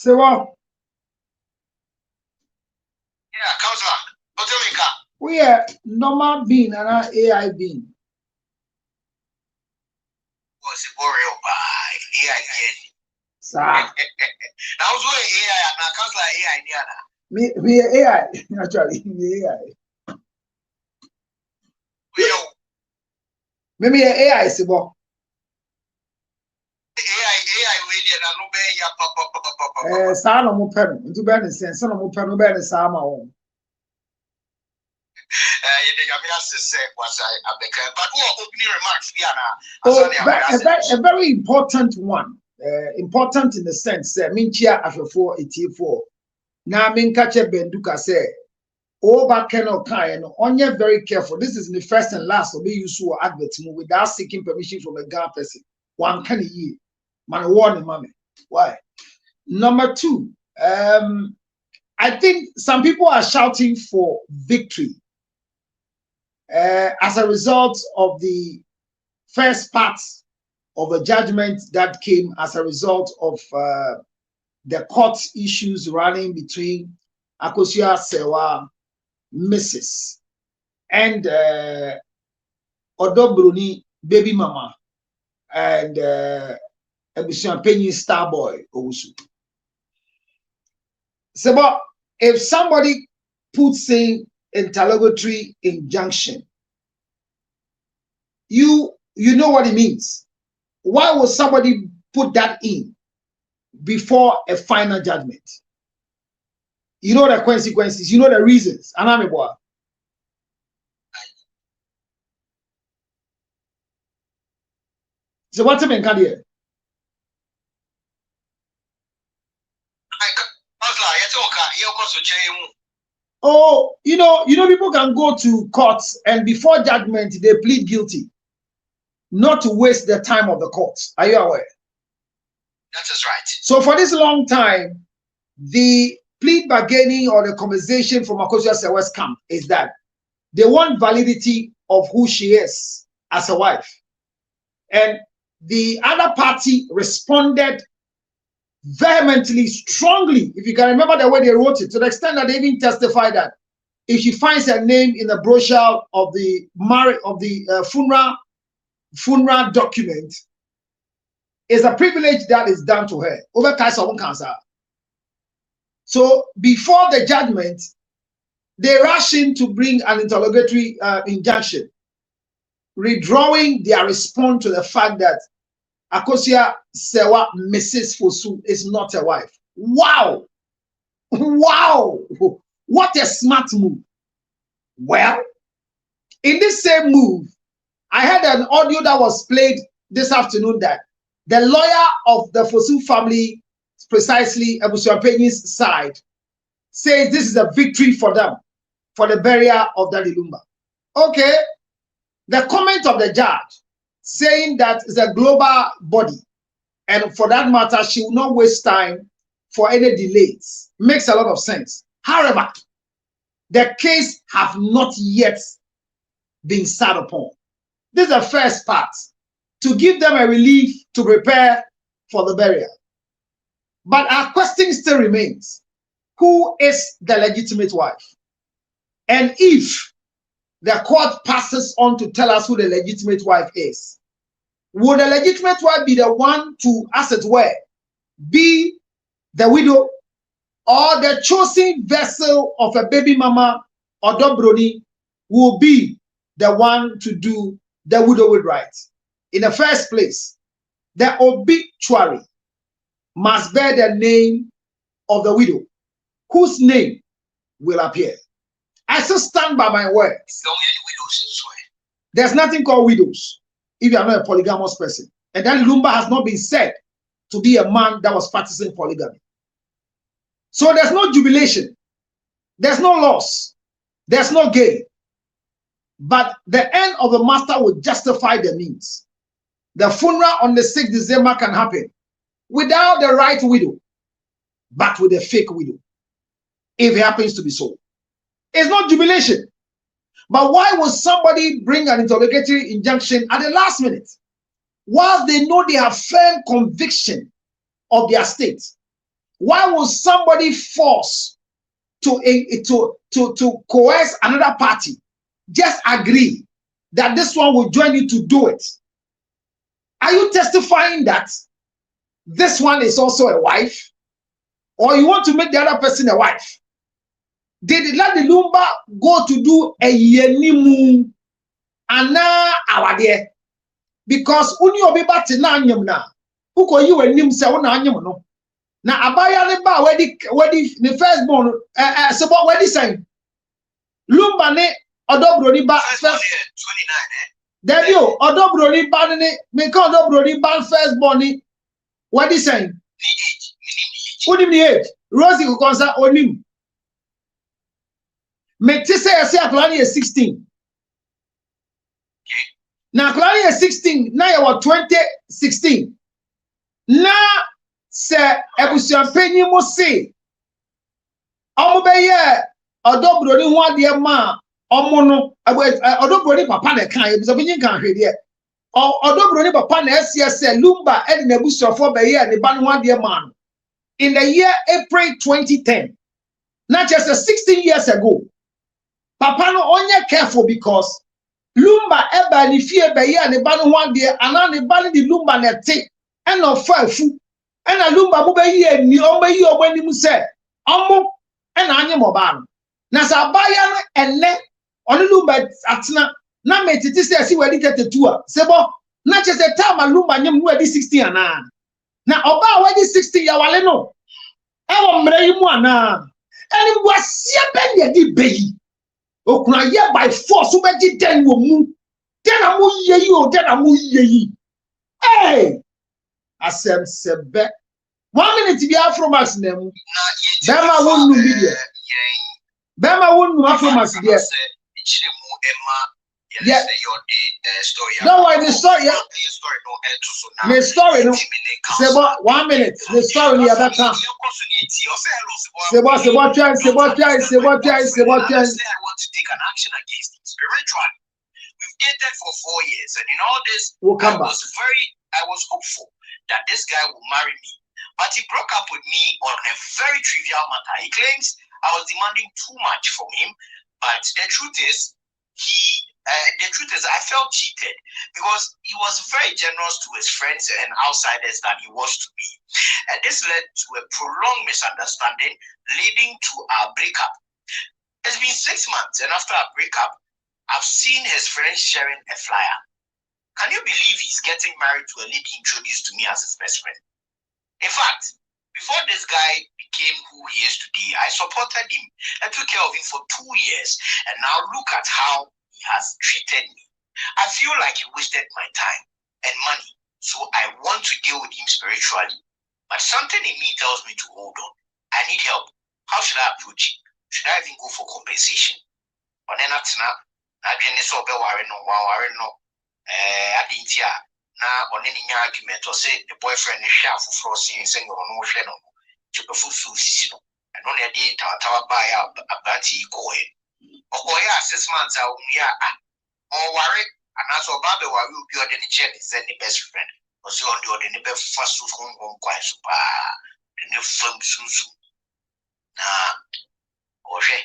Say what? Yeah, counselor. What do you mean? We are normal being and AI being. Was it real by AI? Sir. Now, who's AI? Now, counselor AI. Me AI actually. Me AI. Me AI say what? Saa na mo pɛ no nti bɛyɛ ne sɛnse na mo pɛ no bɛyɛ ne saa ma wɔn. A very important one. Important in the sense that minchia afefo etiefo na minkache benduka say over cannot kind onye very careful. This is the first and last of use to advert without seeking permission from a guard person. One can ye man warning mommy. Why? Number two, I think some people are shouting for victory as a result of the first part of a judgment that came as a result of the court issues running between Akosua Sewa, Mrs. and Odobroni baby mama and Penny Starboy Owusu. So, but if somebody puts in interlocutory injunction, you know what it means. Why would somebody put that in before a final judgment? You know the consequences, you know the reasons. Anameboa. So what's the main here? Oh, you know, people can go to courts and before judgment they plead guilty, not to waste the time of the courts. Are you aware? That is right. So for this long time, the plea bargaining or the conversation from Akosua Sewa's camp is that they want validity of who she is as a wife, and the other party responded vehemently, strongly, if you can remember the way they wrote it, to the extent that they even testified that if she finds her name in the brochure of the funeral document, is a privilege that is done to her. Over cancer. So before the judgment, they rush in to bring an interrogatory injunction, redrawing their response to the fact that Akosua Sewa Mrs. Fosu is not a wife. Wow! Wow! What a smart move. Well, in this same move, I had an audio that was played this afternoon that the lawyer of the Fosu family, precisely Abusua Penny's side, says this is a victory for them, for the burial of Daddy Lumba. Okay, the comment of the judge saying that it's a global body, and for that matter, she will not waste time for any delays, makes a lot of sense. However, the case have not yet been sat upon. This is the first part, to give them a relief to prepare for the burial. But our question still remains, who is the legitimate wife? And if the court passes on to tell us who the legitimate wife is, would the legitimate wife be the one to, as it were, be the widow, or the chosen vessel of a baby mama or Dobroni will be the one to do the widowhood rights? In the first place, the obituary must bear the name of the widow, whose name will appear. I still stand by my words. There's nothing called widows if you are not a polygamous person. And then Lumba has not been said to be a man that was practicing polygamy. So there's no jubilation, there's no loss, there's no gain. But the end of the master will justify the means. The funeral on the 6th December can happen without the right widow, but with a fake widow, if it happens to be so. It's not jubilation. But why would somebody bring an interrogatory injunction at the last minute, whilst they know they have firm conviction of their state? Why would somebody force to coerce another party? Just agree that this one will join you to do it. Are you testifying that this one is also a wife? Or you want to make the other person a wife? Did let the Lumba go to do a yenimu ana awade? Because uni obi bati na anyem na uko you enim se wona anyem no na abaya ne ba wedi the first born so what wedi saying Lumba ne odobroni ba first 29 there you odobroni ba ne me ka odobroni ba first born ni wedi saying onim ni age Rosie ko konsa onim me ti say aklani is 16. Now, Claudia is 16. Now you are 2016. Now, sir, Ebusian Penny must say, Omobeye, Odobroni, one dear ma, Omono, Odobroni Papa, the kind of opinion can't hear yet. Or Odobroni Papa, yes, Lumba, and Nebusia for the year, the ban one dear man. In the year April 2010, not just 16 years ago, Papa no only careful because Lumba eba ni fie be ya ne ba no ho ade ana ne ba ni Lumba na te e no fa fu e na Lumba mo be yi ni o be yi o ni mu se omo e na anye mo ba no na sa ba ya no enne oni Lumba atena na metiti se si wadi 32 a se bo na che se time Lumba nyem no wadi 16 ana na oba wadi 16 ya wale no e wo mre yi mu ana eni bo asia be ne di be yi okuna ye by force ubeji den wo mu den amu ye yi o den amu ye yi hey asem sebe 1 minute bi Afromax na mu bema wonu media bema wonu Afromax there yeah no why the story the story no say 1 minute the story the other time say what try I want to take an action against him spiritually. We've dated for 4 years, and in all this, I was hopeful that this guy will marry me. But he broke up with me on a very trivial matter. He claims I was demanding too much from him, but the truth is, I felt cheated because he was very generous to his friends and outsiders than he was to me. And this led to a prolonged misunderstanding leading to our breakup. It's been 6 months, and after our breakup, I've seen his friends sharing a flyer. Can you believe he's getting married to a lady introduced to me as his best friend? In fact, before this guy became who he is today, I supported him and took care of him for 2 years. And now look at how he has treated me. I feel like he wasted my time and money. So I want to deal with him spiritually. But something in me tells me to hold on. I need help. How should I approach it? Should I even go for compensation? Or then that's not. I didn't so be worried no. I didn't hear. Now, on any argument or say the boyfriend is sharp for seeing single or no shadow. To the full season. And only a day to buy up a batty coin. Oh, yeah, 6 months out. Yeah, oh, worry. And as for Baba, why will be on any check is any best friend. Was you on the best fast food home quite so bad. The new film soon. Nah, or she.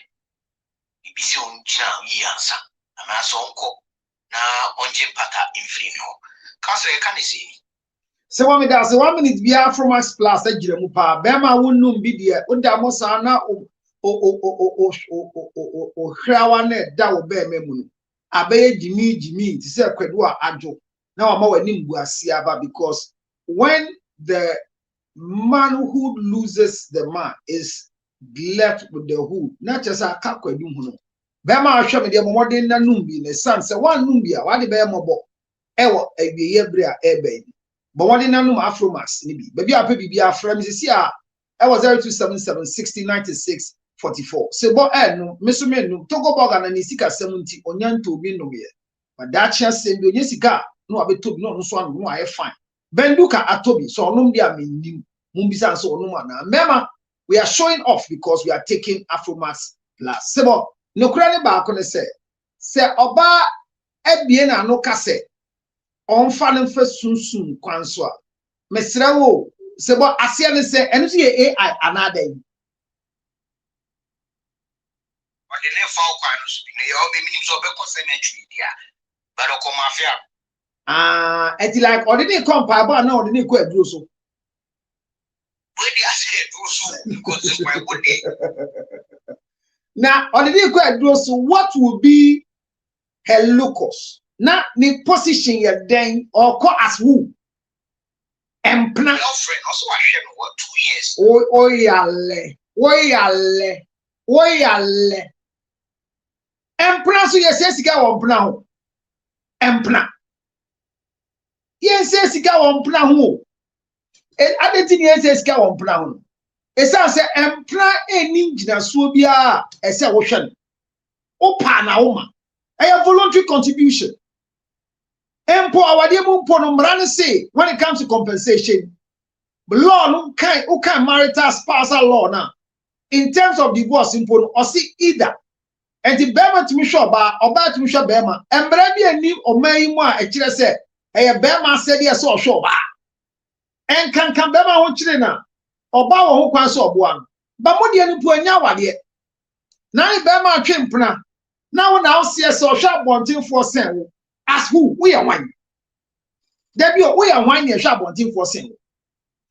You be so now, ye answer. And I saw uncle. Now, on Jim Pata in Frino. Council, can you see? So 1 minute be Afromax plus a Jiremupa, Bema won't be there, Undamosana o Hrawane, that will bear memory. Abe Jimmy, to say Quedua Ajo. Now I'm more Nimbuasiaba because when the man who loses the man is left with the hood, not just a Kakweduno. Bema show me the more than Numbi, the son, say one Numbia, what the bear mobo, ever a year baby. But what in no Afromax, maybe. Baby, I pay be our friends. This year, I was 0277 60 96 44. So, but no, Mr. Menu, Togo Bogan and Nisika 70 on Yan to be no here. But that chance send you Jessica, no, I be told no, no, I fine. Ben Luca at Toby, so no, I mean, Mumbisa, so no man. Remember, we are showing off because we are taking Afromax plus. So, no credit back on the say, Oba, Ebiena, no cassette. On falling for soon, Quanswa. Mesrawo, say but asia say and see AI another. But the left foul quite they all be means of a concemetrary there. But a mafia. It's like or didn't come by now didn't go do so. When they say do so because it's my body. Now or didn't go do so what will be her locus? Now the position you're then or call as who? Empna. Your friend also I share what 2 years. Oyale. Empna so you say sika won pna ho. Empna. Yes say sika won pna ho. E adeti ni say sika won pna ho. E say empna eni gina so bia e say wo hwe no. O pa na wo ma. A voluntary contribution. Empo awade mu mpo no mra say when it comes to compensation, law no can marital spousal law now. In terms of divorce impo no or see either. And the bema to me sure oba to me sure bema. Embre bi ani o man mu a e kire say e bema said yes so sure ba. En kan bema ho kire na oba wo ho kwan so oboa no. Ba mo de ani po anya wade. Na e bema atwe mpena. Na wo na wo see so hwa bonten for sen wo. As who? We are one. Debbie, we are one year sharp on team for sin.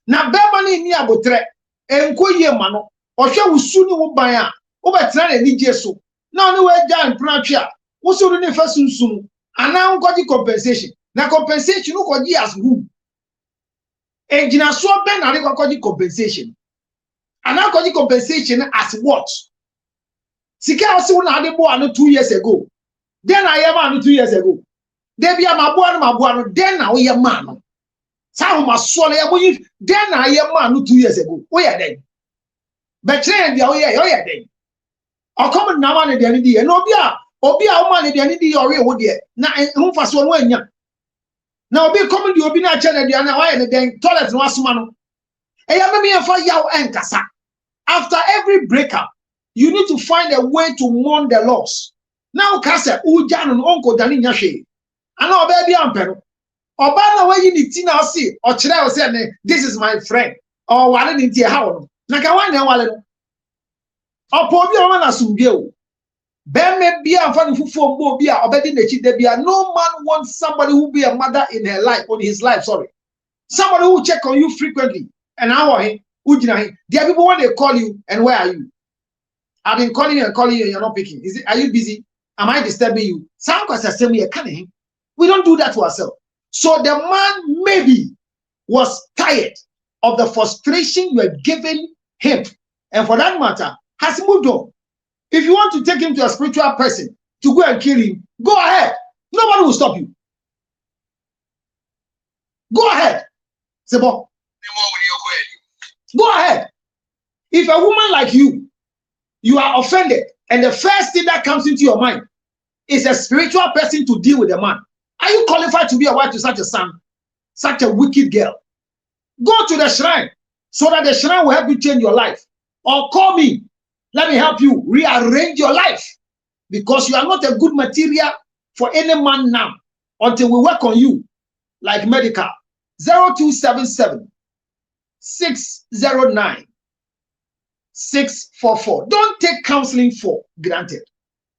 Now, Bemani ni abotre, enko ye mano, or shall we soon you buy over try and need so. Now, no way down Pranchia, what's the first soon, and now got the compensation. Now, compensation, look what ye as who. And Gina so ben, I got the compensation. And now got the compensation as what? Sika also now the boy 2 years ago. Then I am 2 years ago. Debi amabuano then na we man. Sa ma so le boyi then na ye man 2 years ago. We are then. But train dia we are then. O come na man de ani di. Na obi a o man de ani di ore wo de. Na hu fa so no anya. Na obi come di obi na che na dia na wa ye den toilet no asoma no. E ya me fa yaw enkasa. After every breakup, you need to find a way to mourn the loss. Now kase uja no onko dani nya hwe. Ano baby ampero. Oba na wayi ni ti na si o kire o say this is my friend. O wale ni ti ha wo. Na ka wan na wale no. Opo bi o ma na sumbie o. Be me bia amfa ni fufu mbo bia obedi na chi da bia. No man wants somebody who be a mother in her life, on his life, sorry. Somebody who check on you frequently. And how he ujina he. There are people when they call you and where are you? I've been calling you and you're not picking. Are you busy? Am I disturbing you? Some questions say me a canning. We don't do that to ourselves. So the man maybe was tired of the frustration you had given him. And for that matter, has moved on. If you want to take him to a spiritual person to go and kill him, go ahead. Nobody will stop you. Go ahead. Sebo. Go ahead. If a woman like you are offended, and the first thing that comes into your mind is a spiritual person to deal with a man. Are you qualified to be a wife to such a son, such a wicked girl? Go to the shrine so that the shrine will help you change your life. Or call me. Let me help you rearrange your life. Because you are not a good material for any man now until we work on you. Like medical. 0277 609 644. Don't take counseling for granted.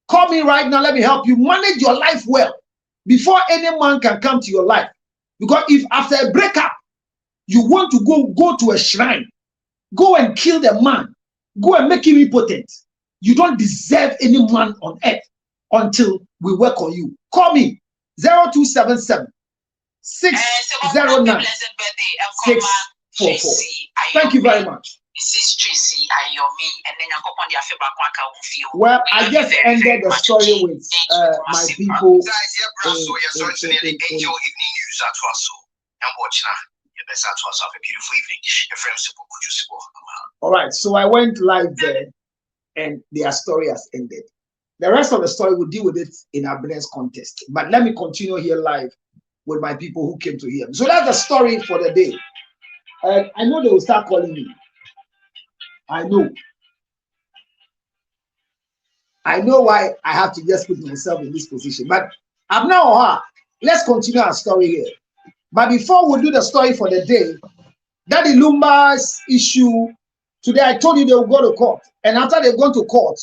Call me right now. Let me help you manage your life well before any man can come to your life. Because if after a breakup, you want to go to a shrine, go and kill the man, go and make him impotent, you don't deserve any man on earth until we work on you. Call me 0277 609 644. Thank you very much. Well, I just ended the story with my people. All right, so I went live there, and their story has ended. The rest of the story, we'll deal with it in our business contest. But let me continue here live with my people who came to hear. So that's the story for the day. And I know they will start calling me. I know why I have to just put myself in this position. But I'm now let's continue our story here. But before we do the story for the day, Daddy Lumba's issue, today I told you they will go to court. And after they've gone to court,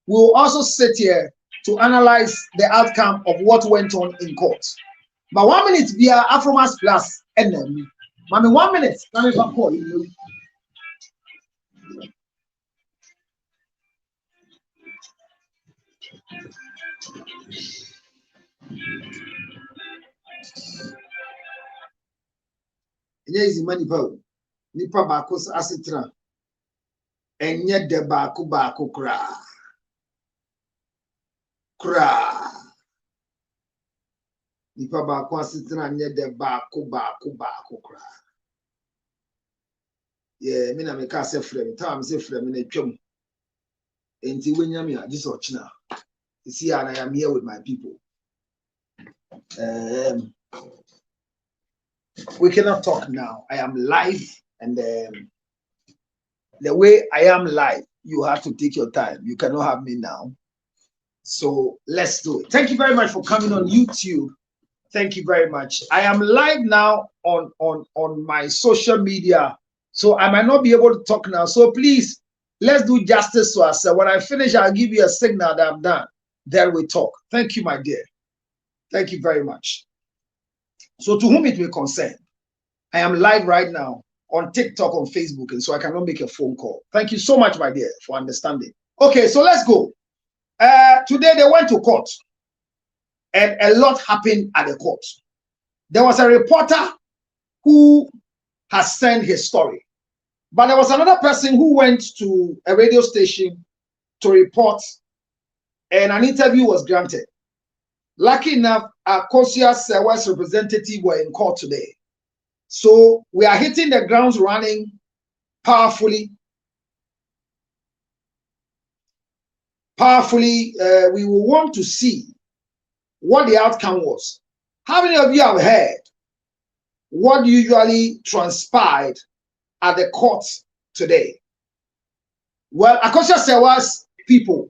we will also sit here to analyze the outcome of what went on in court. But 1 minute via Afromas Plus NM. Mommy, 1 minute. Let me call you. Yes, money power. Nipa bakos asitra. Enye de baku baku kra. Nipa baku asitra enye de baku kra. Yeah, me na me ka say frame. Time say frame na twam. Enti wenya me this ochina. You see, and I am here with my people. We cannot talk now. I am live, and the way I am live, you have to take your time. You cannot have me now. So let's do it. Thank you very much for coming on YouTube. Thank you very much. I am live now on my social media, so I might not be able to talk now. So please, let's do justice to ourselves. When I finish, I'll give you a signal that I'm done. Then we talk. Thank you, my dear. Thank you very much. So to whom it may concern, I am live right now on TikTok, on Facebook, and so I cannot make a phone call. Thank you so much, my dear, for understanding. Okay, so let's go. Today they went to court, and a lot happened at the court. There was a reporter who has sent his story, but there was another person who went to a radio station to report, and an interview was granted. Lucky enough, Akosia Sewa's representative were in court today. So we are hitting the grounds running powerfully. We will want to see what the outcome was. How many of you have heard what usually transpired at the court today? Well, Akosia Sewa's people.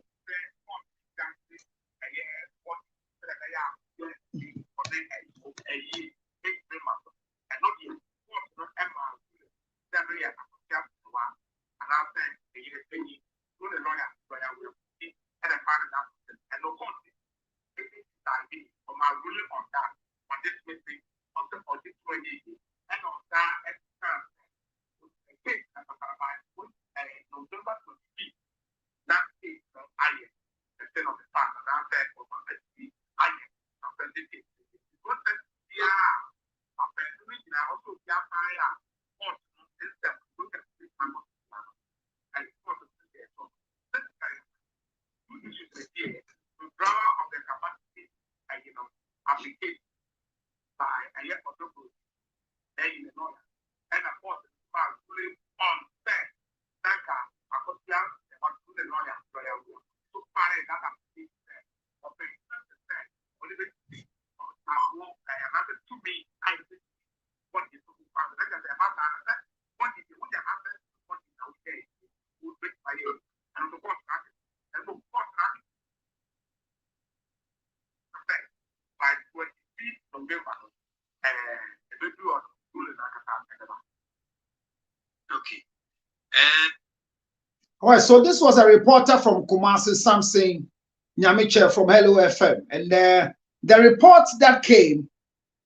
All right, so this was a reporter from Kumasi, Samson Nyamiche from Hello FM. And the report that came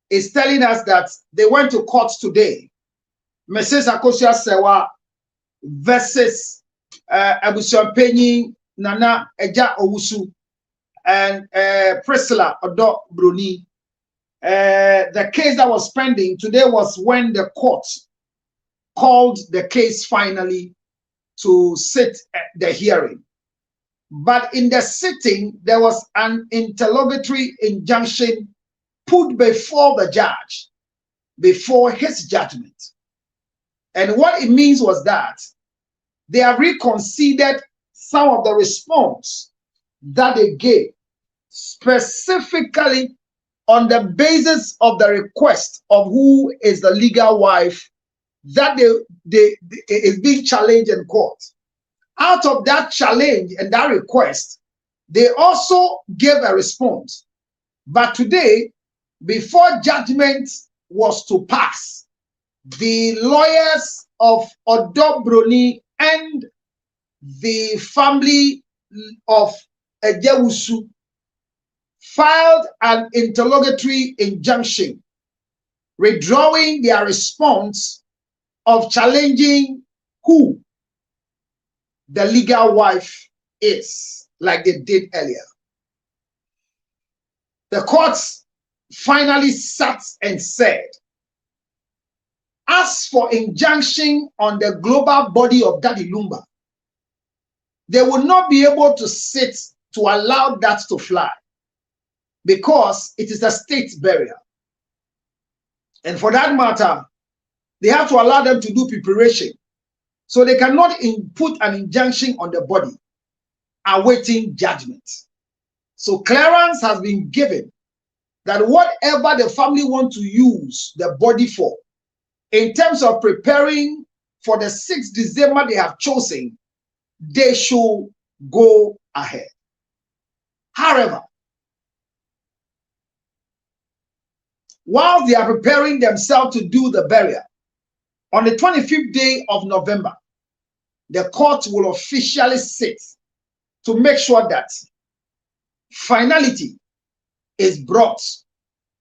is telling us that they went to court today. Mrs. Akosia Sewa versus Abusian Penny, Nana Eja Owusu, and Priscilla Odo Bruni. The case that was pending today was when the court called the case finally to sit at the hearing. But in the sitting, there was an interrogatory injunction put before the judge, before his judgment. And what it means was that they have reconsidered some of the response that they gave, specifically on the basis of the request of who is the legal wife that is being challenged in court. Out of that challenge and that request, they also gave a response. But today, before judgment was to pass, the lawyers of Odobroni and the family of Ejewusu filed an interlocutory injunction, withdrawing their response of challenging who the legal wife is, like they did earlier. The courts finally sat and said, as for injunction on the global body of Daddy Lumba, they will not be able to sit to allow that to fly because it is a state burial. And for that matter, they have to allow them to do preparation. So they cannot put an injunction on the body awaiting judgment. So clearance has been given that whatever the family want to use the body for, in terms of preparing for the 6th December they have chosen, they should go ahead. However, while they are preparing themselves to do the burial, on the 25th day of November, the court will officially sit to make sure that finality is brought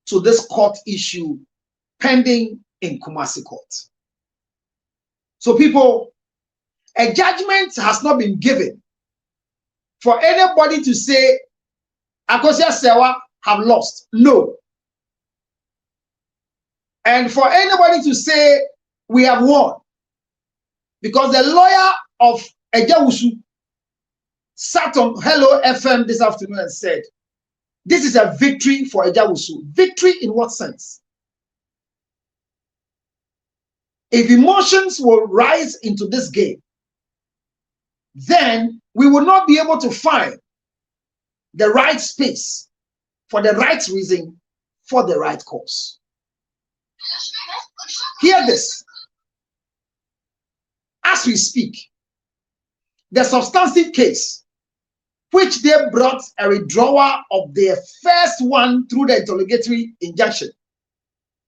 to this court issue pending in Kumasi Court. So people, a judgment has not been given for anybody to say Akosia Sewa have lost. No. And for anybody to say we have won, because the lawyer of Ejewusu sat on Hello FM this afternoon and said, this is a victory for Ejewusu. Victory in what sense? If emotions will rise into this game, then we will not be able to find the right space for the right reason for the right cause. Hear this. As we speak, the substantive case, which they brought a withdrawal of their first one through the interrogatory injunction,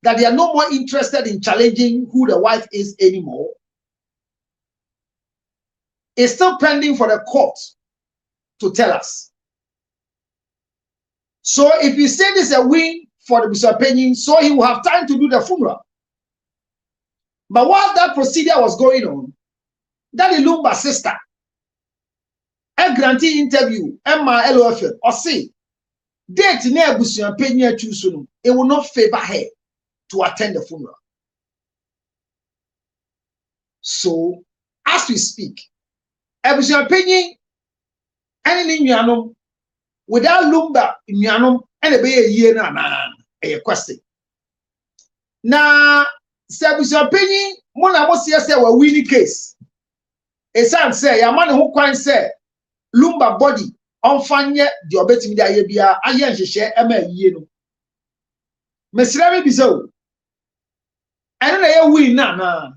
that they are no more interested in challenging who the wife is anymore, is still pending for the court to tell us. So if you say this is a win for the Bishop Penny, so he will have time to do the funeral. But while that procedure was going on, Daddy Lumba's sister, a grantee interview, Emma LOFL, or say, date near Bishop Penny choose, it will not favor her to attend the funeral. So, as we speak, Bishop Penny, any Nyanum, without Lumba, Nyanum, and a bay a year na a question. Now, Bishop Penny, Mona Mosia say, a winning case. A son say, a man who can say, Lumba body, on fanya, the obeting the Ayabia, Ayan share Emma Yeno. Miss Remy Bizo. I don't know win now.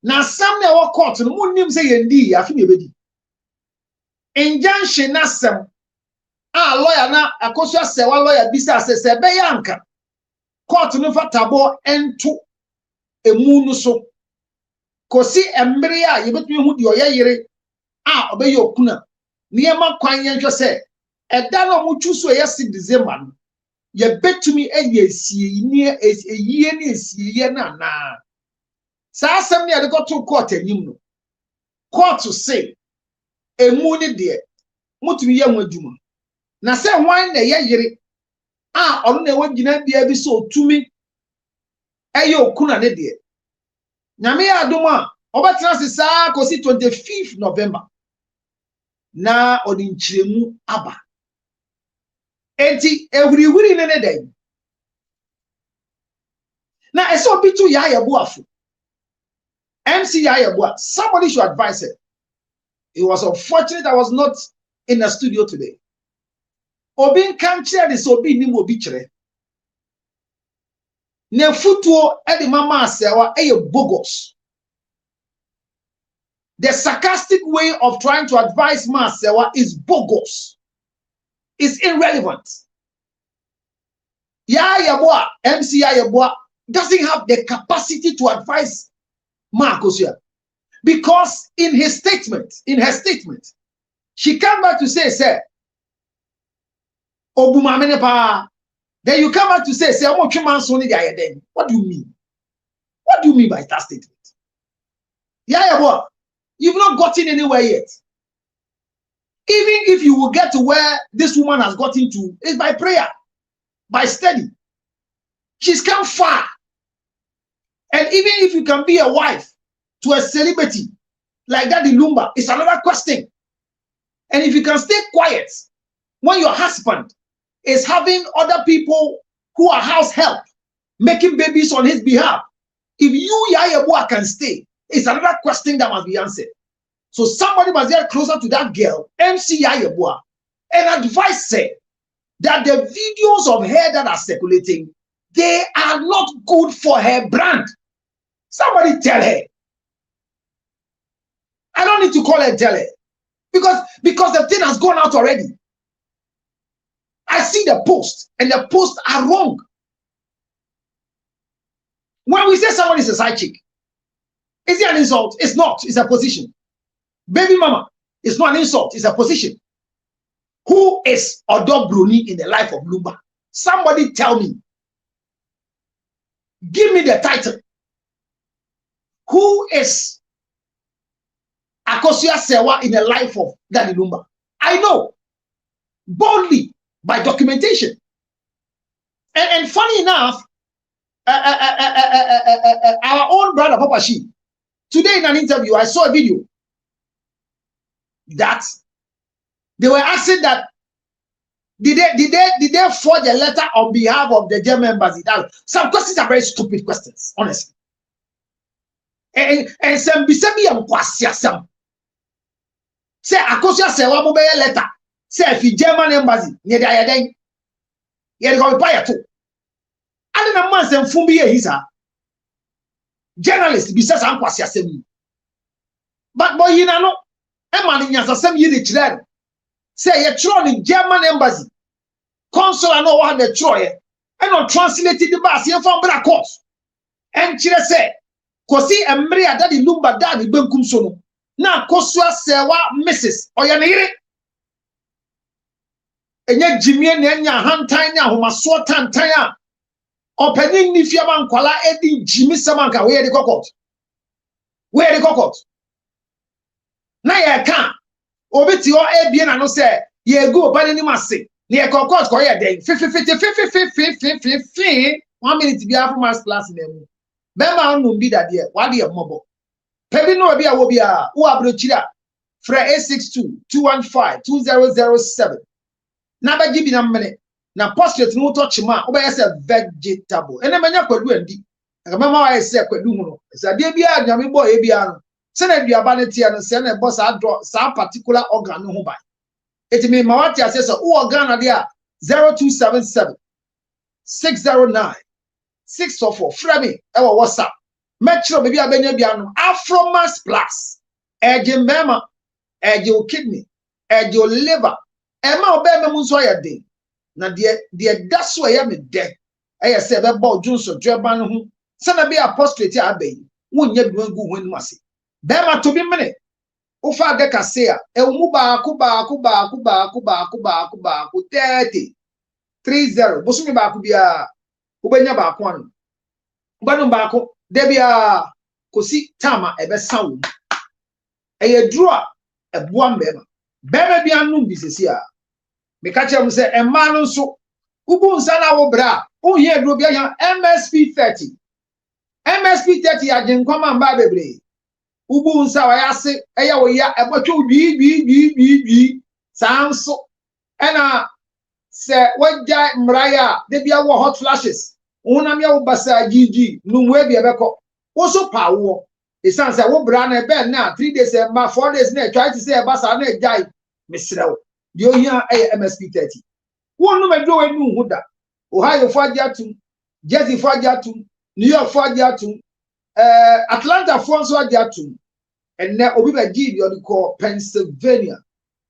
Now, some never caught the moon name say, indeed, I think you injunction nasem. Lawyer na Akosia Sewa lawyer bisa se beyanka. Court no fa tabo ento emu no so. Kosi embre a yebetumi hu de oyeyere obeye okuna. Niema kwan yenhwe se eda no mu twuso yesi December no. Yebetumi eyesie ni eyie ni esie na na. Sa asem ne de go to court anyim no. Court to say emu ni de mutumi ye nwadwuma. Na se wan na ye yire onu na wagina bia bi so tumi eye okuna ne de nyame ya adoma obetra se saa kosi 25th November na odinchiremu aba enti ehuriwiri ne den na eso bitu ya yabuafo MC ya yabua. Somebody should advise her. It was unfortunate I was not in the studio today. Obin kan kire de so bi ni mo bi kire. Ne futuo e de mama asewa e bogus. The sarcastic way of trying to advise Masewa is bogus. It's irrelevant. Ya yeboa, MC ya yeboa, doesn't have the capacity to advise Marcosia. Because in her statement, she came back to say, sir, then you come back to say, what do you mean? What do you mean by that statement? Yeah, what? You've not gotten anywhere yet. Even if you will get to where this woman has gotten to, it's by prayer, by study. She's come far. And even if you can be a wife to a celebrity like that in Lumba, it's another question. And if you can stay quiet when your husband is having other people who are house help making babies on his behalf, if you, Yayabua, can stay, it's another question that must be answered. So somebody must get closer to that girl, MC Yayabua, and advise her that the videos of her that are circulating, they are not good for her brand. Somebody tell her. I don't need to call her and tell her. Because the thing has gone out already. I see the post, and the posts are wrong. When we say somebody is a side chick, is it an insult? It's not. It's a position. Baby mama is not an insult. It's a position. Who is Odo Bruni in the life of Lumba? Somebody tell me. Give me the title. Who is Akosia Sewa in the life of Daddy Lumba? I know. Boldly, by documentation. And funny enough, our own brother Papa Shi, today in an interview, I saw a video that they were asking that did they forge a letter on behalf of the German embassy? Some questions are very stupid questions, honestly. And some bisabi am kwasia some. Say Akosia Sewa mo be letter. Say if German embassy near the ayeden. Ye go pay to. And na man sem fun bi e hisa. Journalist bisa sam kwasia sem. But boy you know, e man nyasa sem yi de kire. Say ye tro ni German embassy. Consul no one the tro e no translated the bas ye from bra course. En kire say kosi emre ada di Lumba da ni benkum so no. Na Akosia Sewa Mrs. Oyanire. Enye jimie na enya hantan nya homaso tantan a opening ni fiama nkwala edi jimi samanka we de kokot na ye kan obiti o ebie na no se ye go bani ni mase na ye kokot ko ye den 1 minute bi afu mass class na mu be ma no bi da de wa de mobo pebi no obi a wo bia wo abrochira fra 862-215-2007 na ba gibi na mmene na portrait no touch ma obey say vegetable ene manya kwadu andi aka mama wa say kwadu hu no say de bia nyame bo e bia no se na duaba ne tie no se na bo sa draw sa particular organ no ho ba etimi ma wati ase so organ na de a 0277 609 644 frame e wo WhatsApp metro be bia benya bia no Afromax Plus eje mema eje o kidney eje o liver Emma obey me so ya dey na de da so ya me de e se be ba ojunso dweba no ho se na be apostlate abey wonnya bi wangu ho nim ase be ma to bi mene wo fa de kase a e mu ba ku 30 bosu mi ba ku bia wo benya ba ku anu ba no ba ku de bia kosi tama e be sawo e ye duro a e boa mbema bema bia no bi sesi a me ka chere mu se emma no so ubu nsa na wo bra o hie duro bia ya MSP 30 agenkwama mba bebre ubu nsa wa ya se eya wo ya ebotwo bi sanso ena se wajja mraya de bia wo hot flashes unam ya wo basa gigi numwe bia beko wo so pawo esan se wo bra na be na 3 days e ma 4 days na try to say basa na ejai misrew de ohia MSP 30 wonu medo wenu huda Ohio fajiatu Jersey fajiatu New York fajiatu Atlanta fonso fajiatu enne obi ba give you call Pennsylvania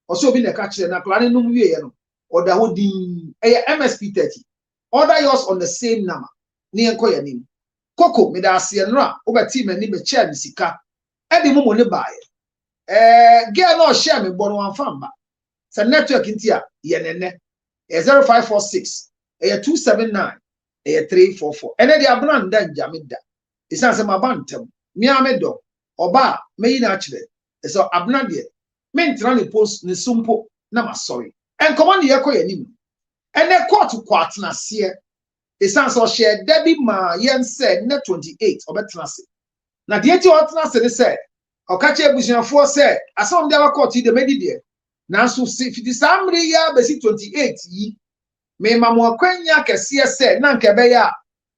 also obi na ka kire na klane no wie ye no oda ho din MSP 30 order yours on the same number ni enko ya nim Koko me da ase no a obeti mani be chair me sika e di mo ne baaye girl no share me bono anfamba se network ntia ye nene 0546 279 344 ene di abna nda njameda isan se mabantem mi amedo oba meyi na akire so abna de mentra ne post ne sumpo na masori enkomo ne yekoye nim ene court kwatna se isan so share debi ma yen said net 28 obetna se na de ti otna se ne se okache ebusiafo se asom de court de medidie nanso fiti samri ya besi 28 yi me mamu akwanya kese se na nke be ya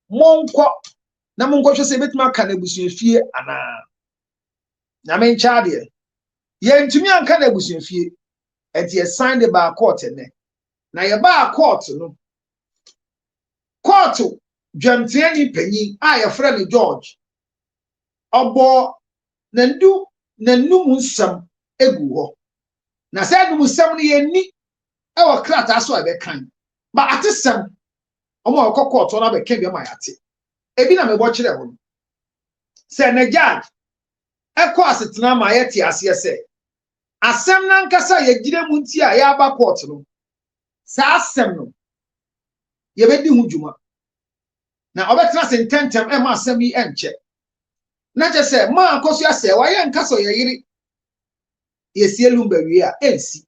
monko na monko hwe se betima ka na ebusiafie ana na men chade ye ntumi anka na ebusiafie enti e sign the ba court ne na ye ba court no court dwamtiani panyi a ye frɛ ne George obo nandu nanum nsam egu ho na sɛ num nsam no ye ni e wo krata so a be kan ba atesam omo akọ court na be kan bi ma yate ebi na me bo kire ho sɛ na judge ekọ asetena ma yete ase sɛ asem na nkasa ye gire mu nti a ya ba court no sa asem no ye be di hu dwuma na obetena se ntentem e ma asem yi enche na je se ma akoso ase wa ye nkaso ye yiri ye sielu mbawi a ensi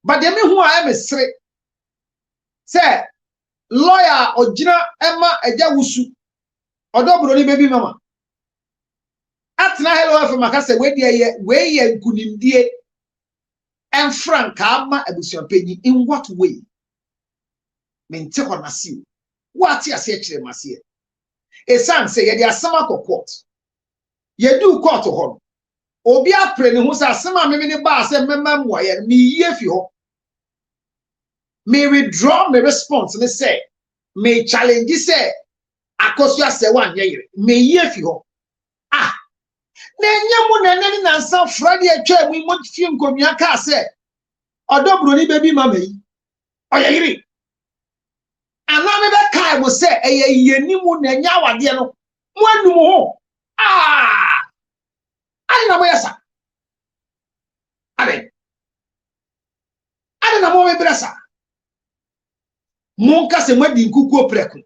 ba de me hu a e mesre se lawyer ogina ema eja wusu odobro ni bebi mama atna hello afa makase we ye nkunimdie en franka ama abusuapanyi in what way mente honasi what ase kire mase esan se ye de asama court ye du court ho obi apre ne hu sa asama me ne ba se memma moye mi yie fi ho me withdraw my response me say me challenge say akosu ase wan yeyire me yie fi ho ah na nyamu na nani na nsa frade atwa mu mo fie nkomia ka se odobro ni bebi mama yi oyeyire ana me be kai mo se eyenimu na nya wade no mo anum ho ah ani na mo yesa ani na mo me bresa mon ka se madi nkuku opreku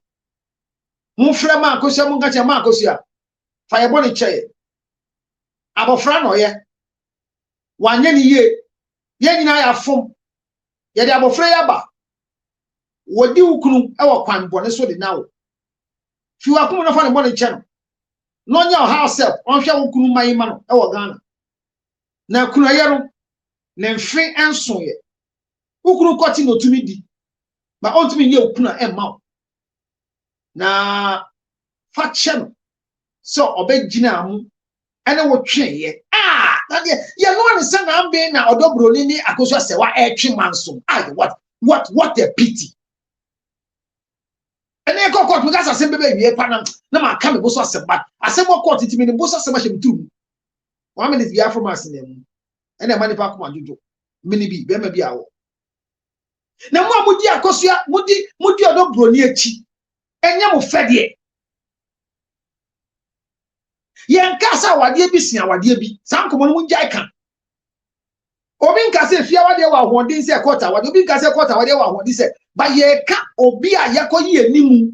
mon frɛ ma akosia mon ka che ma akosia fa ye boni che abofra no ye wanye ni ye nyina ya fom ye de abofra ya ba wodi ukunu e wo kwan bone so de nawo fi wa kumu no fa ne boni che no nya house on hwe ukunu man ma no e wo Ghana na kunu ye no ne mfe enso ye ukunu koti no tumi di ba ontumi nye ukuna emma na fa che so obegina amu ene wo tweye na de ye no ne se na ambe na odobro ni akoso se wa etwe manso what a pity ene ko court because asem bebe wie pa na ma ka me bo so aseba asem court timi ne bo so asema hye mturu 1 minute bia from us na mu ene ma ne pa ko ajojo mini bi be ma bi awo na mo amudi akosua mudi odobro ni echi enye mo fede yen kasa wade bi sia wade bi sankomo no munjai kan obi nkase fia wade wa honden se kota wade obi nkase kota wade wa honden se ba ye ka obi a yakoyi enimu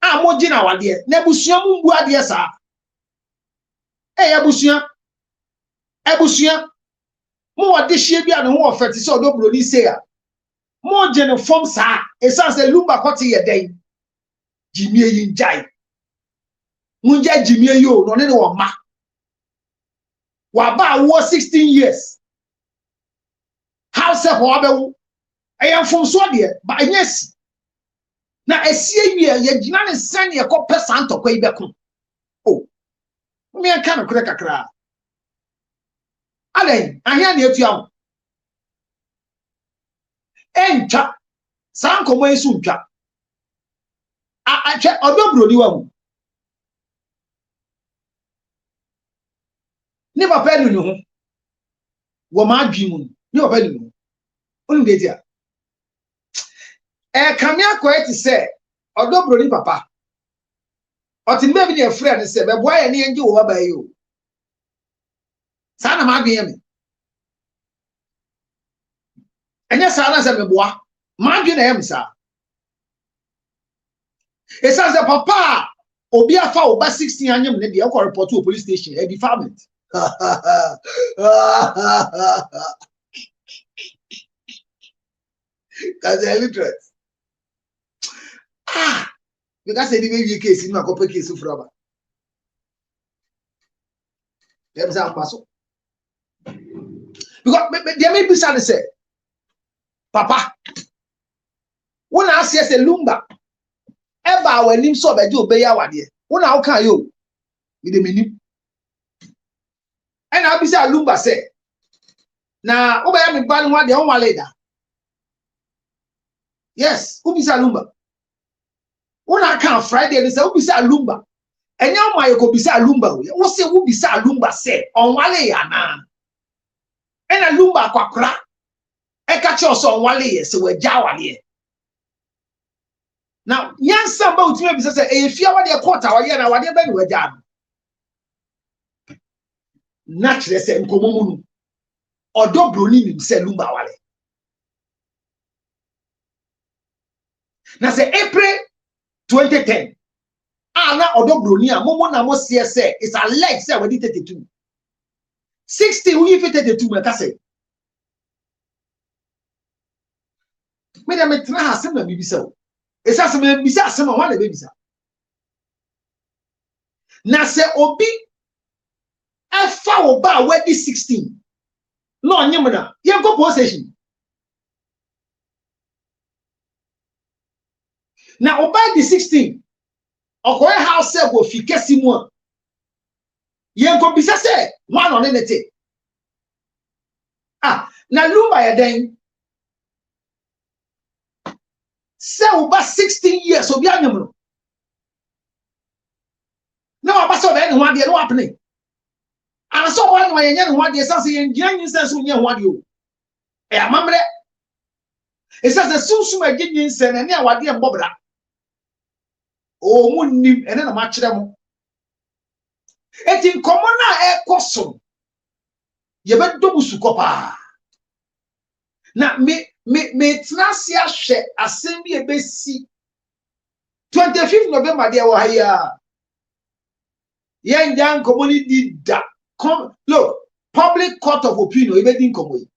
a mogina wade na busua mu mbu ade sa ebusua mo wade hie bi a ne ho ofete se odobro ni se a mo je ne form sa esanse lumba kote ye den jimie yi njai munja jimie yo no ne wo ma wa ba wo 16 years house ho abewu eyam fom so de ba anyesi na esie wie ye gina ne sane ye ko pesa ntokwa ibeko oh me aka no kure kakra alen ahia na etu am entwa sankomo esu ntwa a che odobro ni wa mu ni papa ni ho wo ma adwi mu ni papa ni ho onu de dia kamia ko eti se odobro ni papa Oti mbe bi ne friend say be boy ya ne enje wo baba yi o. Sa na ma dwen me. Enya sa na say me boa. Ma dwen na yam sa. Esa say papa obi afa oba 16 anyem ne de e ko report to police station e defilement. That's illiterate. Because the baby case in my copy case of rubber. Because there may be some say, Papa, when I say a lumba, ever when him saw by you obey our dear, when how can you with the menu? And I'll be say a lumba say, now obey me ban one the only later. Yes, who be say a lumba? When I can't Friday, they say, who be say a lumba? And now my go be say a lumba. What say who be say a lumba say on wale yana? And a lumba kwakra. E catch us on wale so we jawale. Now, yan samba utime be say if you what they quarter wa ye na what they be we jam. Naturally say nkomomunu. Odo broni nim say lumba wale. Na say April 2010. Na odo broni a momo na mo say it's alleged say we did 32. 60 we fit 32 me ka say. Me dem tena asem na bibisa o. Esa se me bisa asem o na bibisa. Na se obi afa oba we di 16. No onyem na. Ye go possession. Na oba di 16. Okoye house se go fi kesi mu a. Ye go bisa se one on anything. Na lumba ya den. Se oba 16 years obi anyem no. Na oba so be ne ho ade no happening. And so one way yen ho ade say yen gyan sense so yen ho ade o. E amamre. E say sunsun agyin sense na ne awade mbobra. O munnim ene na ma kire mo. Eti nkomo na e koso. Ye be do busu kopa. Na me tnasia hwe asem bi e be si 25th November there wa ya. Yen jan community da. Look, public court of opinion, you be nkomo yi.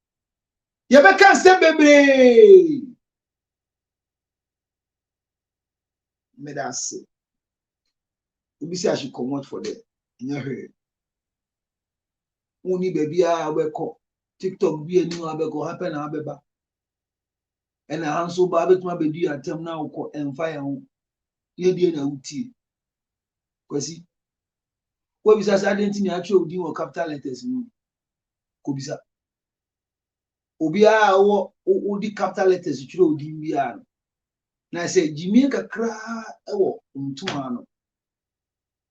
Ye be kan sem bebre. Me da say. You be say I should come out for there. Nya hwe. Uni baby a we ko TikTok bi enu abeko happen na abeba. And I answer Babet my baby at them now and fire on ye dear na uti. Kwesi. What is I didn't actually do capital letters? Kubisa. Obia o di capital letters chiro di bia. Na say Jimmy kakra ewo ntuma no.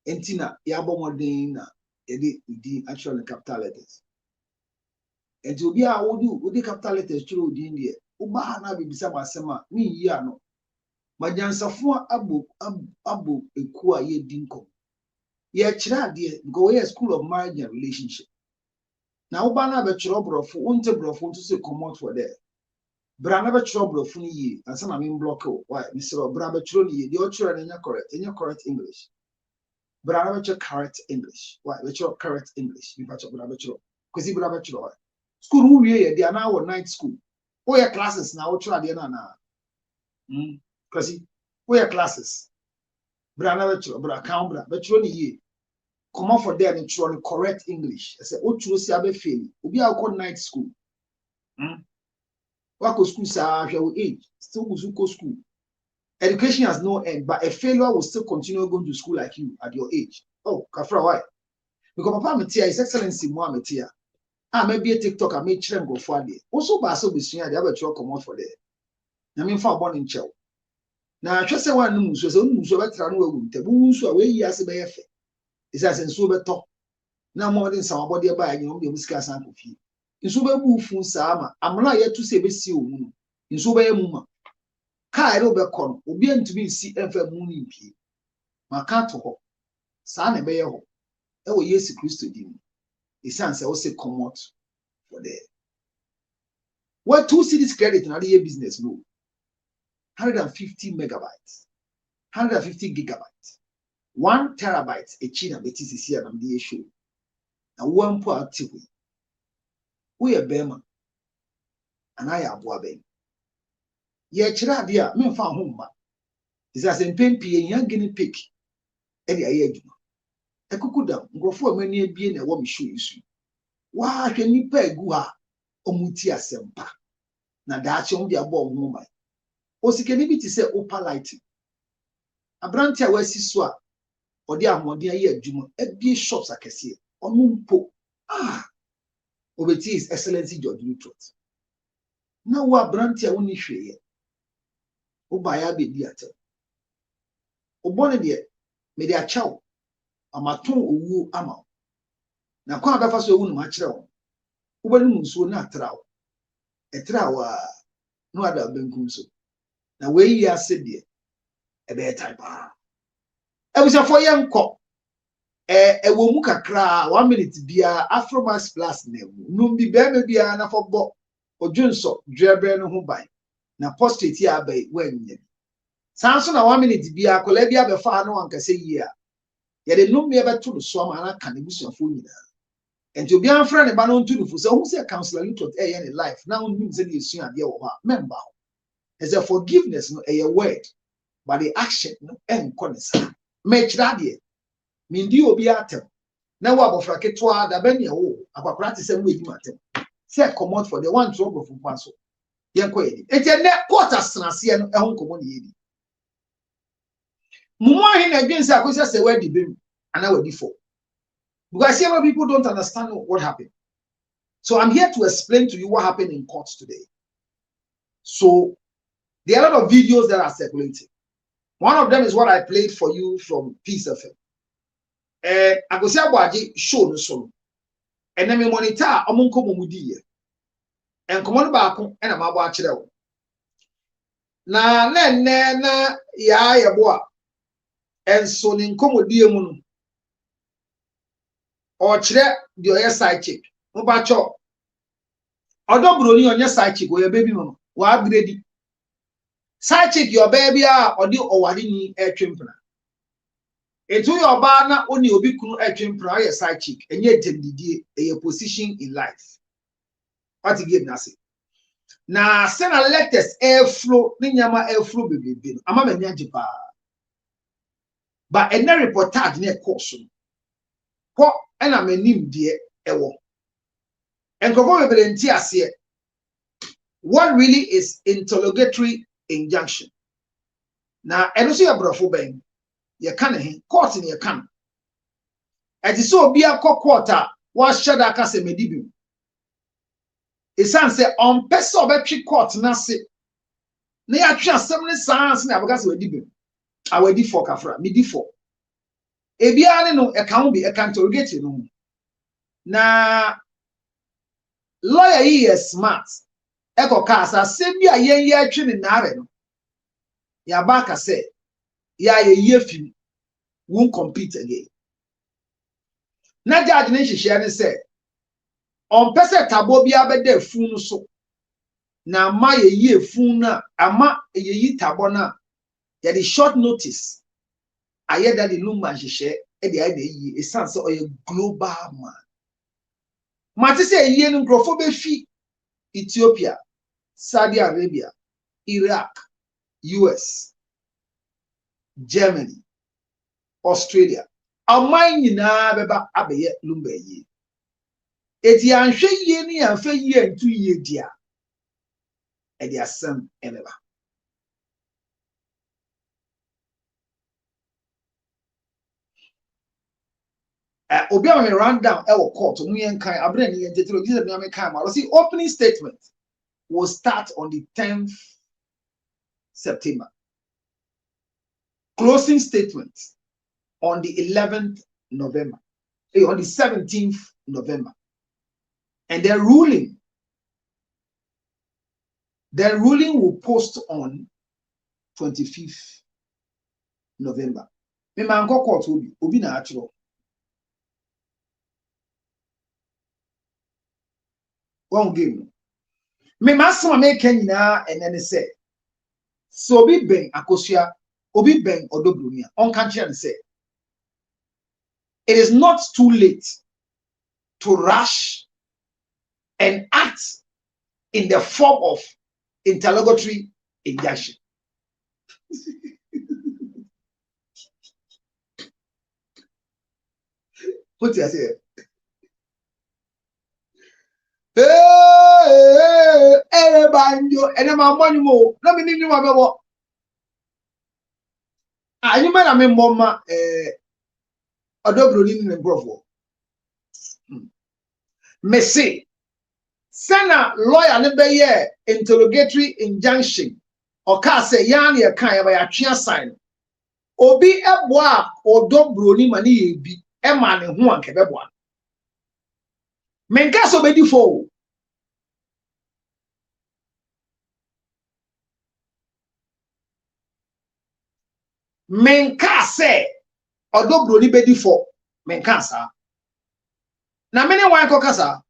Entina ya bomodin na ye di actual capital letters. And to be a would the capital letters chiro di India. Uba na bibisa masema mi yi ano majansafo abo ekua ye dinko ye kira de go ye school of marriage and relationship na uba na be kiro brofo unte brofo to say come out for there bra na be kiro brofo ni yi ansa na me block why Mr. bra be kiro ni ye de o kiro na nya correct English bra na be kiro correct English why be kiro correct English bi ba kiro bra be kiro kwesi bra be kiro school who ye de na wo night school. Oh, your classes now, what you na because we are classes. Brana bra count bra, but you only come out for them and try correct English. I said, what you see, I be failing. We are called night school. What school say your age? Still go school. Education has no end, but a failure will still continue going to school like you at your age. Oh, Kafra, why? Because Papa Metia, His Excellency Mohamed Metia. Maybe a TikTok, I made Chrem go for day. Also, Basso be seen, the other come out for there. I mean, for born in Chow. Now, I just say one news was only so better than we the wounds away years a bear. It's as in super top. Now more than some body by the whiskers and coffee. In super move from Sama, I'm not yet to say, be see you. In super muma. Kai Robert Con, obedient to be see FM moon in P. My can't talk. saa na ɛbɛyɛ hɔ ɛwɔ Yesu Kristo dim esan sɛ wose come out for there what 2 cities credit na the business no 150 megabytes 150 gigabytes 1 terabyte echi na beti sisi na mde show na one po atiwe wo ye bema ana ya aboa ben ye kira ade a me fa ho mma isa se mpempie yan gini pick e de aye adwuma ekukuda ngrofo amani abie na wo me show isu wa hwe nipa egu ha omuti asempa na daache on de abo ho mai osikeni bi ti se opa lighting abranti a wasi so a odi ahode aye adwuma abie shops akese onu mpo obeti is excellency George Lutrot na wo abranti a woni hweye wo ba ya be di atem obone de me de achaw amaton owu ama na kwa abafa so owu no ma kire wo wo bani mu nsuo na atrawo etrawa no ada benkum so na we yi ase de ebe type ebusa fo yenko ewo mu kakra 1 minute bia Afromax plus na emu num bi be me bia na fo bo odwunso dwebre no ho ban na prostate ya bai wanye sanso na 1 minute bia kola bia be fa no ankase yi a ye de num me be to do so ma na kan ebusuafo nyina enti obi anfra ne ba no ntu nufu so hu se counselor Lutrot ye ne life na hu se de esu ade wo ha member as a forgiveness no a word but the action no enkonesa me kira de mindi obi atem na wo abofra ketwa da bania wo akwakra te se wo edima atem say come out for the one trouble from paso yenko yedi enti ne quarter senase no ehon komo ne yedi mumu ahin na dwen se akosia se wadi bem ana wadi for because some people don't understand what happened. So I'm here to explain to you what happened in court today. So there are a lot of videos that are circulating. One of them is what I played for you from Peace FM. And I go say Abuaji show no so. And then me monitor omunko mumudi. And come on back and I'm about to na ya boa. And so ninkomodi emu or chire the oya side chick. Mubacho. Odo broni onye side chick or your baby mama. Wa upgrade. Side chick your baby or the owari ni etwempna. Etu your ba na oni obi kunu etwempna your side chick. Enye temdidie a position in life. What you give nasi. Na sena latest airflow ni nyama airflow bebe. Ama me nyaje pa. But ene reportage ne course. Ko ena menim die ewo. Enkofo bebe nti ase. What really is interrogatory injunction? Na eno so yabrafo ben. Ye kan he court ni ye kan. Eti so obi akọ court a wa hyeda aka se medibi. Esan se on pese obetwe court na se. Na ya twa asem ne sans na abaka se wadibi. Awadi for kafra, midi for. Ebia ne no eka bi eka interrogate no. Na lawyer is smart. Eko ka asa se bia yen ye atwe ne nare no. Ya baka se ya ye fim won't compete again. Na judge ne hihye ne se on pese tabo bia beda fun so. Na ma ye fun na ama ye yi tabo na ya the short notice aye that the lumba hihye e de ade yi e san se oye global man. Mati se ye no grofo be fi Ethiopia, Saudi Arabia, Iraq, US, Germany, Australia. Amman nyina beba abeye lumba yi. Eti anhwe yi ni anfa yi antu yi dia. E dia sam ebeba. Obi am run down e court mu yen kan abre ni yen tetro Jesus me am kan ma. See, opening statement will start on the 10th September. Closing statement on the 11th November. On the 17th November. And the ruling will post on 25th November. me man ko court obi na atro one game me masama me kan nyina enene se so obi ben akosua obi ben odobronia on kan kire say it is not too late to rush and act in the form of interlocutory injunction. What you say? Hey, banjo, and I'm money more. Let me need you about. Ah, you might have been mama, Odobroni in the bravo. Messi, Sena lawyer never interrogatory injunction. Or can say yani a kind of a chia sign. Obi eboa Odobroni mani bi ema ne ho ankebeboa. Menka so bedi fo. Menka say Odobroni bedi fo. Menka sa. Na mene wan ko kasa.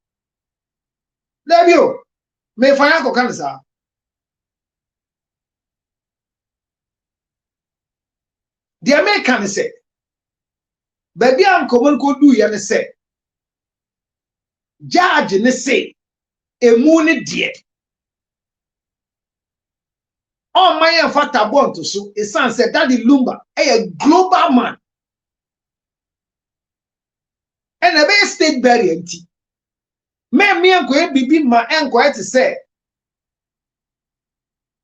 Lebio. Me fanya ko kanisa. The American say. Baby ankomon ko du ya ne say. Judge ne say. Emu ne die. On my fata born to so a son said Daddy Lumba a global man. And a very state barrier. Me uncle bibi my uncle to say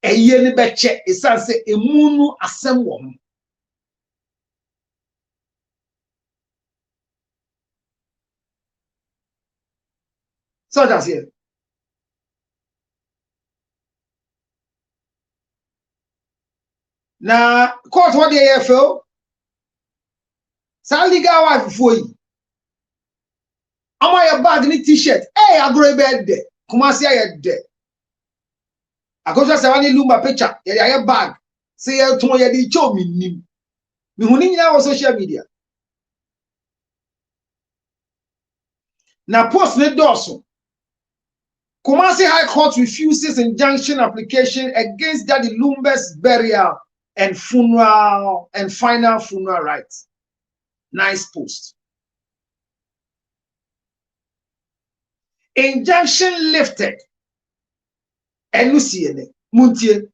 a year ne betche a son say a moon assemble. So that's it. Now, court what the AFL? Sally got wife for you. Am I a bag in t-shirt? Hey, I go bed there. Come on, see I there. I go just say Lumba picture. Yeah, a bag. Say to my yadi show me. Me who now social media. Now post the dorsal. Kumasi High Court refuses injunction application against Daddy Lumba's burial and funeral and final funeral rites. Nice post. Injunction lifted. And Luciene Muntie.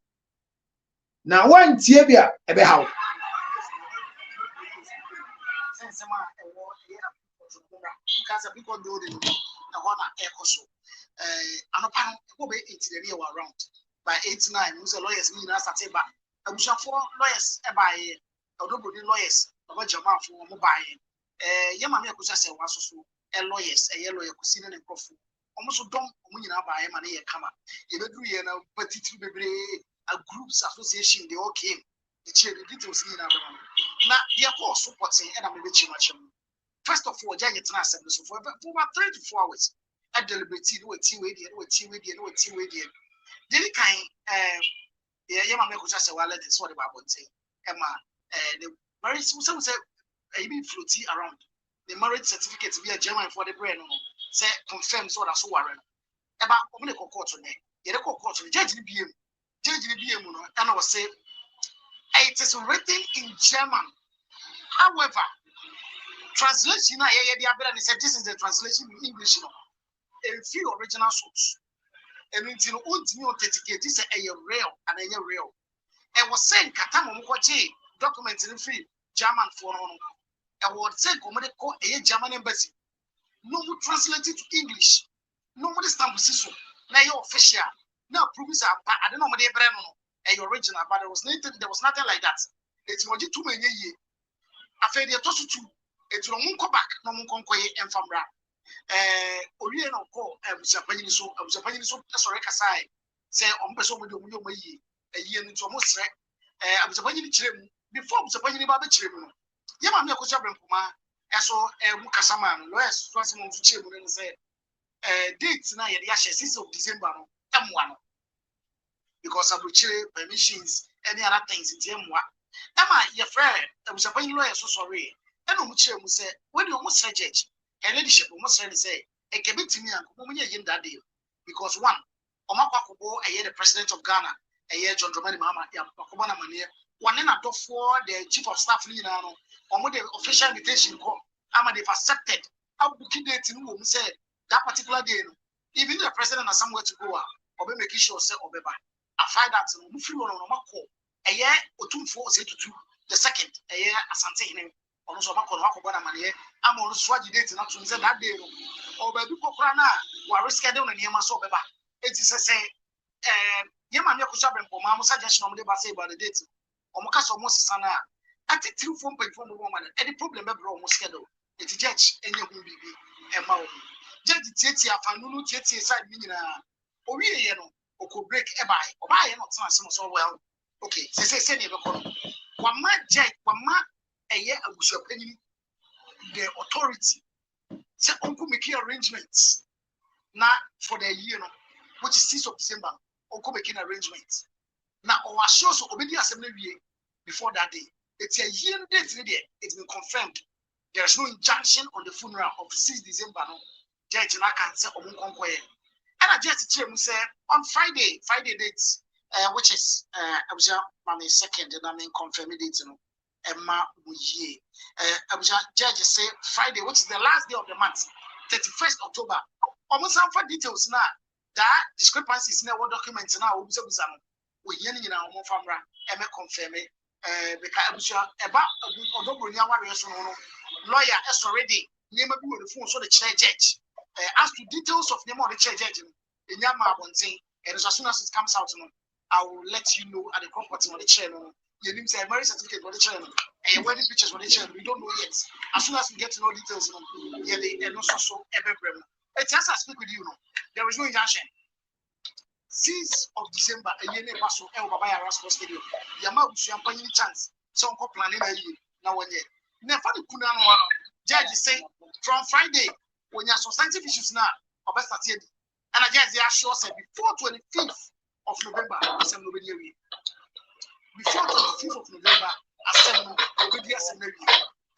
Now one tiebia ebe how. People know the one echo anopa no be 80 the year around by 89 who's a lawyers mean as at ba abusha for lawyers e ba ye odobodi lawyers oba jama for mo ba ye yema me akusa se waso so lawyers ye lawyer kusi ne nkofo omo so dom omo nyina ba ye ma ne ye kama ye bedru ye na patitiri bebre a groups association they all came the chair the details ni na ba na ye ko supporting e na me be chimachem. First of all, Jay Tana said this for about 3 to 4 hours. At deliberating, no tea with you, no tea with you, no tea with you. Did it kind Yama Mako just a wallet is what about say. Emma, the marriage, some say, I mean, floaty around. The marriage certificate to be a German for the brain, say, confirms what I saw. About Omnico court on there. Yet a court on the judge BM, and I was say, it is written in German. However, translation, said this is the translation in English. A few original source. And until this is a real and a real. And was saying Katamo documents in free German for I would say a German embassy. No more translated to English. No more stamp system. Now your official. Now proves I don't know what they brand a original, but there was nothing like that. It's what you too many years. I feel you're tossed to. It's no one back, no one and from Bra. Orion call, I was a penny so, sorry, Kasai. Say, on person with your a year into almost right. I was a penny chim before I was a penny about the chim. Yamam Kosabran Puma, I saw a Mukasaman, last transformed to chim and said, dates now at the ashes of December, M1. Because I will chill permissions, any other things in Jamwa. Emma, your friend, I was a penny lawyer, so sorry. And no chair will say, when you almost say judge, and leadership almost say, a cabin to me and Kumania in that deal. Because one, Omakwako, a year the president of Ghana, a year John Dramani Mama, Yamakobana Mania, one and a door for the chief of staff, Linano, or with the official invitation call. Ama they've accepted. How booking date in whom said that particular day, even the president has somewhere to go, or be making sure say Obeba. I find that Mufu on Mako, a year or 2 4 say to 2, the second, a year Asante him, almost Mako Wakobana Mania. I'm on Swagi date not to say that day, or by Bukrana, who are rescheduled and Yamaso Beba. It is a say, Yaman Yakusab and Pomamo suggestion on the Basse about the date. Omokas almost sana. I think 2 4 from the woman, any problem ever almost schedule. It's judge and you will be a mouth. Judge Tietia, Fanunu Tietia side meaning, or we could break a buy, or buy not so well. Okay, say never call. One man, Jack, one man, a year of your opinion, the authority. Say, Uncle making arrangements now for the year, which is 6th of December, Uncle making arrangements. Now, our shows will be the assembly before that day. It's a year date, it's been confirmed. There is no injunction on the funeral of 6th December. No, Judge Naka said, and I just tell him, say, on Friday dates, which is, I was my second, and I mean, confirmed date, Emma Muye. I was judge say Friday, which is the last day of the month, 31st October. Almost some for details now. That discrepancies in our documents now, we hearing in our family, Emma confirm it. Because about Odobrunia warriors, lawyer is already name of the phone so the chair judge. As to details of name of the chair judge in Yama Bonting, and as soon as it comes out, I will let you know at the property on the channel. You didn't say marriage certificate on the channel, and wedding pictures on the channel. We don't know yet. As soon as we get to know details, yeah, they and also ever. It's just I speak with you, there is no injunction. 6th of December, a year pass El Babaya Rascal Stadium. Yama champagne chance. Some planning a year now 1 year. Never the Kunano judge say from Friday when you have substantive issues now, or best at and I guess they are sure said before 25th of November, before 25th of November, assembly,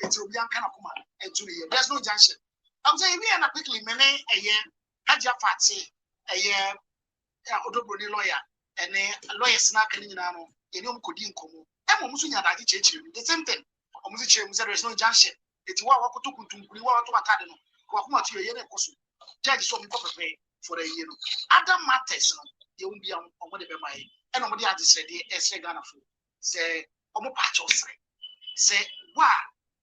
it will be Ankanakuma and to the year. There's no junction. I'm saying we are quickly many a year, Haja Party, a year. Odobroni lawyer and a lawyer snack and you know could incomo. I'm almost in the same thing. Almost there is no junction. It's what to Academy. What to your costume. Judge so pay for a year. Other matters, you won't be on what they buy. And nobody had said the S. Ghana food. Say, Omo Pacho say,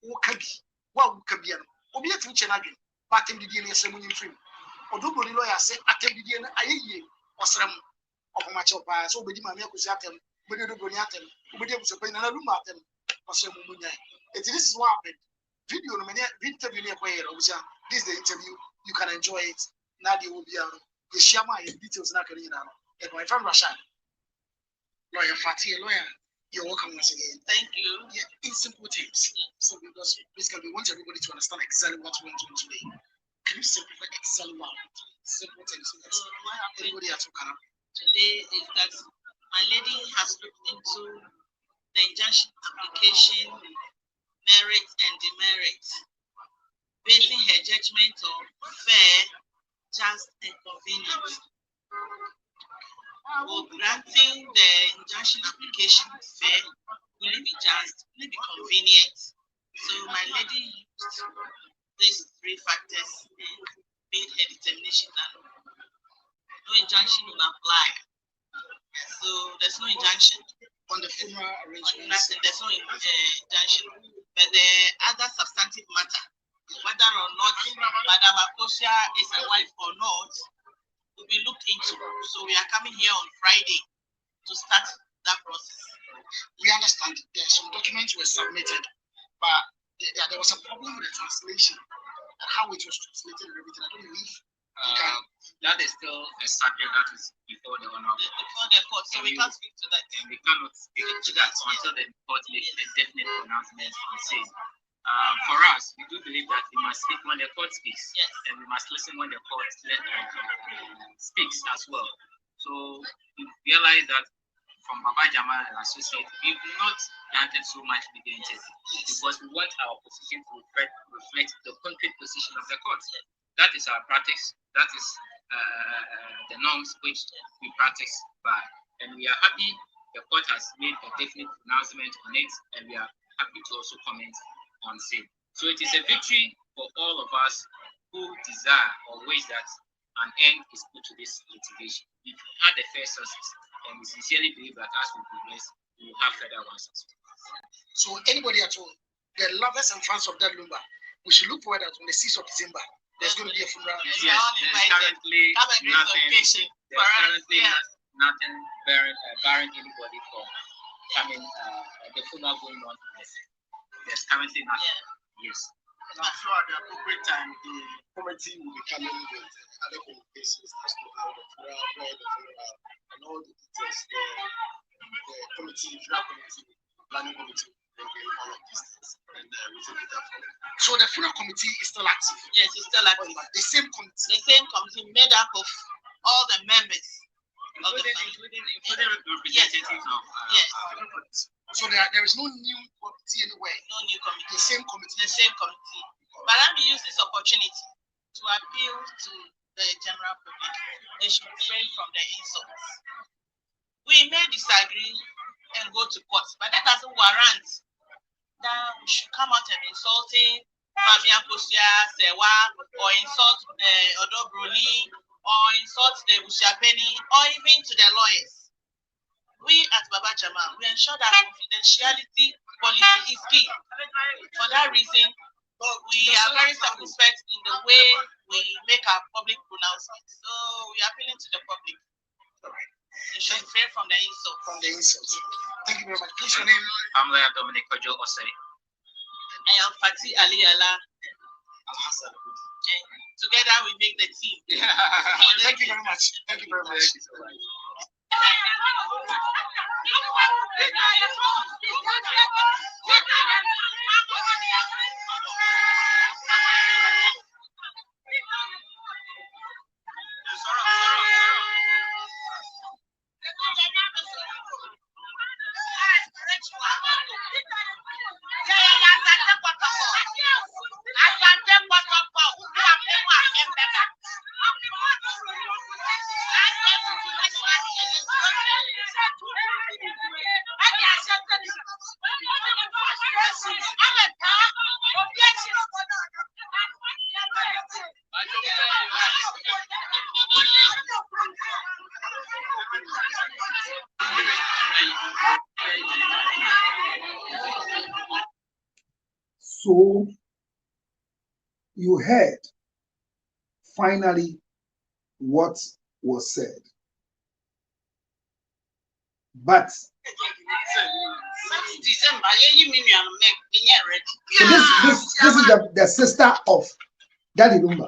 who can be? What could be? Obi a future again. But in the DNA, someone in free. Odobroni lawyer say, I tell the DNA, I Osram of much of us, so we demand Yakusatem, we do Bruniatem, we did to pay another Lumatem, Osram Munya. This is what happened. Video interview this is the interview, you can enjoy it. Nadia will be the Shama details not getting out. And my friend Rashan, lawyer Fatih, lawyer, you're welcome once again. Thank you. Yeah, in simple terms. So because basically we want everybody to understand exactly what we're doing today. Can you simplify exactly what? Simple things. So what happened Everybody has to come up. today is that my lady has looked into the injunction application, merit and demerit, basing her judgment on fair, just, and convenient. Or granting the injunction application fair, will it be just, will it be convenient? So my lady used these 3 factors and made her determination that no injunction will apply. So there's no injunction On the funeral arrangements. nothing, there's no injunction. But the other substantive matter, whether or not Madam Akosia is a wife or not, will be looked into. So we are coming here on Friday to start that process. We understand there some documents were submitted, but there was a problem with the translation and how it was translated and everything. I don't believe that is still a subject that is before the court. So we can't speak to that. And we cannot speak to that until the court makes a definite pronouncement and says. For us, we do believe that we must speak when the court speaks, yes, and we must listen when the court speaks as well. So we realize that from Baba Jamal and Associate, we've not granted so much legal because we want our position to reflect the concrete position of the court. That is our practice. That is the norms which we practice by. And we are happy the court has made a definite pronouncement on it, and we are happy to also comment on same. So it is a victory for all of us who desire or wish that an end is put to this litigation. We've had the first success, and we sincerely believe that as we progress, we will have further ones. So anybody at all, the lovers and fans of that Lumba, we should look forward that on the 6th of December, there's going to be a funeral. Yes, there's currently nothing barring anybody from coming, the funeral going on. There's currently nothing. Yes. And I'm sure at the appropriate time, the committee will be coming with other communications as to how the funeral, where the funeral, and all the details. The committee, funeral committee, planning committee, all of these things. And we take it up from there. So the funeral committee is still active? Yes, it's still active. The same committee? The same committee made up of all the members. Including representatives of yes. So there is no new committee anywhere? No new committee. The same committee? The same committee. But let me use this opportunity to appeal to the general public. They should refrain from the insults. We may disagree and go to court, but that doesn't warrant that we should come out and insulting Mamia Kosia, Sewa, or insult Odo Broli, or insult the Bushapeni, or even to the lawyers. We at Baba Jamal, we ensure that confidentiality policy is key. For that reason, we are very circumspect in the way we make our public pronouncements. So we are appealing to the public. They should refrain from the insult. Thank you very much. Please, your name? I'm Lawyer Dominic Kojo Osei. I am Fati Ali Allah. Together we make the team. Thank you very much. Thank you very much. So you heard finally what was said. But so this is the sister of Daddy Lumba.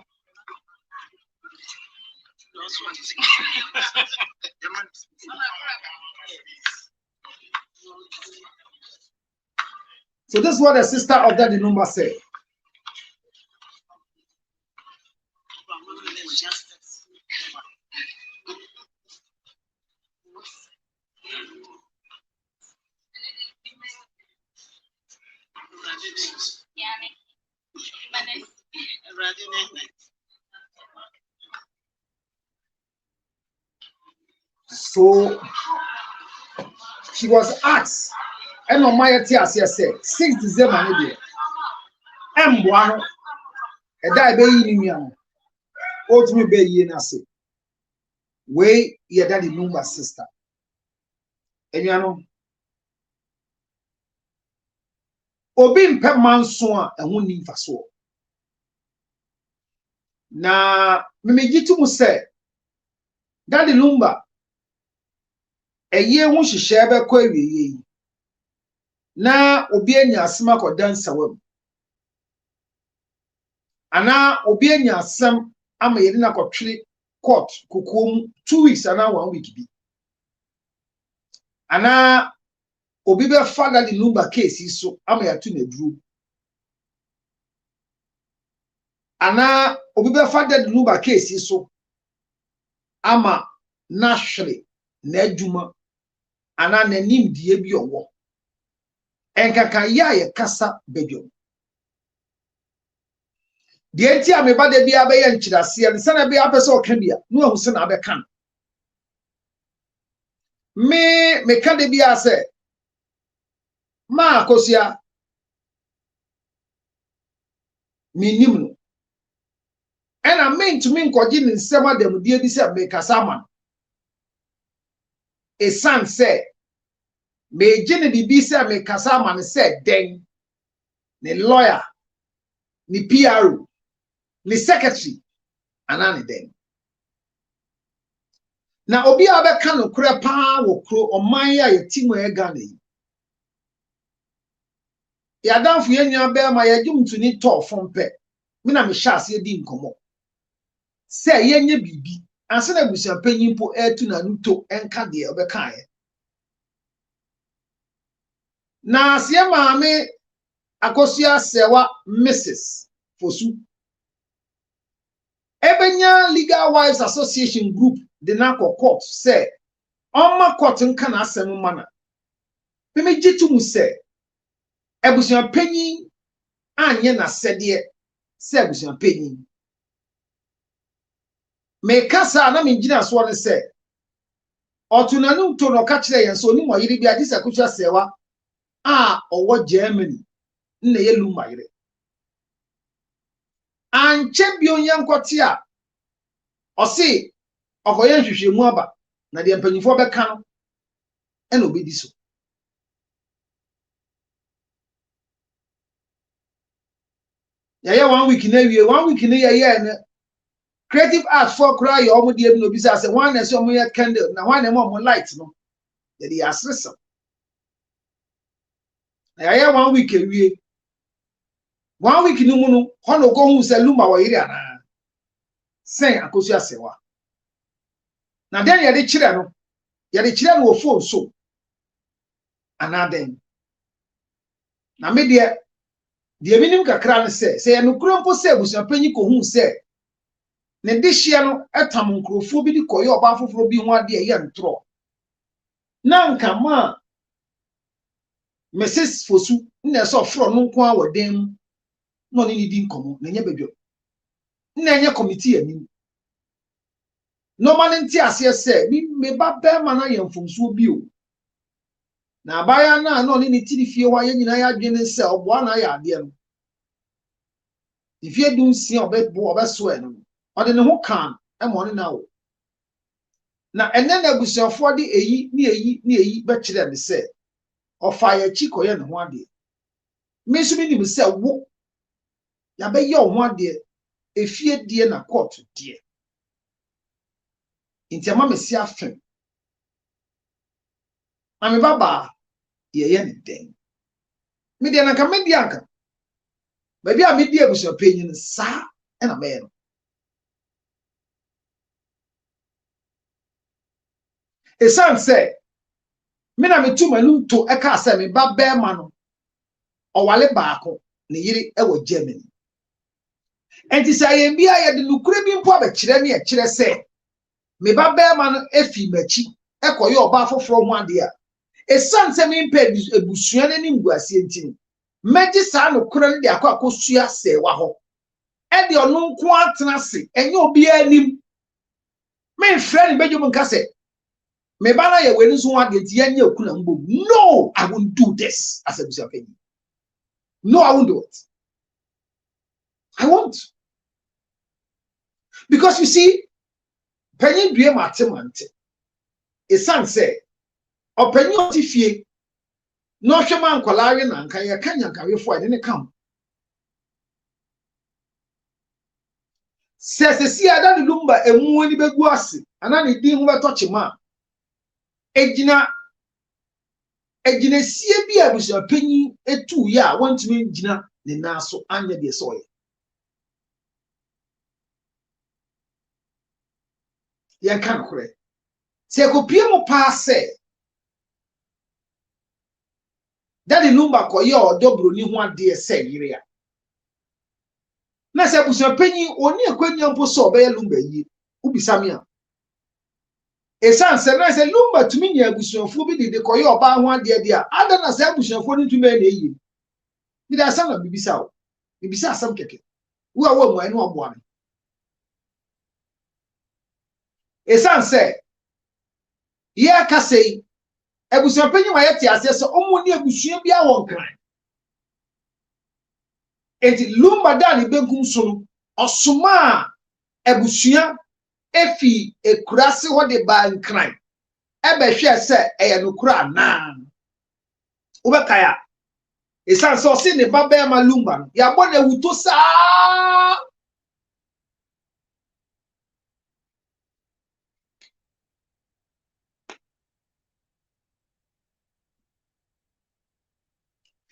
So this is what the sister of Daddy Lumba said. So she was asked, and on my tears, said 6 December, and one a die baby in young. Ultimately, be in us. Way your Daddy Lumba sister. And you know, Obin Pemman Swan and who need for so. Na Mimijitu Muse Daddy Lumba a year when she share a query. Na Obianya Smack or dancer web. Ana Obianya Sam ama yedina kotri court kukum 2 weeks and 1 week be. Ana Obibe father the Lumba case is so ama yatune drew. Ana Obibe father the Lumba case is so ama naturally nejuma ana nanim die bi owo enkaka ya ye kasa bedwom die ti a me ba de bia be ye nchirase e se na bia pese oka bia no ahu se na abeka me ka de bia se ma akosia minim no ena me ntumi nkoje ne nsem adam die bi se me kasa man e san se me gene bibi se me kasa man se den ne lawyer ni PRO ni secretary anani den na obi abeka no kure pa wo kro oman ya yetimu e Ghana yi ya danfu yenua be ma ya jumtu ni to fompe me na me hyase di nkomo se yenye bibi anse na busia panyimpo etu na nuto enka de obeka ye na se maame akosia sewa Mrs. Fosu Ebenya Legal Wives Association Group de na court say oma court nka na asem mana me gitu mu say ebusuan panyin anye na sede say ebusuan panyin me kasa na me gina so ne say otunanu to no ka kire yen so ni mo yiri bia disa kutua sewa owo Germany nna ye lu mayire anche bi onyankote a osi okoye hwehwemu aba na de mpanyifo beka no ena obedi so ya 1 week na wie 1 week na ye na creative arts for cry your omo de no bisa say one na say omo ye candle na one na omo light no ya de asresa ya 1 week wie 1 week ni mu no hono ko hu say luma wo yiri ana sen akosu asewa na den ya de kire no wo phone so anaden na me de minim kakra ne se ya no kurompo se busia panyi ko hu se ne de hia no etam nkrofo bi di koyo oba foforo bi ho ade ye ntro na nka ma Mrs. Fosu nne so fro no nko a wadem no ni di nkomo na nya bedwo nna nya committee anim normal nti ase se me ba be ma na ye mfomso bi o na abaya na no ni tiri fie wa ye nyina ya dwene se oboa na ya ade no ifie dun si obeso no ode ne ho kan e mo ne na wo na enne na busuafo de eyi ni eyi be kire ne se ofa ya chiko ye ne ho ade me so bi ni se wo ya be ye ho ade efie die na court die intiama me si afem na me baba ye ne den me de na ka me di anka ba bi a me di abusuafa panyin sa e na me no esan se me na me tu manu to e ka se me ba be ma no owale baako ne yiri e wo Germany enti sa ye bia ye de nukure bi mpo abekire ne e kire se me ba be ma no efi machi e koye oba foforo ho ade a esan se me mpa ebusua ne nimguase enti meji sa nukure ne de akosua se wa ho e de ono nko atena se enye obi anim me friend bejo mun ka se me bana ye weni so ade ti yenye okuna mbo no I won't do this as a busuafa no I won't do it I won't because you see penny due matemante esan say openyi otifie no hwema nkwalawe na nka ye kanya nkawefo ade ne kam sesesi ada ne lumba emu ani begu ase ana ne din ho betoche ma ejina sie bi abusuafa panyi etu ya wantumi gina ne naso anya de so ye ye kan kore se kopie mo pa se dadi numba koye odobro ni ho ade se yire a na se abusuafa panyi oni akwanya mpo so be lumba yi ubisame a esan se na se Lumba tumi nya abusuafo bi de koye oba ho ade dia ada na se abusuafo ni tumi na eyi mi da sam na bibisa o bibisa asam keke wo a wo mu enu obo ami esan se ye ka sei abusuapanyi wa yete ase se omo ni abusua bia won kran enti Lumba da ni benkum so no osoma abusua efi ekurase ho de ba nkran ebe hwe se eye no kura na ubekaya esan so si ne baba ma Lumba no ya bo na wuto saa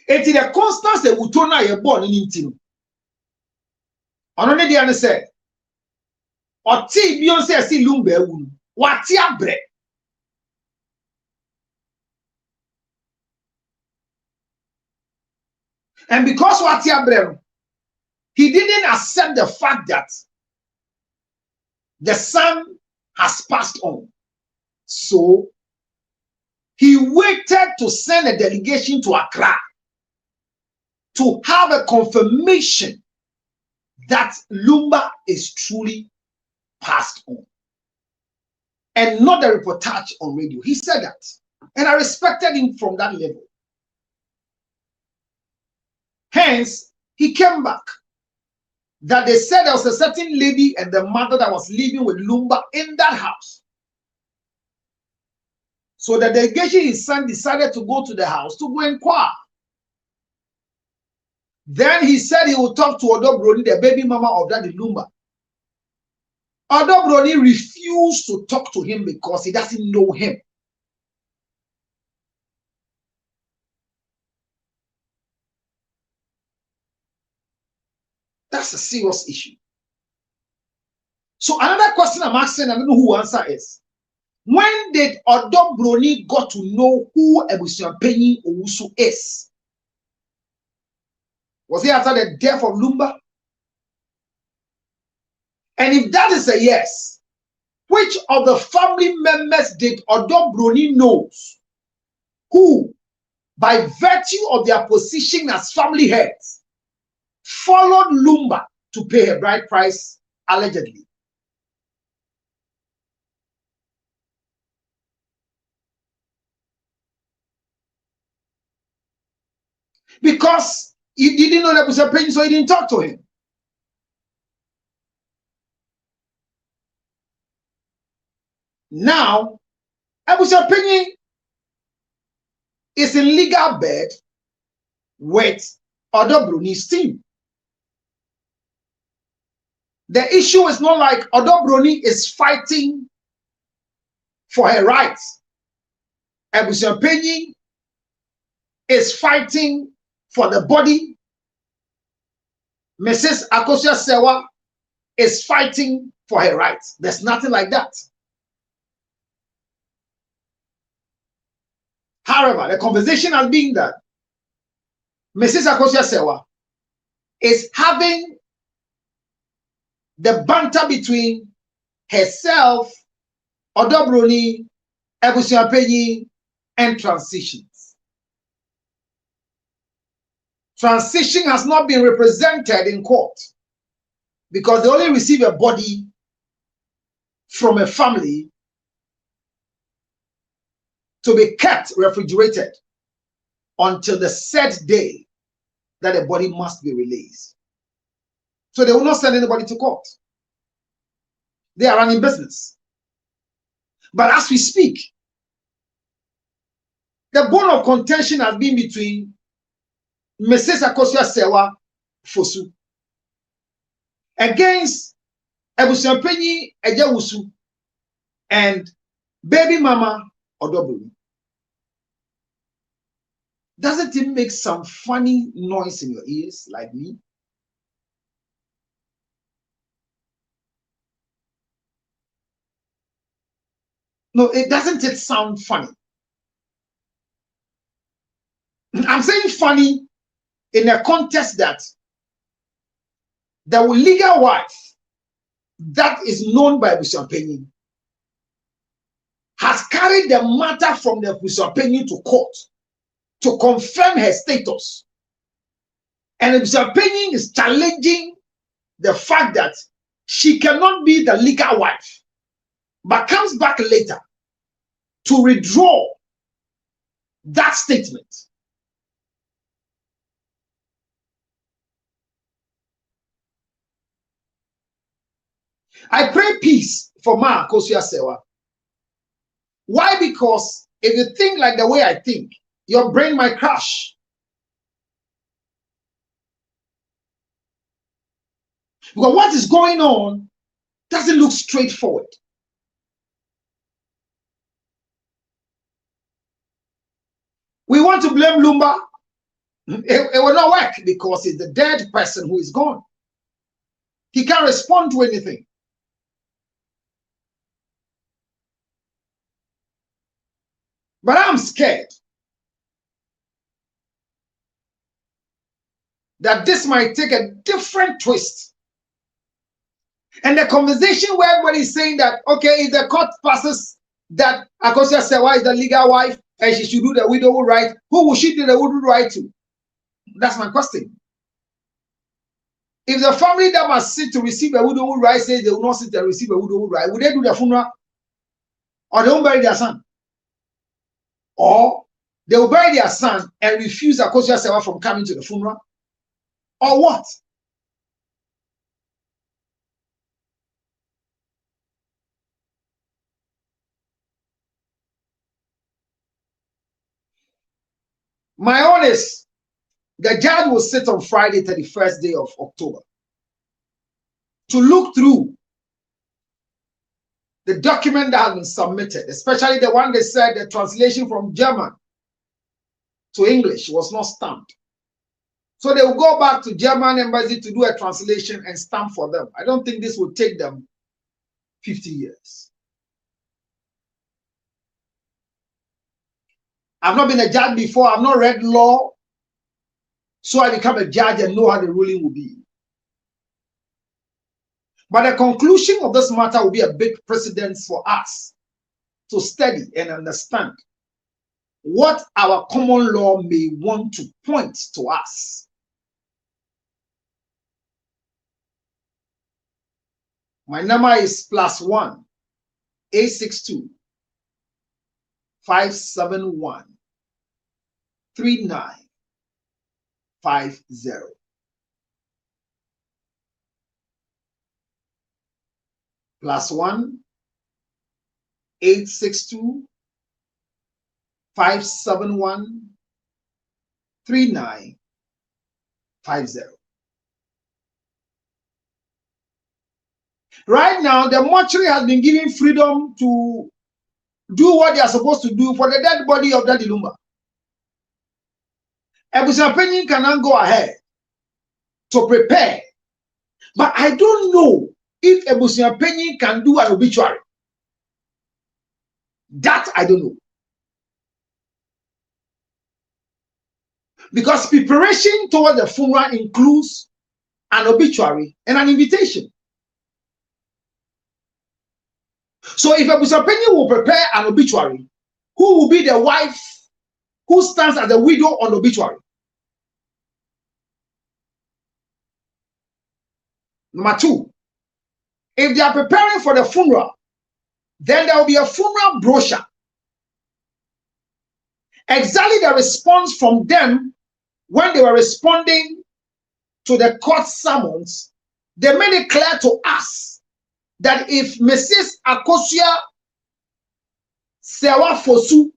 eti the constance wuto na ye bo ni ntino ono ne dia ne se oti bi on se si Lumba ewu no wati abre and because wati abre no he didn't accept the fact that the son has passed on. So he waited to send a delegation to Accra to have a confirmation that Lumba is truly passed on. And not the reportage on radio. He said that. And I respected him from that level. Hence, he came back. That they said there was a certain lady and the mother that was living with Lumba in that house. So the delegation, his son, decided to go to the house to go inquire. Then he said he would talk to Odobroni, the baby mama of that Lumba. Odobroni refused to talk to him because he doesn't know him. That's a serious issue. So another question I'm asking, I don't know who answer is, when did Odobroni got to know who Ebusuapanyi Owusu is? Was it after the death of Lumba? And if that is a yes, which of the family members did Odobroni knows who, by virtue of their position as family heads, followed Lumba to pay her bride price, allegedly? Because he didn't know that was a pain, so he didn't talk to him. Now, Ebusuapanyi is in legal bed with Odobroni's team. The issue is not like Odobroni is fighting for her rights. Ebusuapanyi is fighting for the body. Mrs. Akosua Sewa is fighting for her rights. There's nothing like that. However, the conversation has been that Mrs. Akosua Sewa is having the banter between herself, Odobroni, Ebusuapanyi, and transitions. Transition has not been represented in court because they only receive a body from a family to be kept refrigerated until the set day that the body must be released. So they will not send anybody to court. They are running business. But as we speak, the bone of contention has been between Mrs. Akosua Sewa Fosu against Ebusuapanyi Ejawusu and baby mama Odobroni. Doesn't it make some funny noise in your ears like me? No, it doesn't it sound funny? I'm saying funny in a context that the legal wife that is known by Ebusuapanyi carry the matter from the Busapenyi to court to confirm her status. And the Busapenyi is challenging the fact that she cannot be the legal wife, but comes back later to withdraw that statement. I pray peace for Ma Akosua Sewa. Why? Because if you think like the way I think, your brain might crash. Because what is going on doesn't look straightforward. We want to blame Lumba. It will not work because it's the dead person who is gone. He can't respond to anything. But I'm scared that this might take a different twist. And the conversation where everybody is saying that, okay, if the court passes that Akosua Sewa is the legal wife and she should do the widowhood right, who will she do the widowhood right to? That's my question. If the family that must sit to receive a widowhood right says they will not sit to receive a widowhood right, would they do the funeral? Or they won't bury their son? Or they will bury their son and refuse Akosua Sewa from coming to the funeral? Or what? My own is, the judge will sit on Friday, 31st day of October, to look through the document that has been submitted, especially the one they said the translation from German to English was not stamped. So they will go back to German embassy to do a translation and stamp for them. I don't think this will take them 50 years. I've not been a judge before. I've not read law. So I become a judge and know how the ruling will be. But the conclusion of this matter will be a big precedent for us to study and understand what our common law may want to point to us. My number is +1 862 571 3950. +1 862 571 3950. Right now, the mortuary has been given freedom to do what they are supposed to do for the dead body of Daddy Lumba. Busapenyi cannot go ahead to prepare. But I don't know if Busapenyi can do an obituary. That I don't know. Because preparation towards the funeral includes an obituary and an invitation. So if Busapenyi will prepare an obituary, who will be the wife who stands as the widow on the obituary? Number two, if they are preparing for the funeral, then there will be a funeral brochure. Exactly the response from them when they were responding to the court summons, they made it clear to us that if Mrs. Akosua Sewa Fosu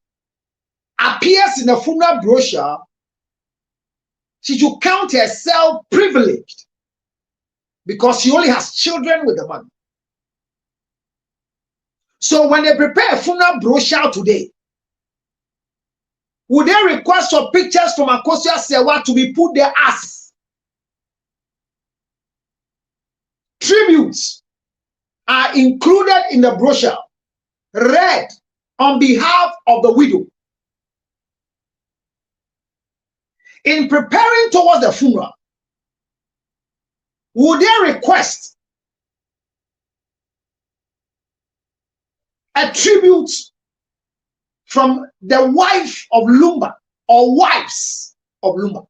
appears in the funeral brochure, she should count herself privileged because she only has children with the man. So when they prepare a funeral brochure today, would they request for pictures from Akosua Sewa to be put there as tributes are included in the brochure, read on behalf of the widow? In preparing towards the funeral, would they request a tribute from the wife of Lumba or wives of Lumba.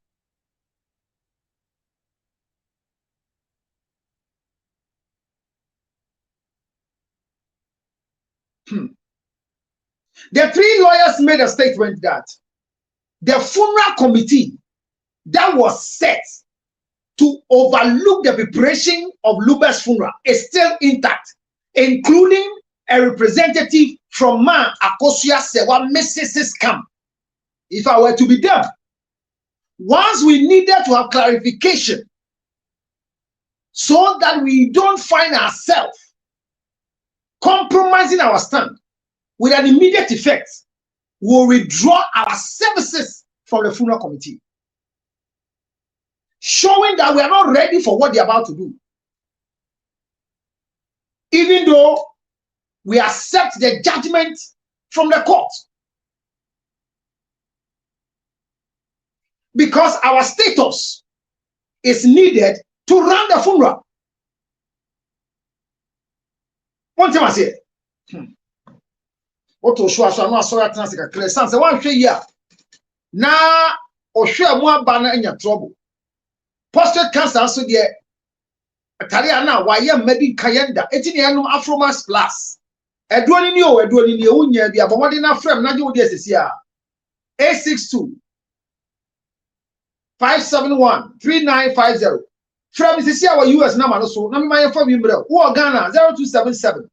The three lawyers made a statement that the funeral committee that was set to overlook the preparation of Lumba's funeral is still intact, including a representative from Ma Akosua Sewa Mrs. Camp. If I were to be them, once we needed to have clarification so that we don't find ourselves compromising our stand with an immediate effect, we'll withdraw our services from the funeral committee, showing that we are not ready for what they're about to do. Even though we accept the judgment from the court. Because our status is needed to run the funeral. One time I say, what to show us? I'm not sorry. I'm not clear. Say one share here. Now, or share more banner in your trouble. Prostate cancer also there. Career now. Why you maybe kayenda? 18 years Afromas plus. Edwani ni unya bi abomode na frame na je odi asesi 862 571 3950. Frame asesi our US number no so na me my phone number. Who Ghana 0277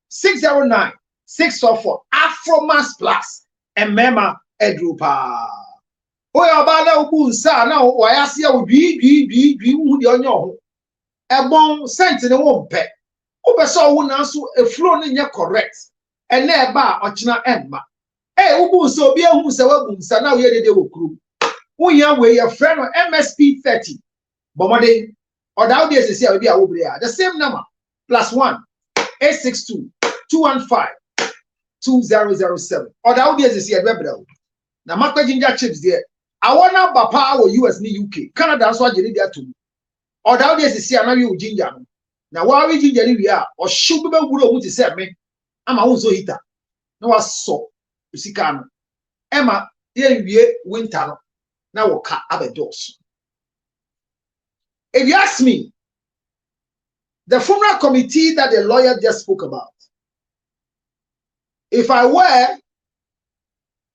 609 644 Afromas plus and mema edrupa. Oya bala obu nsa na wayase a dwi hu de onyo ho. Ebon sent ne wo mpe. Ubeso wu na so e flow ne nye correct. Ene eba ochina emma. Ubu nsa obi ehu nsa wabu nsa na we dede wo kru. Unya we your friend MSP 30. Bomode oda odi esesi a obi a wo bre a. The same number +1 862 215 2007. Oda odi esesi a bre o. Na makwa ginger chips there. I wanna bapa our US ni UK. Canada so agere dia to. Oda odi esesi a na we ginger no. Na wa we ginger ni we a o hyew be wuro mu ti se me. Ama wo so hita. Na wa so usika no. Ema ye wie winter no. Na wo ka abedos. If you ask me, the funeral committee that the lawyer just spoke about, if I were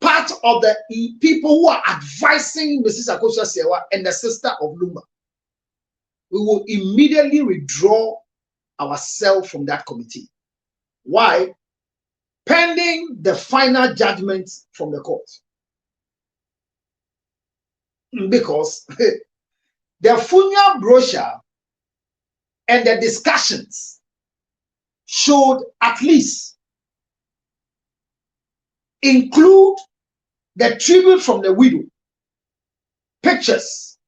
part of the people who are advising Mrs. Akosua Sewa and the sister of Lumba, we will immediately withdraw ourselves from that committee. Why? Pending the final judgment from the court. Because the funeral brochure and the discussions should at least include the tribute from the widow, pictures,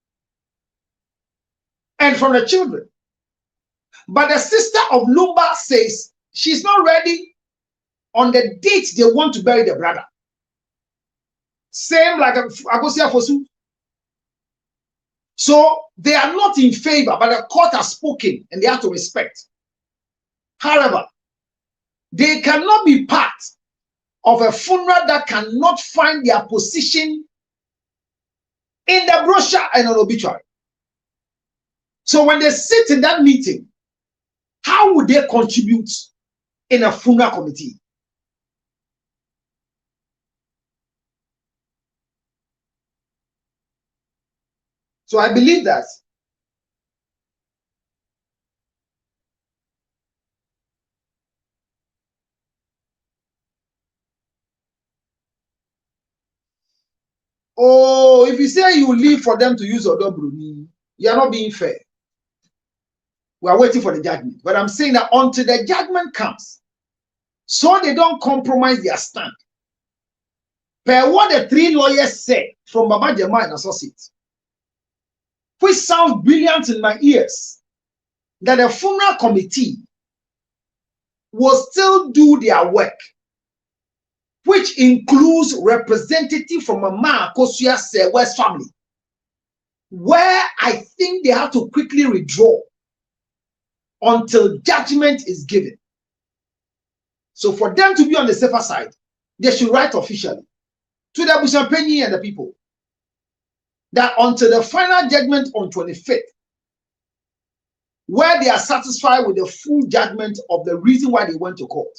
and from the children. But the sister of Lumba says she's not ready on the date they want to bury the brother. Same like Agosia Fosu. So they are not in favor, but the court has spoken and they have to respect. However, they cannot be part of a funeral that cannot find their position in the brochure and an obituary. So when they sit in that meeting, how would they contribute in a funeral committee? So I believe that if you say you leave for them to use Odobruni, you are not being fair. We are waiting for the judgment. But I'm saying that until the judgment comes, so they don't compromise their stand, per what the three lawyers said from Baba Jema and Associates, which sounds brilliant in my ears, that the funeral committee will still do their work, which includes representative from Mama Akosua Sewa's family, where I think they have to quickly withdraw until judgment is given. So for them to be on the safer side, they should write officially to the Busampeni and the people that until the final judgment on 25th, where they are satisfied with the full judgment of the reason why they went to court,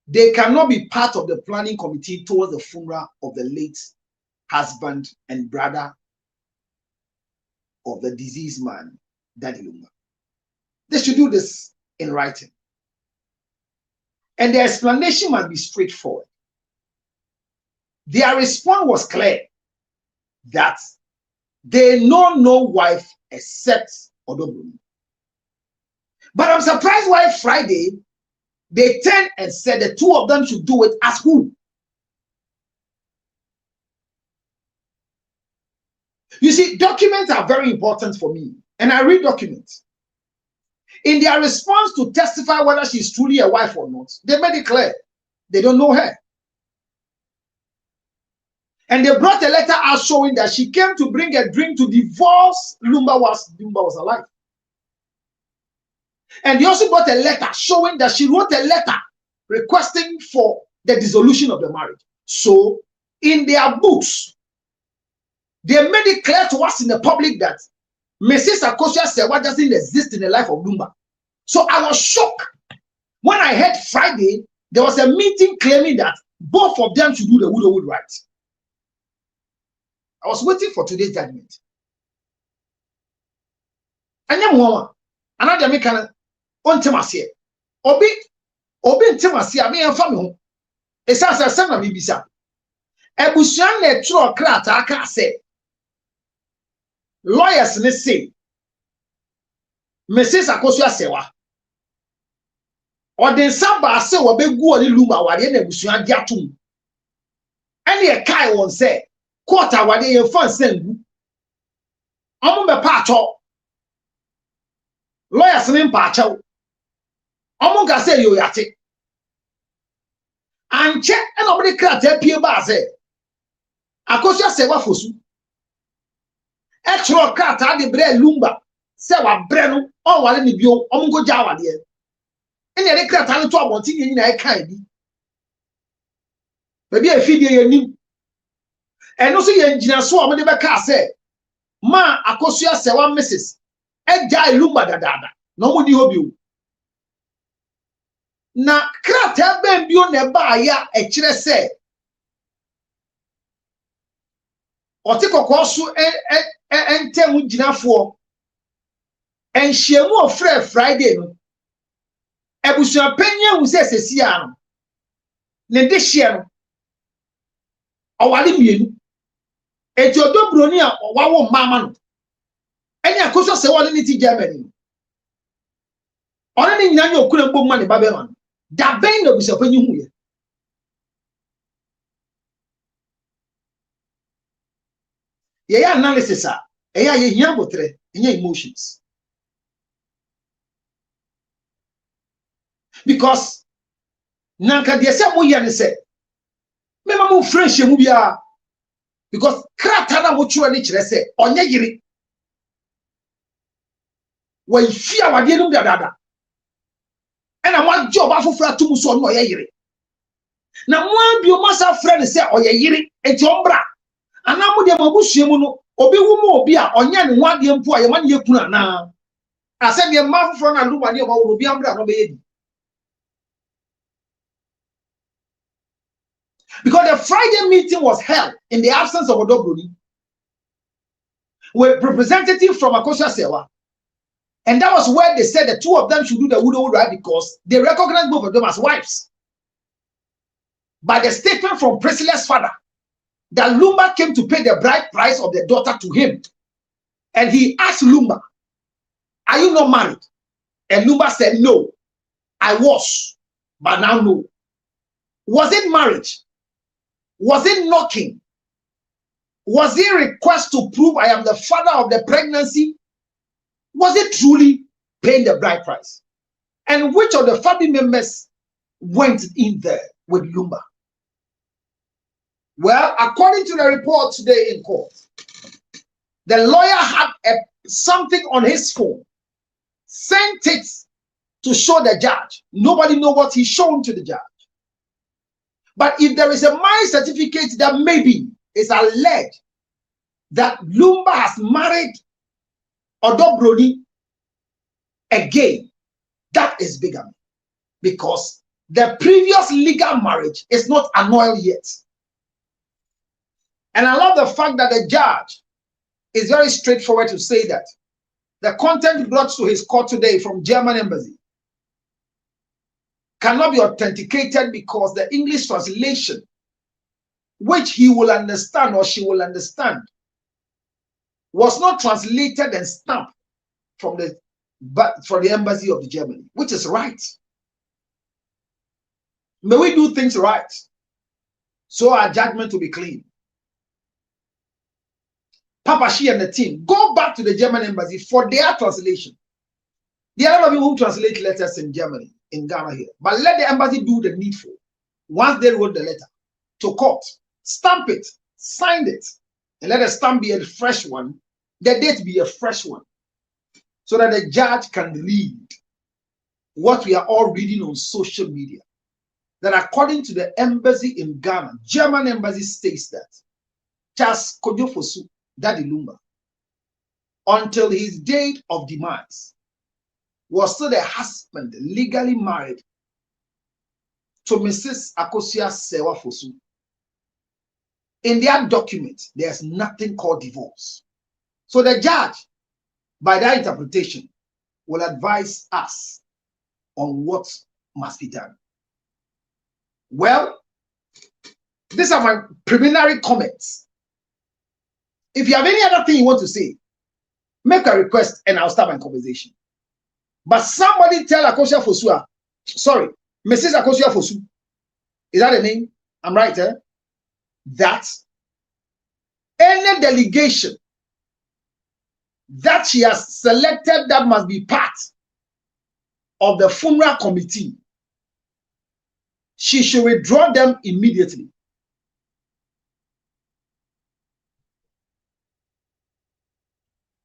they cannot be part of the planning committee towards the funeral of the late husband and brother of the deceased man, Daddy Lumba. They should do this in writing. And the explanation must be straightforward. Their response was clear that they know no wife except Odobumi. But I'm surprised why Friday they turned and said the two of them should do it as who? You see, documents are very important for me, and I read documents. In their response to testify whether she's truly a wife or not, they made it clear they don't know her. And they brought a letter out showing that she came to bring a drink to divorce Lumba was alive. And they also brought a letter showing that she wrote a letter requesting for the dissolution of the marriage. So, in their books, they made it clear to us in the public that Mrs. Akosua Sewa doesn't exist in the life of Lumba. So I was shocked when I heard Friday there was a meeting claiming that both of them should do the Wood right. I was waiting for today's judgment. And then one, another American on Timasi, Obi Timasi, I mean, family. It sounds like some of me bisa. Ebusian le tro krata aka say. Lawyers ne say Mrs. Akosua Sewa or den samba say wo be gu oni Lumba wade na ebusuan di atum ene e kai won say court awade ye fan sengu omo be pa acho lawyers ne mpa acho omo ga say yo yate anche ene omo de krata pie ba say Akosua Sewa fosu Extra krata de bre Lumba se wa bre no o wale ni bio o ngo ja wale e ene de krata no to abonti ni na e kan bi be bia fidie ye nim eno so ye ngina so o me de be ka se ma Akosua Sewa Mrs. e ja Lumba dadada no mo di hobi o na krata ben bio na ba ya e kire se oti kokoso entemu ginafo enhyiamu ofre Friday no ebusuan panya hu se sesia no ne de hye no owale mienu eti odobroni a owawo mama no eni Akosua Sewa ne ti Germany ona ne nyina nya okura mbom ma ne babema da ben na ebusuan panya hu ye yeah, analysis are yeah, botre, emotions. Because nanka de se mo ye say me ma mo fresh mu bia because krata na mo churo ni kire say onye yiri we fia wade num dada ena mo job afofra tum so no ye yiri na mo abi o masa friend say oye yiri enti ombra anamu de mabusuemu no obi wu mu obi a onya ne ho ade mpo a ye ma ne yekuna na ase de ma foforo na Lumba ne oba obi ambra no be yedi because the Friday meeting was held in the absence of Odobroni with representative from Akosua Sewa, and that was where they said the two of them should do the Wood right because they recognize both of them as wives. By the statement from Priscilla's father that Lumba came to pay the bride price of the daughter to him. And he asked Lumba, "Are you not married?" And Lumba said, "No, I was, but now no." Was it marriage? Was it knocking? Was it request to prove I am the father of the pregnancy? Was it truly paying the bride price? And which of the family members went in there with Lumba? Well, according to the report today in court, the lawyer had something on his phone, sent it to show the judge. Nobody knows what he shown to the judge. But if there is a marriage certificate that maybe is alleged that Lumba has married Odobroni again, that is bigamy, because the previous legal marriage is not annulled yet. And I love the fact that the judge is very straightforward to say that the content brought to his court today from German embassy cannot be authenticated because the English translation, which he will understand or she will understand, was not translated and stamped from the embassy of the Germany, which is right. May we do things right, so our judgment will be clean. Papa, she and the team, go back to the German embassy for their translation. There are a lot of people who translate letters in Germany, in Ghana here. But let the embassy do the needful. Once they wrote the letter to court, stamp it, sign it, and let the stamp be a fresh one, the date be a fresh one, so that the judge can read what we are all reading on social media. That according to the embassy in Ghana, German embassy states that Charles Kojofosu Daddy Lumba, until his date of demise, was still the husband legally married to Mrs. Akosia Sewa Fosu. In their document, there's nothing called divorce. So the judge, by that interpretation, will advise us on what must be done. Well, these are my preliminary comments. If you have any other thing you want to say, make a request and I'll start my conversation. But somebody tell Akosia Fosu, sorry, Mrs. Akosia Fosu, is that the name? I'm right, eh? That any delegation that she has selected that must be part of the funeral committee, she should withdraw them immediately.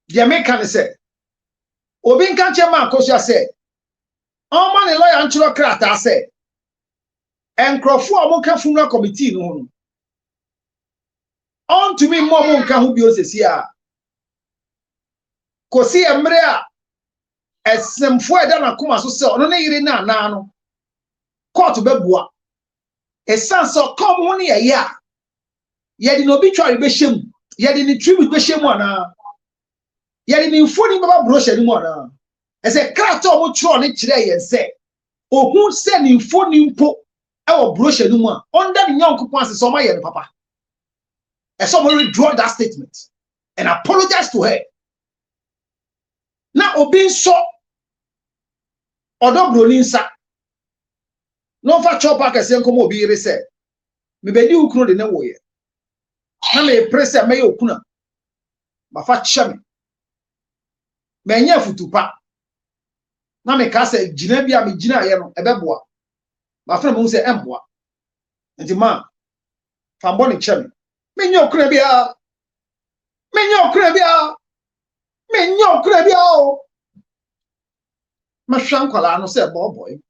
The American said, Obin Kanchema Akosia said, "All man a lawyer and Krata said, and Crawford Amoka funeral committee no. On to me more monka who bios here. Kosi Emrea as some for than Akuma so sell no na no. Court bebua. A son so come one year. Yet in obituary beshem, yet in the tribute beshem one. Yet in phone baba brochure anymore. As a crato mo tro ne kire and say, oh, who send in phone impo our brochure anymore under the young coupons is my papa. And somebody withdraw that statement and apologize to her. Now, Obin so Odobroninsa no fa chop aka se nkomo obi ire se me bedi ukunu de na woye na me press me okuna ba fa chame me nya futupa na me ka se gina bia me gina ye no ebeboa ba fa mo se emboa nti ma fa mbɔ ne chame me nya okuna bia o ma hwan kwala no se boy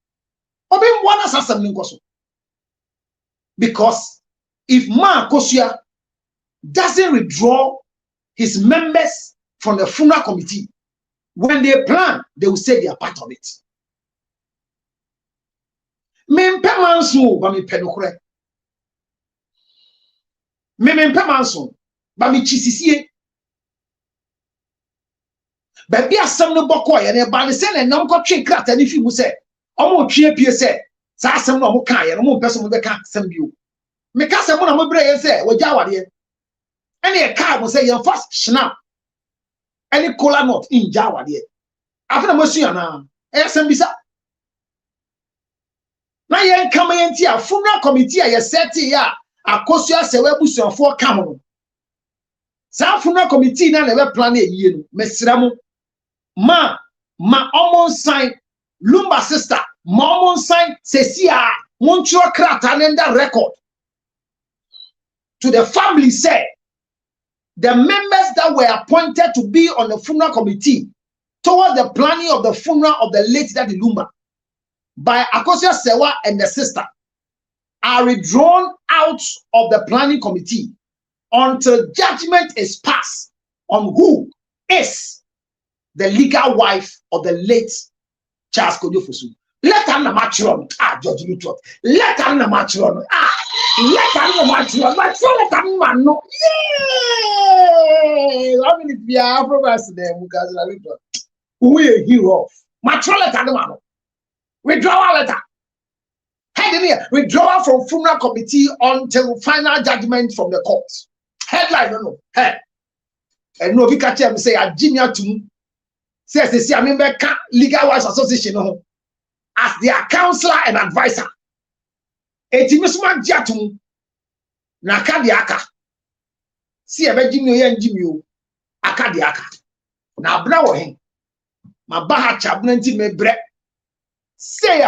because if Ma Kosia doesn't withdraw his members from the funeral committee, when they plan, they will say they are part of it. Me mpemanso ba me penokore. Me mpemanso ba me chisisie. Ba bia asem no bokọ ye na ba ne se na nam kọ twe krata ni fi mu se omo twe pie se sa asem no mo kan ye no mo pese mo be ka asem bio me ka asem na mo bre ye se wo ja wade ene e ka mo se ye first snap any cola nut in ja wade afena mo sua na e asem bisa na ye kam ye nti a funeral committee a ye set ya Akosua sewe busuafo ka ho sa funeral committee na be plan e yie no mesra mo ma omon sign Lumba sister momon sign sesia montro krata nenda record to the family said the members that were appointed to be on the funeral committee towards the planning of the funeral of the late Daddy Lumba by Akosia Sewa and the sister are withdrawn out of the planning committee until judgment is passed on who is the legal wife of the late Charles Kojofosu. Let her not match on. Judge Lutot. Let her not match on. Let her not match on. But so let her not know. Yeah. I mean, if you are progress there, because who are a hero of? Match on let her know. Withdrawal letter. Heading here, withdrawal from funeral committee until final judgment from the court. Headline, no. Hey. And no, we catch him say, a junior to me. Says the I mean, Legal Wives Association as their counselor and advisor. Etimisuma Jatum Nakadiaka. See a Virginia and Jimmy Akadiaka. Now, blow him. My Baha Chabnanti me bre. Say,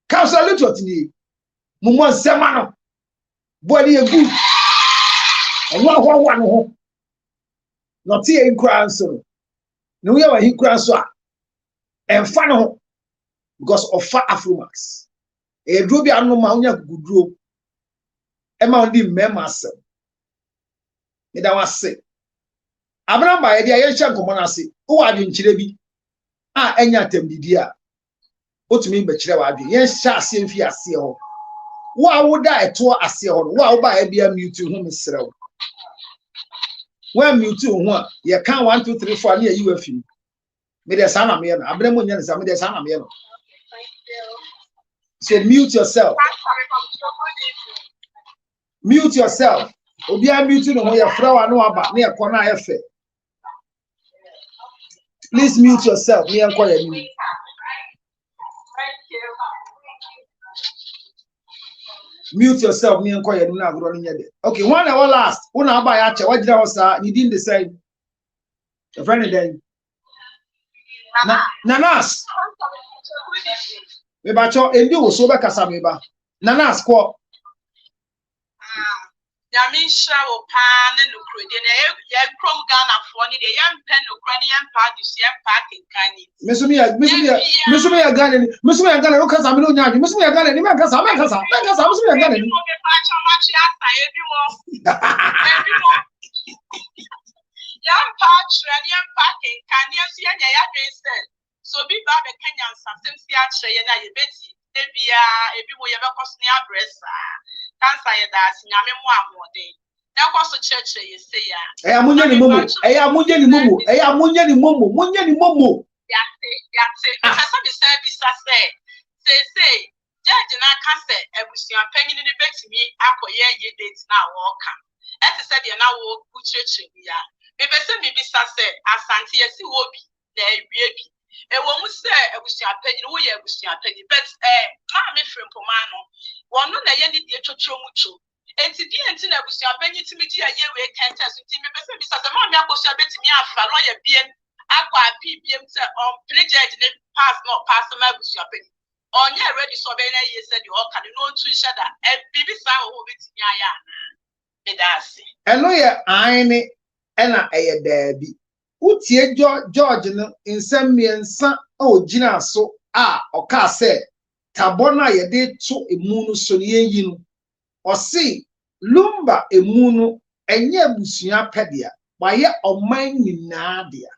Counselor Lutotini Mumon Semano Body a good. And one. Not here in Cranson. No, we have a Hikranswa and Fano because of fat Afromax. A Druby Anomaunia good group. Emma only Memas. It was say. Abram by the Ayesha Comonasi, who are in Chilebi. Enyatem Didia. What mean by Chilewa? Yes, shall see if you are seal. Why would I tour a seal? Why would I be a mute to whom is sell? When you two one, you can't 1, 2, 3, 4 near you a few. Me the son of me, Abremunian is the son of me. So mute yourself. Mute yourself. Obia mute no your flower no about near corner affair. Please mute yourself. Me and call you. Mute yourself, me and call you now running your day. Okay, 1 hour last. 1 hour by Archer. What did I was you didn't decide? A friend then. Nanas. We bacho and you so back as Ameba. Nanas quo. Yamisha or pan and Lucredian, from Ghana for the young pen Ukrainian parties, young parking canny. Missumia Ghana, Missumia Ghana, because I'm no young, Missumia Ghana, because I'm a Ghana. Young patch and young parking can you see any said. So be Baba Kenyan something theatre and I bet everywhere ever cost near breast. Cancer that's Yammy more day. That was a church, you say, I am Munyani Momo, I am Munyani Momo, I am Munyani Momo, Munyani Momo. That's it. Service, I say, Judge and I can't say, I wish you are paying in the back to me. I could hear your dates now, welcome. As I said, you're now walk good church. If I say, maybe Sasse, as Santia, see, will be there, baby. And when we say, I wish you are paying, we are wishing you are paying, but, Mammy from Pomano, one no, I ended the Chomucho. And to be until I was your penny to me, a year we can't test with me, because the mammy I was a bit to me after lawyer being aqua PBM on pledged pass not pass the man with your penny. On your ready so many years said you all can know to each other and baby sound over to Yaya. And lawyer, I and a baby. Utie George in some means, oh, Gina, so or car said, Tabona, ye did so a moon so ye. Or see, Lumba emunu enye busuya pedia, waye omanyi nadia.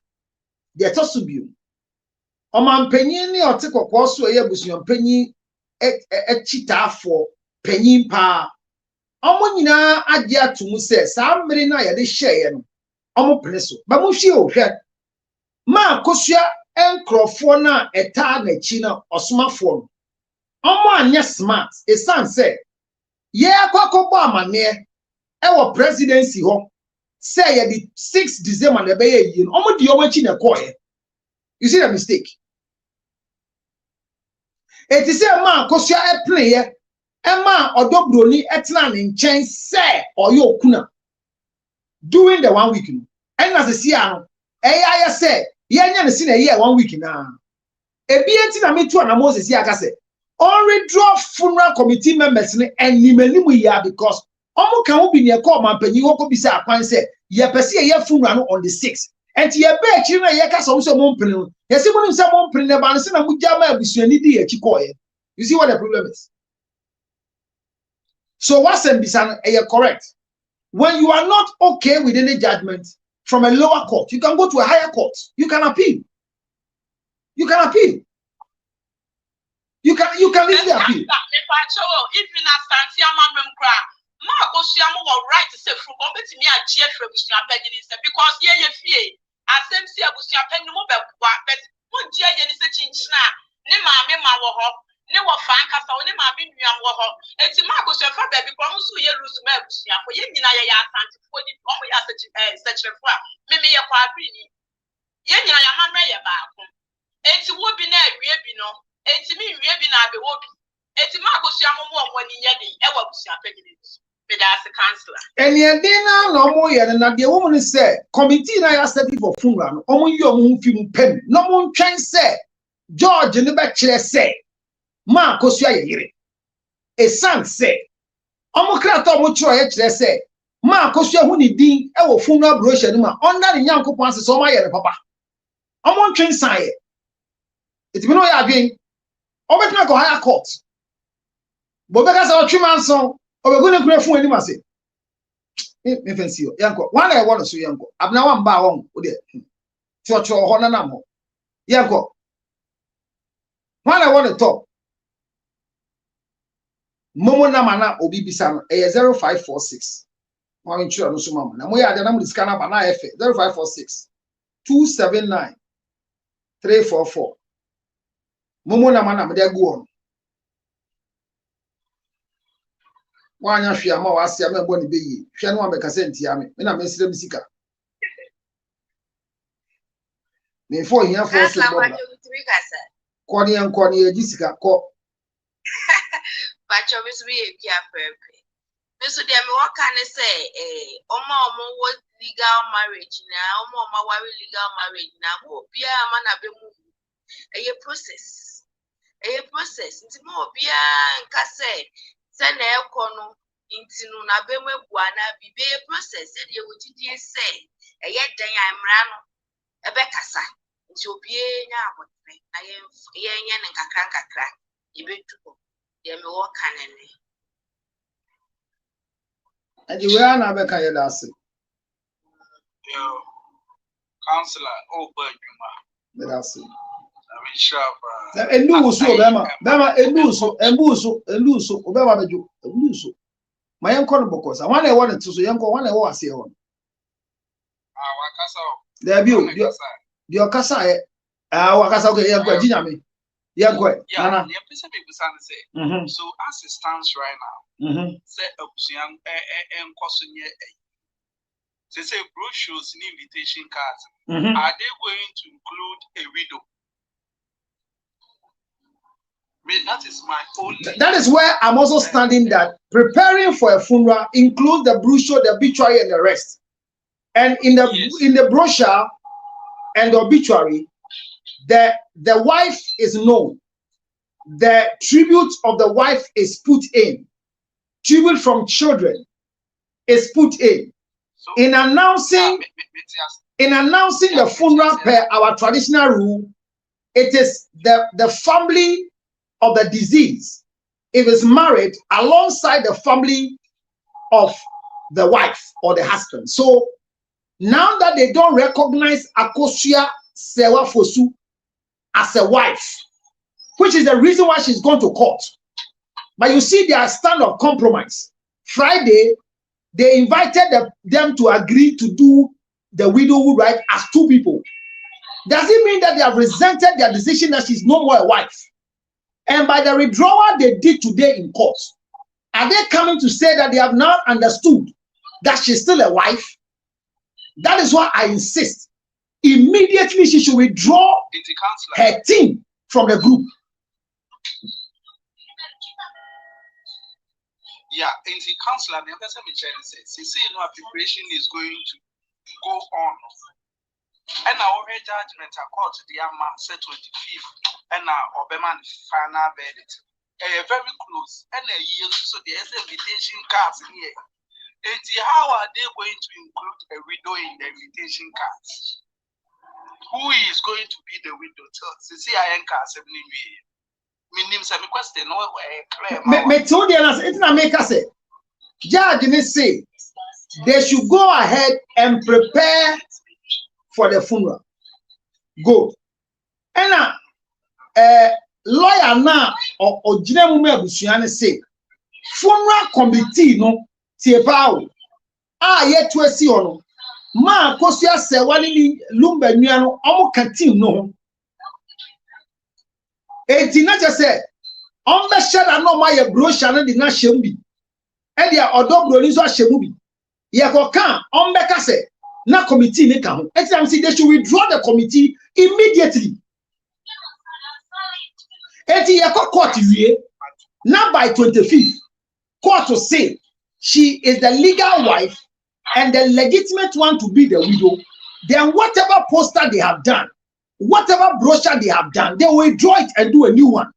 De tosubiu. Oman penyin ni otiko kwaso eye busuya penyin chita for penyin pa. Omo nyina age atumu se saa mmere na ye de hye no. Omo preso. Ba mo hwie o hwe. Ma kosua enkrofo na eta na chi na osomafo. Omo anya smart, esan se yeah, Coco Mane, our presidency home. Say the 6th December, the bay in almost the watching a coy. You see the mistake. It is a man, Kosia a player, a man or Dobroni etlan in chain, say, or your kuna. During the 1 week. And as a Siano, I say, yeah, seen a year 1 week now. A BNT me to an Moses Yakase. Only draw funeral committee members and nimelimu ya because omo can be near call man penny woko bisa akwan say ye pese ye funeral on the 6th and ye be akiri na ye ka so mo mpene ye se mo nim mo mpene ba se na mu jama abusuani di ye chikoye. You see what the problem is? So what's ambition? You're correct. When you are not okay with any judgment from a lower court, you can go to a higher court. You can appeal. You can appeal. You can easily appeal. If in a Santiago right to say from me a cheer from because ye fear. I same see a busia penny mobile, but one dear any such in snap. Nema me ma wo ho ne wo fa kasa wo ne ma me nuam wo ho enti ma ko so fa ba bi ko so ye rusu ma busia ko ye nyina ye ya asante fo ni o mo ya seche fo a me ye kwa abri ni ye nyina ya ma ye ba ko enti wo bi na awie bi no enti me wie bi na abe wo bi enti ma ko so amomo o ni ye de e wo busia pa ni me da as a counselor eni edina no mo ye na de wo mo say committee na ya study for funeral no o mo yi o mo fi mu pen no mo ntwen say George ne be kire say ma akosua ye yire e san say omo krato mo chiro ye kire say ma akosua hu ni din e wo funeral brochure ni ma under the yankopon ase so ma ye papa omo ntwen san ye it be no ya adwen o be tna go higher court bo be ka say o twima nson o be go ne kure fun ani ma say me fancy yo yanko wan na e wo no so yanko abna wan ba won o de cho ho na nam ho yanko when I want to talk, Momo Namana Obi Bisan, a 0546. I'm sure no summa. Namoya, the number is Canna Bana F 0546 279 344. Momo Namana, they go on. One Yashia, I see a member Bonnie Bay, Shanwa Becasenti, when I miss the Missika. Before here for Connie and Connie, Jessica, call. But obviously, we are perfect. So, there, what can I say? Oma what legal marriage now? Oma legal marriage now? Mo bia man abe mu. Process. Process. Nti mo bia nka say se na ekono nti no na be mu buana bi be process. E dey wotidi say dan amra no ebe kasa. Nti obi nya abotwe. Ayen nkakra ibetuko. There me work canene. And you are not a kind of lassie. Counselor, oh, but you Let us see. I'm sharp. And lose so, Bama, and lose so, Obama, a lose. My uncle, because I wanted to so young one I was here on. There be your Casa, our Casa, okay, yeah, good. Yeah, so as it stands right now, say young and Cosunia. They say brochures and invitation cards. Are they going to include a widow? I mean, that is my only. That is where I'm also standing that preparing for a funeral includes the brochure, the obituary, and the rest. And in the brochure and the obituary, the wife is known. The tribute of the wife is put in. Tribute from children is put in. So, in announcing the funeral per our traditional rule, it is the family of the deceased, if it's married, alongside the family of the wife or the husband. So now that they don't recognize Akosua Sewa Fosu as a wife, which is the reason why she's gone to court. But you see their stand of compromise. Friday, they invited them to agree to do the widowhood right as two people. Does it mean that they have resented their decision that she's no more a wife? And by the withdrawal they did today in court, are they coming to say that they have now understood that she's still a wife? That is why I insist. Immediately she should withdraw her team from the group. Yeah, in the council, and the says, you know, preparation is going to go on. And our judgment according to the amount set 25th, and our Oberman final verdict. Very close, and a year, so there's invitation cards in here. And how are they going to include a widow in the invitation cards? Who is going to be the widow? See, I ain't casting me. Me question no clear. Me told you it's not make us say Judge didn't say they should go ahead and prepare for the funeral. Go. And lawyer now or general Busiane say funeral committee no tiepao. Yet to see on ma kosia se wali lumba nuano omo kantin no. Enti na just say on be share no ma ye brochure no di na shembi. E dia odobro ni so ashemu bi. Ye ko kan on be ka say na committee ni ka ho. Enti am say they should withdraw the committee immediately. Enti ye ko court wie na by 25th court to say she is the legal wife and the legitimate one to be the widow. Then whatever poster they have done, whatever brochure they have done, they will withdraw it and do a new one.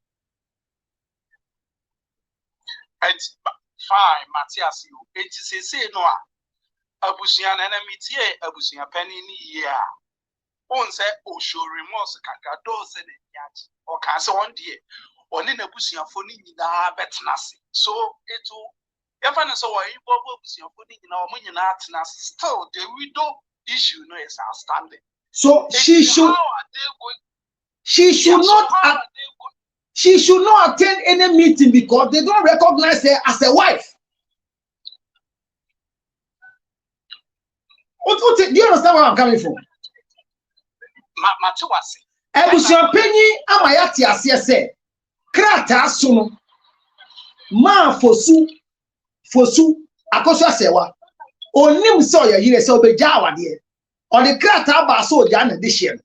It's fine, Matthias. It is a say no. Abusian enemy tie abusian penny ni ya. On say o show remorse kaka do say the yat or can say one day or in abusian phone na betnasi. So it will even so you abusian phone in our money na still the widow issue no is outstanding. So she should not attend any meeting because they don't recognize her as a wife. Do you understand where I'm coming from? Ebusian penny amayati asiese krata suno ma fosu akoso sewa onim so ye yire se obeja awade o de krata ba so oja na de hye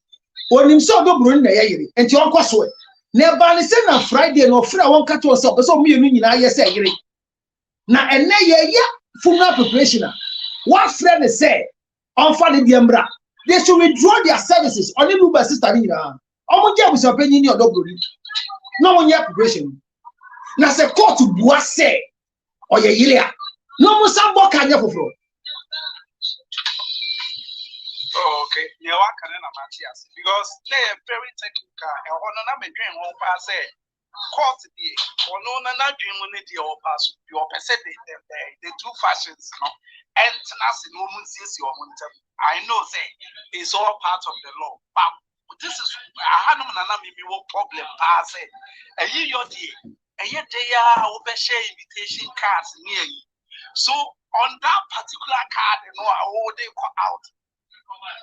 onim so do buru na ye yire enti on koso na ba ne se na Friday no fra won ka to so so mienu nyina ye se yire na ene ye ya funeral preparation what friend say on for the diembra. They should withdraw their services. Only Luba sister in Omoja was opinion or dobri. No one yet preparation. Now say court to Boise or Yelia. No more some book can you for. Okay, you are Matthias because they are very technical. And one of them dream will pass a court day or no dream when they all pass your percentage the two fashions. And nothing woman says your money. I know say it's all part of the law. But this is I had no problem pass it. A year your day, and yet they are over share invitation cards near you. So on that particular card, you know how they go out.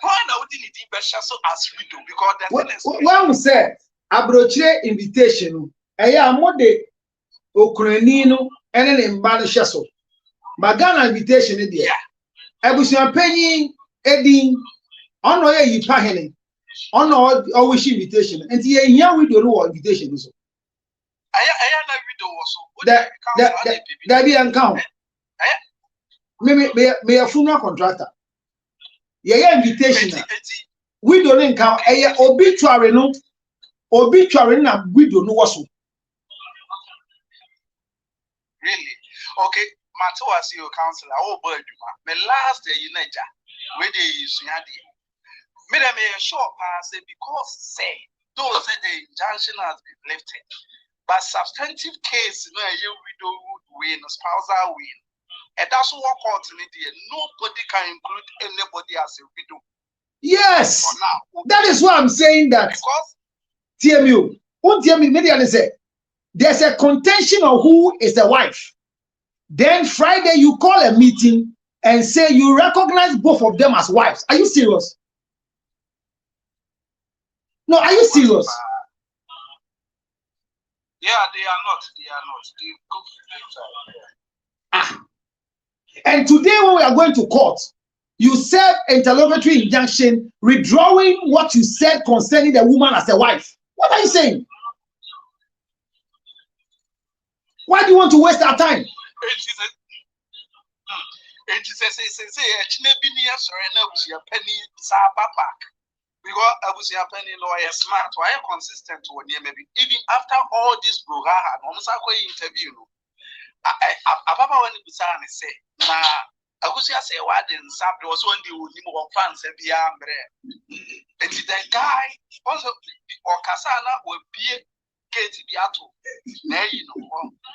Why now didn't it be so as we do? Because the when we say abrochire invitation, a mode Ukrainino and an embellished so. Magana invitation there. Ebusian penny Edding on no ye pahene on always invitation and here we don't know invitation so. That be uncount. Maybe a funeral contractor. Yeah, invitation. We don't count a obituary no obituary na we don't know what so. Really? Okay. Matter was your counselor, oh boy, my last day in Niger, where they use Yadi. Made a short pass because say, those say the injunction has been lifted. But substantive case, you know, you widow would win, spousal win. And that's what court in India. Nobody can include anybody as a widow. Yes, that is why I'm saying that. Because TMU, won't TMU immediately say there's a contention of who is the wife. Then Friday you call a meeting and say you recognize both of them as wives. Are you serious? No, are you serious? Yeah, they are not. And today when we are going to court, you said interlocutory injunction, withdrawing what you said concerning the woman as a wife. What are you saying? Why do you want to waste our time? Because I was your penny lawyer smart, why consistent to maybe even after all this brouhaha, almost a interview. I when you say, I was just say, why didn't Sab was one day with him fans and be and the guy also or Casana will be gate bi ato na yi no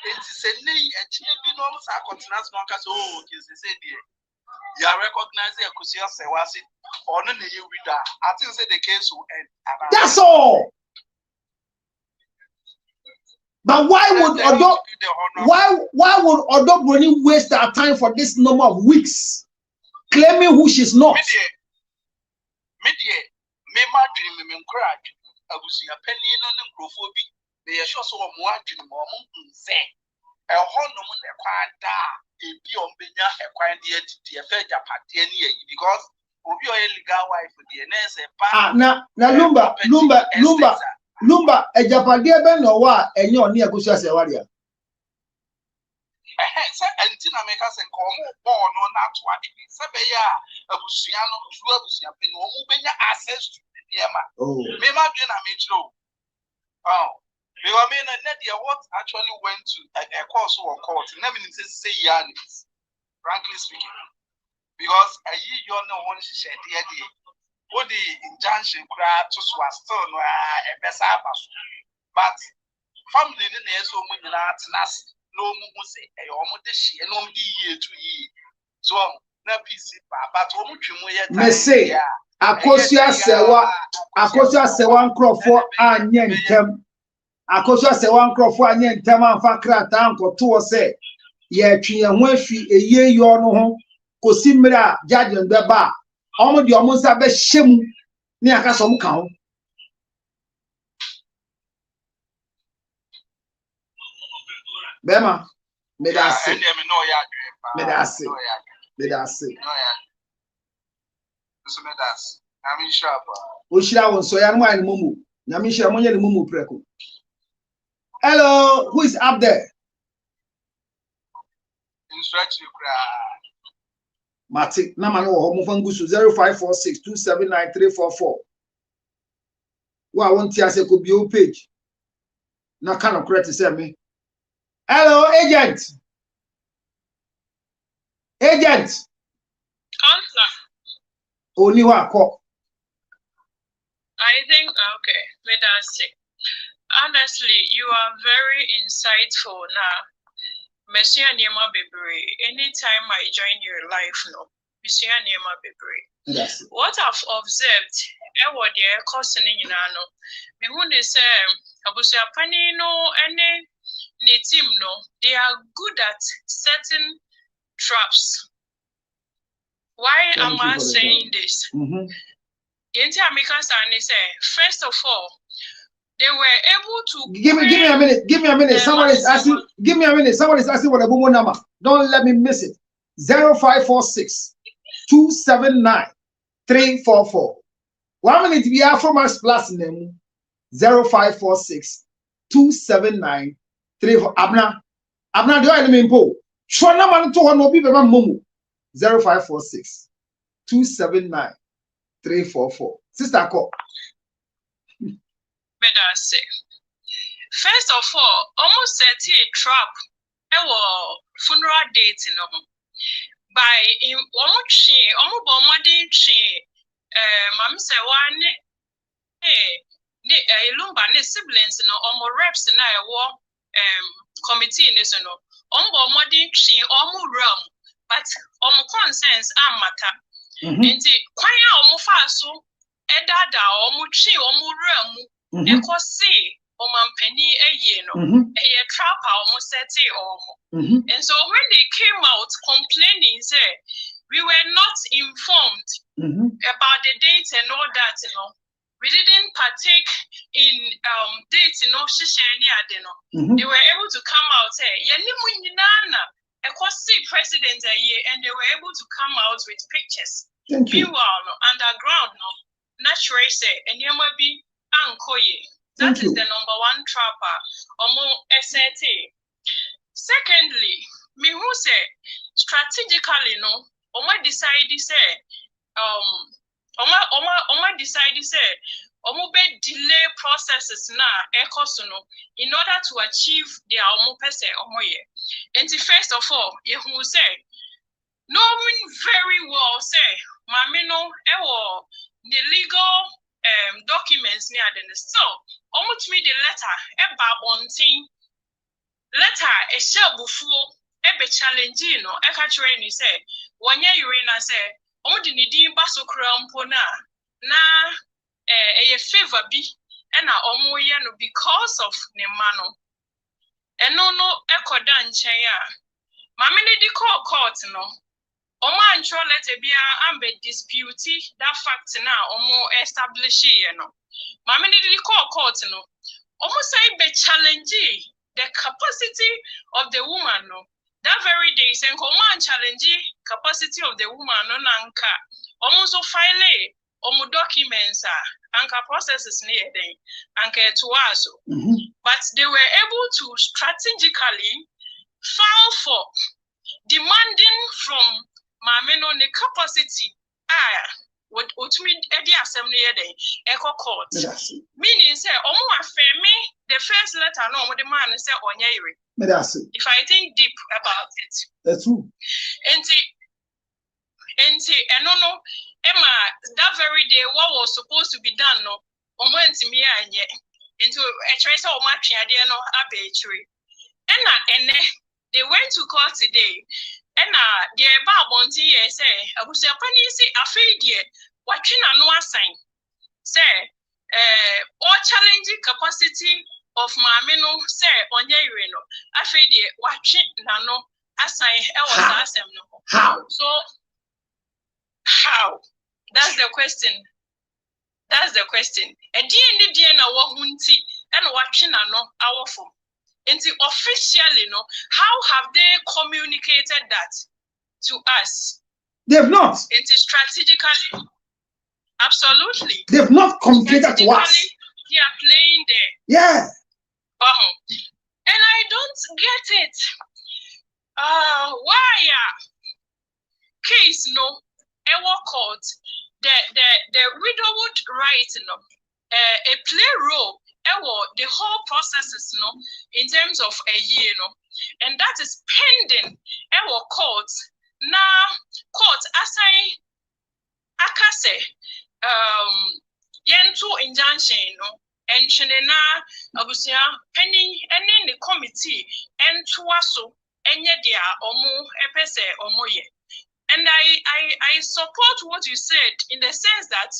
enti se nei echine bi no sa continent no ka so okay say there you are recognizing Akusi Asewasi or no ne you with that I think say the case will end. That's all. But why would Odobroni waste our time for this number of weeks claiming who she's not? Me ma dream me encourage Abusi apeni no ne nkrofo bi they sure so mo adwene mo nse e ho no mo ne kwa da ebi ombenya e kwan de atiti e fa japade ne yi because obi o legal wife de na se pa na Lumba e japade be no wa enye oni Akusi Asewari a say antina make us en ko mo born no na to ade se be ya abusua no fu abusua pe no mo benya access to the me ma dwe na me chiro me wa me na what actually went to a course or court na me say yanis frankly speaking because you know one she there what the injunction cry to still no e besa abaso but family ni na so mo nyina atnas no mu say e o mo de hie no mo di yie to yi so na PC but o mo twemu ye time me say Akusi Asewa nkrofo anye ntem Akusi Asewa nkrofo anye ntem amfa krata ankoto wo se ye twen ho afi eye yo no ho kosi mra judgment be ba omo de omo nsa be hyem ni aka so mo ka ho bema me da se me da se so me da se na me sharp o shira won so ya no an mumu na me shira monye ne mumu preko. Hello, who is up there? Instruct you cry Mati na manu wo mo fangusu 0546279344. Wa won ti ase ko bio page na kind of correct say me. Hello, agent. Oni wa ko. I think okay, let us see. Honestly, you are very insightful now. Monsieur Niema Bebre, anytime I join your life, no, Monsieur Niema Bebre. Yes. What I've observed, what the cost in Yano, me who they say, Abusia Pani no, any team no, they are good at setting traps. Why am I saying this? The Americans say, first of all, they were able to give me a minute. Someone is asking. Give me a minute. Someone is asking for the Bomo number. Don't let me miss it. 0546-279-344. 1 minute we are from us plus name 0546-279-344. Abna do I mean po? Shwa na man to no be bema momo 0546-279-344. Sister call. First of all, almost set a trap. Funeral date in by almost Mam say one Lumba siblings no reps na committee in this no modern tree realm, but consensus matter. Nti kwanya faso edada tree realm ekosi omampani no trap seti and so when they came out complaining say we were not informed about the dates and all that, we didn't partake in dates, they were able to come out say president and they were able to come out with pictures. Meanwhile, underground naturally say and you might be ankoye. That is the number one trapper. SAT. Secondly, me who say strategically decide say decide say delay processes in order to achieve their and first of all, you who say knowing very well say mamino the legal documents near then still almost me the letter about one thing letter a shell before a challenge no a catch rainy say 1 year you in say only need basso crown pona na a favor be and omo no because of the mano and no echo dan chaya mammy di court no Omo antro letter be ambe dispute that fact now omo establish no mammy di court no omo say be challenge the capacity of the woman no that very day say omo challenge capacity of the woman no nanka omo so file omo documents anka processes near then anka to us but they were able to strategically file for demanding from Mameno the capacity what me edi assembly then echo court meaning say omo afemi the first letter no the man say onyere if I think deep about it that's true enti no Emma that very day what was supposed to be done no omo ntimi anye into a trace of my ade no abetri and they went to court today and the Babonti say I was a penny see a fade watching no assign say all challenging capacity of Mamino say on Yerino a fade watching no assign how so how that's the question a DNA wahunti and watching no our form. And officially, how have they communicated that to us? They've not. It is strategically, absolutely. They've not communicated to us. They are playing there. Yeah. And I don't get it. Why? Case our court, the widowhood right, a play role. The whole processes, in terms of a year, and that is pending our court. Now, court assign akase yentu injunction, and chenena abusia pending and in the committee and tuaso enye dia omo epese omoye. And I support what you said in the sense that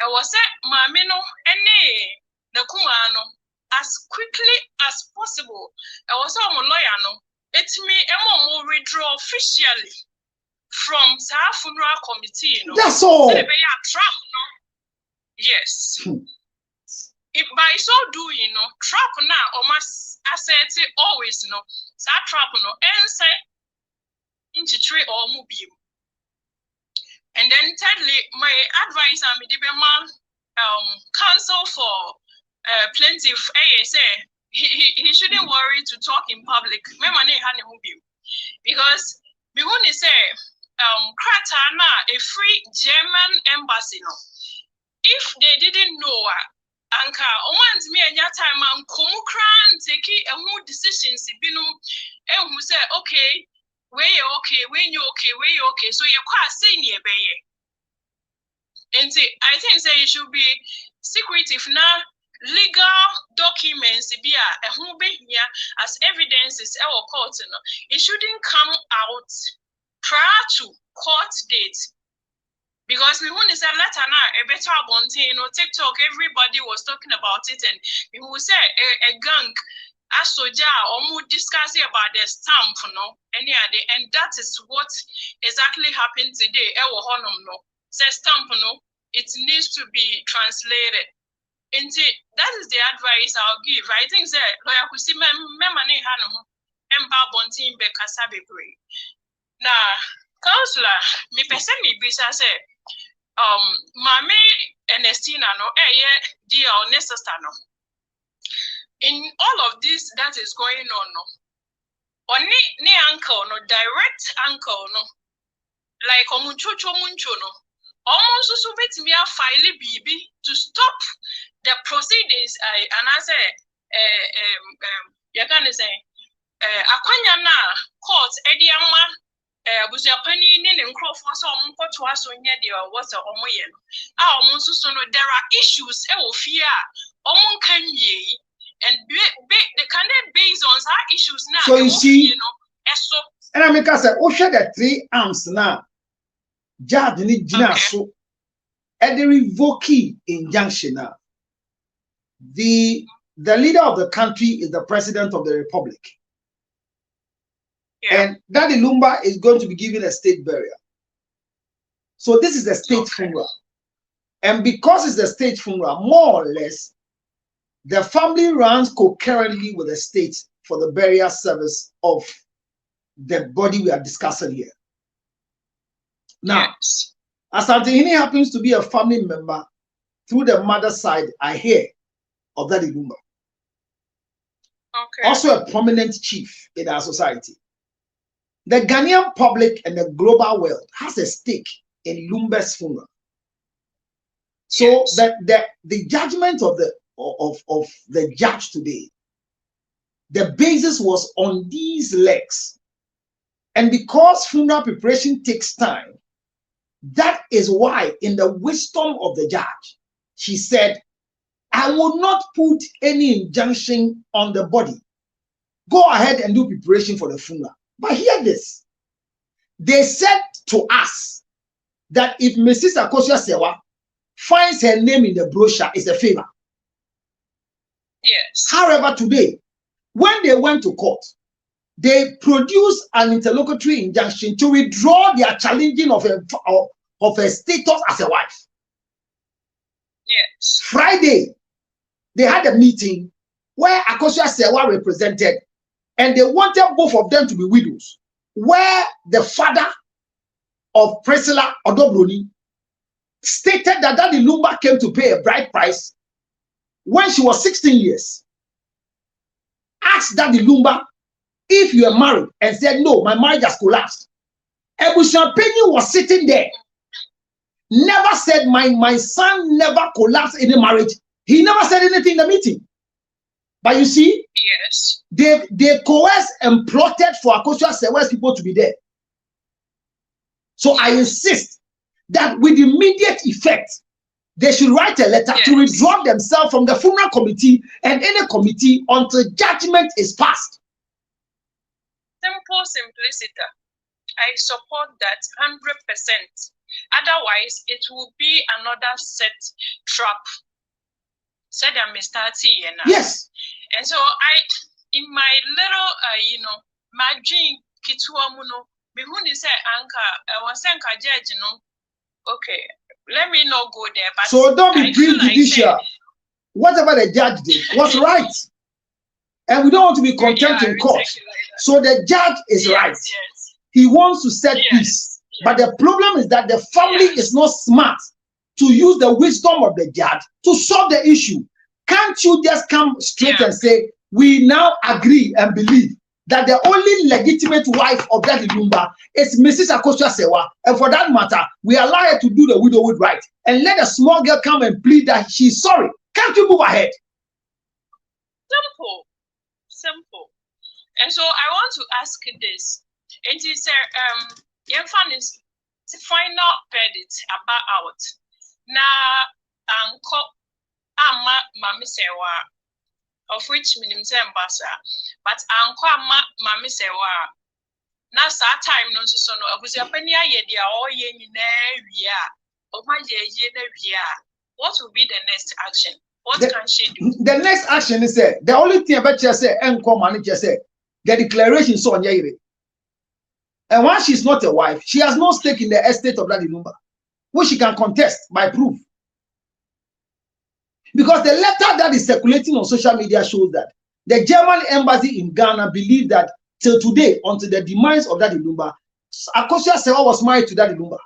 I was said mamino any the kumano as quickly as possible. I was a lawyer it's me emo withdraw officially from Sa funeral committee that's all. So trap yes. If by so doing trap now almost asset always Sa trap and say into tree or mobile. And then thirdly, my advice I'm counsel for plaintiff say he shouldn't worry to talk in public. Because we want to say Kratana a free German embassy if they didn't know Anka Oman's me and your time and Komukran take a decisions and who say okay when you okay so you're quite saying and I think say it should be secretive now. Legal documents be as evidences our court it shouldn't come out prior to court date because we want to say letter now a better bonte TikTok everybody was talking about it and we will say a gang as soja or discussing about the stamp and that is what exactly happened today say stamp it needs to be translated. And that is the advice I'll give. I think that lawyer could see money bontin be kasabe break. Now, counselor, me person me bisa say mame Ernestina dear or necessary in all of this that is going on only ne uncle direct uncle like omunchocho muncho almost so bet me a file BB to stop the proceedings and I say you can say akwanya na court ediama Busiapani ne nkrofo so omonkoto aso nye de was omoye no a omonso so no there are issues e wo fie a omon kan ye and they can based on our issues now. So you see, you know, so and I make us say, oh, share the 3 arms now. Judge ni jina so, and the revoking injunction now. The leader of the country is the president of the republic. Yeah. And Daddy Lumba is going to be given a state burial. So this is a state funeral. And because it's a state funeral, more or less, the family runs concurrently with the state for the burial service of the body we are discussing here. Now, yes. Asantehene happens to be a family member through the mother's side, I hear, of Daddy Lumba. Okay. Also a prominent chief in our society. The Ghanaian public and the global world has a stake in Lumba's funeral. So yes. that the judgment of the judge today, the basis was on these legs. And because funeral preparation takes time, that is why in the wisdom of the judge, she said, I will not put any injunction on the body. Go ahead and do preparation for the funeral. But hear this. They said to us that if Mrs. Akosua Sewa finds her name in the brochure, it's a favor. Yes. However, today, when they went to court, they produced an interlocutory injunction to withdraw their challenging of a status as a wife. Yes. Friday, they had a meeting where Akosua Sewa represented, and they wanted both of them to be widows, where the father of Priscilla Odobroni stated that Daddy Lumba came to pay a bride price when she was 16 years. Asked Daddy Lumba if you are married and said, no, my marriage has collapsed. Ebu Champagne was sitting there. Never said, my son never collapsed in a marriage. He never said anything in the meeting. But you see, yes, they coerced and plotted for Akosua Sewa's people to be there. So I insist that with immediate effect, they should write a letter to withdraw themselves from the funeral committee and any committee until judgment is passed. Simple simplicity. I support that 100%. Otherwise, it will be another set trap. Said I'm starting now. Yes. And so in my little, my dream, Kituamuno, Bihuni said, Anka, I was Anka judge, okay, let me not go there. But so don't be prejudicial. Whatever the judge did was right. And we don't want to be content in court. So the judge is right. Yes. He wants to set peace. But the problem is that the family is not smart to use the wisdom of the judge to solve the issue. Can't you just come straight and say, we now agree and believe that the only legitimate wife of Daddy Lumba is Mrs. Akosua Sewa, and for that matter, we allow her to do the widowhood right, and let a small girl come and plead that she's sorry. Can't you move ahead? Simple. And so I want to ask this. It is the final verdict about now Mami Sewa, of which minimum ambassador, but Mami Sewa. Now, time no so no. Was your penny idea or what will be the next action? What can she do? The next action is the only thing about you say, manager say, the declaration so on Yairi. And once she's not a wife, she has no stake in the estate of Daddy Lumba, which she can contest by proof. Because the letter that is circulating on social media shows that the German embassy in Ghana believed that till today, until the demise of Daddy Lumba, Akosua Sewa was married to Daddy Lumba.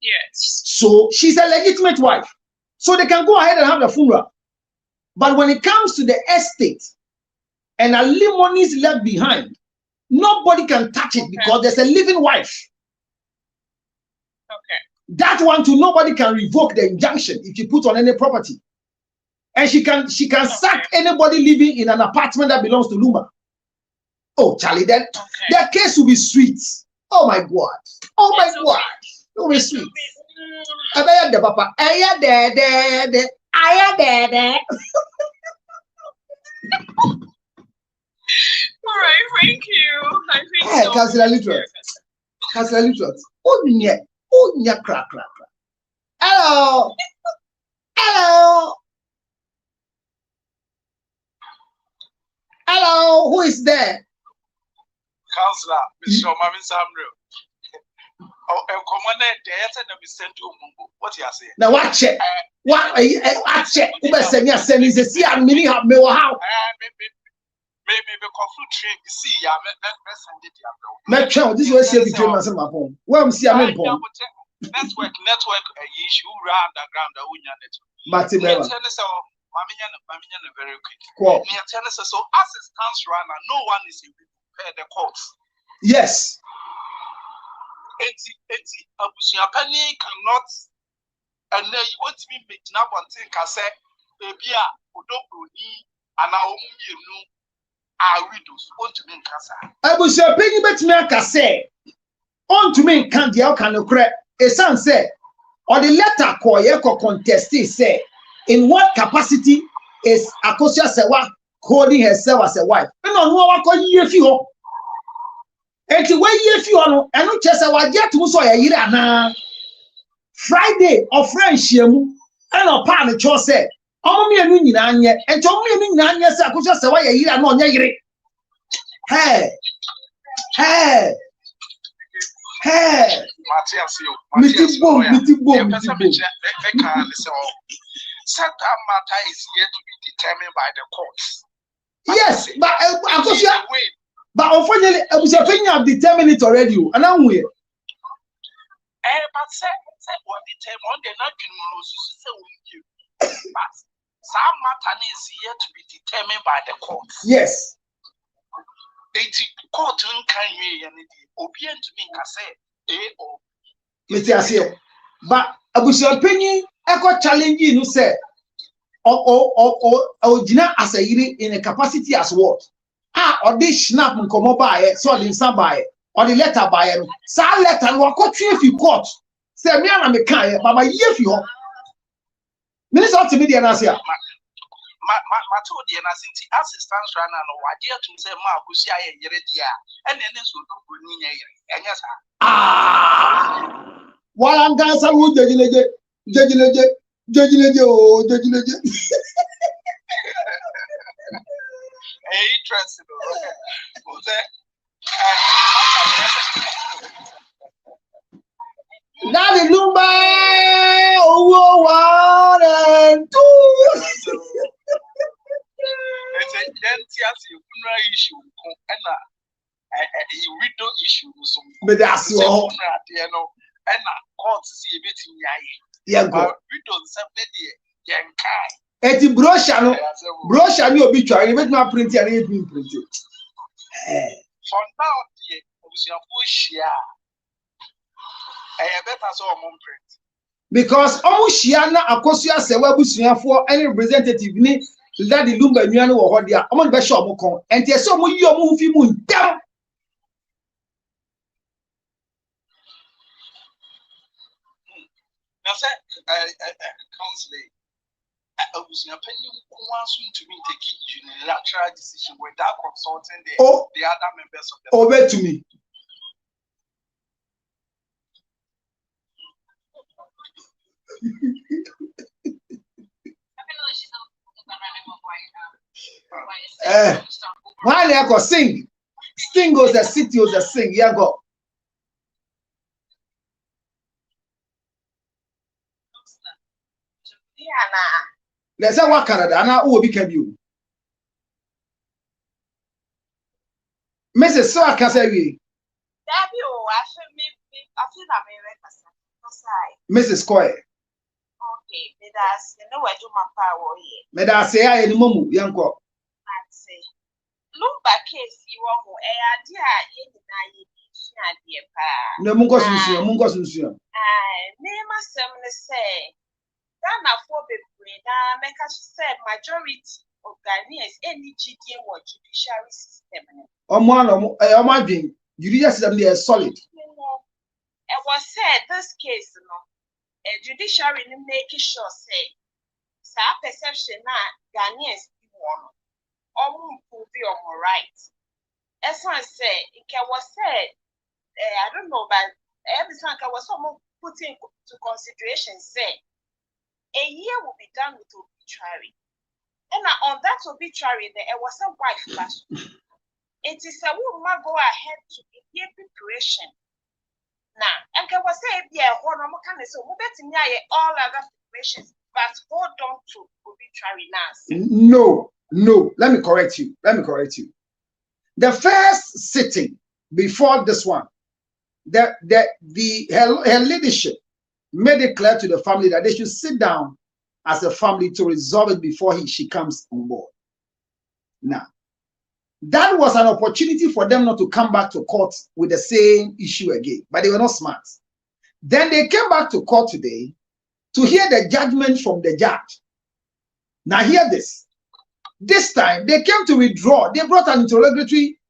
Yes. So she's a legitimate wife. So they can go ahead and have the funeral. But when it comes to the estate and alimonies left behind, nobody can touch it because there's a living wife. Okay. That one too, nobody can revoke the injunction if you put on any property. And she can sack anybody living in an apartment that belongs to Lumba. Oh, Charlie, then the case will be sweet. Oh my God. Oh my God. Oh, it's sweet. I the papa. Aya de. Aya de. All right, thank you. I think Hey, so. Councillor Literate. Unya crack. Hello. Hello, who is there? Councillor, Mr. Mamin Samuel. Oh, come on, what you say? Now watch it. Watch it. Uber send me a sending the sea and many have me how. Maybe fruit tree, see, ya, This was say between myself and my home. Well, I'm see, I'm in home. Network, issue, underground, but very quick. So, as it stands right now, no one is in the courts. Yes. Penny cannot, and then you want to be making up and think, I say, baby, and I know. Widows want to mean cancer. I will say, Penny bet me a say, on to me can't the outcome crack. A son said, or the letter call Yako contested say, in what capacity is Akosia Sewa holding herself as a wife? And on what call you if you and to wait if you are and not just our jet to so a year now. Friday of friendship and a partner cho said. Me and you and told me Nanya Sakusa Sawaya Yira no Yagri. Hey, Matthias, Certain matter is yet to be determined by the courts. Yes, but unfortunately, I was opinion of determined it already, and I'm with. But say what determined, they're not you. But some matter is yet to be determined by the courts. Yes. It's court can you obedient to me, I say, but I was opinion, I got challenging you say, or Gina as a year in a capacity as what? Or this snap and come by so in some by or the letter by him. Some letter or court if you court. Say me and I'm but my year if you Minister to media Nasia. My told the assistance ran and what dear to say Marcus and then this will and yes. While I'm dancing with judging interesting. Daddy Lumba, oh, 1 and 2. It's a funeral issue and a widow issue. But that's all. And court to see a bit in yeah, go. We don't separate young guy. It's a brochure, no obituary, make my print and it being printed. For now, the better so print. Because Omushiana Akosia Sewa Busia for any representative ni Daddy Lumba Nyano or Hodia, Amon Basho Mokon, and there's so many movie moon down. Now, sir, counseling. I was your opinion who wants to me take unilateral decision without consulting the other members of the over to me. Why they go sing? Sting goes the city was a sing. Yeah, go. Let's say what Canada and who became you. Mrs. So I can say we. Mrs. Coy. Okay, that's no way to my power here. May I say I any mumu, young girl. I'd say. Look back case you want no mungo sunsun. Name us some say. Ghana for the make us say majority of Ghanaians any GDM or judiciary system. Omo dream. Judicial system they are solid. It was said this case, you know, a judiciary making sure say, perception that Ghanaians want prove your right. As I say, it was said, I don't know, but every time I was someone putting to consideration, say, a year will be done with obituary. And on that obituary, there was a wife flash. It is a woman go ahead to begin preparation. Now, and I was saying, yeah, one of my so we better all other preparations, but hold on to obituary now. No. Let me correct you. The first sitting before this one, her leadership made it clear to the family that they should sit down as a family to resolve it before she comes on board. Now, that was an opportunity for them not to come back to court with the same issue again, but they were not smart. Then they came back to court today to hear the judgment from the judge. Now hear this. This time they came to withdraw. They brought an interrogatory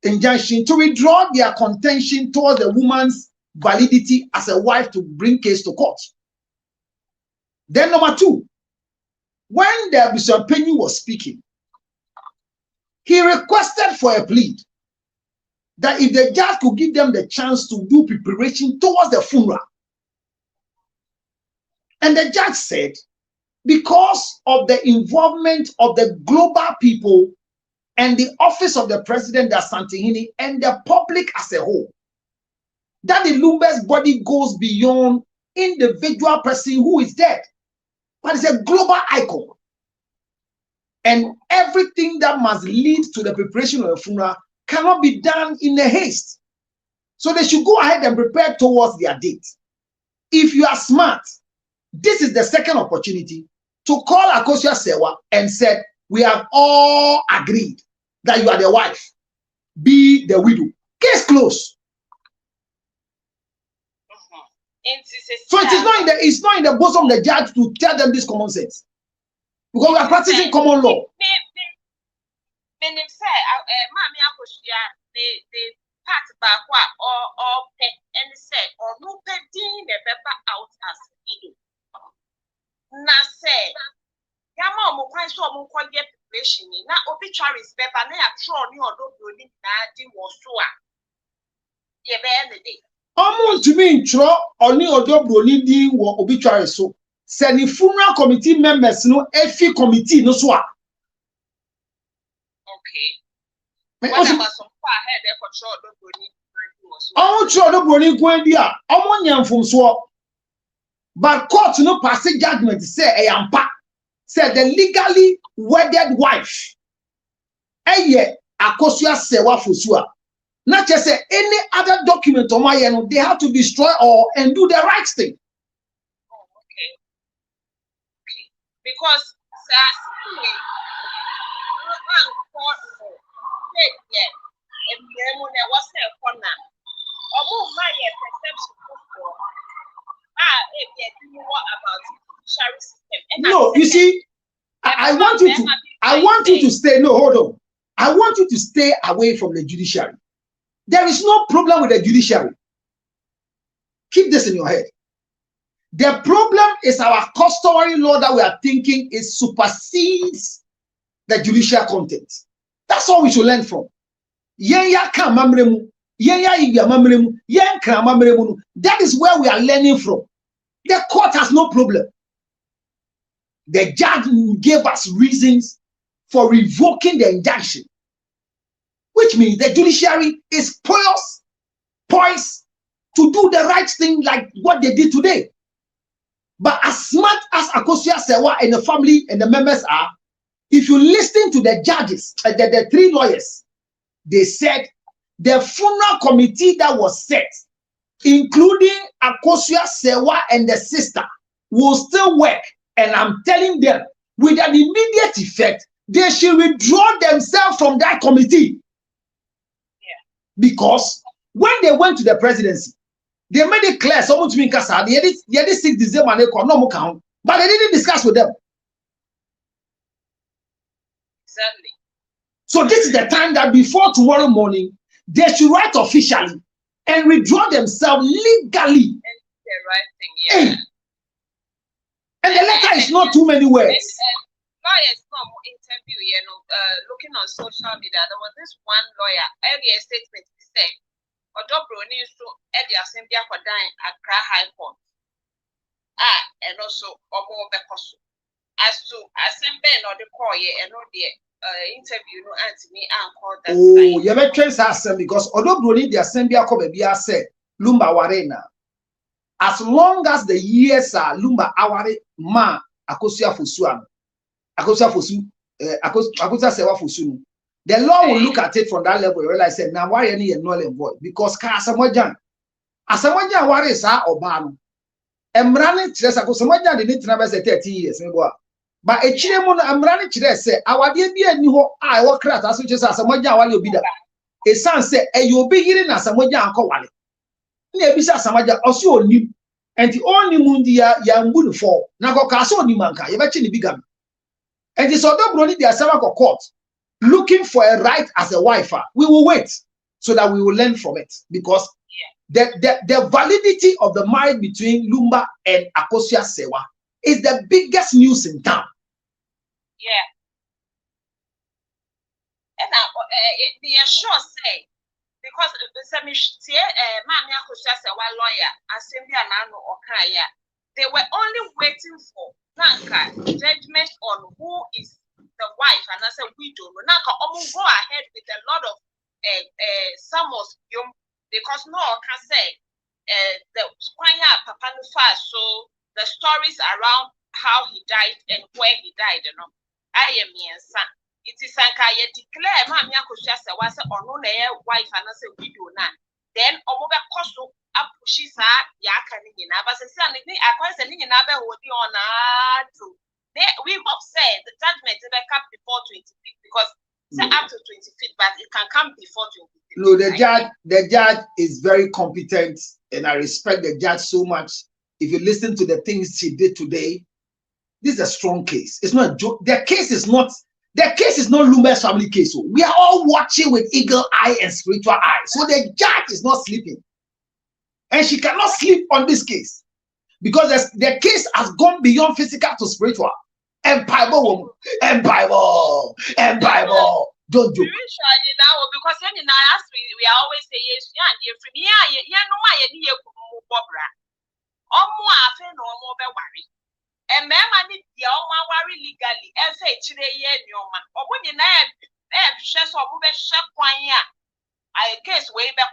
injunction to withdraw their contention towards the woman's validity as a wife to bring case to court. Then number two, when the Bishop Penny was speaking, he requested for a plea that if the judge could give them the chance to do preparation towards the funeral. And the judge said, because of the involvement of the global people and the office of the president, that Santihini, and the public as a whole, that the Lumbe's body goes beyond individual person who is dead, but it's a global icon. And everything that must lead to the preparation of a funeral cannot be done in a haste. So they should go ahead and prepare towards their date. If you are smart, this is the second opportunity to call Akosua Sewa and said, we have all agreed that you are the wife, be the widow. Case closed. So it's not in the bosom of the judge to tell them this common sense. Because we are practicing common law. Part back or pet and say or no petting the pepper out as video. Na say, Yama mo quite so mo quite get preparation. Na obituaries paper na tron you or do building na di was so. Ye be the day. Almost to me, tro or ni odo broni di wo obituary so. Send the funeral committee members no every committee no so. Okay. What about some far ahead they control the broni? I'm sure the broni go dia. I'm nyam from so. But court no pass judgment say eyampa. Say the legally wedded wife. Eye Akosua Sewa Fosua. Not just say any other document on my end, they have to destroy or and do the right thing. Oh, okay. Because no, you see, I want you to stay. No, hold on. I want you to stay away from the judiciary. There is no problem with the judiciary. Keep this in your head. The problem is our customary law that we are thinking is supersedes the judicial content. That's all we should learn from. That is where we are learning from. The court has no problem. The judge gave us reasons for revoking the injunction, which means the judiciary is poised to do the right thing like what they did today. But as smart as Akosua Sewa and the family and the members are, if you listen to the judges, the three lawyers, they said the funeral committee that was set, including Akosua Sewa and the sister, will still work. And I'm telling them, with an immediate effect, they should withdraw themselves from that committee. Yeah. Because when they went to the presidency, they made it clear, someone to me in Casa, they did 6 December, but they didn't discuss with them. Exactly. So this is the time that before tomorrow morning, they should write officially and withdraw themselves legally. And the right thing, yeah. And the letter is not too many words. Lawyers from interview, looking on social media, there was this one lawyer, earlier statement, he said, Odobro needs to add the assembly for dying at Accra High Court. And also, Omo Bekoso. As to assembly or the call, and no, the interview, no, Anthony, and call that. Oh, you have trace assembly because Odobro need the assembly, said, Lumba Warena. As long as the years are Lumba Aware ma Akosia Fusuan, Akosia Fusu, Akosia Sewa Fusunu. The law will look at it from that level. Realize said, now why any null and void? Because Asamojan Ware sa Obano. Emrani Tres Akosamojan didn't never say 30 years. But a Chiremon Emrani Tres said, our dear Niho, I walk craft as which is Asamojan while you be there. A son said, you'll be hearing Asamojan and Kowale. Nebisa Samaja also ni and the only mundia yambu for Nago Caso ni manka, Yabachini Bigam. And this other brony the Asama court looking for a right as a wife. We will wait so that we will learn from it because the validity of the marriage between Lumba and Akosia Sewa is the biggest news in town. Yeah. And they are sure say because Mammy Akosia Sewa lawyer, Assembly and Okaya, they were only waiting for Nanka judgment on who is the wife and I said we don't know. Nanka go ahead with a lot of summons because no can say the Kwanya Papa so the stories around how he died and where he died, I am son. It is Sanka yet declare Mammy Akosia Sewa or no wife and I said we do not. Then Omoba Koso up she's Yakani in Abbas and I quite sending in Abba would be on we hope say the judgment will come before 25th because up to 25th, but it can come before 25th. No, the judge is very competent and I respect the judge so much. If you listen to the things she did today, this is a strong case. It's not a joke. The case is not Lumba's family case. So we are all watching with eagle eye and spiritual eye. So the judge is not sleeping. And she cannot sleep on this case. Because the case has gone beyond physical to spiritual. And Bible. Don't joke. Because we always say yes, and Mamma need the worry legally, and say today, or when you have shares or move a shop 1 year. I guess way back.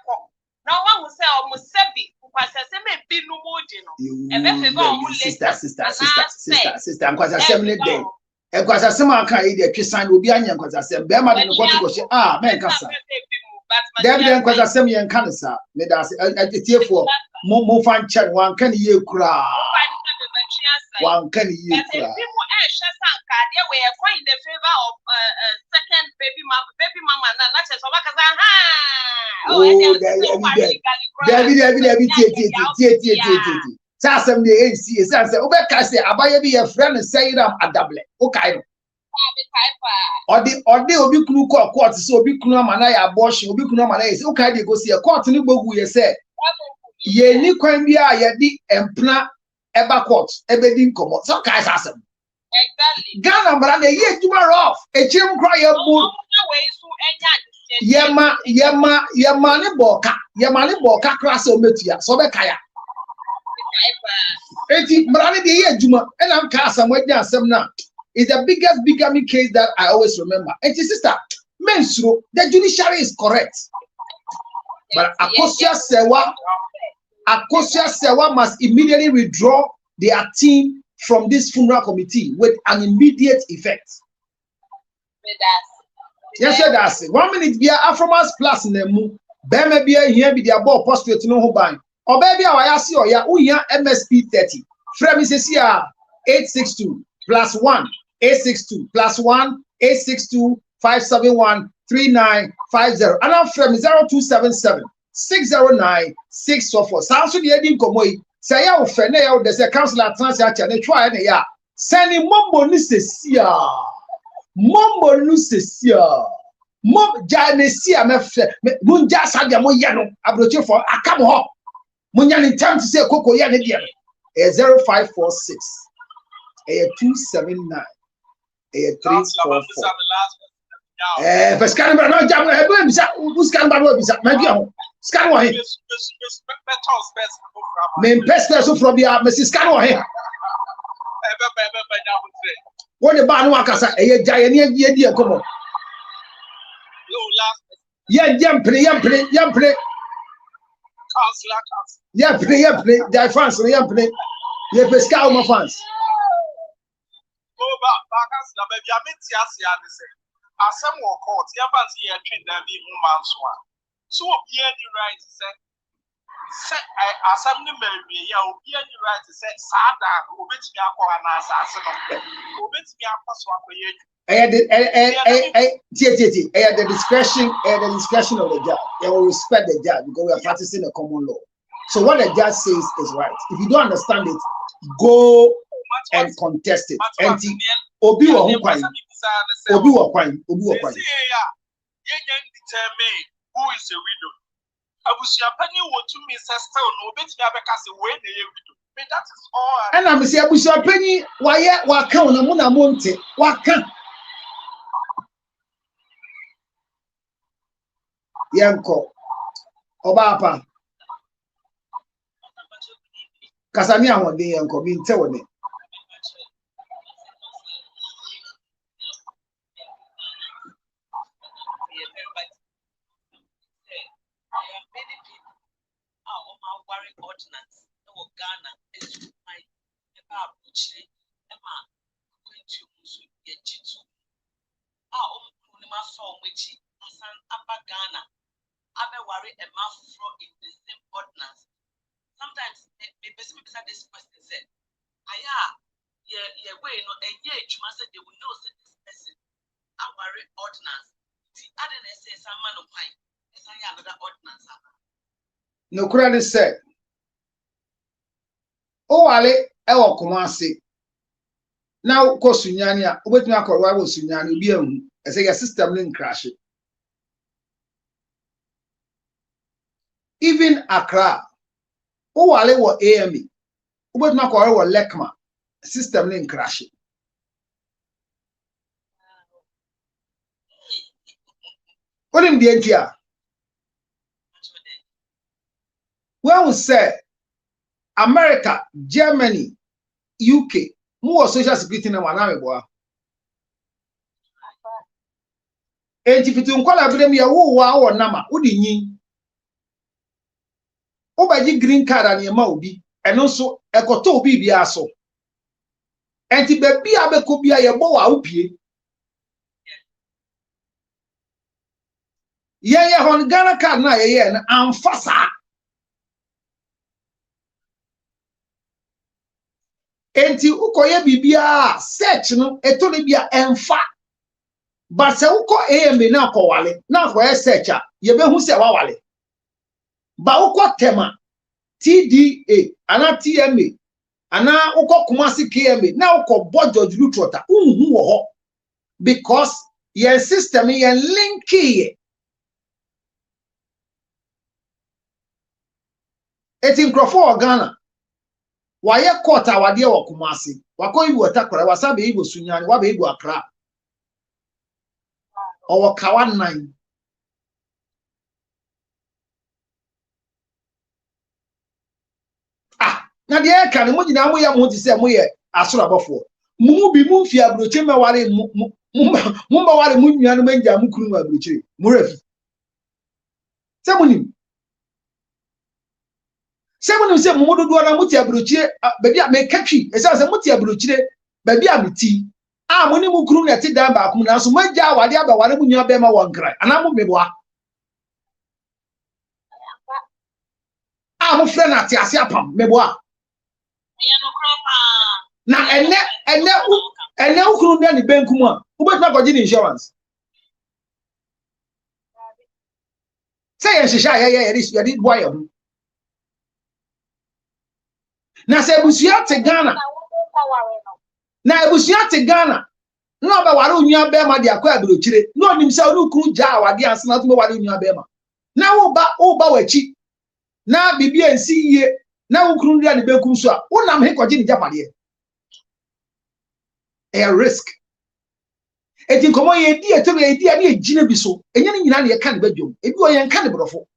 No one will say almost 70 who was a be no more, sister, and quite a similar day. And quite a similar kind of Christian will be an young Quasa, Bema and what man, Cassa. David and Quasa Semi and Canasa, made us at the tier for more fun chat, one can you cry. One can you cry. We are quite in the favor of second baby mama, and that's as Sassam the AC is answer. Obekase, Abaya be a friend and say them a double. Okay. Or the Obikunu court, so Bikuna Manaya abortion, Obikuna Manaya is okay. They go see a court in the book. We said, Ye ni Quambia, Yadi, and Pna Eba court, Ebedin Common. So, guys, Assam. Exactly. Ghana, but I hear you are off. A chim cry up. Yamani Boka, Crasso Metia, Sobekaya. Eti Brani de Juma, and I'm Casa Moja Semna. It's the biggest bigamy case that I always remember. And sister, Mensu, the judiciary is correct. But Akosia Sewa must immediately withdraw their team from this funeral committee with an immediate effect. Yes, sir, that's it. 1 minute be Afromas plus in the move. Bema be here be their ball posted to no who buying. Or baby, I see or ya MSP 30. Frame is here 862 plus 1 862 plus 1 862 571 3950. And I'm frame 0277 609 644. Sounds to the ending Komoi. Say ya offend ya there's a councillor transact and try and ya. Sending Mombo Nusesia. Mombo Nusesia. Mom Janesi amefre munja sadia mo yano abroche for akam ho munya in time to say koko ya ne dia 0546 279 344 pescan bra no jam e be bisa uscan bra no bisa ma dia ho scan wo he men pester so from ya Mrs. scan wo he what the ba no akasa e jaye ne dia komo yeah, play. Yeah, play. Their fans, play. Yeah, pesca my fans. Oh, but baby, I mean, I some more court, yeah, but here, train them be woman's one. So, yeah, the right to say, I some the baby, yeah, the right to say, Sada, who bits me up on an assassin, who bits me up for you. I had the discretion of the judge. They will respect the judge because we are practicing the common law. So what the judge says is right. If you don't understand it, go and contest it. And Obi wa kwai. Obi wa kwai. Who is a widow? I was your penny what to me sister no bit me abekase when they widow. That is all. And I'm say abusia penny wa ka na mu na monte wa ka. Yanko Obapa Kasami awon de yanko bi nte woni Worry a mouth in the same ordinance. Sometimes this person said, yeah, way no and yeah, they will know that this person I worry ordinance. The other say some man of mine, it's another ordinance. No credit said. Oh Ale ewo Kumasi. Now ko Sunyania, wait me akọ wa wo Sunyani bi ehu. I say your system link crash. Even Accra, oh, wale wa AME, ubet na kwa wa Lekma, system link crash. What in the NTR? When we say America, Germany, UK, more social security na waname boa. Enti fitu nkwala bidem ya wo wa nama, udi nyi. Obaji green card and yema obi eno so ekoto obi bia so enti be bia be ko bia ye bo wa opie ye hon Ghana card na ye na amfasa enti ukoye bibia search no eto ne bia emfa but se uko AM na akowale na akwa searcher ye be hu se wa wale ba uko tema TDA ana TMA ana uko Kumasi KMA na uko bo George Lutrota unhu wo ho because your system your link here eti nkrofo Ghana waye court awade wo Kumasi wako ibu otakora wasabe ibu Sunyani wabe ibu Accra owo kawa 9 na de e kan mo gina mo ya mo ti se mo ye asoro abofo mu bi mu fi abroche me ware mu ba ware mu nua no manja mu kuru abroche mo refi se mo nim se mo dodo na mo ti abroche ba bia me katwi e se mo ti abroche ba bia me ti a mo ni mu kuru na ti dan ba akum na so manja wade aba ware mu nua be ma won kra ana mo meboa a mo frɛ na ti ase apam meboa na ene ukuru nda ni benkum a ubetuma ko gini insurance say en shisha ye di boy am na se busuya te Ghana na ebusuya te Ghana no ba ware onua be ma de akwa abirochire no nim se onu kru ja awade ansana to ware onua be ma na wo ba wachi na bibia nsi yie na wo kru ndia ne bekum so a wo nam he koje ni japade a risk etin komo ye di eto ye di ani ejina bi so enye ni nyina na ye kan badwom ebi o ye kan brofo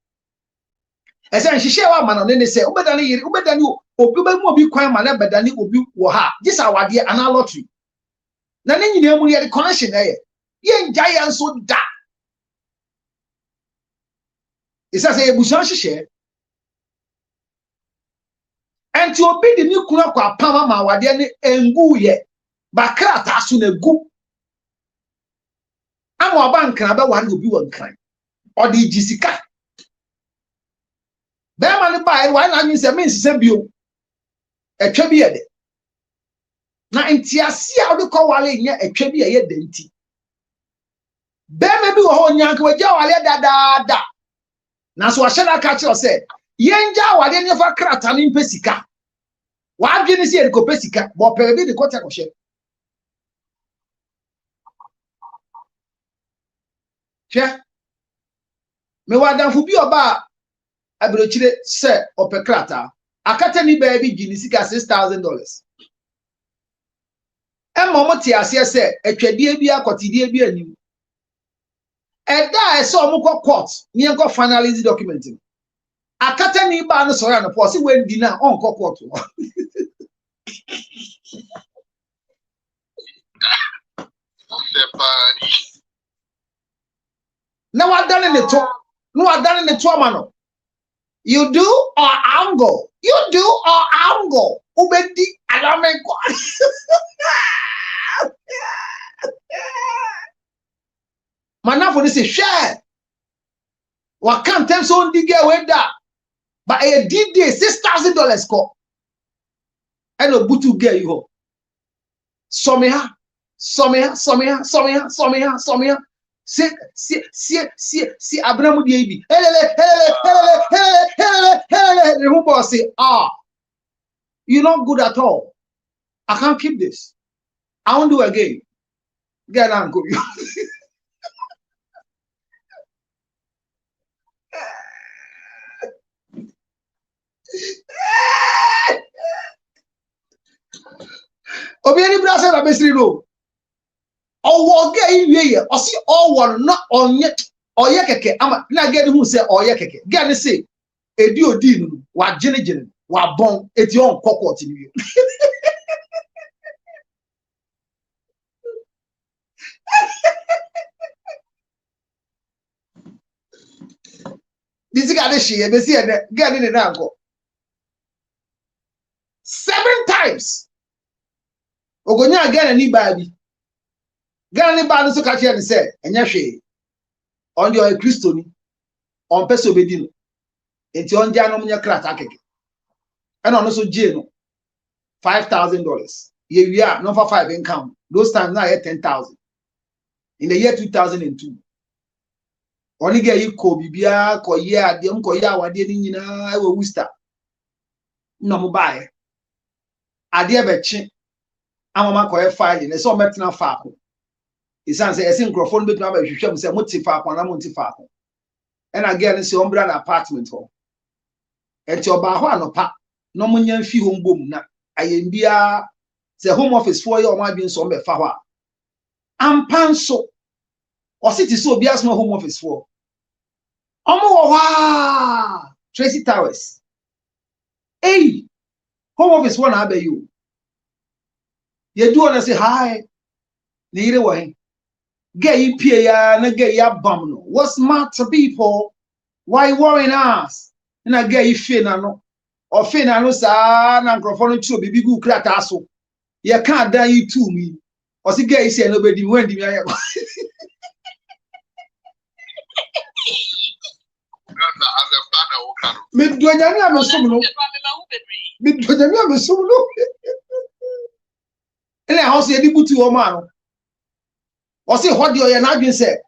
ese nhihye wa ma no ne se obedani yiri obedani obi ba mu obi kwan ma na bedani obi wo ha gisa awade ana lottery na ne nyina mu ye connection na ye nja ya nso da isa se ebusan hihye enti obi de ni kuna kwa pama ma awade ne engu ye bakra ta so na gu ama bankra ba wan obi wankran odi jisika be ma ne ba e wa na nyi se me nsise bio etwa bi ye de na entiase a odi ko wale nya etwa bi ye de nti be me bi wo ho nyanka wagya wale dadaada na so ahye ka kire se yenja wale ne fa krata ne mpesika wa adwe ne se ye ko pesika bo pere bi de ko ta ko hye hye me wadanfo bi oba abirochire se opekrata akata ni baby gini sika $6,000 emmo moti ase se atwadie bi akotidie bi anim eda ese omukọ court ni enko finalize document akata ni ba no soro na po se wendi na onko court na wadane ne to no wadane ne to amano you do or angle ubedi alamenko manafo ni se share wa kan tem so ndige weda ba e did $6,000 ko eno butu ge you someha si abramu die bi helele who boss say you're not good at all. I can't keep this. I won't do again. Get on, go. Obiani brasa na besri no. Owo ge iye o si owo no onye oye keke ama na ge hu se oye keke. Ge ne say edi odi nu wa jene wa bon eti on kokot ni. This guy dey shey be see e get ni na go 7 times ogonya again ni ba bi gan ni ba no so ka kire ni say enya hwe on the Christo ni on peso be di no enti on dia no nya krata keke and on so je no $5,000 ye wi a no for 5 income those times now at 10,000 in the year 2002 only get you ko bibia ko ye ade mko ye awade ni nyina e wo Worcester no mo bae ade e be chi amama ko e file ne so metena fa ko isan say ese microphone betu aba hwehwem say moti fa ko na moti fa ko and again say ombra na apartment ho enti oba ho anopa no munya mfi ho mbom na ayembia say home office for ye o ma bi nso mbe fa ho a ampanso o city so obi asmo home office for omo wa Tracy Towers hey home office for na abe you ye do na say hi ni ire wa hin gay pia ya na gay ya bam no what's matter people why worrying us na gay fe na no o fe na no sa na microphone chu bibi gu krata so ye kan dan yi tu mi o si gay se no be di wendi mi aye mi donyani amesumno ele house ye di butu o ma no o si hodi o ye na adwen se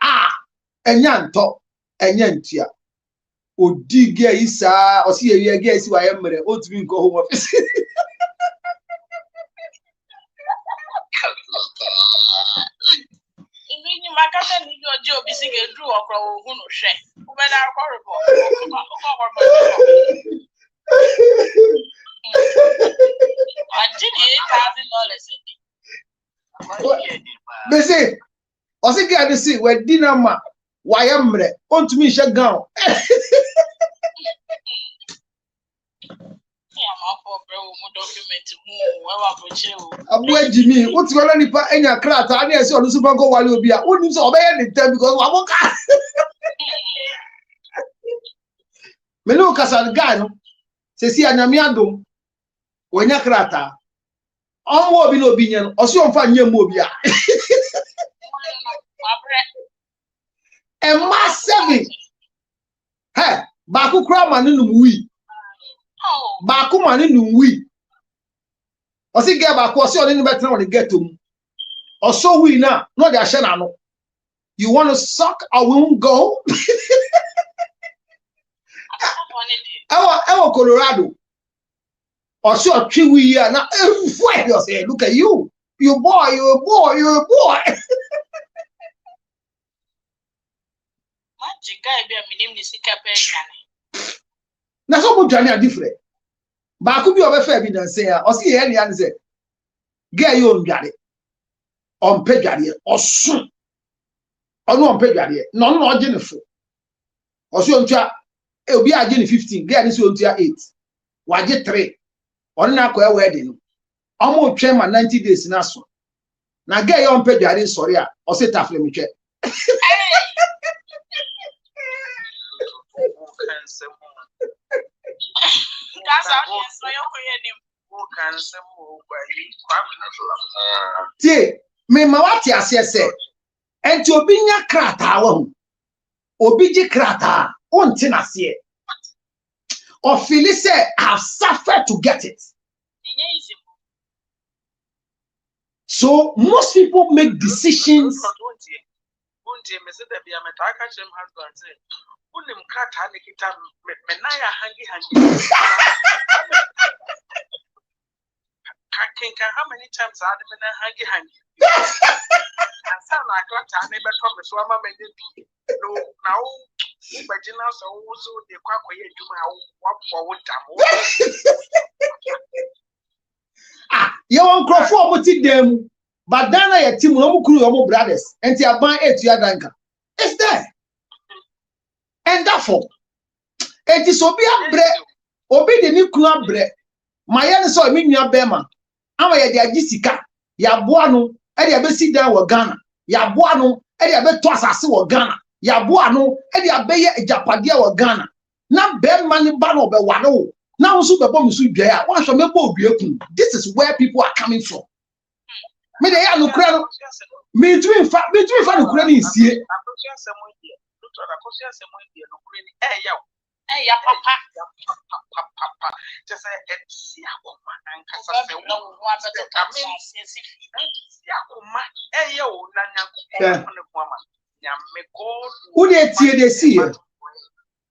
enya nto enya ntua odi ge isa o si ye ye ge isi wa ye mere o tumi nko home office Joe busy get drew or grow who no share. Who better horrible? I didn't $8,000. They say, I think I see where dinner ma. Why am I? On to me, shut down. Abuja Jimmy, what's going on? Any craft, I didn't see on the super go while you'll be out. Wouldn't so bad in time because I'm okay. Melukas and Gano says, see, I'm Yadum when you're crata. I'm more in opinion, or so far near Mobia. A mass 7. Hey, Baku Kraman in we. Baku man in we. Or see, get back, was your better when you get to me. Or so we now, not the Ashanano. You want to suck, I won't go. Our Colorado. Or so we are now. Look at you. You boy, you're a boy, you're a boy. That's what Johnny are different. But I could be over fair and say, or see any answer. Get you on Gary. On Pegady or soon. Or no on Pegady. No, no, Jennifer. Or so it'll be a Jenny 15. Get this one to 8. Why get 3? On na kwa wedding. Omo twema 90 days na so. Na get you on Pegady sorry a. Or say tafle me twe. See, me mawati ase se. Enti obi nya krata wa hu. Obi ji krata, onti na se. Or feel say I've suffered to get it. So most people make decisions. How many times I had been hangy? And some like I never promised one moment. No, now, but you know, so also the quack way to my what forward time. Ah, you won't cross forward to them, but then I team no crew brothers, and they are buying it to your danker. It's there. And therefore, it is Obia bread, Obi the new club bread. My young saw me near Bema. I'm a Jessica, Yabuano, Eddie Abesi down with Ghana, Yabuano, Eddie Abetwasasi with Ghana, Yabuano, Eddie Abeya Japadia with Ghana. Now, bear money banner be wano. Now, super bomb sweet there. One shall make both. This is where people are coming from. Me, they are no crown. Me, between Ukraine is here. Hey, ya papa. Just see a woman and who they see?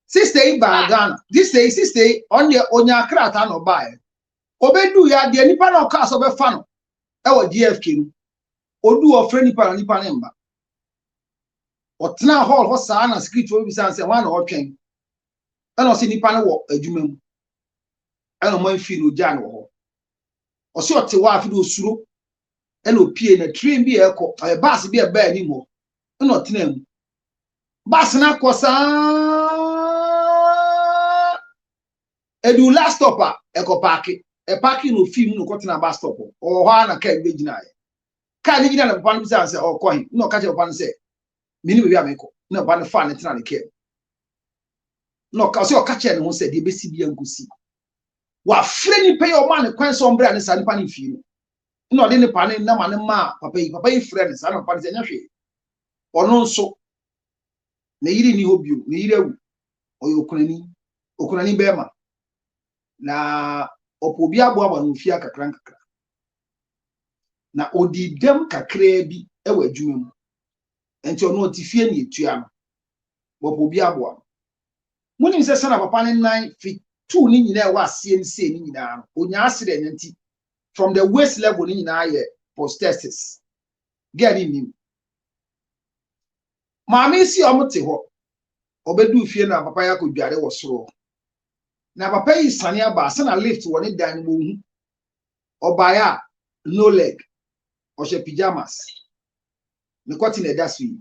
Sister Ghana. This day, sister on your krata no buy. Obedu ya de nipa na oka so be fa no. E wo GFK. Odu ofre nipa nemba. Otna hall ho sa na secret wo bi san se wan o twen. And I see nipa na wo adwuma mu. And o man fi no ja no ho. O se o te wa fi do suro. And o pie na train bi e ko, bus bi e ba ni mo. And o tena mu. Bus na ko sa edu last stopper e ko parki. E parki no fi mu no ko tena bus stop. O ho na ka be gina e. Ka ni gina na papa no bi say o ko hin. No ka che papa no say mini bi ameko. Na papa no fa na tena ne ke. No, cause you catch and who said the best be and go see. What friendly pay your money, quite some brand and sun panny feel. No, then panny, no man, papa, friends, I don't panny any or no so. Neither ni hope you, neither or you Okunani Bema. Na opobia boa no fia kakran kakra. Na odi dem kakra bi e wa adwuma mu. Enti ono otifie ni etua no. Opobia boa. Munim se sana papa ne nan fi two ni nyina wa CNC ni nyina no onya accident nti from the waist level ni nyina ye prosthesis get him Maame si omote ho. Obedu fie na papa ya kodware wo soro. Na papa yi sane aba se na lift woni dan mo hu. Obaya no leg. Oshe pyjamas. Ne kwati na daso yi.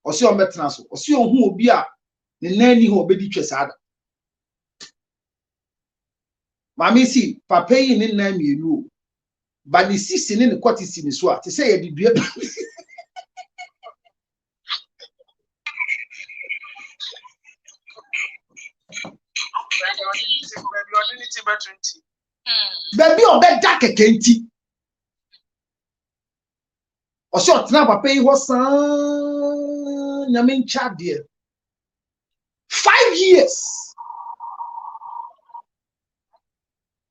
Osi o metena so. Osi ohun obi a ne nani ho obedi twesada. Maame si papa yi ne nan mienu. Ba ne sisi ne kwati si ne so a te say ye didua. Baby obeda keke nti. Osi otena papa yi ho san nyame ncha de. 5 years.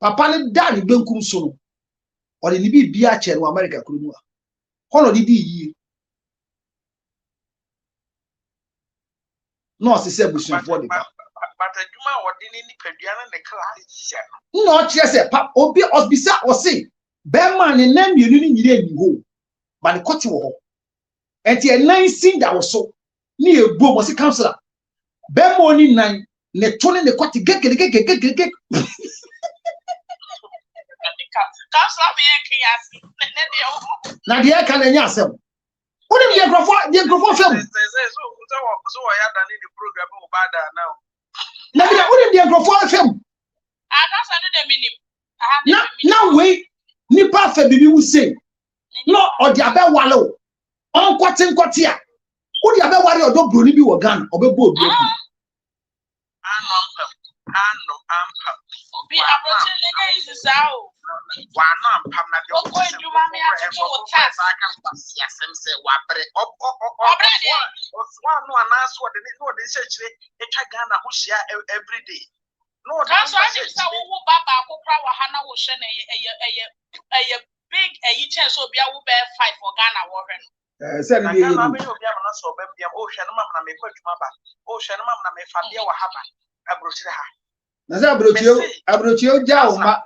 Papa ne da ne benkum so no. O de ni bibia che no America kuro mu a. Hono di yi. No se se busunfo de ba. But adwuma wodi ni nipadua na ne kra hye no kire se pa obi osbisa osi be man ne na mienu ni nyire ani ho ba ne kote wo ho enti e nan sin da wo so ni ebu mo si counselor be mo ni nan ne to ne kote gegege Counselor me kiasi ne de ho na de ka na nya asem woni de grofo film so ya dan ni program o bada now na de woni de grofo film that's another minimum na we nipa fa bibi wu say no odi abewale o on kwate a odi abeware odo broni bi wo gan obebo obi aku ano obi aboche le nya isao wa no ampam na de o ko eduma me ato wo task yasem se wa bre oswa no anaso de no de chechire etwa Ghana ho hia every day no de so I think say wo baba akokra wa ha na wo hye na eye big chance obi a wo be 5 for Ghana wo hwe no say na dey ma me obi am na so bem o hwe no mam na me kwadwuma ba o hwe no mam na me fa de wa ha ba abrochire ha na say abrochio jaw ma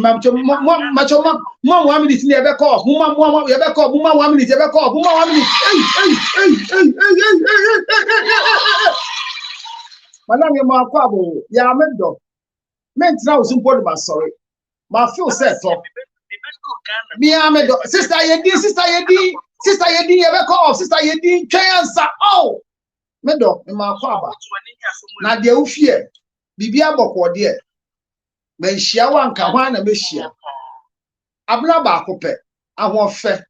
mamcho mo 1 minute ni e be call mo e be call mo 1 minute e be call mo 1 minute madam ye ma kwa bo ya medo mentra wo simple ba sorry ma feel set to me amedo sister yedi ye be call sister yedi twansa oh medo me ma kwa ba na de wo fie bibia bokwo de me hia wanka hwan na me hia abna ba akopɛ ahofe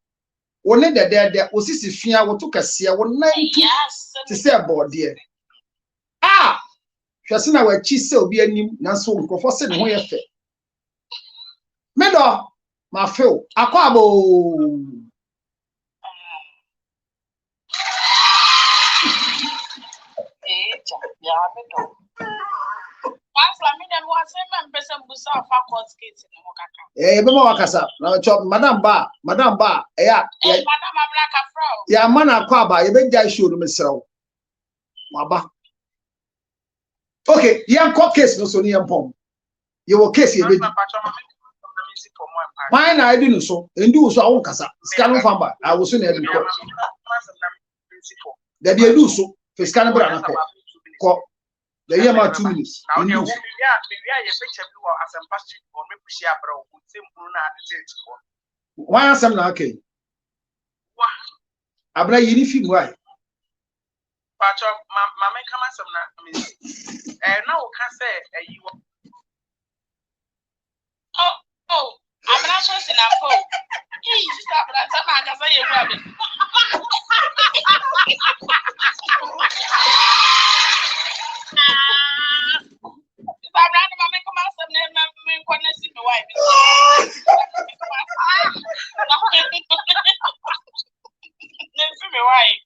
wo ne dedede wo sisi fia wo to kase wo nan ti se bode hwese na wachi se obi anim na so nkofo se ne ho ye fe medo ma feel akwa abo ya medo Pastor me dem wa say man person busa of court case no mo kaka be mo wakasa na chop madam ba madam madam abraka frau ya mana akwa ba ye be jai show no mesrew waba okay yan court case no so ni yan pom ye wo case ye be mine na edi no so endi so awon kasa scan famba awo so na edi ko da bi edu so fe scan bra na ko the year ma 2 minutes now we are ye picture bi wo asempa street on me pushi abra wo tem hunu na ade church ko why asem na okay wa abra yini film why pacho ma me kama asem na na wo ka say ayi wo oh abra so si na po sister abra ta ma ka say ye gwa be Abraham, I make a mass of them, men, see my wife. See my wife.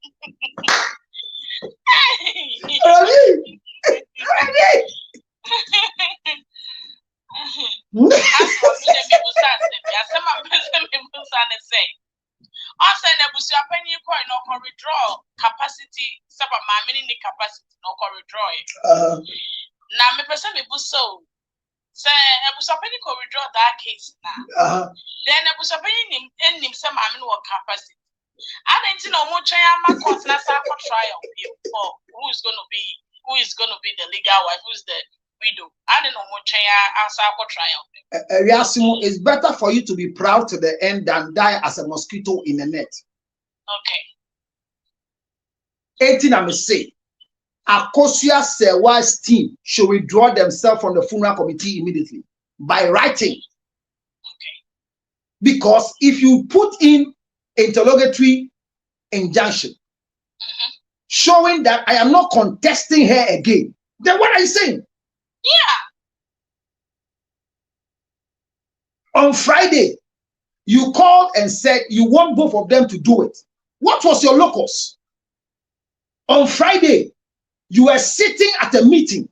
Withdraw capacity, some of my mini capacity, no withdraw. Now, me person me buso. Say, I was hoping to withdraw that case now. Then I was hoping him some mammy or capacity. I didn't know much I court na for trial for who is going to be the legal wife, who is the widow. I didn't know much I for trial. It's better for you to be proud to the end than die as a mosquito in a net. Okay. 18, I must say, Akosia Sewa's team should withdraw themselves from the funeral committee immediately by writing. Okay. Because if you put in interrogatory injunction showing that I am not contesting her again, then what are you saying? Yeah. On Friday, you called and said you want both of them to do it. What was your locus? On Friday, you were sitting at a meeting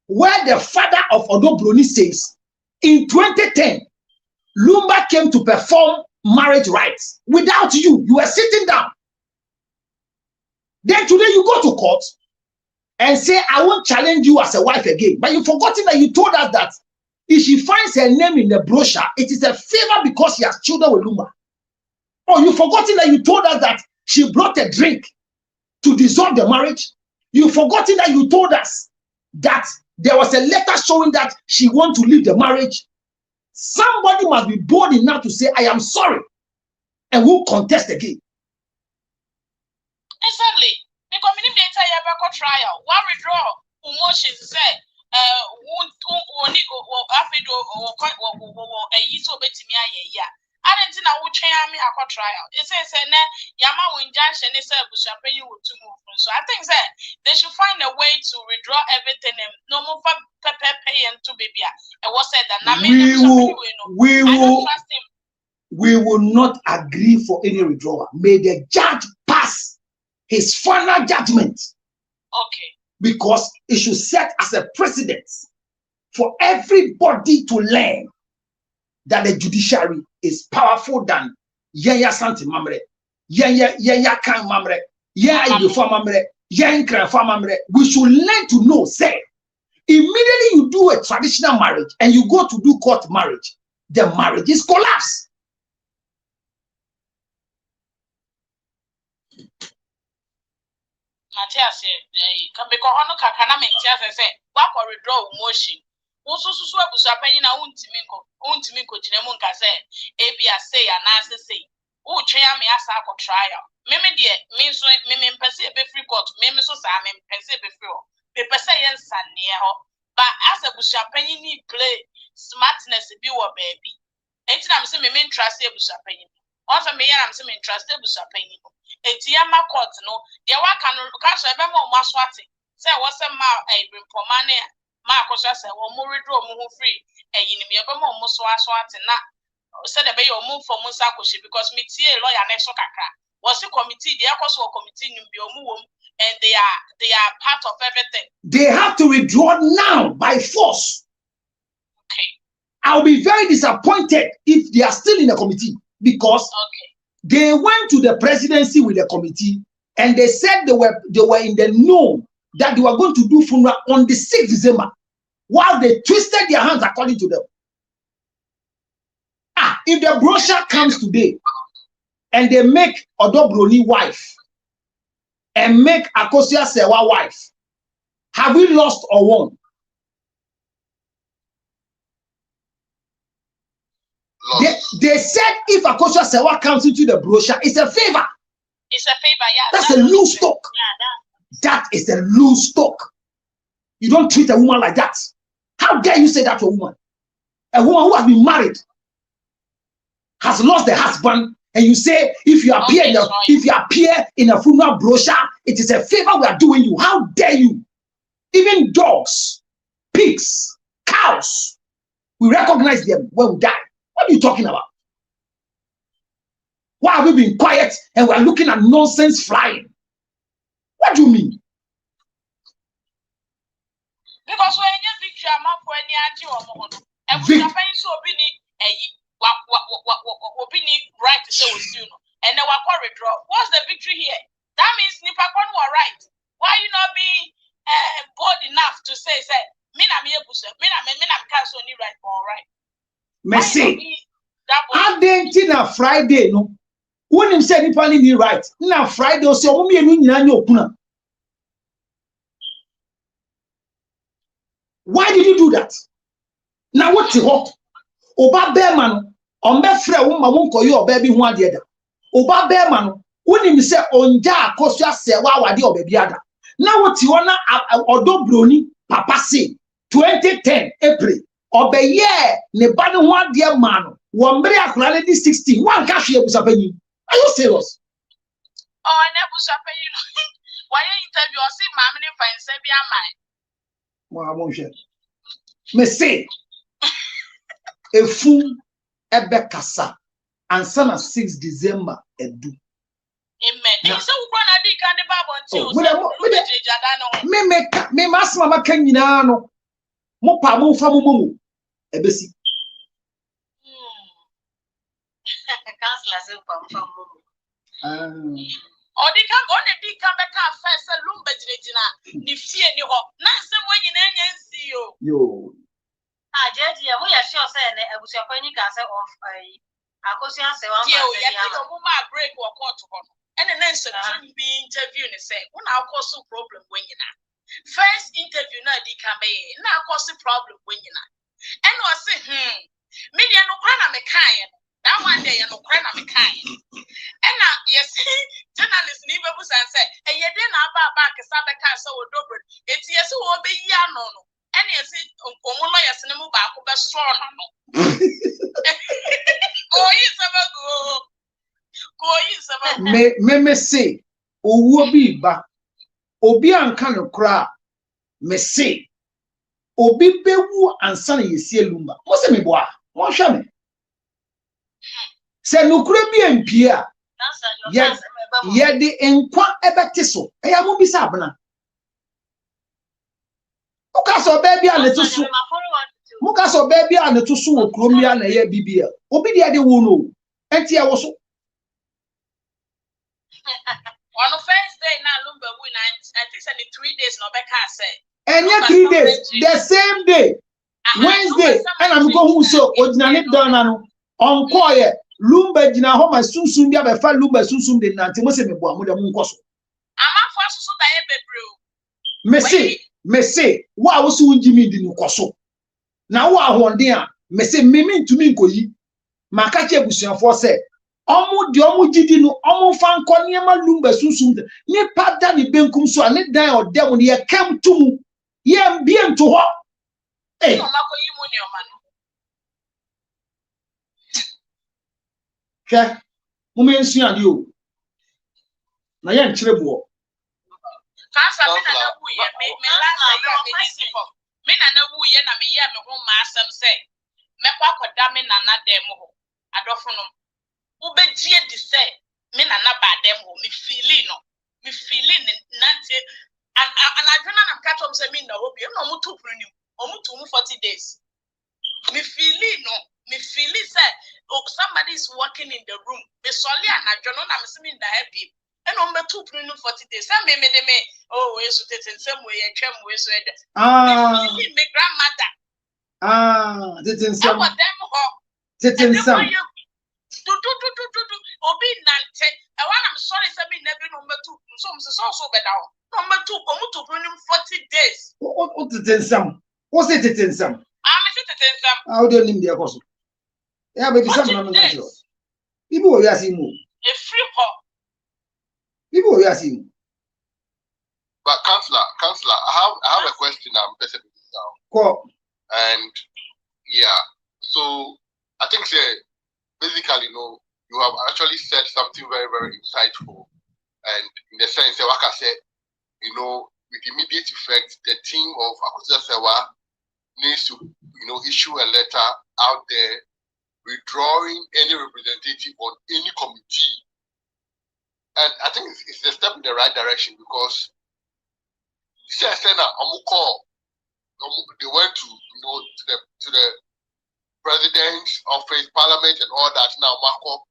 where the father of Odobroni says, in 2010, Lumba came to perform marriage rites. Without you, you were sitting down. Then today you go to court and say, I won't challenge you as a wife again. But you've forgotten that you told us that if she finds her name in the brochure, it is a favor because she has children with Lumba. Or you've forgotten that you told us that she brought a drink to dissolve the marriage. You've forgotten that you told us that there was a letter showing that she wants to leave the marriage. Somebody must be bold enough to say, I am sorry, and won't contest again. Exactly. Because we need to enter trial. One withdraw emotions say I didn't know what me a trial. It says Yama injunction is a you to move. So I think that they should find a way to withdraw everything and no more pay and to baby. And what said that we will not agree for any withdrawal. May the judge pass his final judgment. Okay. Because it should set as a precedent for everybody to learn that the judiciary is powerful than Yaya Santi Mamre, Yaya Kan Mamre, Yaya Ibufa Mamre, Yaya Nkranfa Mamre. We should learn to know, say, immediately you do a traditional marriage and you go to do court marriage, the marriage is collapsed. Matthias said, because Hono Kakana Matthias said, what for withdraw motion? Also, so was happening now. Untimiko, Jinemunka said, Abia say, and answer say, oh, chair me as I could trial. Mimi dear, means Mimim Percy be free court, Mimi so Sam and Percy before. Paper say, and son near her. But as a bushapany need play smartness be your baby. Ain't I'm saying, Mimi trust a bushapany. Also, me, I'm saying, trust a bushapany. Etiama court no dia wa kan so ebe mo maswati say wo se ma brimpomane ma akoso say wo mo withdraw mo ho free eyinim ebe mo so aswati na say the be yo mo for mo sa koshi because me tie lawyer na so kakra was the committee the akoso committee nim bi omu wom and they are part of everything. They have to withdraw now by force. Okay. I'll be very disappointed if they are still in the committee because they went to the presidency with the committee and they said they were in the know that they were going to do funeral on the 6th December while they twisted their hands according to them. If the brochure comes today and they make Odobroni wife and make Akosia Sewa wife, have we lost or won? They said if Akosia Sewa comes into the brochure, it's a favor. It's a favor, yeah. That's a loose talk. Yeah, that is a loose talk. You don't treat a woman like that. How dare you say that to a woman? A woman who has been married, has lost the husband, and you say if you appear in a funeral brochure, it is a favor we are doing you. How dare you? Even dogs, pigs, cows, we recognize them when we die. What are you talking about? Why have we been quiet and we're looking at nonsense flying? What do you mean? Because when you picture a map when you are and we are paying so opinion right to say with you, and now we're withdraw. What's the victory here? That means Nipakon were right. Why you not being bold enough to say, Mina cancel any right for all right? Messi, Argentina Friday, no. When him said nipa ni right. Na Friday o se omo mienu nyina nya okuna. Why did you do that? Now what ti ho? Oba bear man on be frɛ wo ma wo nkoyi oba bi ho ade da. Oba bear man wonim se onja akoso ase wa awade oba bi ada. Now what ti ho na odo broni papa say 2010 April obeye ne ba ne ho ade man wo mbere akura le 16 one ka hwe abusapanyi. Are you serious? Oh, I never abusapanyi. Why interview or see mammy ne fine say bi amai. Mo amon hwe. Me say efu ebe kasa ansa na 6 December edu. Amen. So we gonna be kan the Bible until me masma maka nyina no mo pa mo fa mo ebesi. Counselor say from or they come on the big come back first lumba jina ni fie ni ho na se mo nyina nya nsi yo jeje mo ya sure say na abusuapanyi ka say of akosi ase wan yeah we ya to mo ma break wo court ho and then so be interview ni say una cause problem when nyina first interview na di come na cause problem when nyina and o say media no kwa na me kan that one day no kwa na me kan and yes journalist ni be busa say e ye dey na aba kesa be ka say odobre eti yes wo be yi ano no and yes omo lawyers ne mu ba ko be strong no me say owo bi ba obi anka no kra me say obi bewu ansa na yesi elumba mo se me boa mo hwa me se no kra bi empia ye de enkwa ebete so eya mo bi sa abna o ka so baby a leto so mo ka so baby a leto so wo krom ya na ye bibia obi de ade wo no enti e wo so on the first day na lumba win I think say 3 days no be ka say and yet 3 days the same day Wednesday and I'm go who so ordinary don na no on call ye lumba jina ho ma sunsun bia be fa lumba sunsun de nante mo se me boa mo de mo nkoso amafo so da ye bebre me say wa wo so unjimi di nkoso na wo ahonde a me say me ntumi nkoyi maka che busuafo se omu di omu jidi no omu fa nko niema lumba sunsun de ni pada ni benkum so ani dan odem ni ye kam tumu ye mbie nto ho no makoyi mu ni o ma no hwe mo me nsu ade o na ye nkyere bo kansa me na bu ye me last year me disifo me na bu ye na me ye me ho ma asem se me kwa koda me na dem ho adofo no ubejie di se me na ba dem ho me feeling nante and adwena na catch up say me na ho bi no mo to pruni o mo to 40 days me feeling say somebody is walking in the room me soli and adwena na me se me na happy and on me to pruni 40 days say me oh we so tete nsem we ye twem we so ede me grandmother tete nsem tete nsem obi nante e wana I'm sorry say me never no metu so be down no metu omutu pruni 40 days o tete nsem o se tete nsem me se tete nsem o de nim de akoso ya be disem na no nante o ibu o yasi mu e free ho ibu o yasi mu. But counselor, I have a question I'm person now. Cool. And yeah, so I think basically, you have actually said something very, very insightful. And in the sense, like I said, with immediate effect, the team of Akuta Sewa needs to, issue a letter out there withdrawing any representative on any committee. And I think it's a step in the right direction because they went to, to the president's office, parliament, and all that. Now, Marco,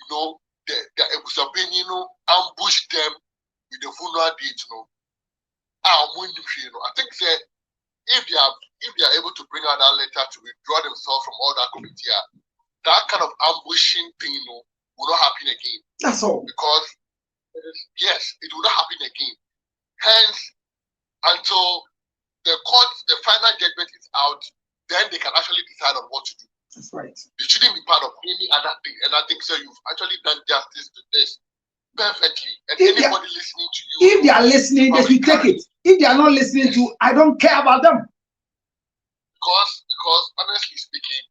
the ambush them with the funeral date. I think if they are able to bring out that letter to withdraw themselves from all that committee, that kind of ambushing thing, will not happen again. That's all. Because yes, it will not happen again. Hence, until the final judgment is out, then they can actually decide on what to do. That's right. It shouldn't be part of any other thing. And I think so you've actually done justice to this perfectly. And If anybody listening to you, if they are listening, they should take it. If they are not listening to, I don't care about them. Because honestly speaking,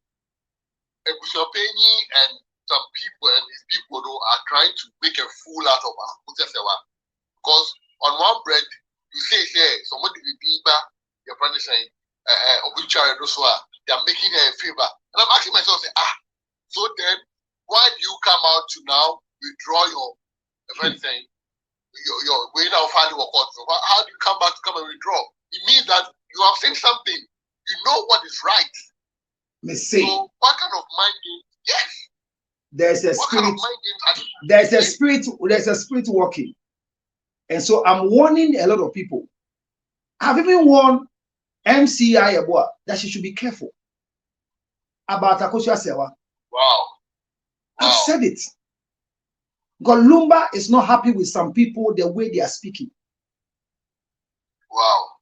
Ebusiopeni and some people and his people though are trying to make a fool out of us. Because on one bread, you say somebody will be back, your brother saying, they are making her a favor. And I'm asking myself, so then why do you come out to now withdraw your saying your way now finally work out? So how do you come back to come and withdraw? It means that you have seen something, you know what is right. So what kind of mind game? Yes. There's a spirit. There's a spirit working. And so I'm warning a lot of people. I've even warned MCI Eboa that she should be careful about Akosua Sewa. Wow. I've said it. Because Lumba is not happy with some people the way they are speaking. Wow.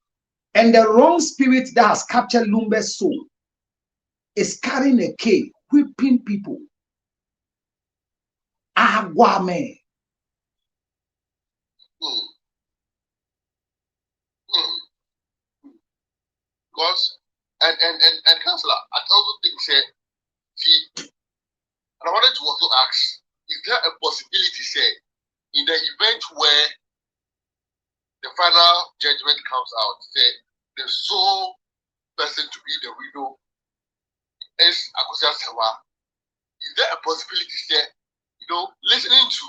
And the wrong spirit that has captured Lumba's soul is carrying a cane, whipping people. Aguame. Because and Councillor, I also think and I wanted to also ask, is there a possibility, in the event where the final judgment comes out, the sole person to be the widow is Akosua Sewa? Is there a possibility, listening to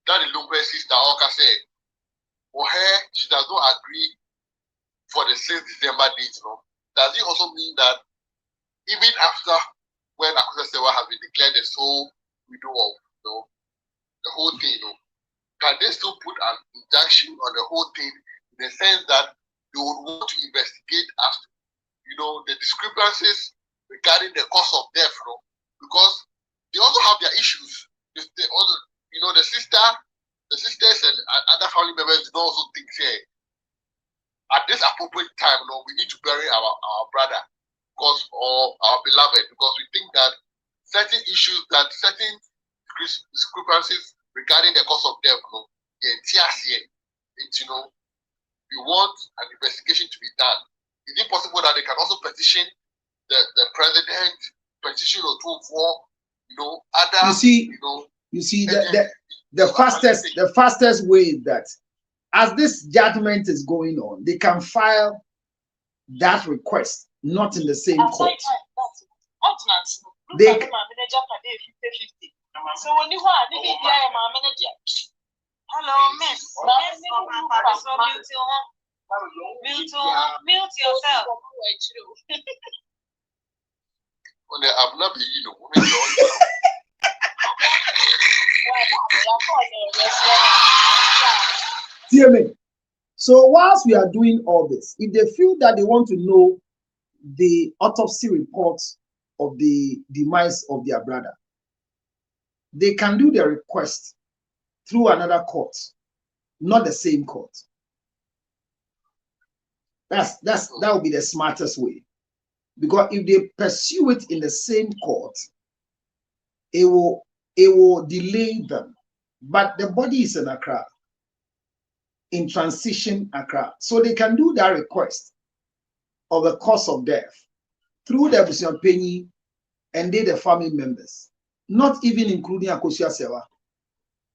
that Lumba sister Oka said, for her, she does not agree for the 6th December date, does it also mean that even after when Akosua Sewa has been declared the sole widow of the whole thing, can they still put an injunction on the whole thing in the sense that they would want to investigate as to the discrepancies regarding the cause of death, because they also have their issues. They also, the sisters and other family members do also think, at this appropriate time, we need to bury our brother, or our beloved, because we think that certain issues, that certain discrepancies regarding the cause of death, we want an investigation to be done. Is it possible that they can also petition the president, petition or two for other? You see the fastest way is that as this judgment is going on, they can file that request not in the same court. They so when you want to be hello, miss. Mute yourself. I'm not Hear me. So whilst we are doing all this, if they feel that they want to know the autopsy report of the demise of their brother, they can do their request through another court, not the same court. That would be the smartest way, because if they pursue it in the same court, it will delay them. But the body is in Accra, in transition Accra, so they can do that request of the cause of death through the Ebusiopeni and the family members, not even including Akosua Sewa.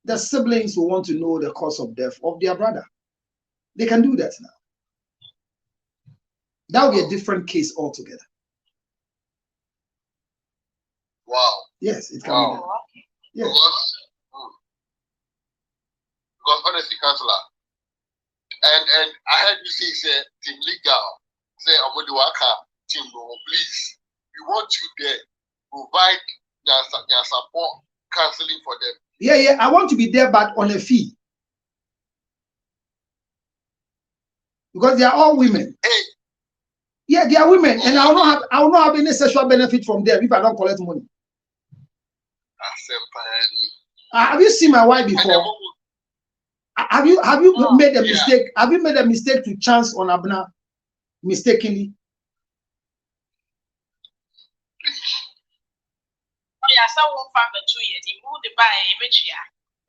The siblings will want to know the cause of death of their brother. They can do that now. That would be a different case altogether. Wow. Yes, it can be done. Yes. Because honestly, Councillor, and I heard you say team legal, say Amodiwaka team, please, we want you there, provide their support, counseling for them. Yeah, I want to be there, but on a fee. Because they are all women. Hey. Yeah, they are women, and I will not have any sexual benefit from them if I don't collect money. Have you seen my wife before? Have you made a mistake? Have you made a mistake to chance on Abna mistakenly?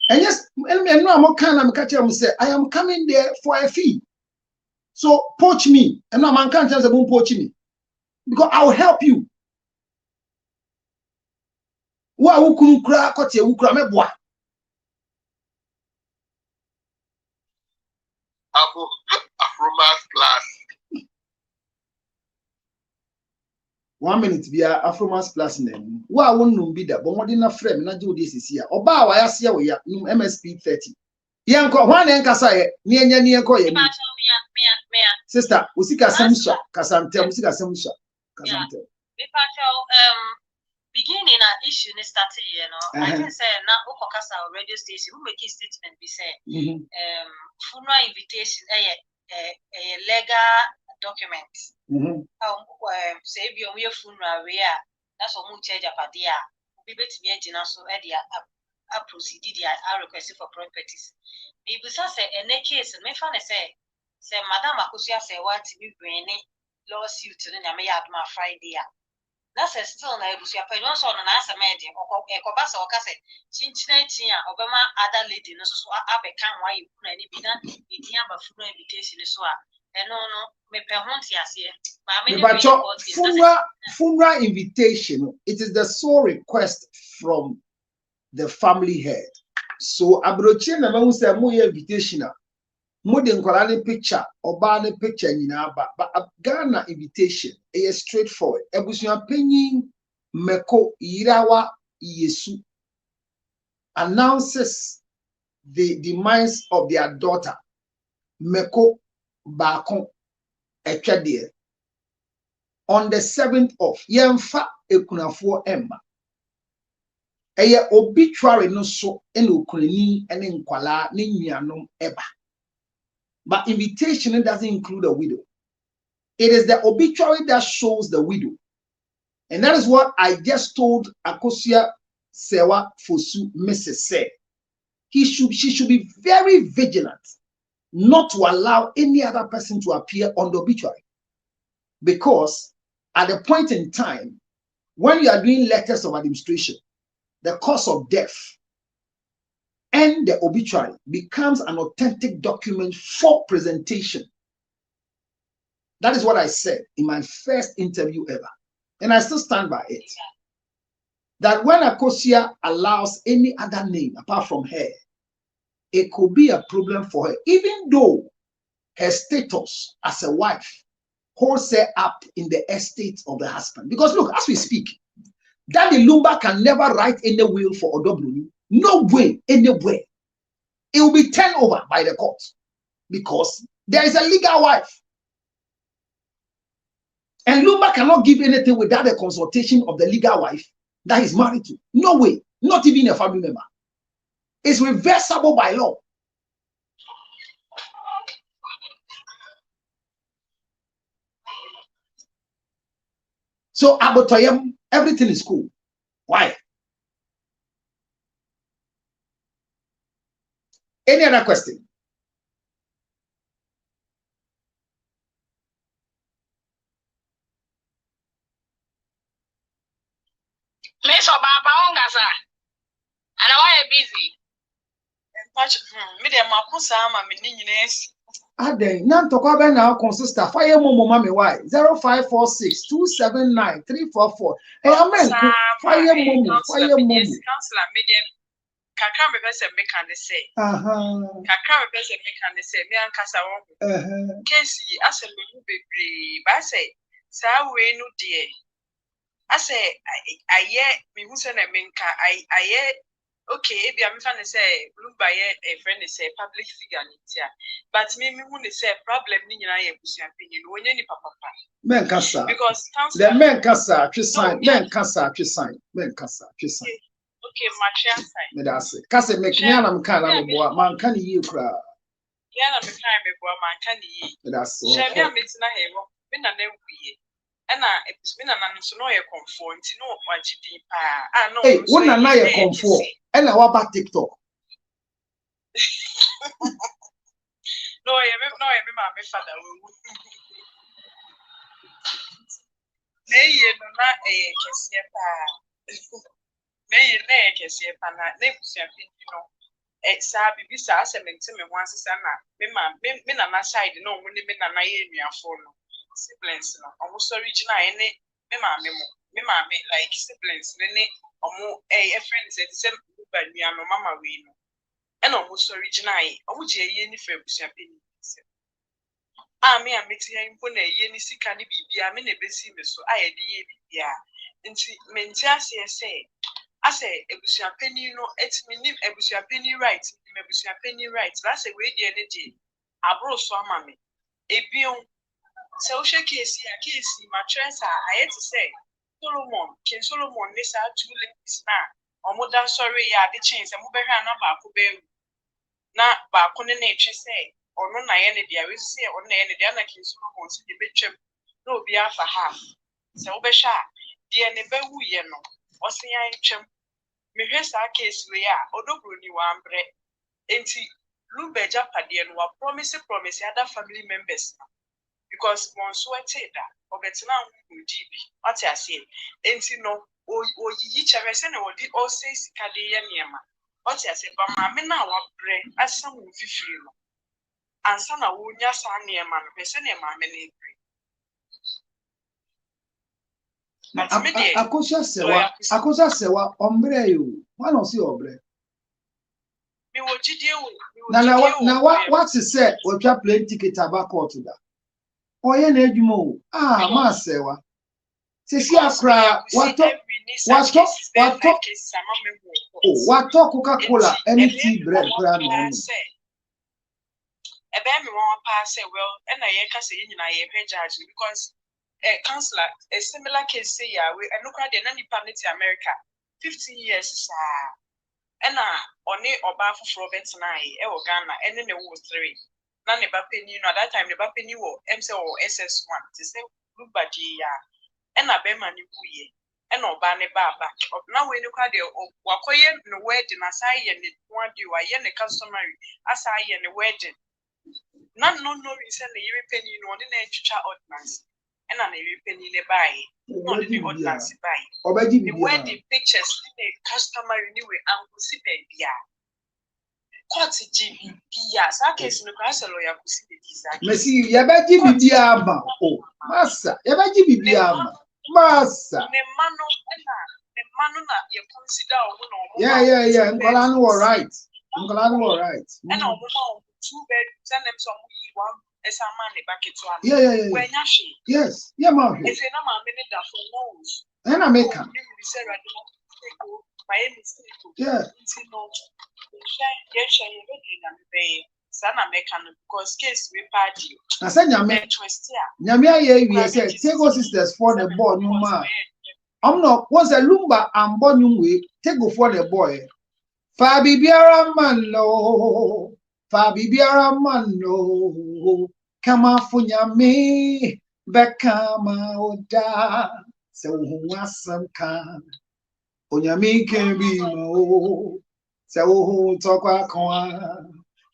And yes, and no, I'm say I am coming there for a fee. So poach me, and no man can't tell them poach me because I will help you. Wa ukunu kura kote ukura meboa. Afromax Plus. 1 minute bia Afromax Plus name. Wa wonum bi da bo modern na frame na je odi sisi a. Oba wa yase ya we ya MSP 30. Yenko hwan na nkasa ye ne enya ne yenko ye. Sister, usika samsha kasamte usika samsha kasamte. Beginning an issue in started, you know. I can say now Okokasa radio station who make a statement be say funeral invitation a legal document. Say be on your funeral where that's what we charge up a dear. We bet me a so a procedure I requested for properties. Maybe say in a case and me fan say Madam Akusia say what to be bringing lawsuit to the Namayad my Friday. That's a still na ebusu ya penyon so na asa media ekoba so kase chinchina tia obema other lady no so abeka nwa yiku na ni bi na edi aba funo invitation so a eno no me pe ho ntiase ma me funeral invitation. It is the sole request from the family head. So abrochi na mahu say mo invitation modern Korani picture or banner picture in our but Ghana invitation is straightforward. Ebusuan penyin meko irawa Yesu announces the demise of their daughter meko bakon etwade on the 7th of yemfa ekunafo emma eye obituary no so ene okunani ene nkwala ne nuanom eba. But invitation doesn't include a widow. It is the obituary that shows the widow. And that is what I just told Akosia Sewa Fosu Mrs. said. She should be very vigilant not to allow any other person to appear on the obituary. Because at the point in time, when you are doing letters of administration, the cause of death and the obituary becomes an authentic document for presentation. That is what I said in my first interview ever. And I still stand by it. That when Akosia allows any other name apart from her, it could be a problem for her, even though her status as a wife holds her up in the estate of the husband. Because look, as we speak, Daddy Lumba can never write any will for Odobruni. No way, anywhere. It will be turned over by the court because there is a legal wife. And Lumba cannot give anything without the consultation of the legal wife that he's married to. No way, not even a family member. It's reversible by law. So, Abotoyem, everything is cool. Why? Any other question? Miss Obaba Ongasa. And why busy? Medium Makusa, my minions. Ade, nan to kwa ben na consistor fire momo mami why 0546279344. Hey amen. Fire momo. Councillor medium. Kakra me pese me kan say. Kakra me pese me kan say. Me ankasa won. Kesi asem me bebre. Ba say sa we no de. I say aye me hu se na me nka aye. Okay, if you am say look by a friend say public figure nitia. But me who say problem ni nyina ye busu apinyi no onye ni papa. Men kasa. Because the men kasa twisign, men kasa twisign, men kasa twisign. Okay, matria sign. Me da say. Kasa me knya na mka na boa, man kan yi kura. Ya na me kan me boa man kan yi. Me da so. She me ametina he wo. Me na na wuye. Na me na no so no ye comfort, no wagidi pa. Ah no. Hey, wona na ye comfort. And now about TikTok. No, my father. Nay, no, not a Cassiapa. Nay, Cassiapa, you know. Exabi bisa asɛmɛnti me ho asesa na me na na side no mo ne me na na ye nuafo no siblings no omo sorry gina ene me maame like siblings ne omo friends e say ba nua no mama we no ena omo sorry gina omo je ye ni fa busua peni me ameti yan mpo na ye ni sika ne bibia me na besi me so aye de ye bibia nti menti ase say ase ebusia penny no etimi nim ebusia penny right nim ebusia penny right that's a way the energy abro so amame ebion se o shake case mattress I to say Solomon this are two ladies na omoda sorry ya the chains e mo behwa na ba ko be na ba ko ne na etwe say ono na ye ne dia we say ono na ye ne dia na King Solomon se de betwem na obi afa half se wo behwa dia ne be wu ye no osian twem me sa case we ya odobro ni wa ambre enti lumbe japade no wa promise other family members because once we take that obetina udi bi what I say enti no oyiyi chere se na odi all say sikade ye niema what I say ba ma me na wa bre asam fifiri no ansa na wo nya sa niema no be se na ma me na bre Akosha sewa ombre yo. One of see ombre. Me wo jide wo. Na what is say we try play ticket tobacco to that. Oye na edwuma o. Ma sewa. Sisi akra what Coca-Cola NT bread kra no. Ebe me won pass well and I can say nyina ye pay judge because counselor a similar case say ya we no crowd na nipa ne America 15 years and on it oba for Robert nai e wo Ghana and ne wo 3 na ne ba penny no at that time ne ba penny wo MC or SS1 to say look badi ya and na be man wuye and oba ne ba back now we no crowd wakoye no wedding asai ye ne one do ye ne customary asai ye ne wedding na no reason the European Union na etwa ordinance and an European in a buy no the ordinance buy the wedding pictures the customary new and see baby court GB sa case no class lawyer ku see the design Messi ya ba GB bia ba massa ya ba GB bia ba massa the mano na you consider yeah Nkola no right and on 2 bedrooms and them some one as a man back to yeah when yashi yes yeah ma if you know my minute that for knows and I make am yeah because case we party I said nyame aye we say Tego sisters for the boy no ma I'm not once a lumba and bonum we Tego for the boy Fabi biara man no Fabi biara man no kama funyame bekama oda se wo asam kan onyame kan bi mo se wo tokwa kwa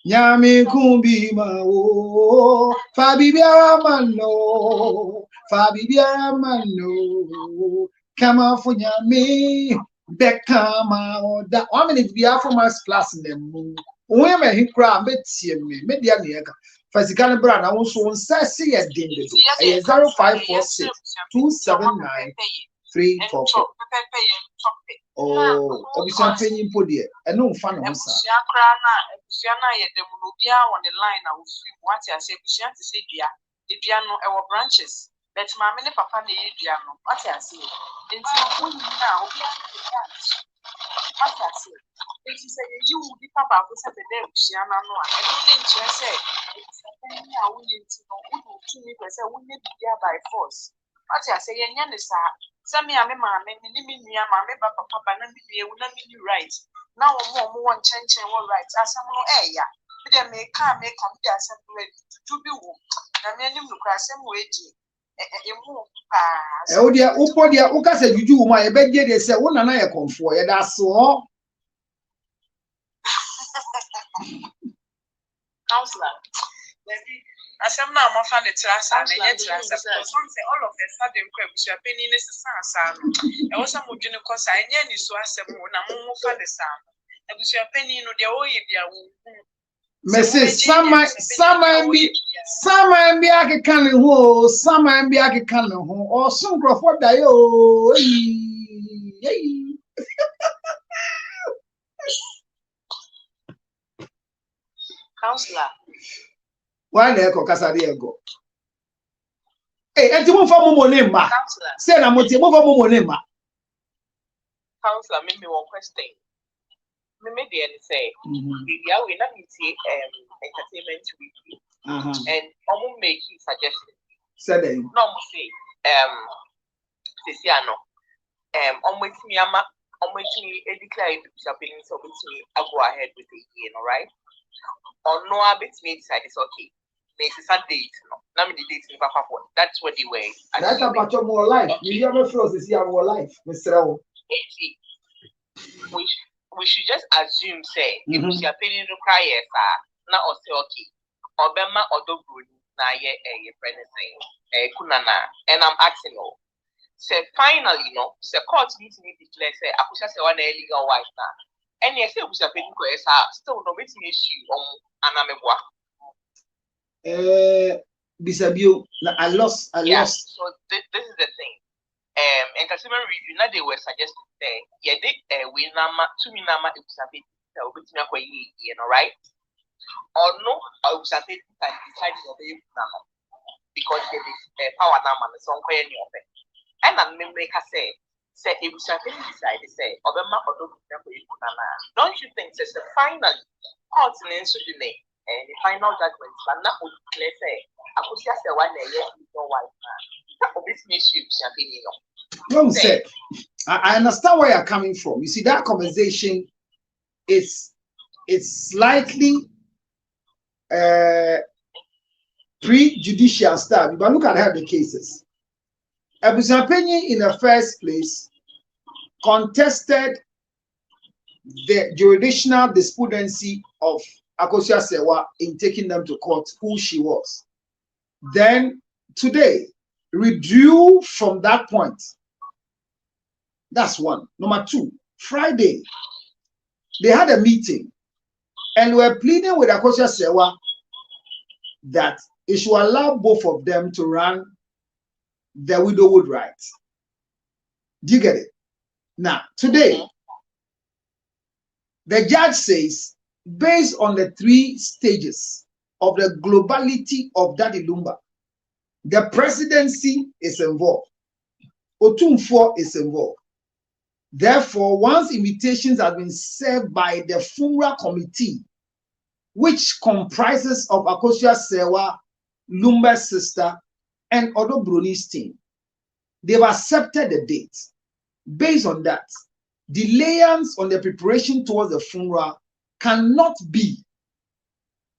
nyame kun bi ma o Fabi biara man no kama funyame bekama oda 1 minute bia for my class in them we me he kra metie me dia ne eka fasikane bra na won so say ye din de 0546 279 344 oh obisa penyin po de e no mfa no sa busia na ye dem no bia on the line na ofi what I say busia te say dua no e wo branches but mama ne papa na ye dua no what I say enti woni na obi what I say enti say you di papa ko say be busia na no a e no ne nche say enti a woni enti no wo to me say woni bia by force what I say ye nya ne sa me ame mama ni mi nua mama ba papa ba na mi ewu na mi right now mo won chenchen wo right asem no ya me dem me ka me asem ready to be wo na me anim no asem wo edi emu o dia upo dia ukase juju wo ma e beje de se wo nana ye konfo ye da so Counselor. Asem na mo fa the trust and the trust because some say all of a sudden kwa busu apeni ne sesa asa no e wo sa modwene kosa enya ni so asem na mo fa the sam e busu apeni no de wo ye bia wo Mrs. Sama bi akeka ne ho sama bi akeka ne ho o so nkrofo da yo Counselor. Why na eko kasa de ego enti mo fa mo ne ma say na mo ti mo fa mo ne ma Counselor, me one question. Me dey say we are we na see entertainment weekly and omo make suggestions. Said they no mo say sisi ano omo etimi ama omo etimi declare to be so betimi I go ahead with it, you know, right? Or no abetimi decide it's okay. Makes a date, no. Now me the date in Papa. That's what they were. That's about your more life. You never feel this year more life, Mr. O. We should just assume, say, if we are paying the cry, now or say okay, or Bema or Dobruni, na ye a friend saying, Kunana, and I'm asking no. Say finally, no, say court meeting me declare, say, I could just say one illegal wife now. And yes, we are paying still no waiting issue on Anameboa. Bisabio, I lost. So this is the thing. Entertainment review, now they were suggesting that we nama to me nama it was a bit you know, right? Or no, I was a bit decided of the nama because there is power nama and some way of it. And I'm make her say it was a bit decided say Obama or don't you think that finally continents should be made? And the final judgment, but not would declare say, I could just say one day, no wife. That will be champagne. Well said. I understand where you're coming from. You see, that conversation is slightly pre-judicial stuff. But look at how the cases. Champagne in the first place contested the jurisdictional despondency of Akosia Sewa in taking them to court, who she was. Then today withdrew from that point. That's one. Number two, Friday, they had a meeting and were pleading with Akosia Sewa that it should allow both of them to run the widowhood rights. Do you get it? Now, today, the judge says, based on the 3 stages of the globality of Daddy Lumba, the presidency is involved. Otumfo is involved. Therefore, once invitations have been served by the funeral committee, which comprises of Akosia Sewa, Lumba's sister, and Odo Bruni's team, they've accepted the date. Based on that, delayance on the preparation towards the funeral cannot be.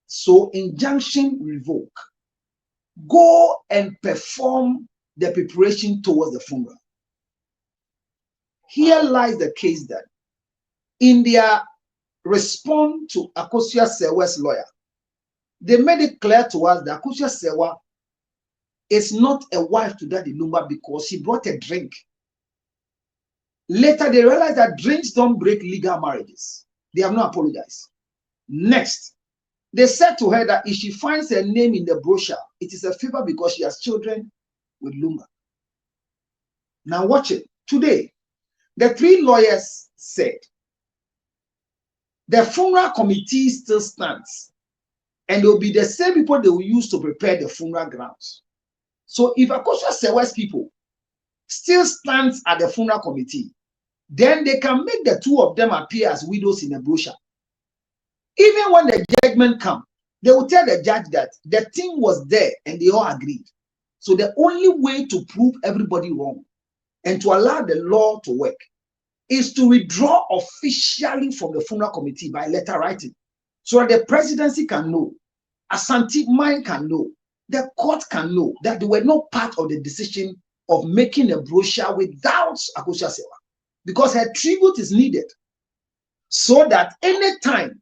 So injunction revoke. Go and perform the preparation towards the funeral. Here lies the case that in their response to Akosia Sewa's lawyer, they made it clear to us that Akosia Sewa is not a wife to Daddy Lumba because she brought a drink. Later, they realized that drinks don't break legal marriages. They have not apologized. Next, they said to her that if she finds her name in the brochure, it is a favor because she has children with Lumba. Now watch it. Today, the 3 lawyers said the funeral committee still stands and it will be the same people they will use to prepare the funeral grounds. So if Akosia Sewa's people still stands at the funeral committee, then they can make the 2 of them appear as widows in a brochure. Even when the judgment comes, they will tell the judge that the thing was there and they all agreed. So the only way to prove everybody wrong and to allow the law to work is to withdraw officially from the funeral committee by letter writing, so that the presidency can know, Asante Mine can know, the court can know that they were not part of the decision of making a brochure without Akosia Sewa, because her tribute is needed, so that anytime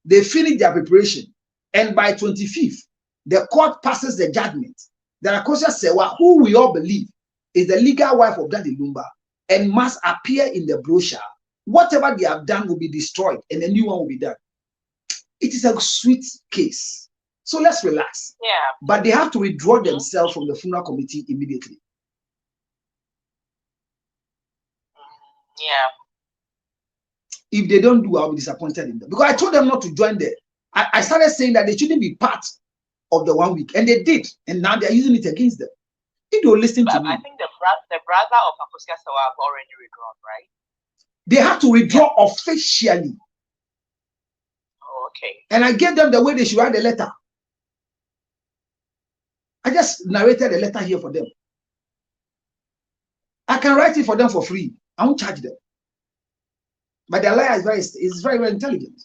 they finish their preparation, and by 25th, the court passes the judgment. The Akosia Sewa, who we all believe is the legal wife of Daddy Lumba, and must appear in the brochure. Whatever they have done will be destroyed, and a new one will be done. It is a sweet case. So let's relax. Yeah. But they have to withdraw themselves from the funeral committee immediately. Yeah. If they don't do, I'll be disappointed in them. Because I told them not to join there. I started saying that they shouldn't be part of the 1 week. And they did. And now they're using it against them. If they listen to me. I think the brother of Akosia Sewa have already withdrawn, right? They have to withdraw officially. Oh, okay. And I gave them the way they should write the letter. I just narrated the letter here for them. I can write it for them for free. I won't charge them. But the lawyer is very, very intelligent.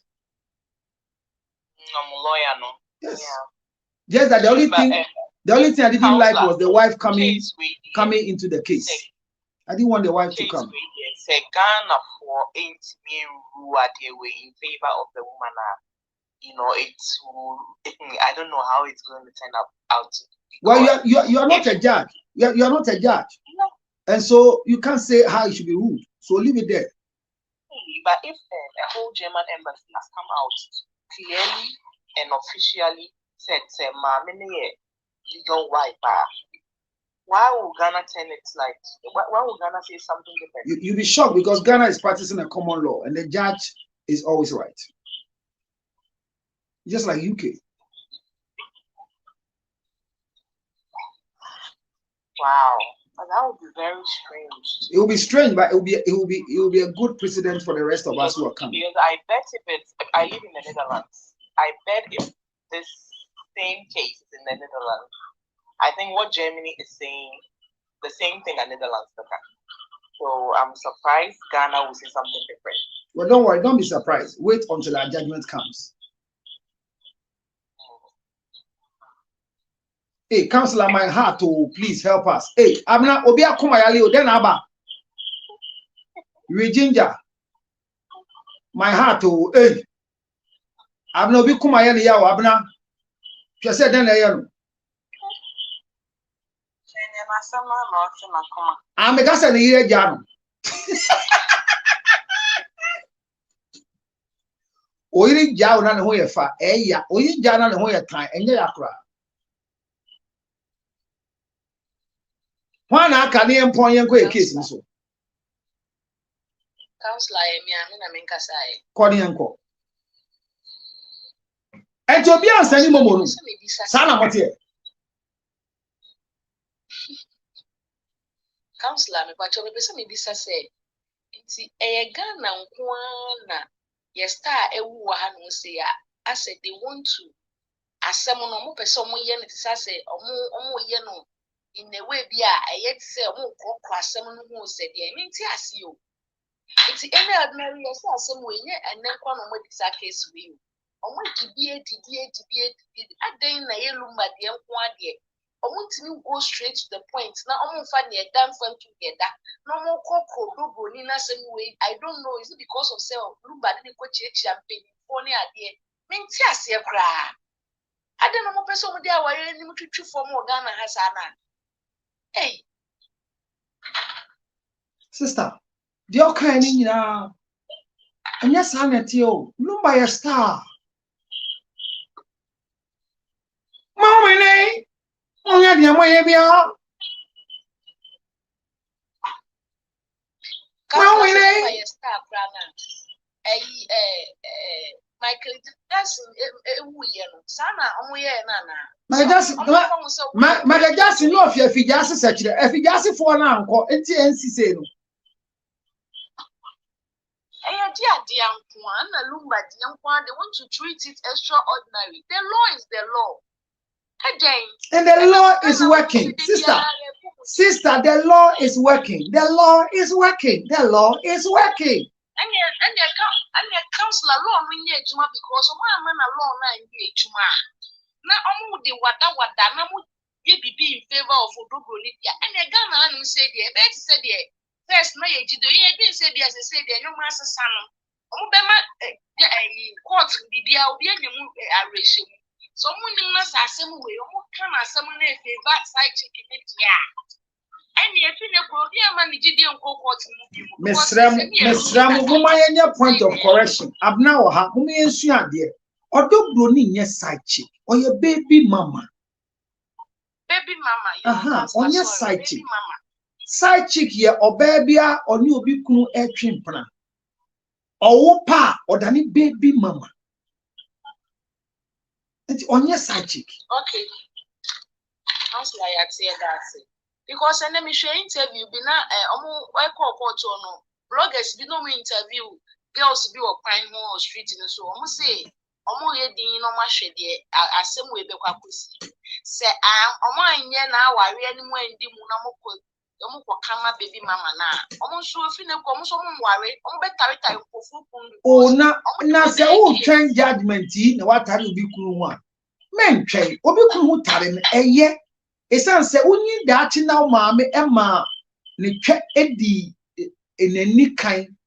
I'm a lawyer, no. Yes. Yeah. Just that the only thing I didn't like was the wife coming into the case. I didn't want the wife to come. Say Ghana for 8 million in favor of the woman. You know, I don't know how it's going to turn out. Well, you are not a judge. You are not a judge. No. And so you can't say how it should be ruled. So leave it there. But if a whole German embassy has come out clearly and officially said, say, legal wife, why would Ghana turn it like, why would Ghana say something different? You'll be shocked because Ghana is practicing a common law and the judge is always right. Just like UK. Wow. But that would be very strange. It will be strange, but it will be a good precedent for the rest of us who are coming. Because I bet I live in the Netherlands. I bet if this same case is in the Netherlands, I think what Germany is saying, the same thing at Netherlands. So I'm surprised Ghana will say something different. Well, don't worry, don't be surprised. Wait until our judgment comes. Hey, Counselor, my heart, oh, please help us. Hey, Abna, Obia Kumayali, then Abba. Ginger. My heart, oh, hey. Abna Obi Kumayali, Yaw, Abna. Just said, then I am. I'm a gas and a year, Jan. Oyi Jan and Hoya fa, ya, Oyi Jan and Hoya time, and Yakra. One can you point and go a case, Miss? Counselor, I mean, Calling uncle. And to be answered any moment, Sana Matia. Counselor, but you'll be some bisa say, it's a Ghana Kwana, yes, star a woman will say, I said they want to. As someone or person, yen it is, I say, or more yeno. In the way, be I yet say, more cross someone who said, yeah, I mean, I see you. It's the end of Mary, as some way, and then one on what is our case with you. On what debate, I didn't a yellow, but the young I want to go straight to the point. Now I'm finding a damn fun together. No more cocoa, no bonina, same way. I don't know. Is it because of self? Lumba didn't go champagne for near idea. Mintias, your cry. I don't know more person there why you need to for more Ghana has Anna. Hey, Sister, the kind in now. And yes, Anatio, look by a star. Mommy, oh, yeah, dear, my baby. Mommy, star, Michael, that's Sana, my just know if you just search it, if you just for an uncle, and say, dear one, a lumba, young one, they want to treat it extraordinary. The law is the law. Again, and the law is working, sister, the law is working. The law is working. The law is working. And your counselor law mean juma because one man alone and you juma. Now I'm the wada now you be in favor of Odobolivia. And your Ghana said, yeah, Betty said, yeah, first, no, you do, you didn't say, yes, I said, no master son. court bibia obi anyemu arrest so munim na asem we o kan asem na favor side chick media any efi ne ko obi ama ne gidi enko court mu bi mesram mama yenya point of correction abna wo ha mama yensu ade odobro ni nye side chick oye baby mama onye side chick side chick ye obabia oni obi kunu etwempna owo pa odani baby mama enti onye side chick okay how's like I say that because and let me show interview be na omo why call court no bloggers be no interview girls be or pine on street and so omo say omo ye din no ma hwede asem we be kwakosi say omo anye na aware animu andi mu na omo ko kama baby mama na omo so fi ne ko omo so mo ware omo be tare kofu kun na say who train judgment yi na watare obi kunu ho a men twɛn obi kunu ho tare no eye esan sɛ unyi dachi na maame ema ne twa edi enani kan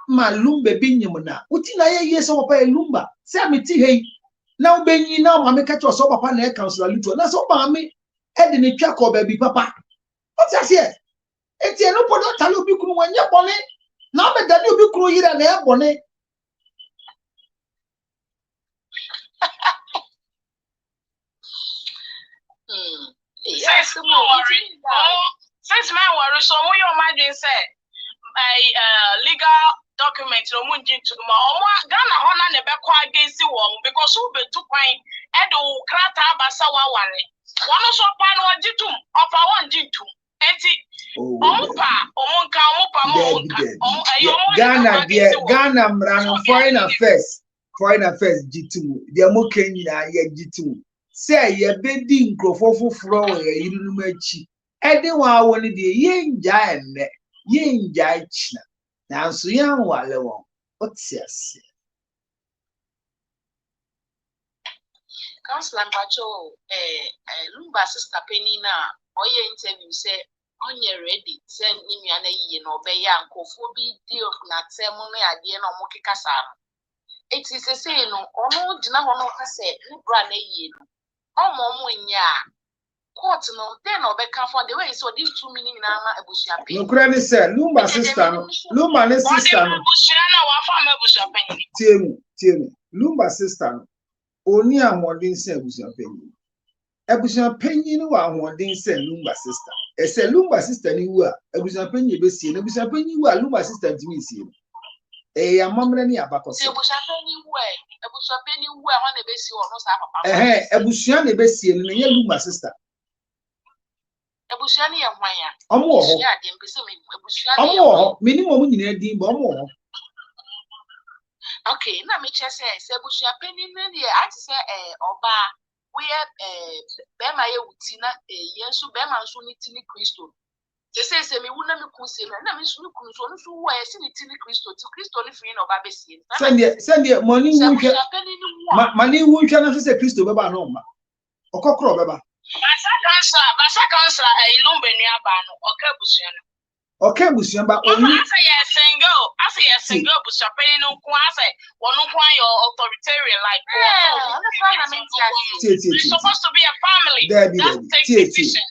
ma lumba bi nyim na uti na ye so papa lumba sɛ ameti hei na ubenyi na maame ka cho so papa na e councilor luto na so maame edi ne twa ko ba bi papa what you say eti eno podo tale obi kunu wanya bone na be dade obi kunu yira na e bone Yes, since my worry, so we imagine say legal document no munji to ma Ghana hona ne be kwa against won because who be to point edo krata abasa wa ware one so pa no jitum ofa won jitum enti omupa omunka Ghana mrano foreign affairs jitum dia mo kenyina ye jitum say ye bedi nkrofofo fro we yiru machi ede wa woni de yenja enne yenja china nanso yan wale won otiase Councilor Mpacho Lumba sister Penny na oye interview say onye ready say ninu na yiye na obeya nkofo bi di of na temu na ade na omokeka sara it is say no ono gina ho no ka say ni bra na yiye no omo nya court no then obeka for the way so these 2 meaning na ma abusua pe no kura ni say Lumba sister no Lumba ne sister no abusua na wa fa ma abusua pe tiemu Lumba sister no oni ahodin say abusua penyin wa ahodin say Lumba sister say Lumba sister ni wu a abusua penyin be sie na abusua penyin wu a Lumba sister ntimi sie amamre ni abakoso abusua penyin wu a ho na be sie ono sa papa abusua na be sie no nye Lumba sister abusua ni ye hwan ya omo ho ya de mpese me abusua ni omo ho minimum nyina din ba omo ho okay na me che say abusua penyin ni ye ati say oba we be ma ye wuti na yensu be ma nso ni tini Kristo say me wuna me kunse na me nso ni kunso nso wo ye si ni tini Kristo ti Kristo ni free na oba be sie send money wunhwe mani wunhwe na so say Kristo be ba na oma okokro be ba Basa kansa Lumba ni aba no okay busua ba only as a single busua pe no ko ase wono ko your authoritarian like it's supposed to be a family that takes decision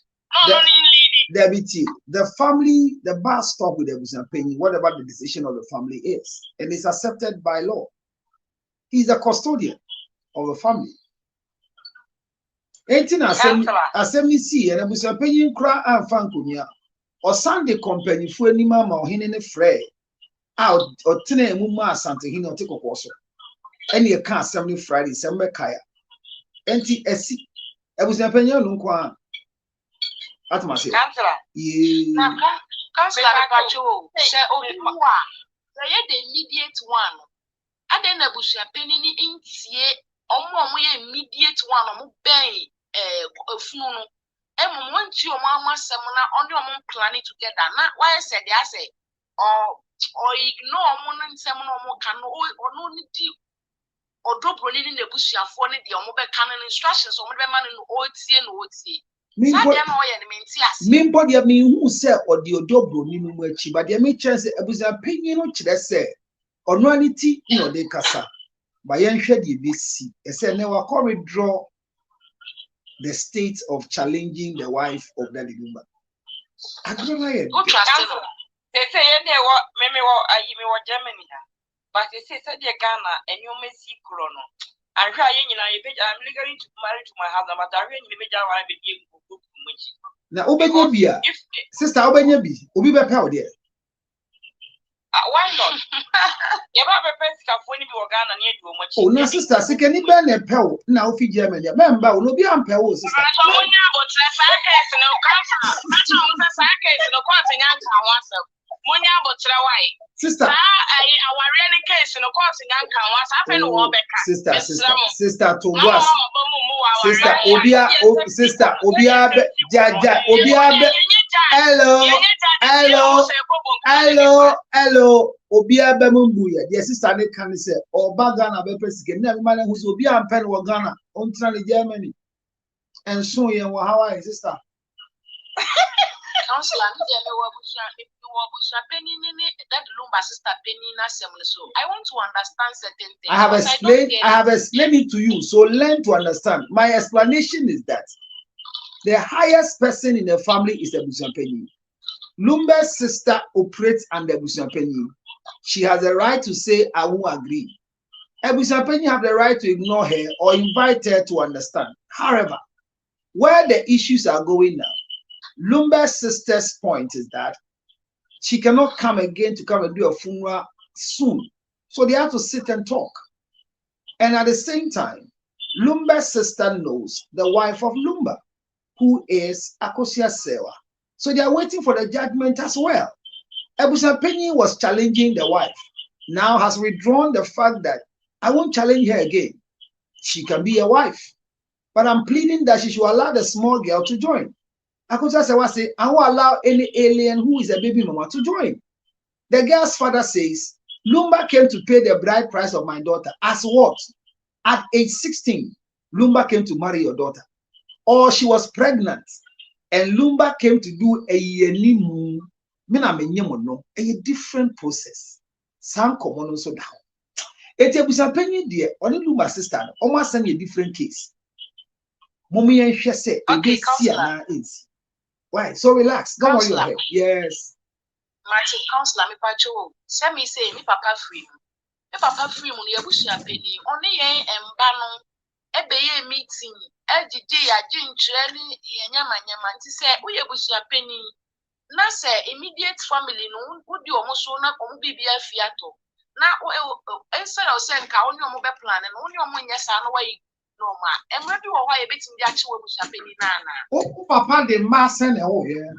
not only leading the family the bar stop with the busua penny whatever the decision of the family is and it's accepted by law. He's a custodian of the family. 18 assembly see and abusua penyin kra amfa nkonia o Sunday company fu anima ma ohene ne frɛ out o tena emu ma asante hene o te kokoso ene e ka assembly Friday sembe kaya enti esi abusua penyin no nko a atmase na Councilor Pacho say obi wa say the immediate one aden abusua penyin ni ntie omo ye immediate one omo ben funu no monti o ma asem na only o planning together na why said they say or ignore mo nsem no mo kan no ni di odobro ni na busuafo ne de o mo be kan instructions o mo be man no otie Mimpo dia mi hu se odi odobro ni no achi ba dia mi kire se abusua penyin no kire se Onwanity no de kasa. But yen hwɛ de besi. Ese ne wa draw the state of challenging the wife of that Lumba. I don't know yet. They say they were maybe what Germany, but they say they Ghana and you may see Chrono. I'm trying, I'm legally married to my husband, but I really be now, Obenyabia, sister Obenyabi, Obi be proud there. Why not? You have a pencil when you were Ghana near you much. Oh, no, sister, see, can you burn a pearl now for Germany? Remember, will be on pearl, sister. Sister, sister, to us. Sister, Obia, Jaja, Obia, hello, Obia Bemumbuya. Dear sister, they can say, or Bagana Bepes, never mind who's Obia and Pen or Ghana, on Germany. And so, you know, how I sister. Counselor, I want to understand certain things. I have explained it to you, so learn to understand. My explanation is that the highest person in the family is the Busampeni. Lumba's sister operates under Busampeni. She has a right to say, I won't agree. Busampeni have the right to ignore her or invite her to understand. However, where the issues are going now, Lumba's sister's point is that she cannot come again to come and do a funeral soon. So they have to sit and talk. And at the same time, Lumba's sister knows the wife of Lumba, who is Akosia Sewa. So they are waiting for the judgment as well. Ebusapenyi was challenging the wife. Now has withdrawn the fact that I won't challenge her again. She can be a wife. But I'm pleading that she should allow the small girl to join. Akosia Sewa say, I won't allow any alien who is a baby mama to join. The girl's father says, Lumba came to pay the bride price of my daughter. As what? At age 16, Lumba came to marry your daughter. Or she was pregnant, and Lumba came to do a different process. Some common also down. It's a penny dear, only Lumba sister, almost a different case. Mommy and she said, okay, why? So relax. Don't worry your head. Yes. Martin, counselor, me pacho. Send me say, me papa free. Me papa free money, a bush penny. Only yen and banon. Ebe meeting. LGD, a gin training, yaman. Say, we a bush penny. Na say immediate family no would you almost so not on BBF fiato. Now, instead of saying, I only mobile plan and only on yes, I know why. No ma, and maybe why a bit in the actual bush penny nana. Oh, papa, the mass and oh, yeah.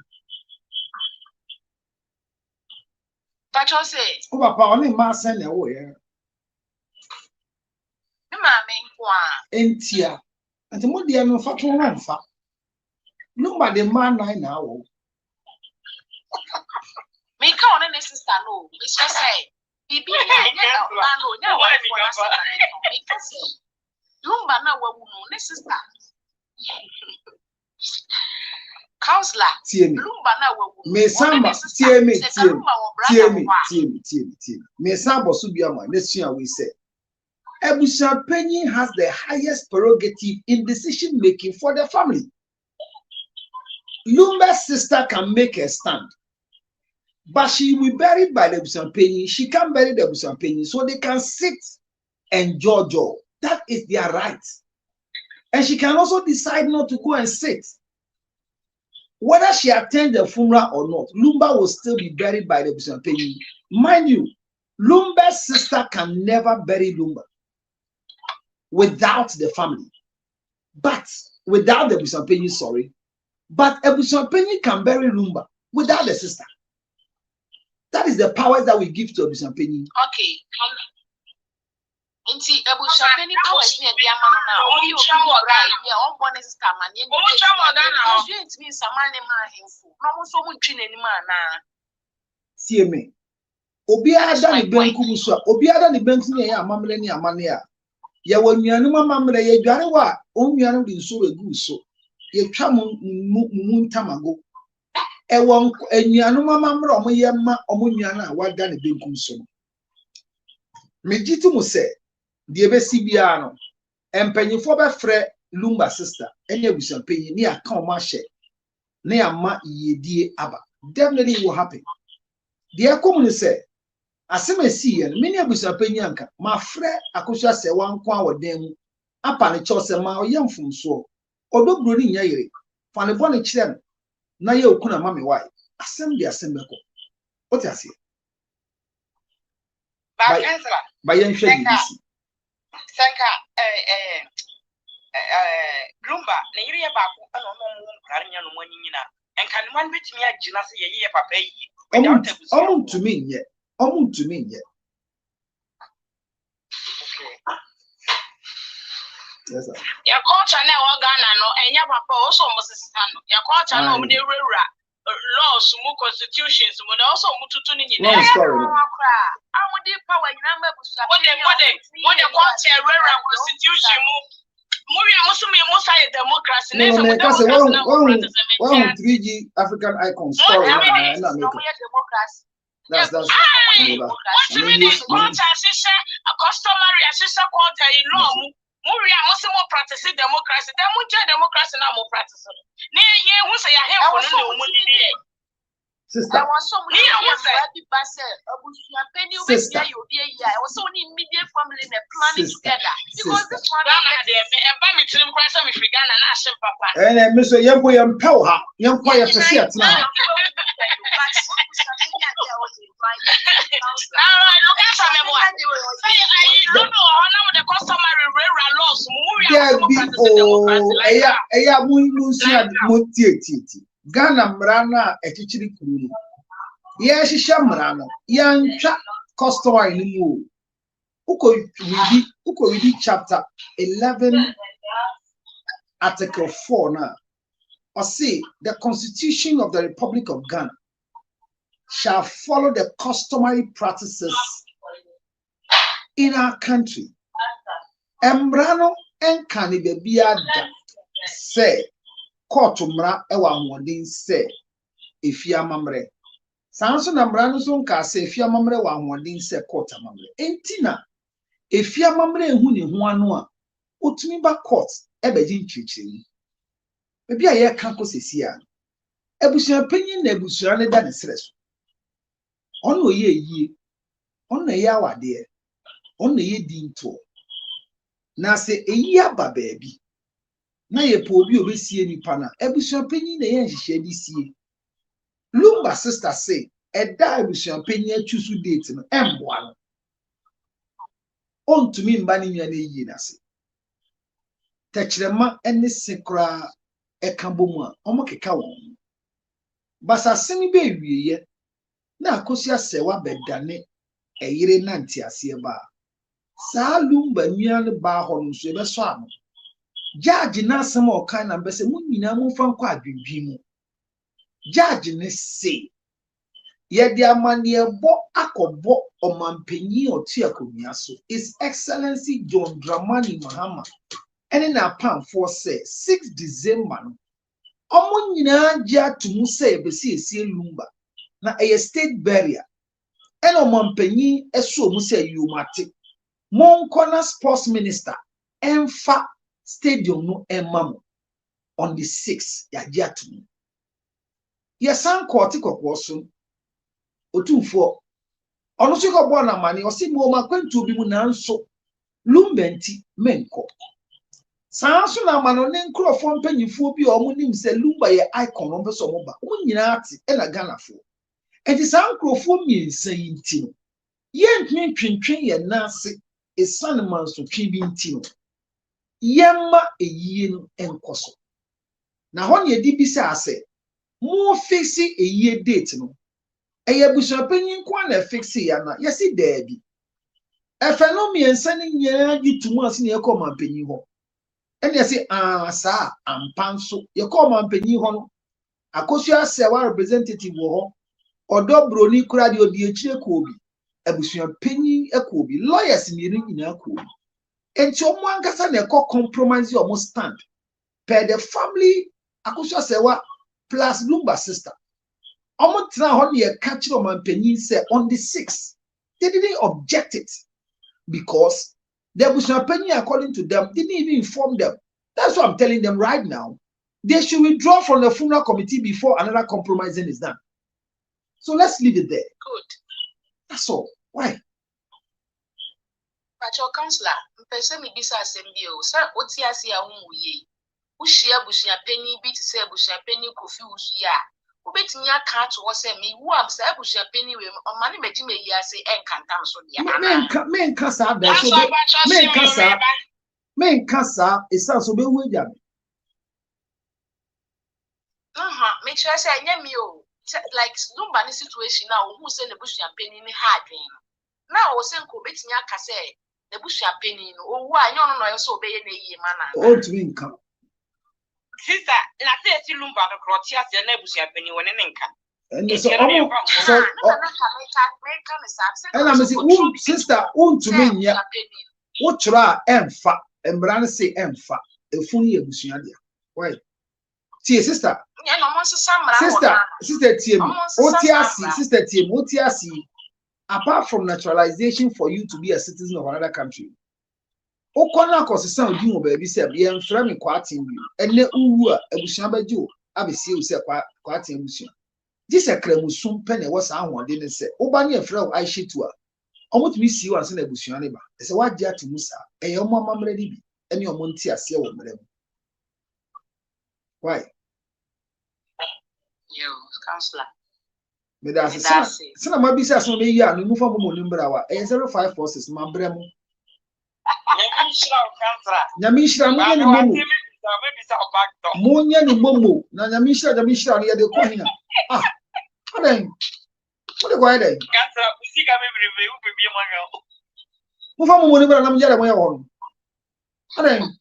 But you say, oh, papa, only mass and oh, yeah. Entia, and the more they are no fucking one fa. Nobody man now. Make on any sister no, it's just say, Bibi, no, make us say. Lumba na woman, sister. Counselor, Lumba na woman. Me samba, tie me. Me samba subiama. Let's see how we say. Ebusapenyi has the highest prerogative in decision making for the family. Lumba's sister can make a stand, but she will be buried by the Ebusapenyi. She can't bury the Ebusapenyi, so they can sit and jojo. That is their right. And she can also decide not to go and sit. Whether she attends the funeral or not, Lumba will still be buried by the Ebusapenyi. Mind you, Lumba's sister can never bury Lumba without the family. But without the Ebusapenyi, sorry. But Ebusapenyi can bury Lumba without the sister. That is the powers that we give to Ebusapenyi. Okay. Inti Ebusapenyi powers near the amount now. Only you can right. Yeah, all one is man. You ain't me some man himful. No so much in any man. See me. Obiada ni benku so. Obiada ni benku ni ya mamle ni amane ya. Ya wonyanu mamle ye dware wa onwanu di nso egu so. Ye twa mu ntamago. Ewo enwanu mamle omo ye ma omo nwanu a wada ni benku so. Mejitu mu se de ebesi bia no empanyifo be frɛ Lumba sister any abusuampanyi ni aka o ma hye na ama yedie aba. Definitely it will happen. The akomu say asemesi ye no many abusuampanyi anka ma frɛ akosua se wan kwa wodam mu apa ne kyɛw sɛ ma oyɛ mfomso odobro ni nya yere fa ne bɔ ne kyerɛ no na ye okuna ma me wai asem de asem bɛkɔ what you say ba yen hwɛ bi si Sanka Lumba na yiri ya baako ana ɔno ɔmo nkare nya no mo anyina enka ne man betimi agina se ye ye papa yi ɔmo ntumi nyɛ yes sir ya culture na o Ghana no enya papa also mo sisa no ya culture na o de rewura laws mu constitutions mu na also mu tutu ni nyina ya amu di power nyina ma busa what the culture rewura constitution mu muri amusumu musa ye democracy na so democracy 3G African icon story na democracy that's what you mean is culture sisa a customary sisa culture in law mu muri amusumu practice democracy dem mu democracy na mu practice ni ye hu say ya hem ko no mu ni sister I was so many happy passer abusuya penny we be you be here I was so many immediate family and planning together because this one na dey e ba mi trim kwa say me Ghana na asem papa me so yempo yempew ha yempo ye fese atena ha now look at some boy I don't know how now the customary rural laws eya mu sia mo tieti Ghana mrana echichiri kuru ye hihye mrana yantwa customary ni mu uko read chapter 11 article 4 now or say the Constitution of the Republic of Ghana shall follow the customary practices in our country. Embrano enkani bebia da say court mra ewa modin say efia mamre. Sanso na mrano so nka say efia mamre wa modin say court mamre. Entina efia mamre hu ne ho ano a otumi ba court ebeji nchichiri. Bebia ye kan ko sesia. Ebusuan panyin na ebusuan ne da ne sreso. Ono ye yie. Ono ye awade. Ono ye dinto. Na se eyi aba baabi. Na ye po obi obesie nipa na ebusuan panyin na ye nhihye di sie. Lumba sister say eda ebusuan panyin achusu date no emboa no. Ontumi mba ni nwa na eyi na se. Techrema ene sekra ekabom a omo keka won. Basa semi be wiye na akosia sewa bedane eyire nanti ase ba. Sa Lumba nua ne ba ho no so be so ano. Judge na asem o kan na bese mu nyina mu fa nkwa adwendwi mu. Judge ne say ye de amane ebo akobo omampanyi otu akonia so His Excellency John Dramani Mahama ene na pan for say 6 December no omo nyina gya tumu say bese esie Lumba na a state barrier ene omampanyi eso mu say yumate Monkona sports minister emfa stadium no emamo on the 6th ya gya tumu yesan court kokwo so otumfo ono so ko bo na mane o si mo ma kwantu bi mu nanso Lumba nti menko sanso na mano ne nkrofo mpanyifo bi o mo nim se Lumba ye icon no beso mo ba o nyina ati e na Ghana fo enti san nkrofo miensa yinti no ye ntwentwentwen ye nase esan manso twi bi nti no yemma eyie no enkoso na ho ne edi bi se ase mo fixi eyie date no eye busuapanyin kwa na fixi ya na yesi daabi efeno miensa ne nya gitumu ase ne ekọ mampanyin ho ene yesi sa ampanso yekọ mampanyin ho no akosua sewa representative wo ho odo broni kura de odi echire ko obi abusuapanyin ekọ obi lawyers mienu nyina ko obi enti omo ankasa na ekọ compromise omo stand per the family akosua sewa plus Lumba sister omo tra ho ne ye ka kire mampanyin say on the 6th they didn't object it because the Bushapeni, according to them, didn't even inform them. That's what I'm telling them right now. They should withdraw from the funeral committee before another compromising is done. So let's leave it there. Good. That's all. Why? But your counselor, person me bisa assembly, sir, what's here? See a woman, Ushia Bushapeni, beat to say Bushapeni, Kofi Ushia. Ubetinya can't was a me, who am say Bushapeni, or money making me say, and can't come so near. Men casa, men casa is also be with them. Make sure I say, like nobody situation now, who send the Bushapeni hard dream. Now, was saying, Kubetinya Casse, the Bushapeni, or why you know, also obey any manner. Oh, to me, come. Sister, la te lumba no krotia se na Bushapeni won nenka. And so and I'm saying, sister, to me, yeah. What try emfa, and Brand say emfa, a funny Bushania. Why? See, sister, sister Tim, OTRC, sister Tim, OTRC, apart from naturalization for you to be a citizen of another country. Okona kosi sound you baby say be enframe kwatin bi ene uwu a abusuan bajo abesi u say kwatin abusuan this akramusum pe na was ahode ne say oba ne efra o aishitu a omotumi si wa se na abusuan ne ba say wa dia to musa eye omo amamre ni bi ene omo nti ase wo mrem why yo counselor me da say na ma bi say aso me yi anu mu fa mo ni mbra wa 0546 ma brem Nyamishra Munya ni momo na nyamishra ni ya de ko hia ah adan what go ahead Cancer usika mebrebe u bibie manyo mo fa mo ni bra na mjere mo ya wo adan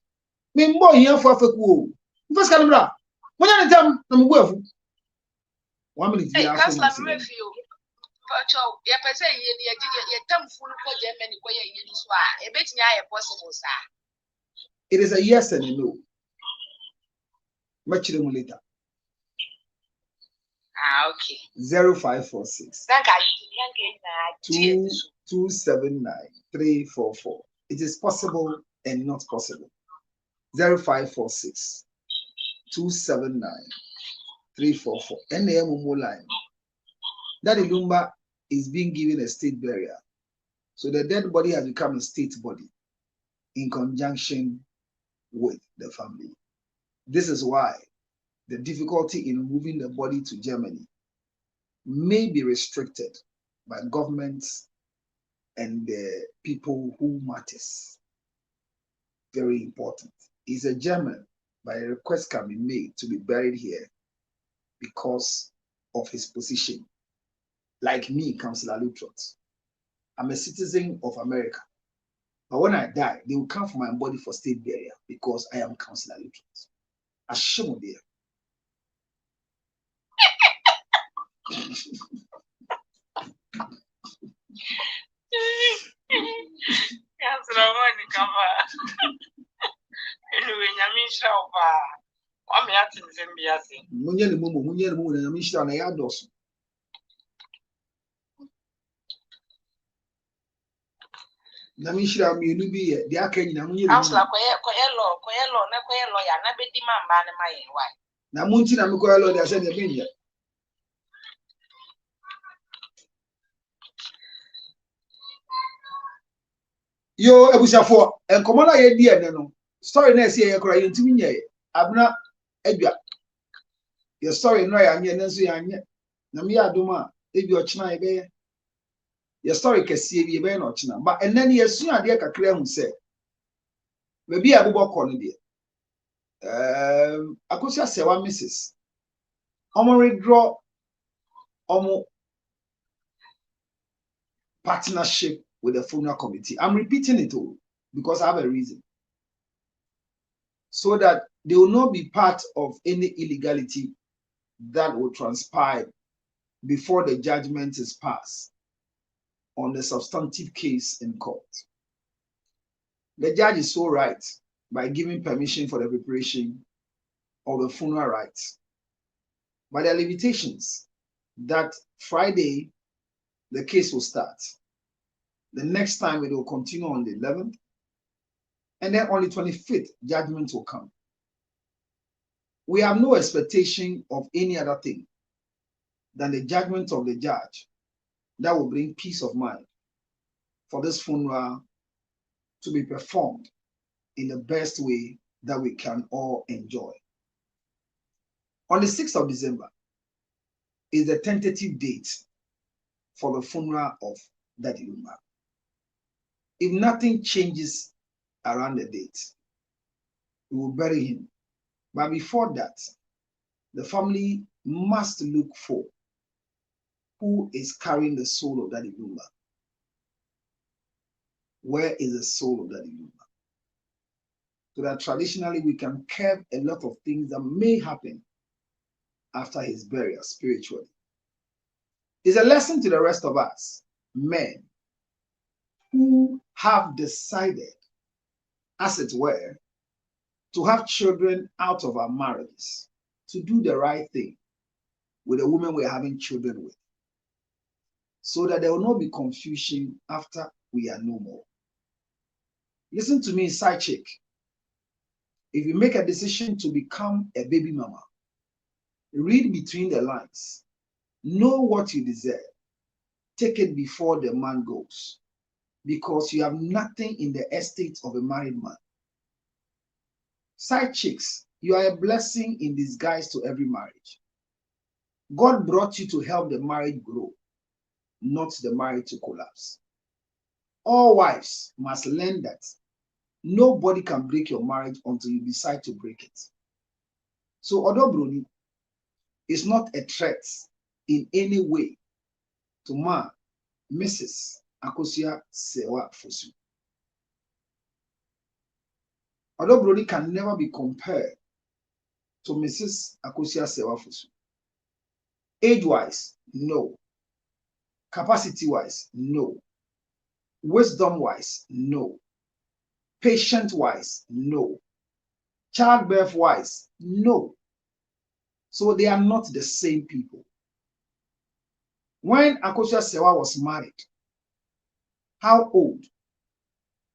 me mbo hia fo afeku o mo fa ska ni bra mo nya ni tam na mo bu afu 1 minute ya afo Pacho, ya pese ye tamfunu ko Germany ko ye so a e betinya ye possible sa. It is a yes and a no. Much later. Okay. 0546 279 344. It is possible and not possible. 0546 279 344. NAM line. That Ilumba is being given a state burial. So the dead body has become a state body in conjunction with the family. This is why the difficulty in moving the body to Germany may be restricted by governments and the people who matters. Very important. He's a German, but a request can be made to be buried here because of his position. Like me, Councillor Lutrot, I'm a citizen of America. But when I die, they will come for my body for state burial because I am Councillor Lutrot. Assume there. Councillor Wani Kava. Anyway, Nyamisha Oba. I'm at Zimbiasi. Munya the Mumu, Nyamisha and Ayados. Nyamisha, me be the Akan Namunya. Counselor, Coelho, ya na bedi mamba na my why. Namunti Namukoelo, they said the Benya. Yo, Abusafo, and Commander Edia, no. Story next year, crying to me. Abna Edgar. Your story, no, I'm here, Nancy, Namia Duma, if you're China, your story can see you very much now. But and then you soon idea can clear who said, maybe I will walk on it. I could just say one missus. Withdraw partnership with the funeral committee. I'm repeating it all because I have a reason. So that they will not be part of any illegality that will transpire before the judgment is passed on the substantive case in court. The judge is so right by giving permission for the preparation of the funeral rites. But there are limitations that Friday, the case will start. The next time it will continue on the 11th. And then on the 25th, judgment will come. We have no expectation of any other thing than the judgment of the judge that will bring peace of mind for this funeral to be performed in the best way that we can all enjoy. On the 6th of December is the tentative date for the funeral of Daddy Lumba. If nothing changes around the date, we will bury him. But before that, the family must look for who is carrying the soul of Daddy Lumba. Where is the soul of Daddy Lumba? So that traditionally we can curb a lot of things that may happen after his burial spiritually. It's a lesson to the rest of us, men, who have decided, as it were, to have children out of our marriages, to do the right thing with the women we're having children with, so that there will not be confusion after we are no more. Listen to me, side chick. If you make a decision to become a baby mama, read between the lines. Know what you deserve. Take it before the man goes, because you have nothing in the estate of a married man. Side chicks, you are a blessing in disguise to every marriage. God brought you to help the marriage grow, not the marriage to collapse. All wives must learn that nobody can break your marriage until you decide to break it. So Odobroni is not a threat in any way to Ma, Mrs. Akosia Sewa Fosu. Odobroni can never be compared to Mrs. Akosia Sewa Fosu. Age-wise, no. Capacity-wise, no. Wisdom-wise, no. Patient-wise, no. Childbirth-wise, no. So they are not the same people. When Akosia Sewa was married, how old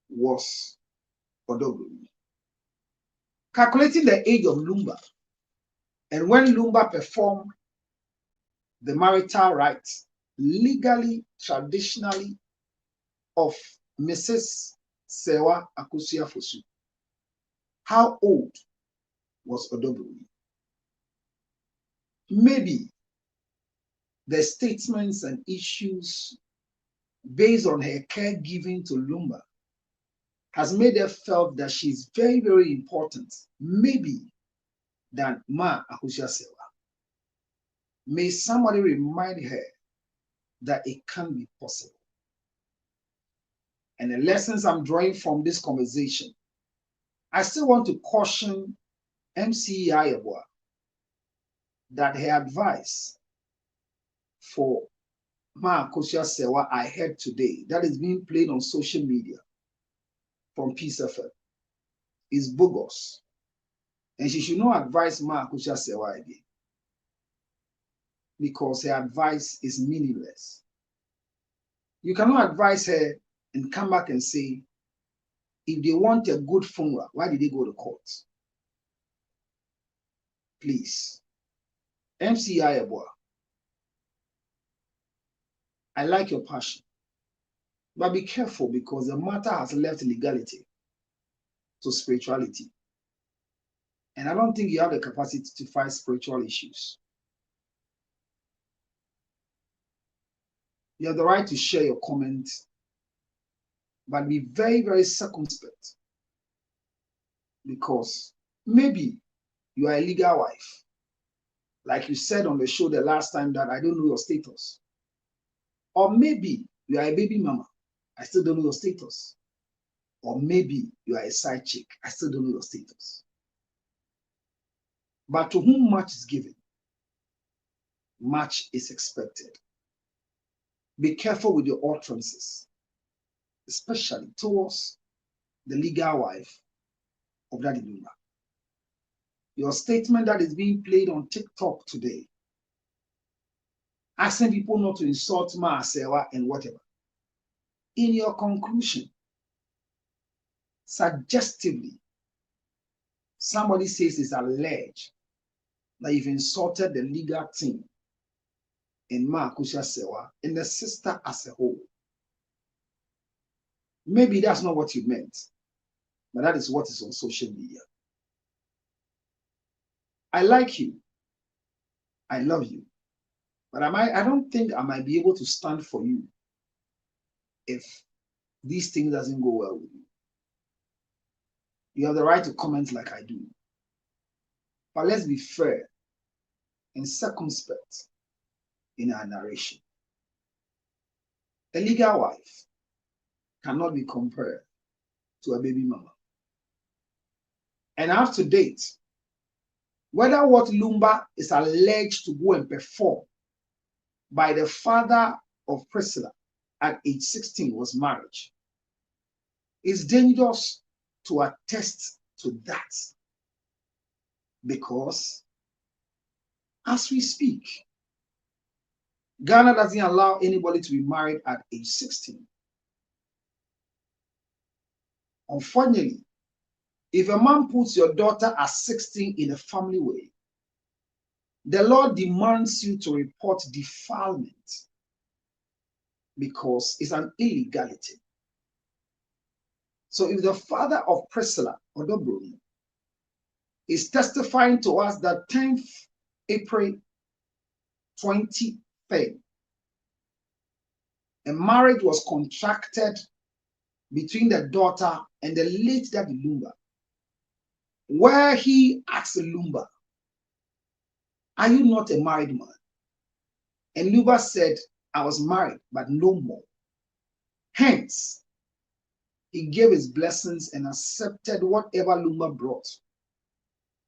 was Odobroni? Calculating the age of Lumba, and when Lumba performed the marital rites legally, traditionally, of Mrs. Sewa Akosia Fosu, how old was Odobroni? Maybe the statements and issues based on her caregiving to Lumba has made her felt that she's very, very important, maybe than Ma Akosia Sewa. May somebody remind her that it can be possible. And the lessons I'm drawing from this conversation, I still want to caution MC Ayabwa that her advice for Ma Akosia Sewa I heard today, that is being played on social media from Peace FM, is bogus. And she should not advise Ma Akosia Sewa again, because her advice is meaningless. You cannot advise her and come back and say, if they want a good funeral, why did they go to court? Please. MC Ayabwa, I like your passion, but be careful, because the matter has left legality to spirituality. And I don't think you have the capacity to fight spiritual issues. You have the right to share your comments, but be very, very circumspect, because maybe you are a legal wife. Like you said on the show the last time, that I don't know your status. Or maybe you are a baby mama. I still don't know your status. Or maybe you are a side chick. I still don't know your status. But to whom much is given, much is expected. Be careful with your utterances, especially towards the legal wife of Daddy Lumba. Your statement that is being played on TikTok today, asking people not to insult Ma Sewa and whatever. in your conclusion, suggestively, somebody says it's alleged that you've insulted the legal team in Akosia Sewa and the sister as a whole. Maybe that's not what you meant, but that is what is on social media. I like you. I love you. But I don't think I might be able to stand for you if these things doesn't go well with you. You have the right to comment like I do. But let's be fair and circumspect in our narration. A legal wife cannot be compared to a baby mama. And up to date, whether what Lumba is alleged to go and perform by the father of Priscilla at age 16 was marriage, it's dangerous to attest to that, because as we speak, Ghana doesn't allow anybody to be married at age 16. Unfortunately, if a man puts your daughter at 16 in a family way, the law demands you to report defilement because it's an illegality. So if the father of Priscilla, Odobroni, is testifying to us that 10th April 2010, a marriage was contracted between the daughter and the late Daddy Lumba, where he asked Lumba, "Are you not a married man?" And Lumba said, "I was married, but no more." Hence, he gave his blessings and accepted whatever Lumba brought.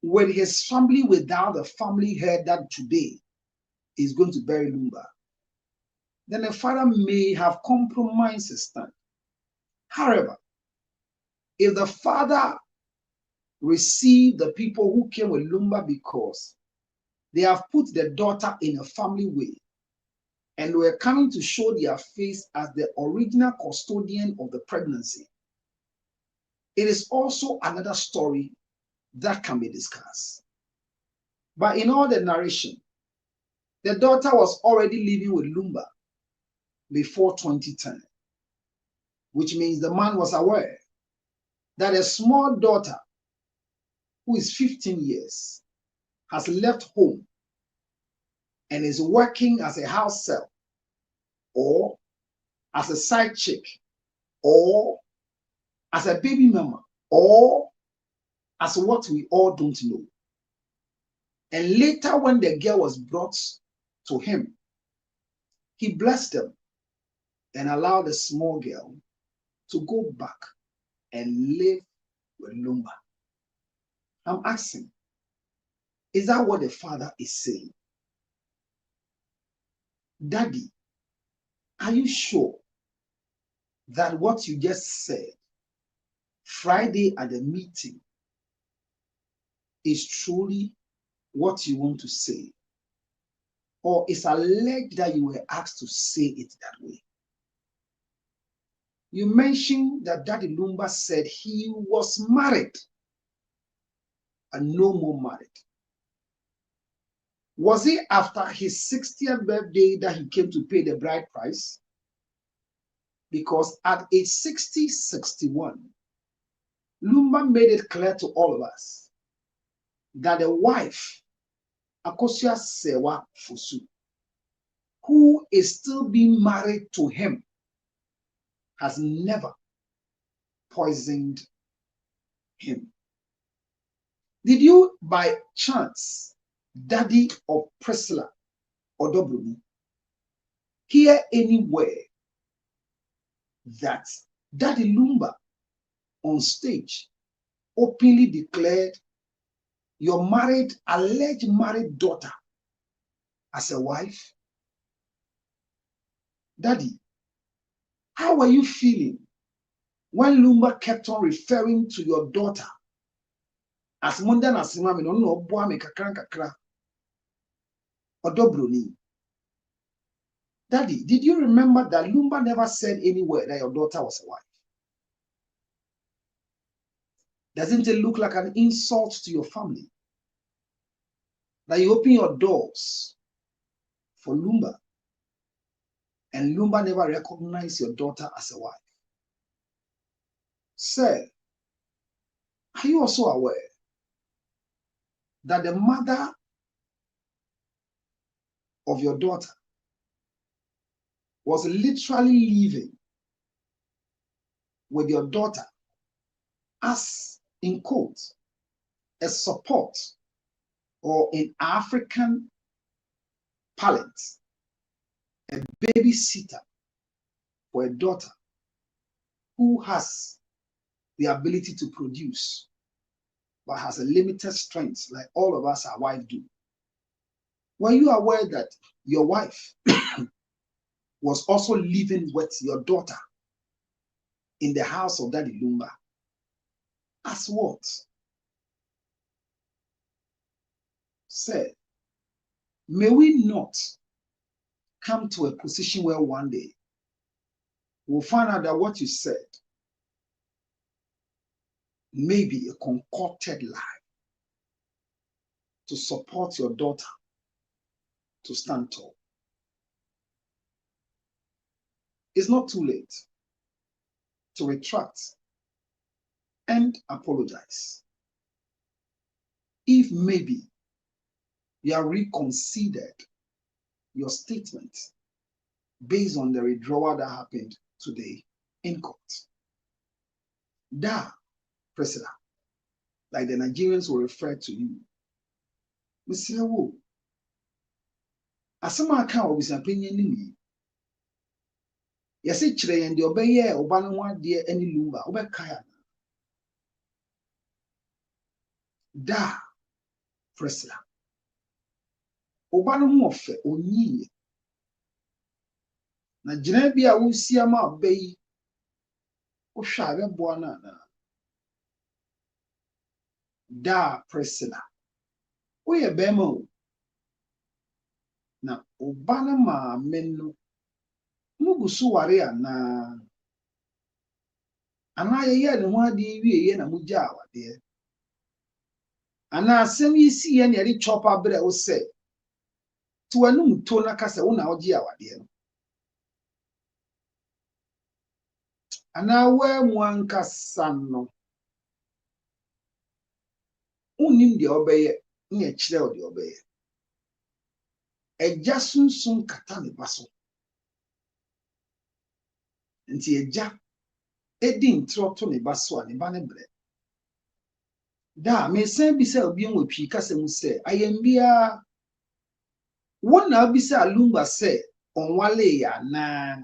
When his family, without the family, heard that today is going to bury Lumba, then the father may have compromised his stand. However, if the father received the people who came with Lumba because they have put the daughter in a family way and were coming to show their face as the original custodian of the pregnancy, it is also another story that can be discussed. But in all the narration, the daughter was already living with Lumba before 2010, which means the man was aware that a small daughter who is 15 years has left home and is working as a house help or as a side chick or as a baby mama or as what we all don't know. And later when the girl was brought to him, he blessed them and allowed the small girl to go back and live with Lumba. I'm asking, is that what the father is saying? Daddy, are you sure that what you just said Friday at the meeting is truly what you want to say? Or is alleged that you were asked to say it that way? You mentioned that Daddy Lumba said he was married and no more married. Was it after his 60th birthday that he came to pay the bride price? Because at age 60, 61, Lumba made it clear to all of us that the wife, Akosia Sewa Fusu, who is still being married to him, has never poisoned him. Did you, by chance, Daddy of Priscilla Odobroni, hear anywhere that Daddy Lumba on stage openly declared your alleged married daughter as a wife? Daddy, how were you feeling when Lumba kept on referring to your daughter as Munda Nasimami no Boame Kakran Kakra Odobroni? Daddy, did you remember that Lumba never said anywhere that your daughter was a wife? Doesn't it look like an insult to your family that you open your doors for Lumba and Lumba never recognized your daughter as a wife? Sir, are you also aware that the mother of your daughter was literally living with your daughter as, in quotes, a support, or in African parlance, a babysitter for a daughter who has the ability to produce but has a limited strength like all of us, our wives, do? Were you aware that your wife was also living with your daughter in the house of Daddy Lumba? As what? Sir, may we not come to a position where one day we'll find out that what you said may be a concocted lie to support your daughter to stand tall. It's not too late to retract and apologize. If maybe you have reconsidered your statement based on the withdrawal that happened today in court. Da, Priscilla, like the Nigerians will refer to you, Mr. Wu, asama aka obisa opinion ni yesi kire yen de obeye oba no ade ani Lumba obekaya da, Priscilla, oba no ho ofe onyi na gyina bia wo sia ma obayi wo hwa abeboa na da, Priscilla, wo ye bema o na oba na ma menno mugusu ware ana ye ne ho ade wie ye na mugya awade ana asem yi si ye ne ri chopa bre wo se to anum to na kasa wo na ogye awade no ana wa mu ankasa no unim de obeye ne kire o de obeye eja sunsun kata ne baso nti eja edi ntro to ne baso a ne ba ne bre da me sen bi se obi enwo twi kasa mu se ayembia wona bi se Lumba se onwale ya na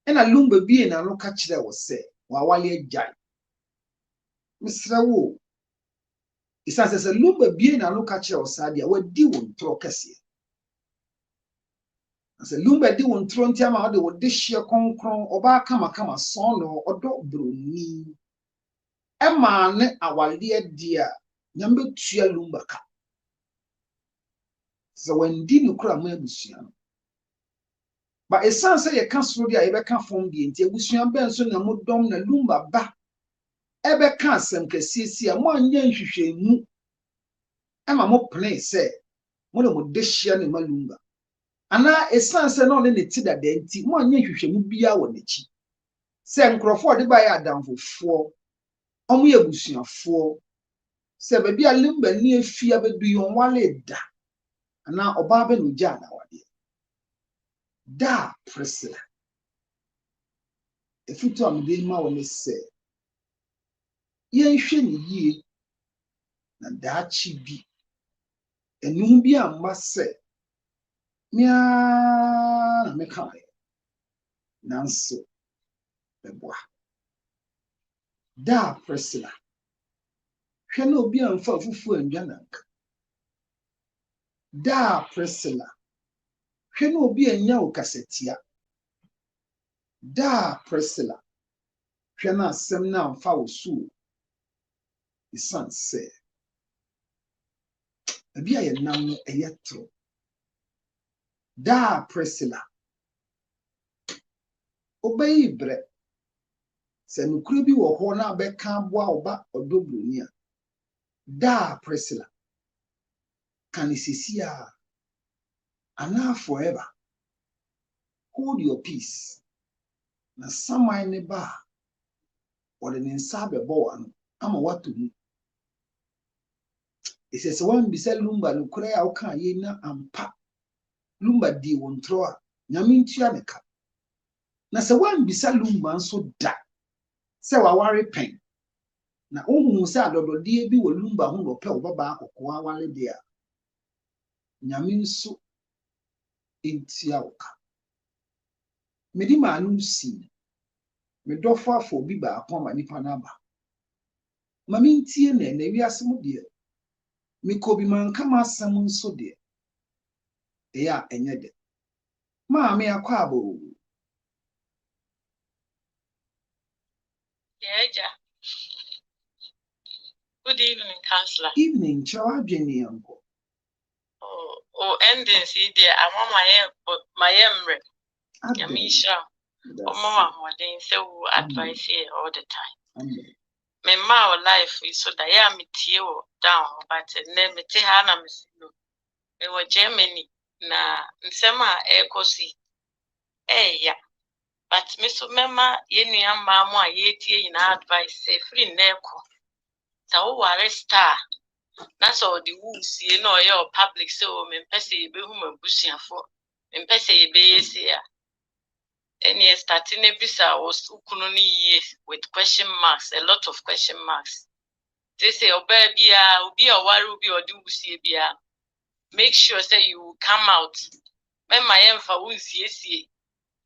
ena Lumba bi na no ka kire wo se wa wale ajai misra wo isa se Lumba bi na no ka kire wo sa dia wadi wo ntro kase ase Lumba di wo ntro ntia ma de wo de hye konkron oba kama son no odo broni ema ne awale dia nyambe tua Lumba ka so wendi no kura ma abusua no ba esan se ye ka soro dia ye be ka fom die nti abusua ben so na modom na Lumba ba ebe ka asem kasiesie mo anya nhwehwemu ema mo pene se mo de mo de hye ne ma Lumba ana esan se no ne ti da nti mo anya nhwehwemu bia wo nechi se nkrofo de ba ya adamfofo omo ye busuafo se ba bia Lumba ni afia bedu yon wale da ana oba be no gya na wade da, Priscilla, efutu amde ma wo ne se ye hwe ni yie na daachi bi enum bi amma se mia na meka nanso beboa da, Priscilla, hwe na obi amfa fufu andwa nanka da, Priscilla, hwe na obi anya wo kasetia da, Priscilla, hwe na asem na amfa wo su isan se abi aye nam no eyetro da, Priscilla, obey bre se nukuri bi wo ho na be kan boa oba odobroni a da Priscilla can isisia ana forever hold your peace na samai ne ba or the nsa be bo anu ama watu mu ese se wan bi se lumba nukuri a uka ye na ampa lumba di wontro a nyame ntua ne ka na se wan bi se lumba nso da se waware pen na ohun se adododie bi wo lumba ho no pe obaba akoko awale de a nyame nso entia oka medi manu si me dofo afọ bi ba akọ ma nipa na ba mame ntie na wiase mu de me ko bi man kama asam nso de ya enye de ma me akọ abo Yeah. Good evening, Counselor. Evening, chawa dwene yanko. Ending see there. I'm on my emre. Yamisha. Mama, modern so advice here all the time. Me ma life is so that I am down, but never te hana miss no. Me wa Germany na nsema ekosi. Yeah. But me so mema yenu yamba mo ayeti ina advice say free neko. Sa wo ware star. That's all the wounds you know your public so me pese be huma busiafo. Me pese be yesia. Any starting a visa was ukunoni years with question marks, a lot of question marks. They say obebia ubi or warubi or do bia. Make sure say you come out. When my emfa wounds yes.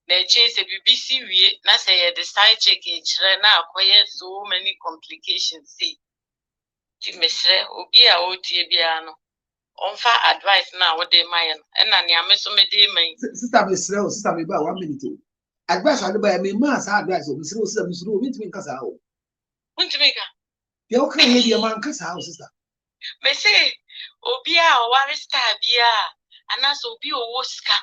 They chase a BBC we na say the side check now acquire so many complications. See, Timesre Obia Otibiano. Onfa advice now what they mayan and I meso me de main. Sister Misrel, Sister me ba 1 minute. Advice I do by me mass advice of Misrel, Sister Misrel, wait me casa. Untimika. You okay, hear your man casa house, sister. Me say Obia or Warista Bia, and as Obi or Woska.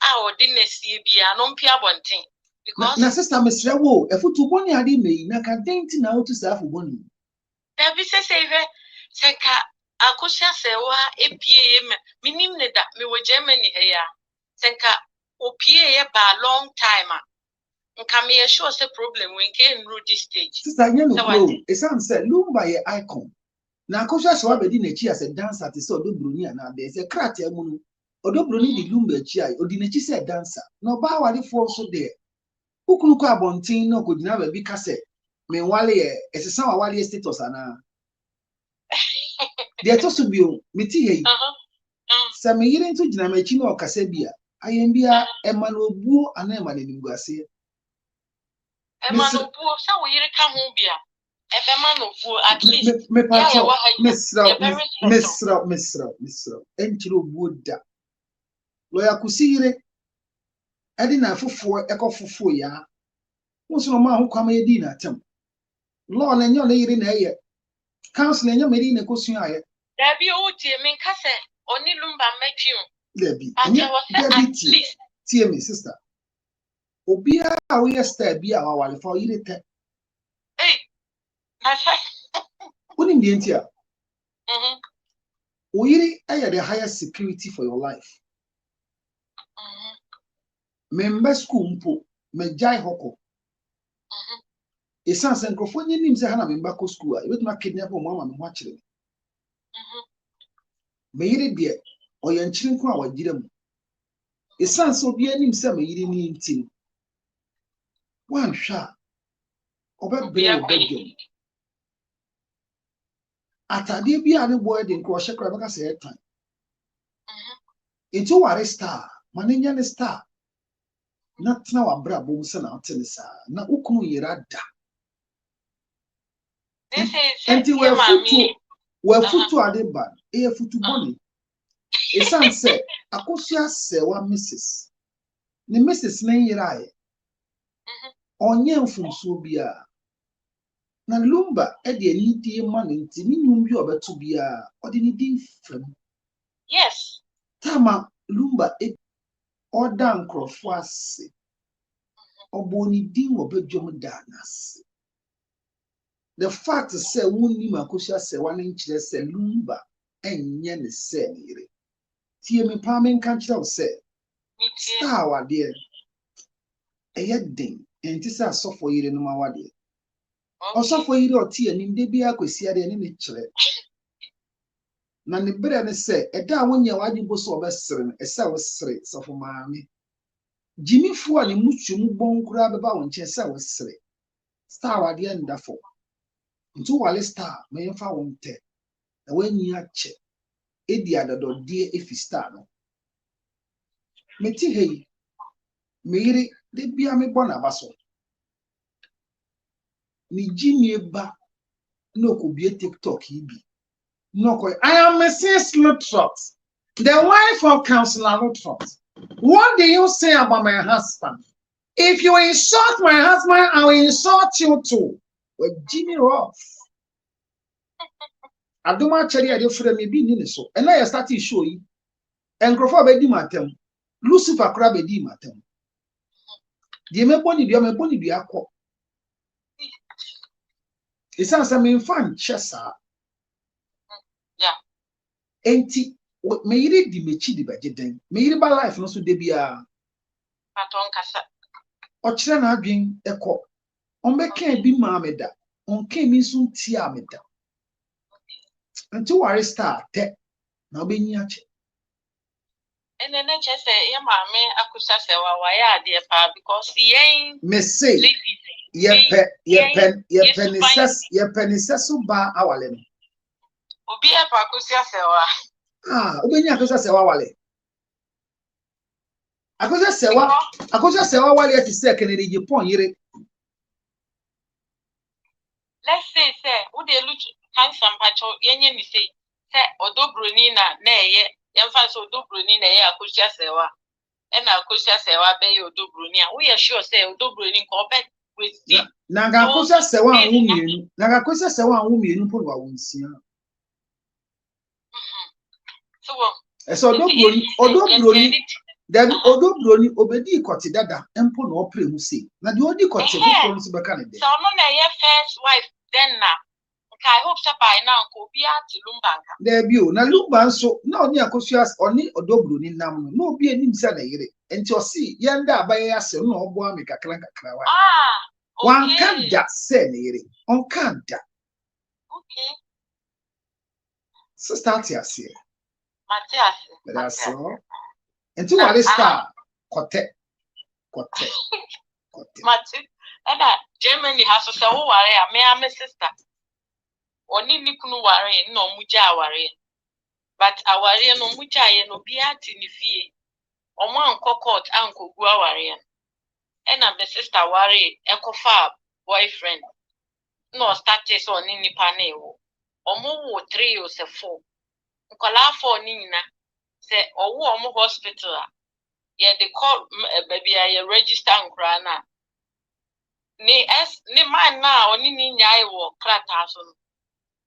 Our dinner see be an umpia one thing. Because na sister Misrel, a foot to money I did me, na can think now to serve for money. There be say, Senka, Akusha sewa, APA, minim that me were Germany here. Senka, OPA ba long timer. Can me assure us a problem when came through this stage. Sister, you know, a son said, look by your icon. Now, Akusha saw a dinner chia as a dancer to so do Brunia now. There's a crater moon. Odo Bruni di lumbe chia, Odinachi said dancer. No bow what if also there. Who could look up on tin no could never be cassette. Meanwhile, as a sound while status ana. There to be miti. Some year into Jinamachino or Casabia. I am Bia Emmanuel Boo and Emma in Guasia. Emmanuel Boo, so we come home beer. Emmanuel Boo, at least. Miss Row, Entilo Buddha. Lawyer Kusire Edina Fufu Echo Fufu ya. Once no man who come a dinner tem. Law and your lady in a year. Council and your medina cosine. There be old dear mean casse, only lumber make you. There be, at least. Tear me, sister. Obia, we are stab be our wife for you. Hey, what in the interior? We are the highest security for your life. Member school me jai hoko. Esan senkrofo nyi nim se hana member ko school a ebetuma kidnap mama me ho akire. Me yire de o ye nchiri nko a wagire mu. Esan so bi anim se me yire ni ntim. Wan hwa obebre obedwom. Atade bi a ne boy de nko hye kra beka se etan. Into ware star, manenya ne star. Not now a bra bom se na tenisa na ukunu yirada. Enti we futu adeba e futu boni. Esan se akosia se wa Mrs. Ni Mrs. na yirae. Onye mfumso bia. Na lumba e de ani die ma nti ni nyum bi obeto bia ode ni din fam. Yes. Tama lumba e oda nkrofo ase. oboni din obedwom danas. The fact say wunni makosia se wan nkyere se lumba enye ne se nire. Tie me pa men kan kyerɛ se star wade eye din enti se asofo yire no ma wade. Osofo yire oti anim de bia kwesi ade ne kyerɛ. Na ne bere ne se eda wonya wade bo so obesere no ese wo sere sofo maame. Jimmy fu ani mutu bon kura beba won che se wo sere. Star wade ndafo. Ntu wale star me yemfa won te. Na wanyi ache edi adododie efi star no. Meti hei meyiri de bia me bona baso. Ni Jimmy ba no ko bie TikTok ibi. No ko I am Mrs. Lutrot, the wife of Councillor Lutrot. What do you say about my husband? If you insult my husband, I will insult you too. Well, Jimmy Roth. I don't want to tell you friend me be so. And now you start to show you. And Crawford be di matem. Lucifer crab be di matem. The me boni di akọ. It sounds like me fan chesa. Yeah. Enti me yiri di mechi di bajeden. Me yiri ba life no so de bia. Paton kasa. O kire na adwen ekọ. On be kan bi ma me da. On kan mi so ntia me da. Until worry start te na obenyi ache. And then just say, yeah, mammy, I could say, why are dear pa because the ain't Me say ye penisesu ba awale no. Obi e pa kusia sewa. Obenyi akosia sewa wale. Akosia sewa wale ati se kenedi Japan yire. Let's say who they look handsome pacho yenye ni say odobroni na eye yemfa so odobroni na eye akosia sewa. And akosia sewa be odobroni a we are sure say odobroni ko be with the Naga akosia sewa anwumienu. Naga akosia sewa anwumienu po wa wonsia. So odobroni obedi ikoti dada empo na opre hu sei. Na de odi ikoti foforo nso beka ne de. So no na your first wife then na. I hope so by now ko bia ti lumbanka. There be o na lumba nso na oni akosua oni odobroni nam no obi enim se na yire. Enti o si yenda abaye ase no obo ame kakra wa. Okay. Wan kan da se na yire. On kan da. Okay. So start here see. Matias. That's all. Enti wale star kote. Mati. And Germany has to say who are me and my sister. Oni ni kunu ware no muja ware. But aware no muja ye no biati ni fie. Omo anko court anko gu aware. And my sister ware ekofa boyfriend. No status oni ni pane wo. Omo wo 3 or 4. Nkola 4 ni nyina. Se owo omo hospital a. Ye they call baby I register nkra na. Ni man na oni ni nyai wo krata so.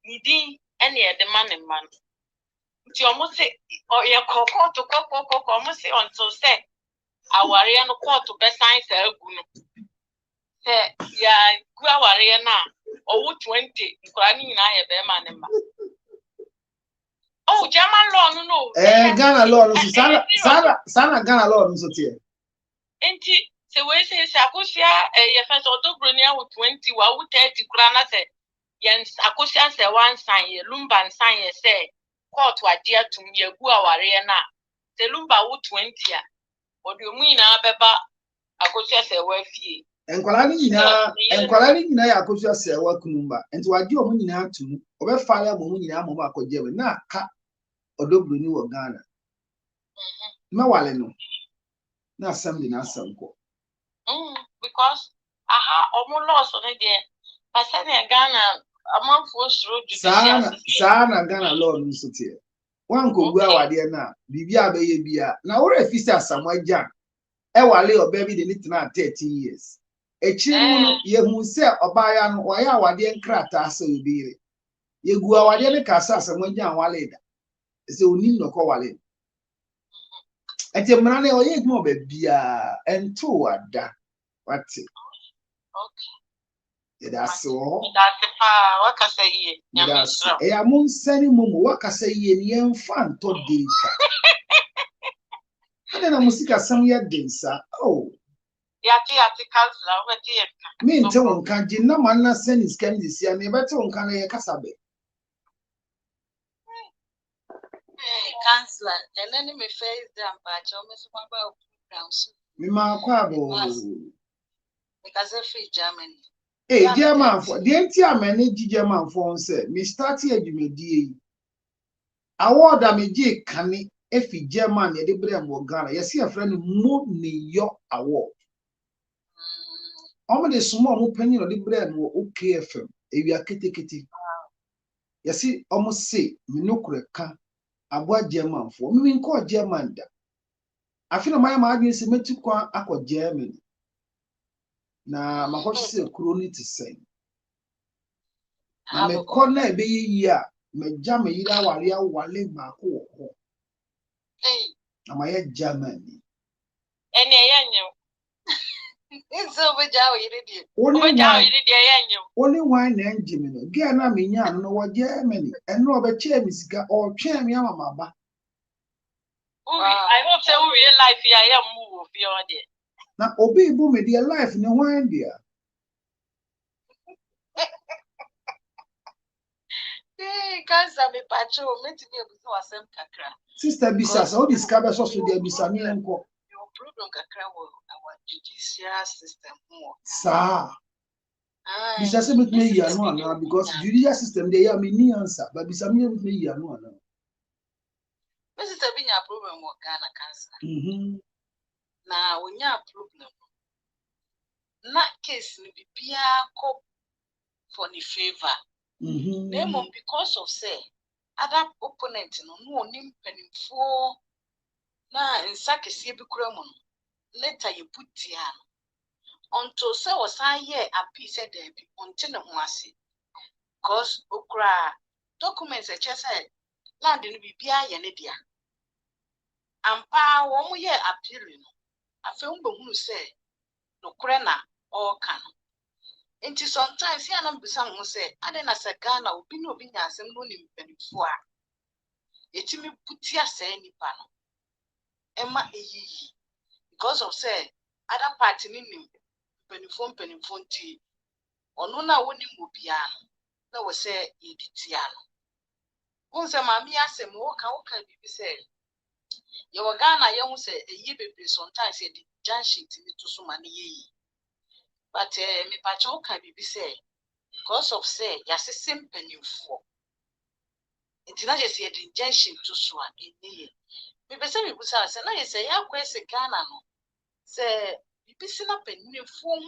Nidi any the man and man. Nti omo se o ye kokko to omo se until say aware no court to be sign say agu no. Say ya gu aware na owo 20 nkura ni nyina ye be man and man. Oh, German law no. Ghana law no sana Ghana law no so tie. Enti se we say akosia ye first odobronia wo 20 wa wo 30 kura na say Yens akosia se one sign ye lumba sign ye say court wa dia tum ye gu aware na se lumba wo 20 a odi omu ina beba akosia se wa fie enkwala ni nyina ya akosia se wa kunumba enti wa di omu nyina atum obe fare omu nyina amomo akoje we na ka odobroni wo Ghana ma wale no na assembly na asanko because aha omu loss on there pasane Ghana amanfo suro judicial sana Ghana law no so tie wan ko gu awade na bibia abeye bia na wo refisi asamwaja e wale oba bi de nitina 13 years echiri no ye hu se oba ya no wo ya awade nkrata asa obire ye gu awade ne kasa asamwaja wale da se oni no ko wale ete mra ne oye gmo ba bia ento wada What's it? Okay. That's all. That's the power. What can I say? That's it. I'm on sending Momo. What can I say? Yen fan to data. And then I must get some year dancer. Oh. Yati counselor. What do Me tell on can you no man send his can this year? Never tell on can I casabe. Counselor, and then me face them, but you miss one about programs. Me ma kwabo. Because I free Germany. Hey, German for the entire manage German for say, me start here you may die. Award a me je kani efi German ye de bre mo Ghana. You see a friend mo New York award. Omo de small mo penny no de bre no OKFM. E wi aketekete. You see almost say me no kure ka abua German for. Me nko German da. Afi na my ma adwen se metu kwa akọ Germany. Na makochi se kuro ni te sen. Na me kona ebe yi a me jam yira wale ba ko ho. Na ma ye Germany. Ene yanyo. It's over Jawa yiri. Only one na engine no. Ge na me nya no wa Germany. Eno obeche mi sika o twa mi ama ba. I hope say we real life here I am move beyond it. Na obi ibu me dia life ne wan dia. Cancer me pacho, me to be able to asem kakra. Sister Bisa, so discover so dia Bisa mi enko. Your problem kakra wo our judicial system more. Sa. Bisa se met me ya no ana because judicial system dey ya me ni answer, but Bisa me met me ya no ana. This is a problem with Ghana cancer. Now, when you have problem, that case will be cop for the favor. Because of say other opponent no nim penny for na in sakesi be kramon. Later you put tian until say was I here a piece said there be until the mwasi. Cause okra documents a chess land in be yenedia. Ampa wo ye appealing afem behunu say no krena all can enti sometimes ya na mbisa ho say ade na se Ghana obi na obi nya asem no ni mpanifo a etimi putia say nipa no ema eyiyi because of say other party ni mpanifo nti ono na woni mobia no na wo say editia no won say mami asem wo ka bibi say your Ghana young say a year baby sometimes a junction to me to some money. But me pacho can be say because of say yes, a simple new for it's not just a junction to swan in the year. Maybe say we was say, now you say, ya quest a Ghana no say, be seen up a new form.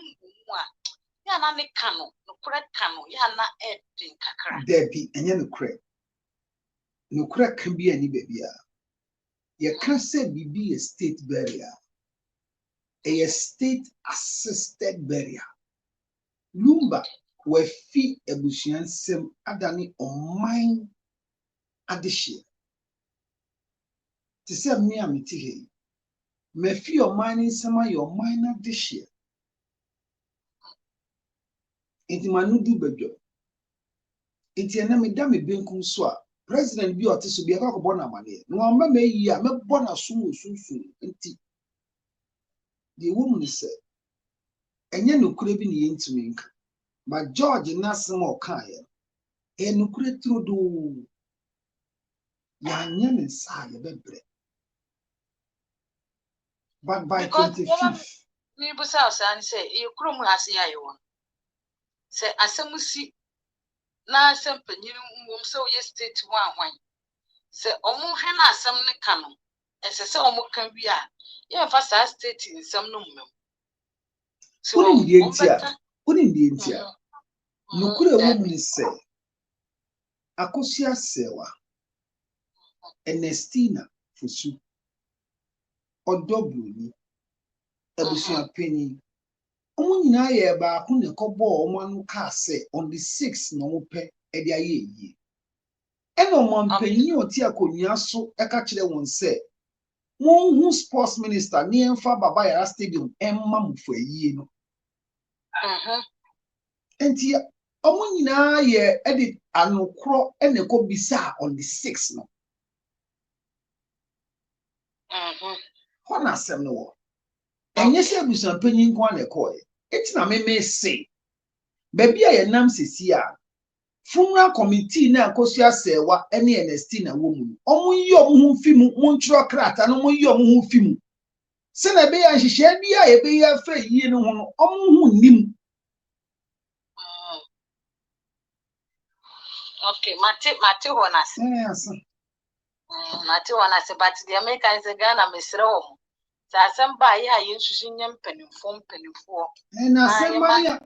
Yana ne cano, no correct cano, yana editing kakra. There be any no crack. No crack can be any baby. You can't say be a state barrier, a state assisted barrier. Lumba were fee a bushian sem adani on mine addition. To say me a mitihe, me fee your mining some your minor addition. Into my new do bejo. Into an amidami benkum swa. President bi otiso bi akọ bona amane no amba me yi a me bona sumu sunsun nti the woman said enye no kure bi ne yentumi nka but George nasem okaye e no kure trudo ya nya ne sa ye bebre but by 25th me busa san say e kuro mu ase ya ye won say asemusi na asem panyin mum so ye state wan se omo he na asem ne ka no ese se omo kan wi a ye fa sa state nsem no mmem so uni ndientia no kure wo mu se akosia sewa Ernestina Fusu odobuni abusia penny omo nyina ye ba ko ne kobo omo anu ka se on the 6th no mo pe e dia ye yi eno mo penny oti akonia so e ka kire won se won hu sports minister ni enfa baba ya stadium emma mo fu ayi no Enti omo nyina ye edit anokro ene ko bisa on the 6th no. Hona asem no wo. Enye se abusan panyin ko na ko e. Eti na me say. Baby a yenam sesi a funeral committee na akosua sewa ene NST na wo mu. Omo yi omo hu fimu mo ntro krata no mo yi omo hu fimu. Se na be ya hihye bia ye be ya fa yi no ho no omo hu nim. Okay, Mate Honas. Yes. Mate Honas, but the Americans are gonna miss Rome. Sasamba ya yinsusu nyem penifo. Na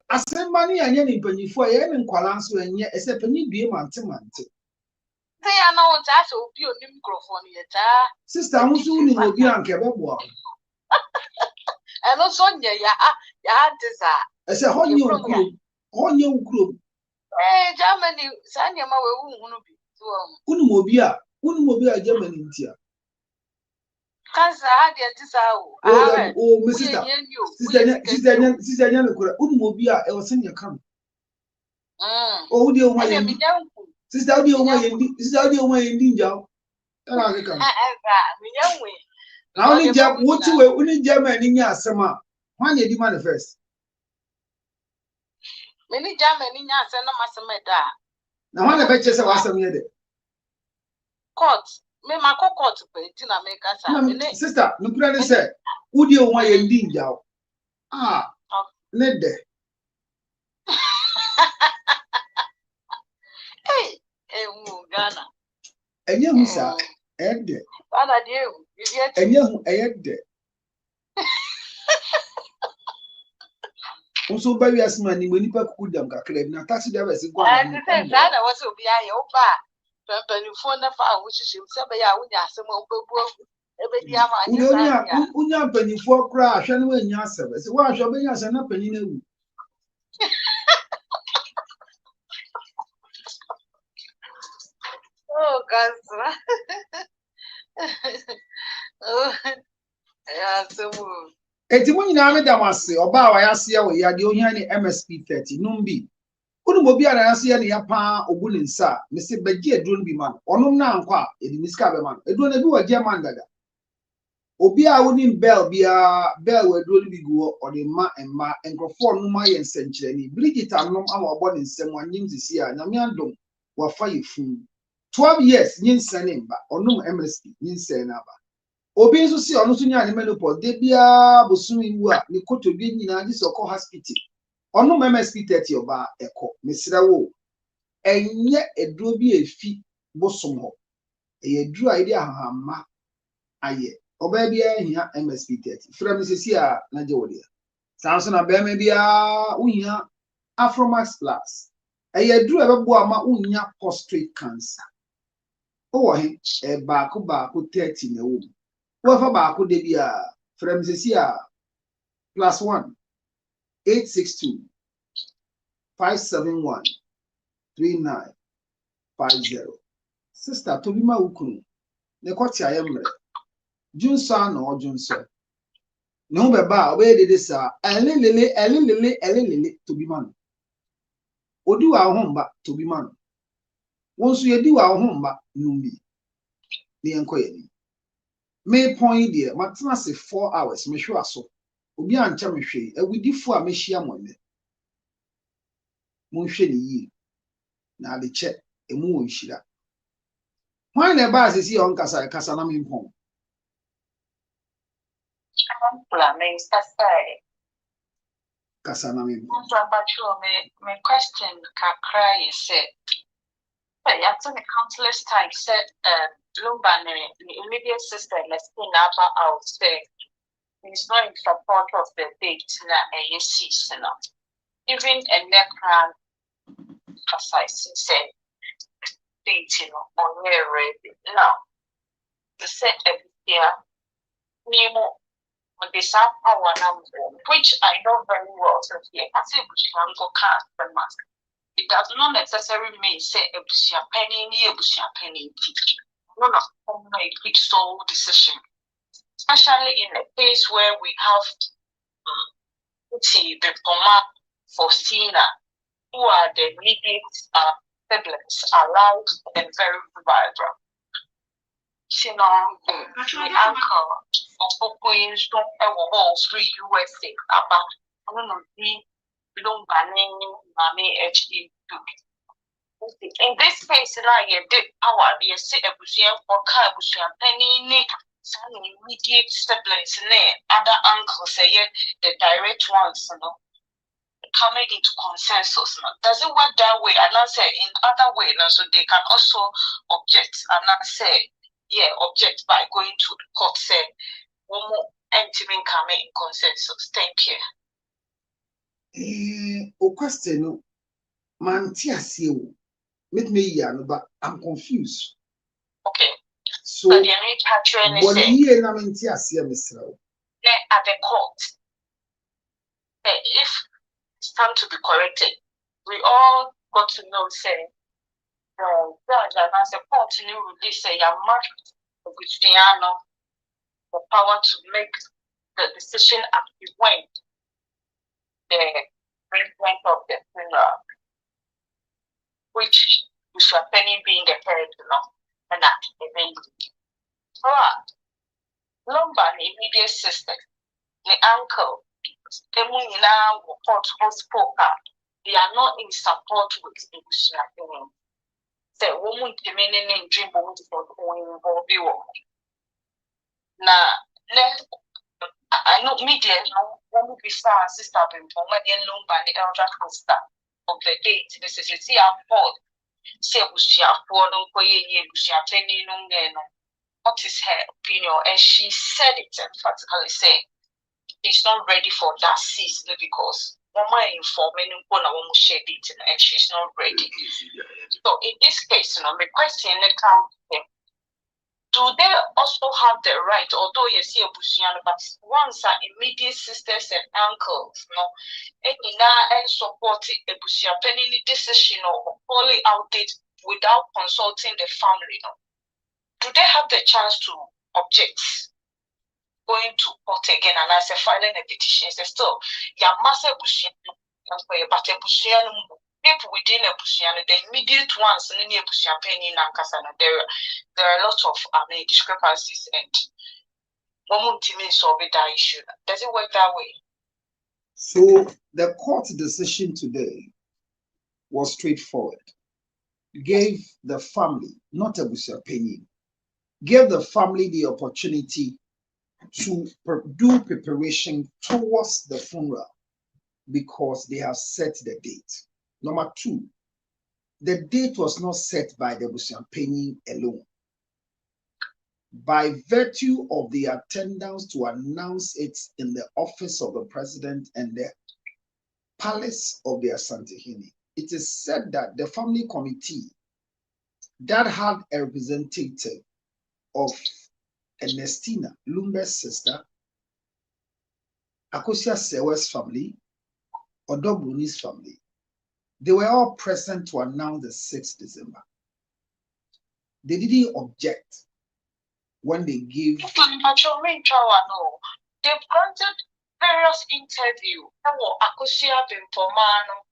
asembani anya ni penifo ye ni nkwala nso enye ese pani due mante. Say I know that so obi onim microphone yeta. Sister hunsu ni obi anke bebo. And also ya desa. Ese honye ukuro. Germany sanya ma we hunu bi. Unu obi a Germany ntia. Kansa ha de ntisa o. My sister nya mekura. Unu obi a e wosen ye kam. O udi o ma yendi. Sister udi o ma yendi njao. Ana akeka. Minyanwe. Na uni Germany nya asema. Hwan ye di manifest. Many Germany nya asema masema da. Na hwan e be chese wasem ye de. Court. Me mako court pe ti na me kasa. Sister, nukura ne say udi o ma yendi njao. Ne de. Hey, Ghana. Enye hu sa, ede. Ana die hu, enye hu ede. Unso ba wi asma ni nipa kukudam kakra na taxi driver si kwa. Zana wose obi aye oba. Penifo na fa wo hihim se be ya wo nya asem obebu ebe di ama anya sa. Unya penifo kra ahwe na wanya asem. Se wa ahwe be nya asem na penin ewu. Oh, Gasra. Oh, yeah, so. Eti mo nyina me da wase oba wa yase ya we ya de ohia ni MSP 30 numbi. Unu mo bia na yase ya ne ya pa ogu ne nsa me se bagye aduro no bi man. Onum na ankwa edi miska be man. Aduro na bi wa German daga. Obi a woni bell bia bell we aduro no bi go o de ma emma enkrofo no ma ye nsenkyerani. Brigita nom ama obo ne nsem anyim sisi a na me andom wa fa yefun. 12 years nyinsa ne mba onum MSP nyinsa na ba obi nso si onu so nya ne menopause de bia bosumi wu a ne koto bi nyina ji so ko hospital onum MSP 30 oba eko mesira wo enye eduro bi efi bosom ho eduro a ide ahahama aye oba bia hia MSP 30 fra me sesi a na je wode sanso na be me bia uhia Afromax Plus eduro ebebo ama unya prostate cancer. Oh, baako 30 na wo. Wo fa baako de bia from sesia +1 862 571 3950. Sister to bi ma wukunu. Ne kwoti ayemre. Junso na ojunso. Ne ho beba obe de sa elelele to bi man. Odi wa ho mba to bi man. Wonso yedi wa ho mba numbi ni enkoye ni me point there matena se 4 hours me hwe aso obi ancha me hwe awudifo a me hia monne mo hwe ni yi na de che emu won hira hwan na ba asisi on kasa na me mpon kasa na me mpon so about me question kakra you said. But yeah, so the countless times said Lumba, the immediate sister, let's say Napa out say he's not in support of the date na season. Even a neck crown, as I said, dating on where ready. Now, the set every year, Nemo, with the South Power number, which I know very well, so here, I say, which can go cast the mask. It does not necessarily mean say a penny, no, make it sole decision. Especially in a case where we have the former for Sina, who are the immediate siblings, allowed and very vibrant. Sina, my uncle, of Queens, Wall Street, USA, about I don't know, we don't banning money HD. In this case, you did our yes, a bushel for car bushel, penny, some immediate siblings, other uncles, say the direct ones, coming into consensus. Does it work that way? And I say in other way, so they can also object and not say, object by going to the court, say, one more entering coming in consensus. Thank you. Question, man, let me but I'm confused. Okay. So the what year na Mr. At the court, if it's time to be corrected, we all got to know, say, judge and as a continue release, say, you're marked Cristiano the power to make the decision at the when the arrangement of the funeral, which Mr. Penny being the parent, and that event. Lumbar immediate sister, the uncle, the court spoke up. They are not in support with the Mr. Penny. The woman remaining in dream woman for involved you. Now, I know media, one be far sister been for my dear Lumbar, the elder sister of the date. This is see our fault. Say, she are poor, no way, she are penny, no, what is her opinion? And she said it emphatically, saying she's not ready for that season because Mama informing share it and she's not ready. So in this case, my question do they also have the right, although you see a Bushiano, but once our immediate sisters and uncles, and support a Bushia penny decision or wholly outdate without consulting the family, do they have the chance to object going to court again and as a filing a petition? Say still, your master Bushian, but a Bushian people within a Bushian, the immediate ones and any Bushian penny in Ankasana, there are a lot of discrepancies and one to me solve that issue. Does it work that way? So the court decision today was straightforward. Gave the family, not a Bushian penny, gave the family the opportunity to do preparation towards the funeral because they have set the date. Number two, the date was not set by the Bushampenny alone. By virtue of the attendance to announce it in the office of the president and the palace of the Asantehene, it is said that the family committee that had a representative of Ernestina, Lumber's sister, Akosia Sewe's family, Odobruni's family, they were all present to announce the 6th December. They didn't object when they gave. They've granted various interviews. Akosia Bimpomano,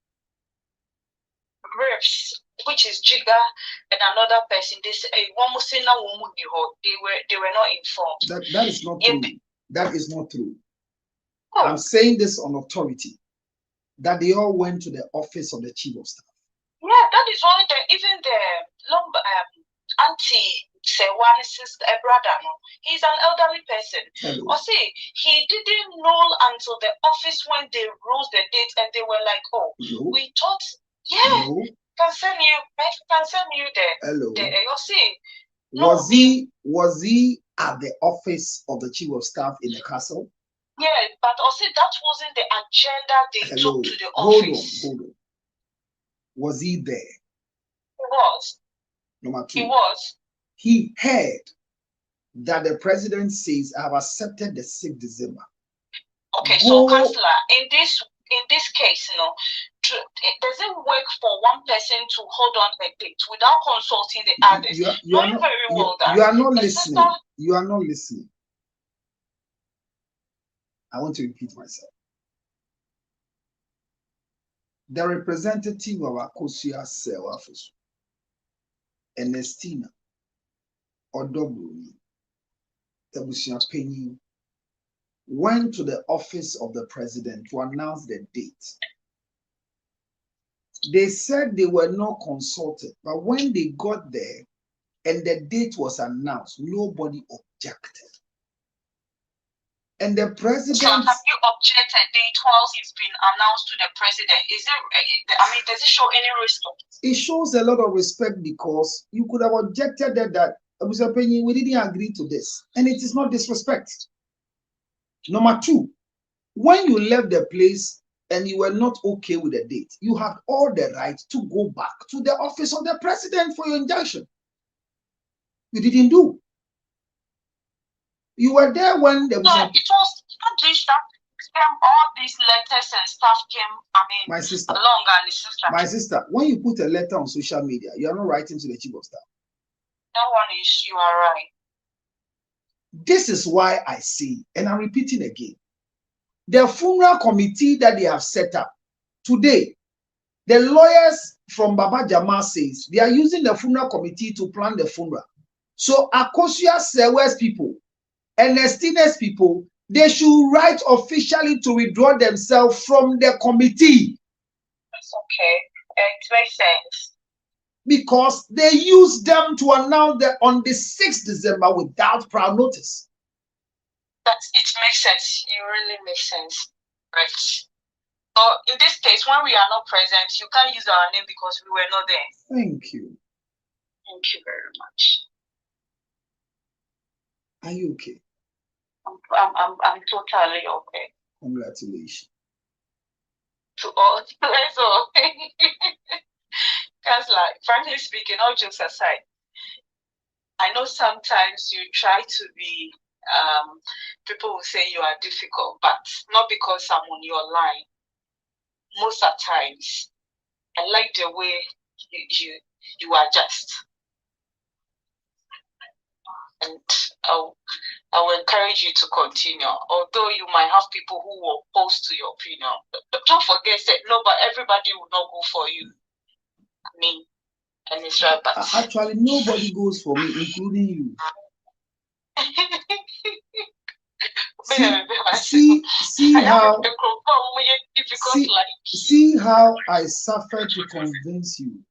Rips, which is Jiga, and another person. They say, they were not informed. That is not true. That is not true. Oh. I'm saying this on authority. That they all went to the office of the chief of staff. Yeah, that is why even the auntie Sewani's sister, brother, he's an elderly person. Hello. Or see, he didn't know until the office when they rose the date and they were like, oh, no. We thought, yeah, no. Can send you there. Hello. You see, was he at the office of the chief of staff in the castle? Yeah, but also that wasn't the agenda they took to the office. Hold on. Was he there? He was. Number two. He was. He heard that the president says, I have accepted the 6th December. Okay, so Councillor, in this case, it doesn't work for one person to hold on a date without consulting the others. You are not listening. You are not listening. I want to repeat myself. the representative of Akosia Sewafus, Ernestina Odobuni, the Busia Penny, went to the office of the president to announce the date. They said they were not consulted, but when they got there and the date was announced, nobody objected. And the president. So have you objected date whilst it's been announced to the president? Is it? I mean, does it show any respect? It shows a lot of respect because you could have objected that Mr. Penny, we didn't agree to this, and it is not disrespect. Number two, when you left the place and you were not okay with the date, you have all the right to go back to the office of the president for your injunction. You didn't do. You were there when there was. No, it was published that all these letters and stuff came. I mean, my sister, along and the sister. My sister, when you put a letter on social media, you are not writing to the chief of staff. That one is, you are right. This is why I say, and I'm repeating again, the funeral committee that they have set up today, the lawyers from Baba Jamal says they are using the funeral committee to plan the funeral. So Akosia Sewa's people and Estina's people, they should write officially to withdraw themselves from the committee. That's okay. It makes sense. Because they used them to announce that on the 6th December without prior notice. It makes sense. It really makes sense. Right. So in this case, when we are not present, you can't use our name because we were not there. Thank you. Thank you very much. Are you okay? I'm totally okay. Congratulations. To all, because, like, frankly speaking, all jokes aside, I know sometimes you try to be, people will say you are difficult, but not because I'm on your line. Most of the times, I like the way you adjust. And I will encourage you to continue. Although you might have people who will oppose to your opinion. But don't forget that no, but everybody will not go for you. I mean, and it's right, but actually nobody goes for me, including you. See how I suffered to convince you.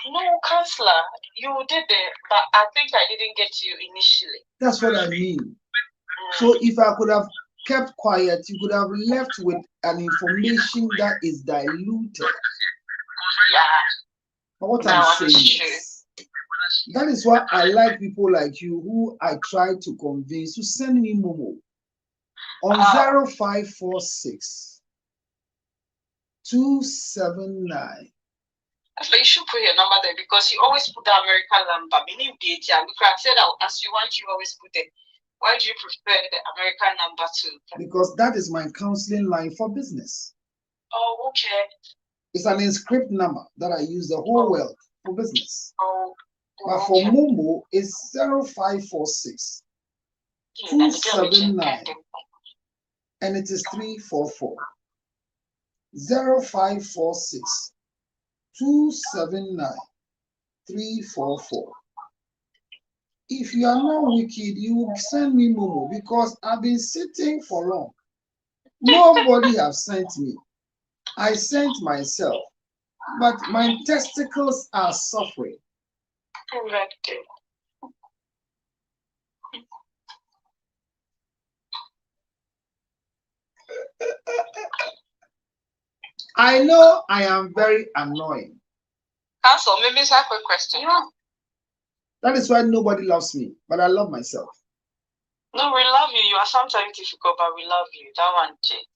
No, counselor, you did it, but I think I didn't get you initially. That's what I mean. So if I could have kept quiet, you could have left with an information that is diluted. Yeah. But what I'm saying is, that is why I like people like you who I try to convince to send me Momo on 0546 279. So you should put your number there because you always put the American number. Meaning DHR. Because I said I'll ask you why you always put it. Why do you prefer the American number to? Because that is my counseling line for business. Oh, okay. It's an inscript number that I use the whole world for business. Oh, but for Momo, it's 0546 279 and it is 344. 0546 279 344. If you are not wicked, you will send me Momo because I've been sitting for long. Nobody has sent me. I sent myself, but my testicles are suffering. I know I am very annoying. Counsel, maybe it's a quick question. Yeah. That is why nobody loves me, but I love myself. No, we love you. You are sometimes difficult, but we love you. That one, Jay.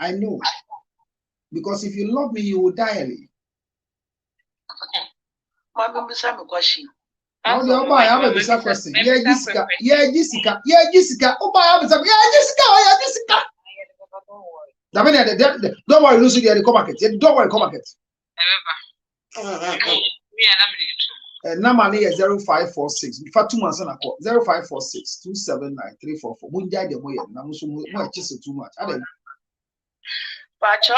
I know. Because if you love me, you will die early. My baby, some question. Now the Oba, I have a bizarre question. Yeah, Jessica. Yeah, Jessica. Yeah, Jessica. Oba, I have a bizarre. Yeah, Jessica. Yeah, Jessica. Don't worry, Lucy. Come market. Don't worry, come market. Number is 0546. For 2 months, 0546 279 344. Munjai de moye. Na musu mo chese too much. Pacho,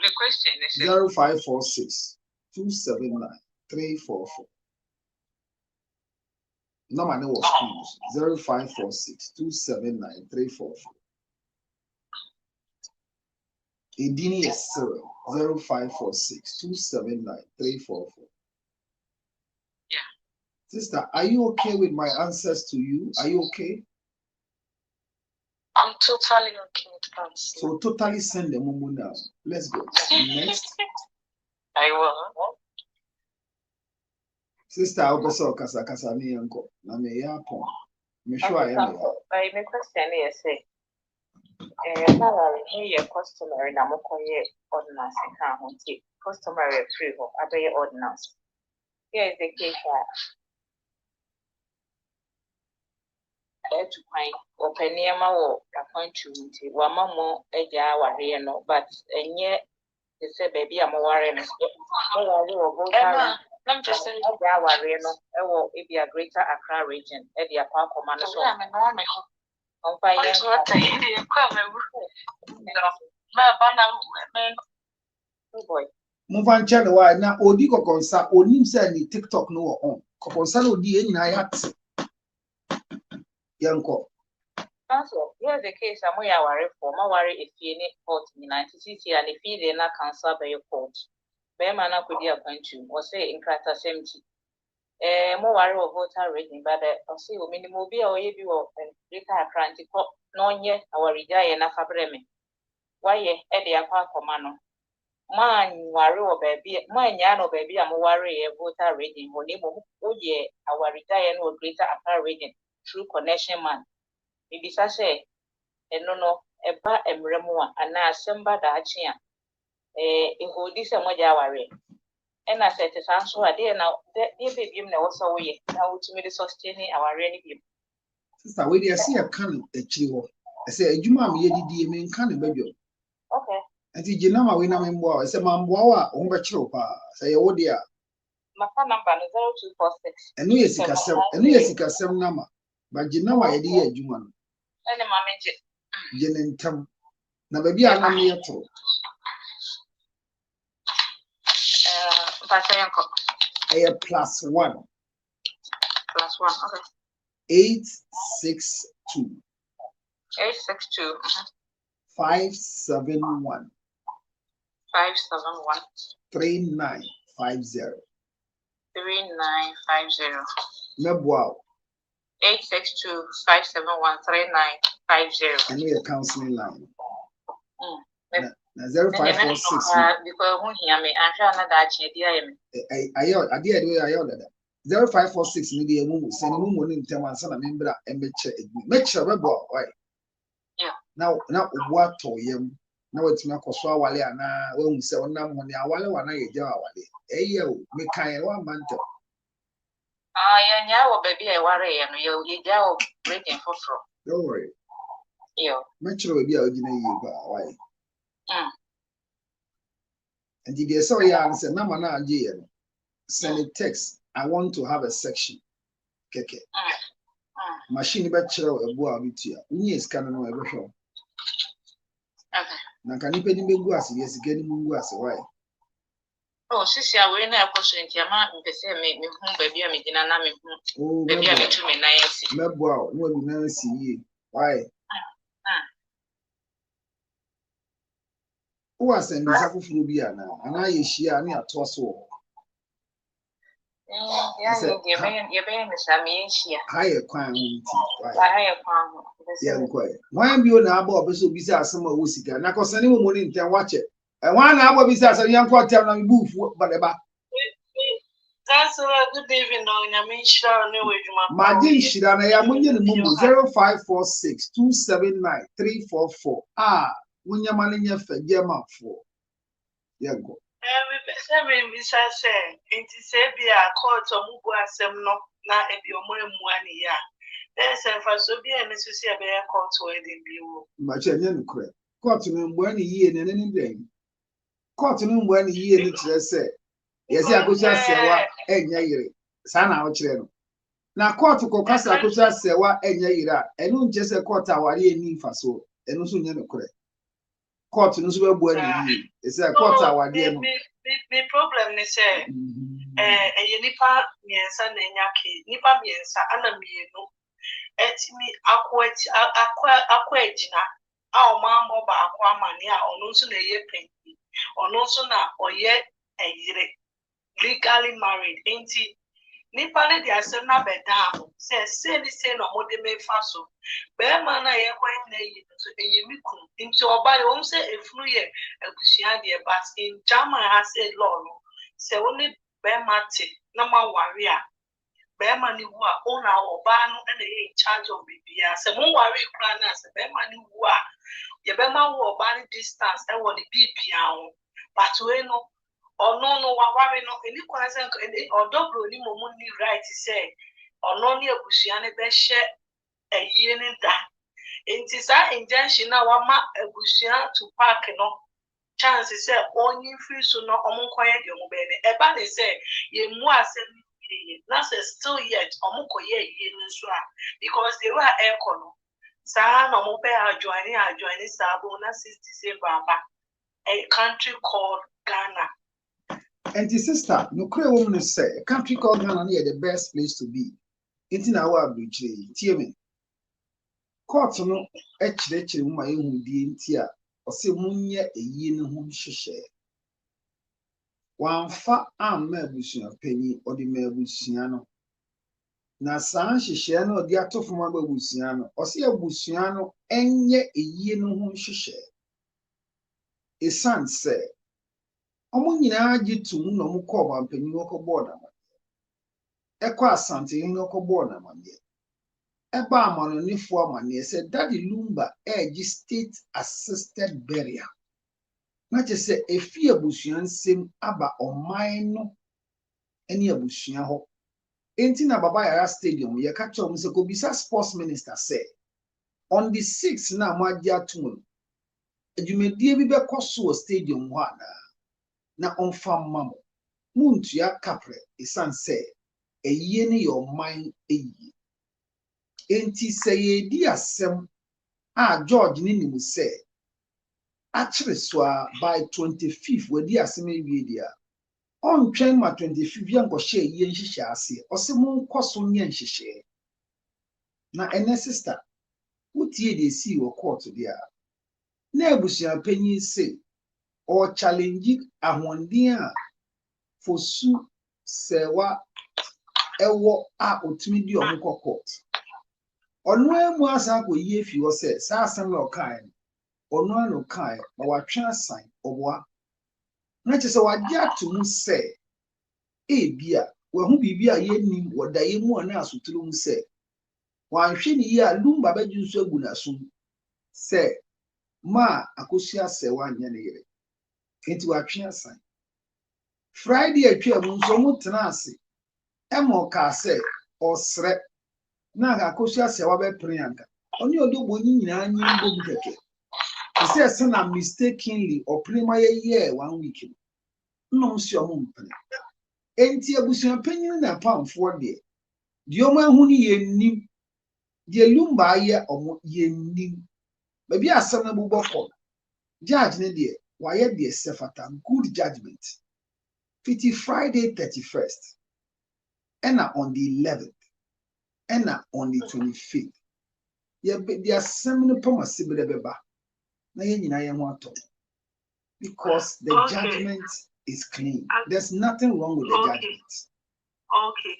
the question is 0546 279 344. No man was schools 0546 279 344. Indini is 0546 279 344. Yeah. Sister, are you okay with my answers to you? Are you okay? I'm totally okay with answers. So totally send the mumu now. Let's go. Next. I will. Sister, I'll be so kasa ni yanko. Na me ya pon. Me sure I am. My question is salary here customary na mo koye ordinance kan ho ti customary free ho abeye ordinance. Here is the case to find openiema wo appointment wa mamo eja aware no but enye they say baby am aware no mo wo go Let me just say eja aware no e wo e be a greater Accra region e dey akwa koma no so I'm normal. on fire What I hear boy Move on channel why na odi kokonsa onim say ni TikTok no on. Kokonsa no di enyina yat. Yanko. so here's the case I'm worry for my worry if you need court in 96 and if you na cancel by your court. Be man na kodi appointment or say in krata 70. Mo worry of voter rating but I say o minimum be or ye bi o greater Accra ko no nye our ya na fabreme. Why ye e dey akwa koma no. Man worry o baby man ya no baby am worry e voter rating ho ni mo o ye our ya no greater Accra region through connection man. Bibisa say no eba emremu a ana asemba da achi a ehodi se moja aware ena set sanso ade na de baby na wo so ye na wutumi de sustain aware ni bi. Sister, we dey see a can echi ho. I say adwuma me yedidi me nka ne babio. Okay. Enti gina ma we na me mboa. I say ma mboa a wo be kire pa. Say ye wo de a. My phone number is 0246. Enu ye sikasem na ma. Ba gina ma yedi ye adwuma no. Ene ma menje. Gene ntam. Na baby a na me yeto. Pasayanko. +1. +1. Okay. 862. 862. 571. 571. 3950. 3950. Meboa. 862 571 3950. And we are counseling line. Na 0546. Because who hear me, I'm sure another I did 0546 ni dey mu send mu mo ni ntem ansa na membra emeche egu meche bebo why yeah now obo atoyem na watimi akoso awale ana wahu se onam ho ni awale wana ye gya awale eye o me kan wa manto yeah nya wo baby e ware ye no ye gya o breaking for don't worry yeah meche we bia ogina ye ba why and the so ya answer na ma na age ye no send a text. I want to have a section. Keke. Machine be chiro ebu a bitua. Unyi esika no e be hwe. Okay. Na kan ipe ni begu ase yesika ni mungu ase why? Oh, sisi awe na akoso ntiama mpese me hu baby a me gina na me hu. Baby a me tu me na yesi. Mebo a no bi na si yi. Why? Who are sending safufuru bi ana ye hia na ato so. Yeah, you been Sammy. Higher kwan nti. Higher kwan. Yeah, quite. Why be on abo obeso bi say asema wo sika. Na kosane mo money nten wache. E wan na abo bi say asema yan kwa tem na bufu badeba. That's a good evening on Yamisha no ejuma. Maji shira na ya munye ni mumu 0546 279 344. Ah, munya mane nya fa gema fo. Yego. We say inti se bia court omubu asem no na ebi omuremu ani ya. There's a for so bia ni so se be court wedding bi wo. Ma che nya nukre. Court no mbu ani yie ne ne den. Court no mbu ani yie ni kire se. Yesi akosi asewa enya yire. Sa na wo kire no. Na court ko kasa akosi asewa enya yire a enu nche se court aware eni mfaso. Enu so nya nukre. court no so be bo ani is a court awade no the problem is nipa miensa na nyake nipa miensa ana mienu etimi akwa ejina a o ma mo ba akwa amane a ono nso na ye penki ono nso na oye eyire legally married enti nipa ne dia se na beda se no mo de me fa so be ma na ye kwan na yi so eyimi kun enti oba ye won se efunu ye abusia de but in German has said law no se only be mate na ma ware a be ma ni wu a ona oba no na ye in charge of bibia se mo ware kra na se be ma ni wu a ye be ma wo oba ni distance e wo ni bibia ho but we no ono no waware no eni kwan se odobro ni momu ni right say ono ni abusia ne be hye ayie ne da enti sa injunction na wama abusia to park no chance say only free so no omunkoye de omu be ne eba ne say ye mu asem ye na say still yet omunkoye ye no so a because they were no sa no mo be join sabo na 60 baba a country called Ghana. And the sister, no clear woman say a country called Ghana near the best place to be. It's in our bridge. Tell me. Court no actually my own DNT or say munya a yin home share. One fat arm mebusian penny or the mebusiano. Na san share no the ato from my busiano or see a busiano and yet a yin home share. A son said. Omo nyina agi tum no mo ko ba mpani woko board am ekwa asante hin woko board am eba amano nifo amane said Daddy Lumba agi state assisted burial na je se efi abusuan sem aba oman no eni abusua ho enti na baba yara stadium ye ka cho mo se ko bisa sports minister say on the 6th na mo agi atum adwumadie bi be koso stadium ho ana na onfam mamo muntu ya kapre isan say eyi ne your mind eyi enti say edi asem a George ni nimu say actually so by 25th we di asem ewie dia on twen ma 25th yanko hye eyi nhihye ase ose mu nkoso nye nhihye na ene sister utie de si wo court dia na ebusuan panyin say or challenge ahondin a fosu sewa ewo a otimi di omukọ court onu emu asa ko yi efi wo se sa asem lo kan onu anu kan ma wa twa san oboa na che se wa di atumu se bia we hu bibia ye nim woda ye mu na asoturu mu se wa hwe ni ya Lumba baju nso agu na so se ma akosia se wa nya ne yere enti wa twa san Friday atwa mu nso mu tena ase emo ka se osre na akosia se wa be prianka oni odogbo nyina anyi ngom keke ise se na mistakenly or prima ye 1 week no si omo mpene enti abusuan panyin na pamfo de omo ahu ni yennim de Lumba ye omo yennim ba bi asem na bubofo judge ne de wa ye de sefata good judgment 50 Friday 31st and on the 11th and on the 25th ye be the assembly promise be beba na ye nyina ye ho ato because the judgment is clean. There's nothing wrong with the judgment. Okay.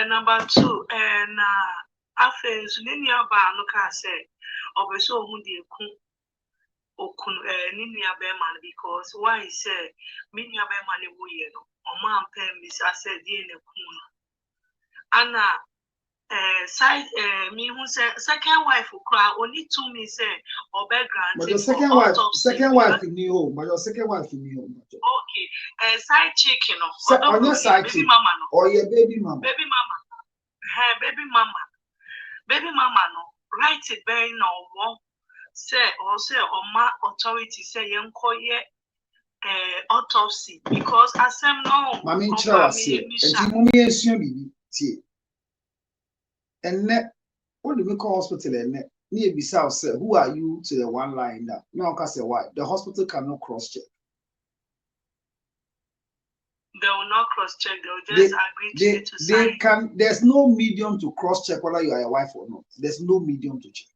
Number 2 and after Ninia ba no ka say obeso hu de okun Ninia be man because why he say Ninia be man wo ye no o man pay me say dey ne kun ana side me who say second wife cry only to me say obe grant but the second wife in you but your second wife in you okay side chick you know on your side baby mama no or your baby mama baby mama no right it very no say or say oma authority say yenkoye autopsy because asem no mama nchira say enti mummy ensuo bibi tie enne what do we call hospital enne say, who are you to the one line that now can say why? The hospital cannot cross-check. They will not cross-check, they'll just agree to sign. There's no medium to cross-check whether you are a wife or not. There's no medium to check.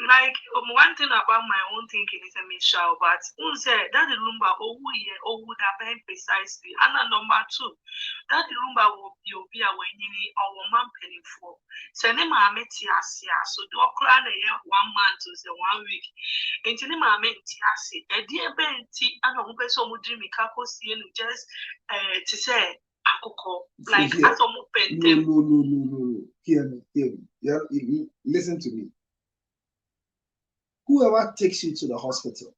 Like one thing about my own thinking is a Michelle, but who said that the Lumba would have been precisely. And number two, that the Lumba will be a winning or man penny for. Send him a metiasia, so do a crown 1 month to say 1 week. Into the metiasi, a dear Benty, and a woman so would Jimmy Kako see just to say, Akoko, like as a pen. No. Hear me. Yeah, listen to me. Whoever takes you to the hospital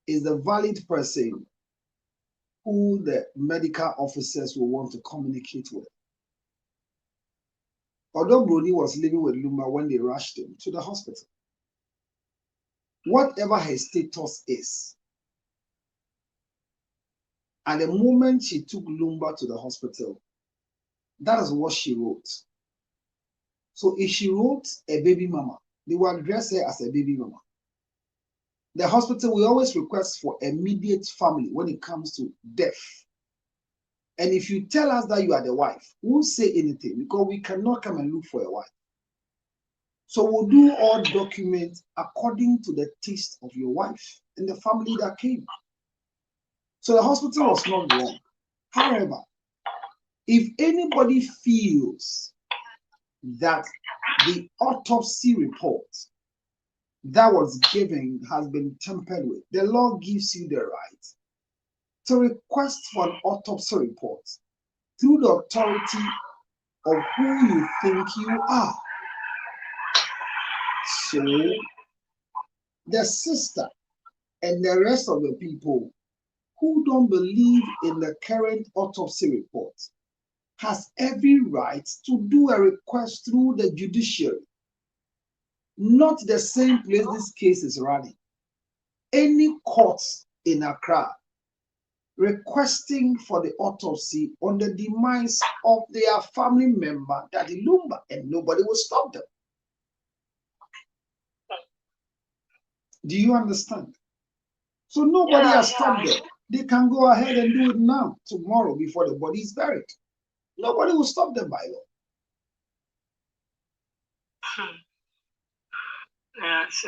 is the valid person who the medical officers will want to communicate with. Although Brody was living with Lumba when they rushed him to the hospital, whatever her status is, at the moment she took Lumba to the hospital, that is what she wrote. So if she wrote a baby mama, they will address her as a baby mama. The hospital will always request for immediate family when it comes to death. And if you tell us that you are the wife, we won't say anything because we cannot come and look for a wife. So we'll do all documents according to the taste of your wife and the family that came. So the hospital was not wrong. However, if anybody feels that the autopsy report that was given has been tampered with, the law gives you the right to request for an autopsy report through the authority of who you think you are. So the sister and the rest of the people who don't believe in the current autopsy report has every right to do a request through the judiciary, not the same place this case is running. Any court in Accra requesting for the autopsy on the demise of their family member, Daddy Lumba, and nobody will stop them. Do you understand? So nobody has stopped them. They can go ahead and do it now, tomorrow, before the body is buried. Nobody will stop them by law. Yeah, as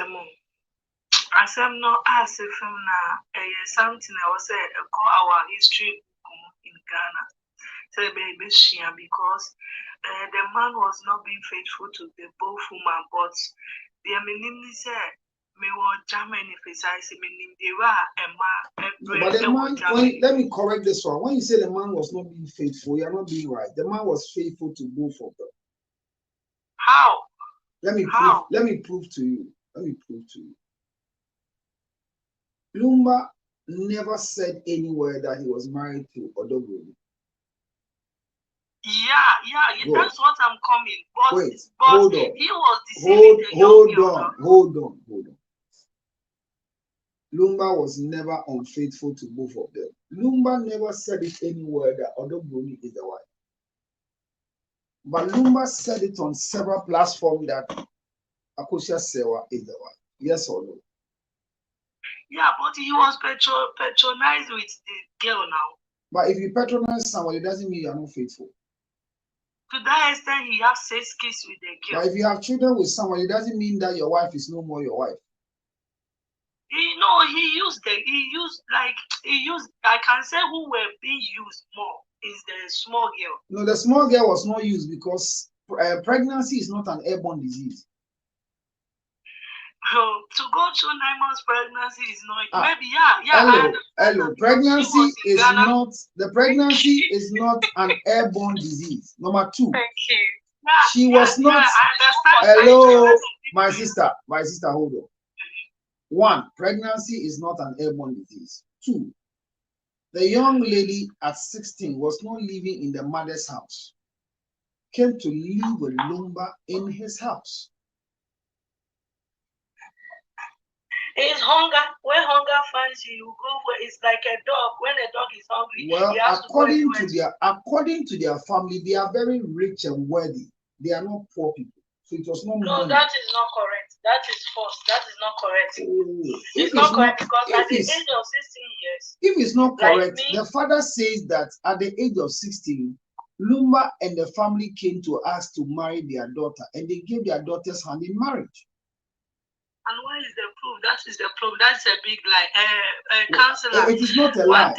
I'm not as if something I was call our history in Ghana. Say baby because the man was not being faithful to the both woman, but the minimum said me want Germany precisely meaning they were but the man, let me correct this one. When you say the man was not being faithful, you're not being right. The man was faithful to both of them. How? Let me prove to you. Lumba never said anywhere that he was married to Odobroni. Yeah, that's what I'm coming. But, wait, hold on. He was deceiving hold on. Lumba was never unfaithful to both of them. Lumba never said it anywhere that Odobroni is the wife. But Lumba said it on several platforms that Akosia Sewa is the wife. Yes or no? Yeah, but he was patronized with the girl now. But if you patronize someone, it doesn't mean you are not faithful. To that extent, he has 6 kids with the girl. But if you have children with someone, it doesn't mean that your wife is no more your wife. He used, I can say who were being used more is the small girl. No, the small girl was not used because pregnancy is not an airborne disease. To go through 9 months pregnancy is not maybe Hello. Pregnancy is not an airborne disease. Number 2. Thank you. She was not. Hello, my sister, hold on. 1, pregnancy is not an airborne disease. 2, the young lady at 16 was not living in the mother's house. Came to live with Lumba in his house. It's hunger. When hunger finds you, you go where it's like a dog. When a dog is hungry, well, according to their family, they are very rich and worthy. They are not poor people. So it was not No, money. that is not correct. That is false. That is not correct. It's not correct because at the age of 16 years. If it's not correct, like the father says that at the age of 16, Lumba and the family came to ask to marry their daughter, and they gave their daughter's hand in marriage. And what is the proof? That is the proof. That's a big lie. Counselor. It is not a lie.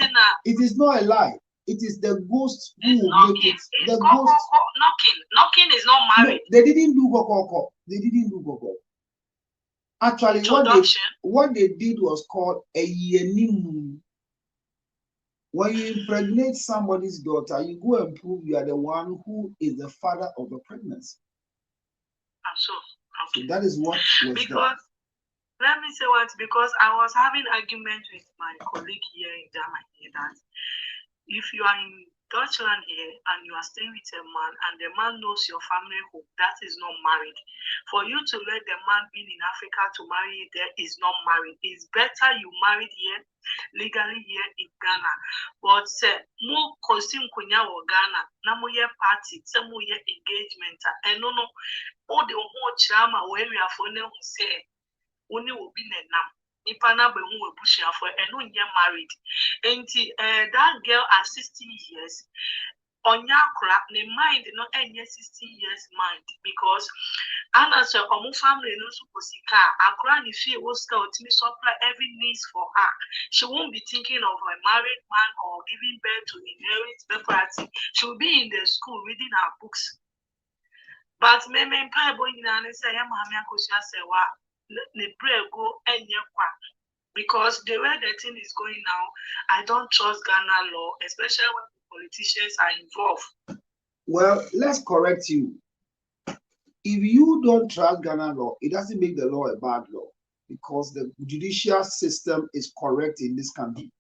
It is not a lie. It is the ghost who will make it. The ghost knocking. Knocking is not married. No, they didn't do go. They didn't do go. Actually, what they did was called a yenimu. When you impregnate somebody's daughter, you go and prove you are the one who is the father of the pregnancy. So that is what was done. Let me say what, because I was having argument with my colleague here in Germany that if you are in Deutschland here and you are staying with a man and the man knows your family home, that is not married. For you to let the man be in Africa to marry you there is not married. It's better you married here, legally here in Ghana. But more costume kunya or Ghana, na mo ye party, some mo ye engagement, and no, all the whole chama where we are for them who say, only will be nam. Ipana be who will push for and no ye married. And that girl at 16 years, on yakra, the mind not any 16 years mind because Anna said, family no supposika, Akra if she was to me supply every needs for her. She won't be thinking of a married man or giving birth to inherit the party. She will be in the school reading her books. But me Bible in an say, Mamma Kusha say, what the prayer go and because the way the thing is going now, I don't trust Ghana law, especially when politicians are involved. Well, let's correct you. If you don't trust Ghana law, it doesn't make the law a bad law because the judicial system is correct in this country.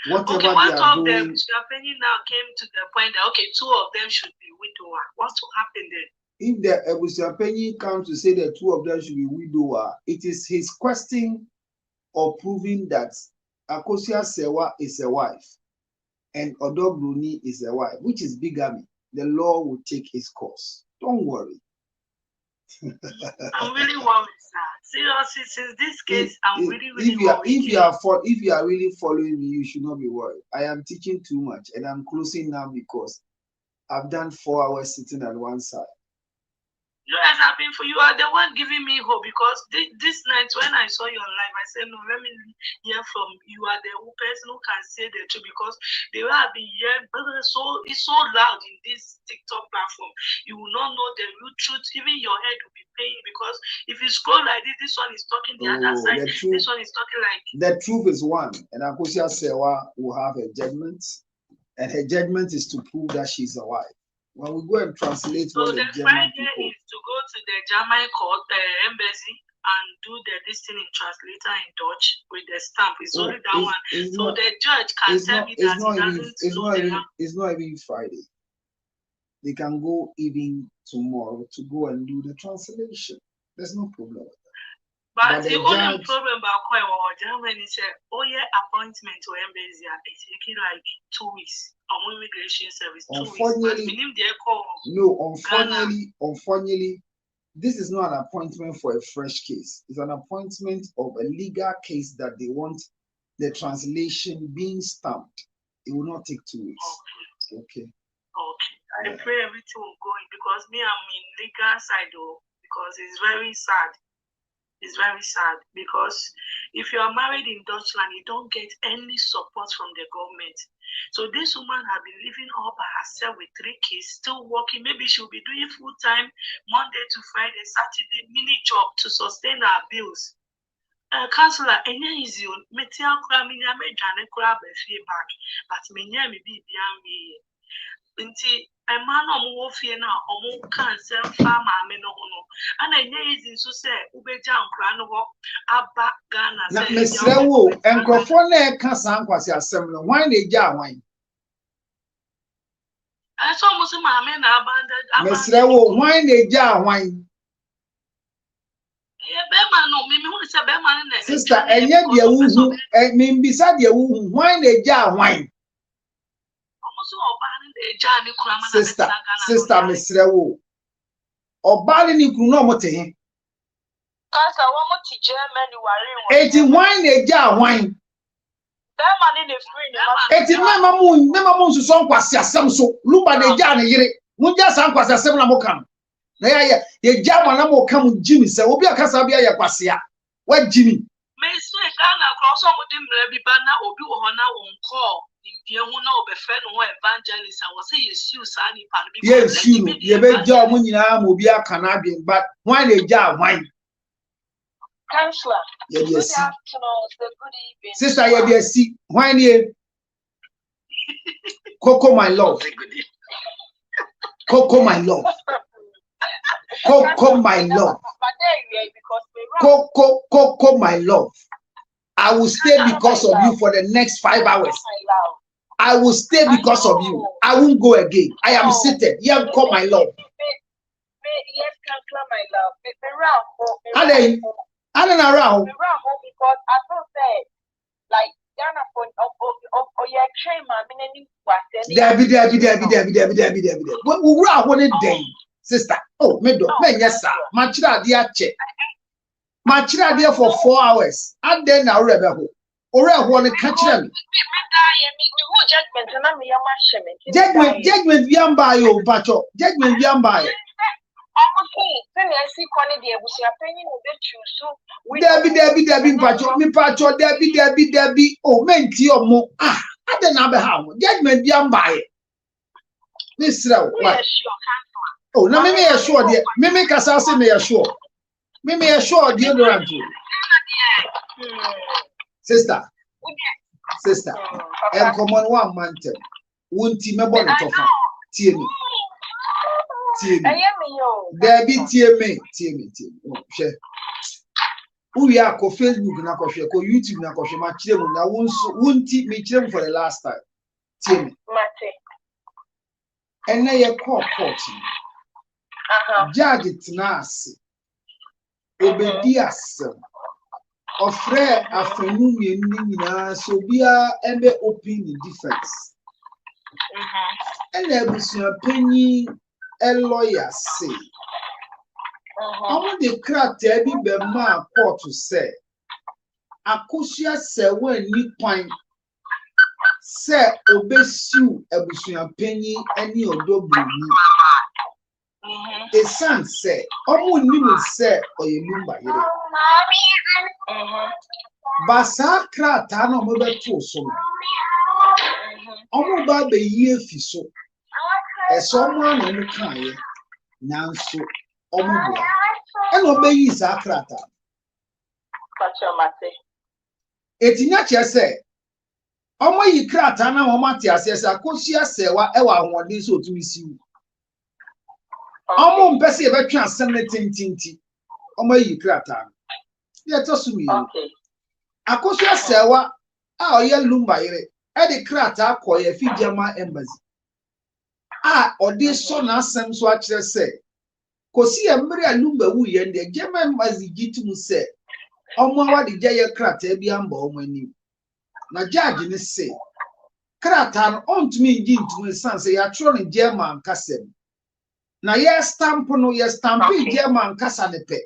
Whatever okay, what they are of doing, them? Penny now came to the point that okay, 2 of them should be widower. What's to happen then? If the Penny comes to say that 2 of them should be widower, it is his question of proving that Akosia Sewa is a wife and Odo Bruni is a wife, which is bigamy. The law will take its course. Don't worry. I'm really worried, sir. Seriously, since this case, I'm really worried. If you are really following me, you should not be worried. I am teaching too much and I'm closing now because I've done 4 hours sitting at one side. You guys have been for you are the one giving me hope because this night when I saw your live, I said no, let me hear from you. Are the person who can say the truth because they will have been here, but it's so loud in this TikTok platform. You will not know the real truth. Even your head will be paying because if you scroll like this one is talking the other side, this one is talking like the truth is one, and Akosia Sewa will have a judgment, and her judgment is to prove that she's a wife. When we go and translate so what the Friday is to go to the German court embassy and do this thing in translator in Dutch with the stamp. It's only that one. So the judge can tell me that it's not even Friday. They can go even tomorrow to go and do the translation. There's no problem with that. But the only problem about Germany is appointment to embassy is taking like 2 weeks. Immigration service. Unfortunately, this is not an appointment for a fresh case. It's an appointment of a legal case that they want the translation being stamped. It will not take 2 weeks. Okay. I pray everything will go in because I'm in legal side though, because it's very sad. It's very sad because if you are married in Deutschland, you don't get any support from the government. So this woman has been living all by herself with 3 kids, still working. Maybe she'll be doing full-time Monday to Friday, Saturday, mini job to sustain her bills. Counselor, any easy, material crime, me back, but me be a man or fear now, or cancer, farmer, and I easy to say, Ubejan, Granovo, Abba, Ghana, Miss Lewo, and Crofone Cassan was your seminar. Why they jar wine? I saw most of my men abandoned. Miss Lewo, why they jar wine? Sister, and yet you mean beside you, why they jar wine? Sister Miss Lewo, Obali ni kunu no mote he. Kasa wo mo ti Germany ware won. Eti wine na eja wine. That man in the free. Eti mema mu nsuso nkwase asem so. Lumba na eja na yire. Munja san kwase asem na mo kan. Na ya eja ma na mo kan Jimmy se obi akasa bia ya kwase a. Wa Jimmy. Me so e Ghana cross o mo di mra bi ba na obi wo ho na won call. Indie hu na obefre no evangelist and was say yesu sa ni pa bi. Yes, you be ja mo nyina mo bi aka na bi but wine eja wine. Counselor. Yes. Good evening. Sister, yes. Why nie? Coco, my love. Coco, my love. Coco, my love. Coco, my love. I will stay because of you for the next 5 hours. I will stay because of you. I won't go again. I am seated. Yeah, call my love. Yes, Counselor, my love. I don't know around because I don't say like Ghana for your train Debbie. When we were one day, sister. Oh, me do. Yes, sir. My child, dear check. My child there for 4 hours. And then now rebel. Or I want to catch them. Judgment, young by you, Pacho. Judgment, young by. Debbie, Pacho, Debbie. Oh, men, your mo. Ah, I don't know how. Judgment, young by. Miss Row. Oh, now me assure dear. Me make us say me assure. Me assure dear Durango. Sister. And come on 1 month. Won't me bonnet of her. Tear me. Debbie, tear me. Oh, share. We are co Facebook na ko share, co YouTube na ko share. My children na won't me children for the last time. Tear me. And now you call court. Judge it nas. Obedience. Ofre afenu yenina so bia ebe open the defense. And ebusu penny a lawyer say. Omo de krata bi be ma court to say. Akosia se when ni kwan say obesu ebusu penny any odobru ni. A son say, Omo ni say oyelumba yere. Basa krata no mo beto so. Omo ba be ye fi so. E so mo na mo kan ye. Nanso omo bo. E no be yi sa krata. Pacho mate. Etinya che say, Omo yi krata na mo mate asese akosia sewa e wa ahode so otumi siwu. Omo mpese e betwa asem ne tintinti. Omo yi krata. Ye to sumi. Okay. Akosia sewa a oye lumba yere e de krata akoye fi German embassy. Odi so na asem so a kire se. Kosi emre a lumba wu ye de German embassy gitu se. Omo wa de je krata bi amba omo ani. Na judge ne se krata no ontumi ngi ntumi sanse ya tro ne German kasem. Na ye stamp no ye stampi German kasa ne pe.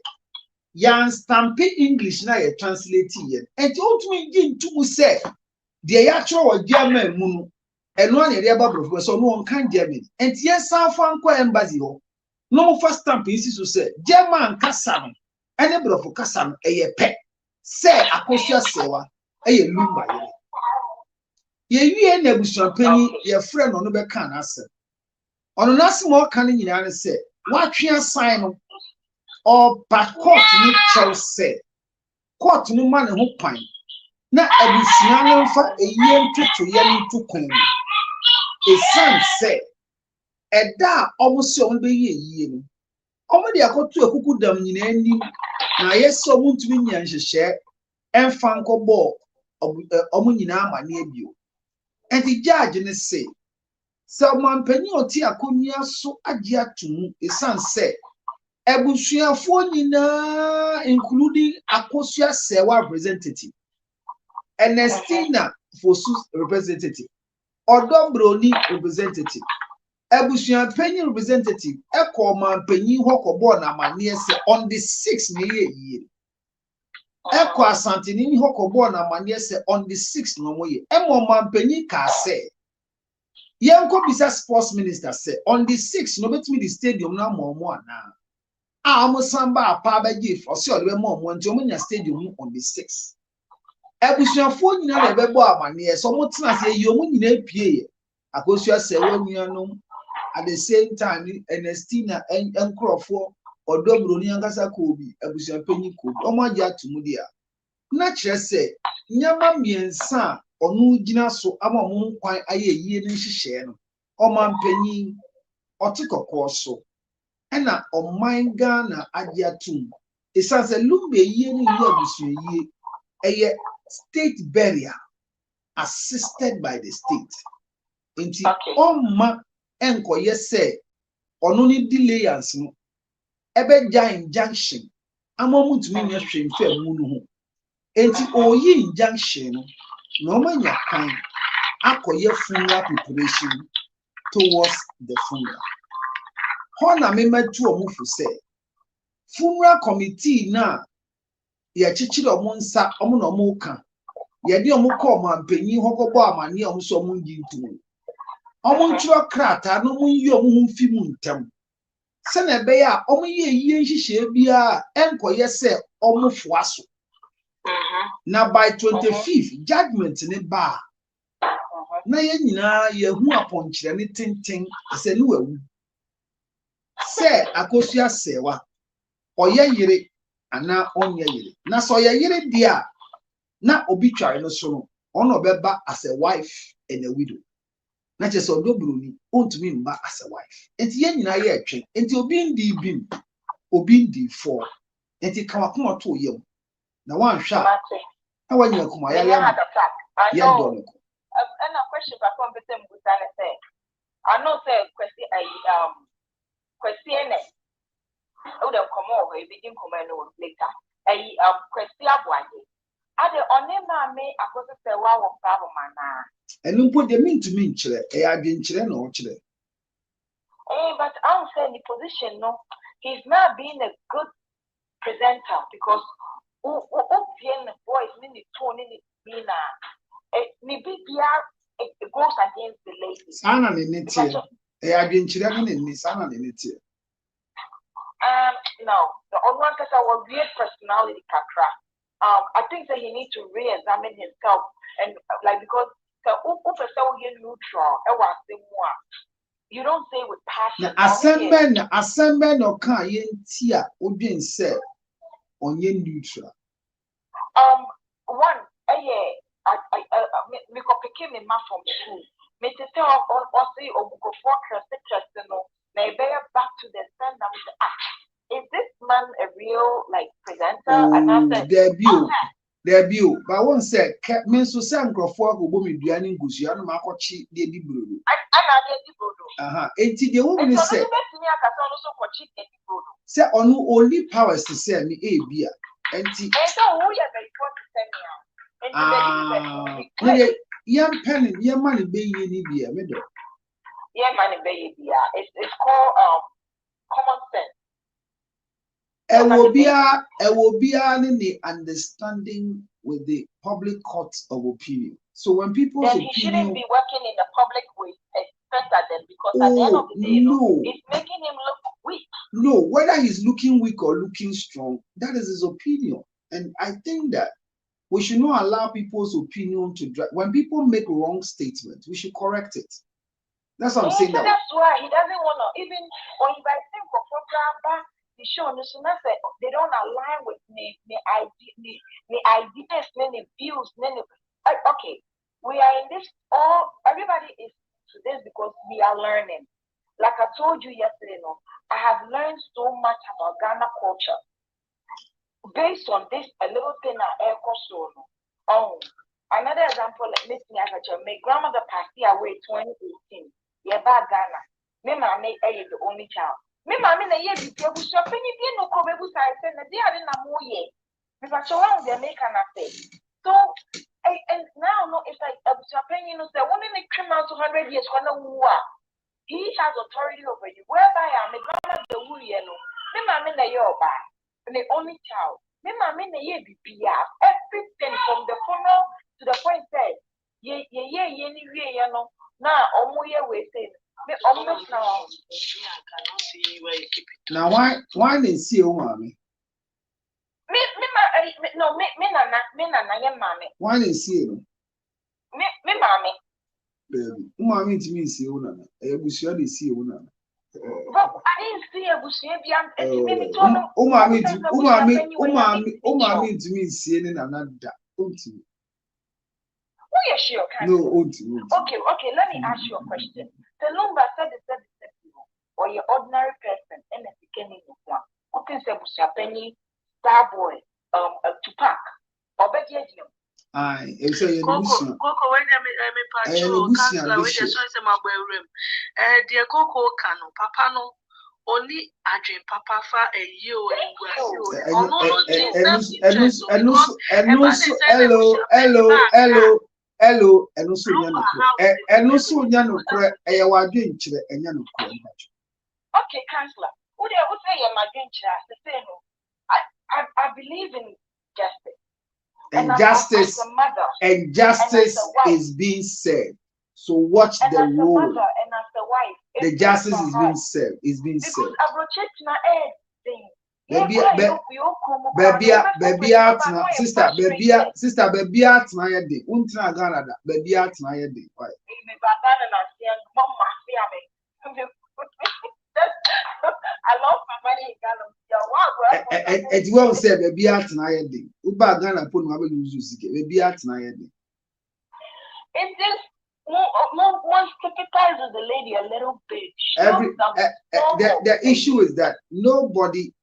Yan stampi English na ye translate ye. Enti ontumi ngi ntumu se de ya tro wa German mu no. Eno an ye ba brofo so no on kan German. Enti ye sanfa nko embassy ho. No mo first stamp isi so se German kasa no ene brofo kasa no eye pe. Se akosua sewa eye lumba ye. Ye wie na busuapanyi ye frɛ no no be kan asem. Ono nasi mo kan nyina ne se watwe asan no or back court ni chow se court no ma ne ho kwan na abusua no mfa eyi ntutu ye ntu kwan no esan se eda omo se omo be yie no omo de akoto akuku dam nyina ani na yesi omo ntumi nya nhyehyɛ emfa nkɔbɔ omo nyina ama ne abio enti judge ne se so mampani oti akonia so agi atumu esan se ebusuafo nyina including akosua sewa representative Ernestina Fosu representative Odombroni representative Ebusian penny representative, Echo man penny hoko born a man say on the 6th year. Echo Santini hoko born a man say on the 6th no year. Emo man penny ka say. Yanko bisa sports minister say on the 6th no bet me the stadium na more na. Samba pa ba give or say we more one to stadium on the 6th. Ebusiafo nyina na bebo amane so mo tena se yi omu nyina pie akosua se wanuanom at the same time Ernestina enkrofo odobroni ankasa ko obi ebusiapanyi ko omo agya atumu dia na kire se nyama miensa onu gina so ama mo nkwan aye yie ne nhihye no omampanyi otikokko so ena oman Ghana agya atum esanse lumbe yie ne yie abusuaye eye state burial assisted by the state. Inti Oma enkoye say ono ni delayance no ebe ja injunction amomu tumi nya hwemfe mu no ho. Enti oyi injunction no no manya kan akoye funeral preparation towards the funeral. Hona me matu omufu say funeral committee na ya chichiri omunsa omu na omu ka yedi omu ko mampanyi hokobo amane omu so omu ngintu omu nchiro krata no mu yi omu humfi mu ntam se na be ya omu ye yie nhihye bia enkoye se omu foaso na by 25th judgment ne ba na ye nyina ye hu aponchire ne tenten se ne wawu se akosua sewa oye yire ana onye yire na so ye yire dia na obituary no so no ono beba as a wife and a widow na che so dobroni ontumi mba as a wife enti ye nyina ye etwe enti obi ndi bim obi ndi for enti kawakoma to yem na wan hwa na wanya kuma ya ya do no and a question for competent butane say I know say question question o dem come over e begin come no later question abwaje ade onema me akose se wa wo problem na enu mpo de mintumi nkyere e adwenkyere na o kyere but I would say in the position no he's not being a good presenter because the voice in the tone in the it goes against the lady sana ne netie e adwenkyere no ne sana ne netie no the only one cuz our weird personality kakra I think that he needs to re-examine himself and like because neutral you don't say with passion assemble no kan yenti a odwen se onye neutral one me ko pick me ma from school me to tell or say obuko for no na be back to the standard is this man a real like presenter debut but one say me so say nkrofo agobo meduane ngusua no makochi de dibrodo enti de woman say say onu only powers to say me e bia enti yam pen yam man be ye ni bia me do man be bia it's called common sense Ewobia the understanding with the public court of opinion. So when people's then he shouldn't be working in the public with expect at them because at the end of the day, it's making him look weak. No, whether he's looking weak or looking strong, that is his opinion. And I think that we should not allow people's opinion to drive. When people make wrong statements, we should correct it. That's what I'm saying. So that's why he doesn't want to even or if I think of the show they don't align with the ideas, the views, okay. We are in this everybody is to this because we are learning. Like I told you yesterday, I have learned so much about Ghana culture. Based on this, a little thing I another example, let me see my grandmother passed away 2018. Yeah, back Ghana. Me mama is the only child. Me mama na ye bi ebu so penny bi no ko bebu sai say na dia de na mo ye. Me ba so one they make an say. So and now no it's like ebu so penny no say one in the criminal 200 years when wu he has authority over you. Whereby I'm a grandma the Wuriano, me mammy na your bad, and the only child. Me mammy na ye be everything from the funeral to the point that ye no now omuye we say me almost now. Now why they see you, mommy? Me nana ye mommy. Why they see you? Me mommy. Baby, mommy to me see you, nana. I wish you had see you, nana. But I didn't see a bush maybe mommy to me see any another. No, okay, let me ask you a question. The number said or your ordinary person and a beginning of one. What is a bush penny, star boy, to pack or better. I say Coco, when I'm a counselor, with the source of my room. Dear Coco Cano, Papa no, only Adrian Papa for a you hello, and also Yano crack a wagin chile and Yano. Okay, counselor, would you say my grandchild? I believe in justice. And justice is being served. So watch the role. The justice is being served. Is being served. Baby out now, sister, baby out my day. Untra Canada, baby out my day. I love my money in Ghana. It won't say baby out my day. Uba Ghana put my use baby out my day. It just one sympathizes the lady a little bit. The issue is that nobody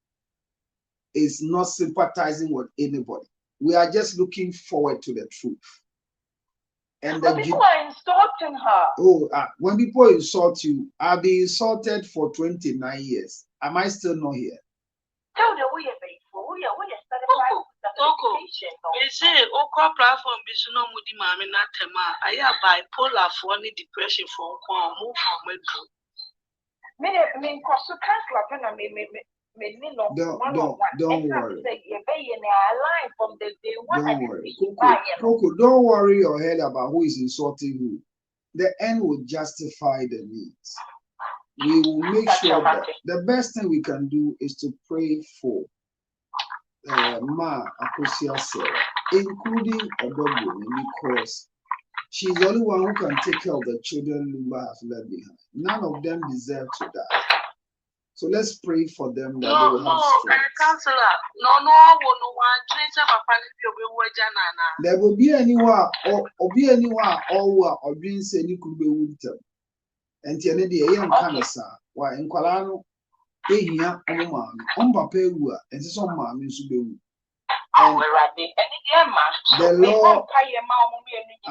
is not sympathizing with anybody. We are just looking forward to the truth. And but people are insulting her. When people insult you, I've been insulted for 29 years. Am I still not here? Tell the way they say, Oko platform, Bisuno Mudi Mammy Natema, I have bipolar for any depression for move from Medro. Me, Don't worry. Don't worry. Coco, don't worry your head about who is insulting who. The end will justify the needs. We will make sure that the best thing we can do is to pray for Ma Akosia Sarah, including Odobuni, because she's the only one who can take care of the children Lumba has left behind. None of them deserve to die. So let's pray for them that they will have strength. Counselor, no, there will be anyone or being said you could be with them. And the young cancer, why in Colano, Ehia, Papa, and some mammy should be. The law, I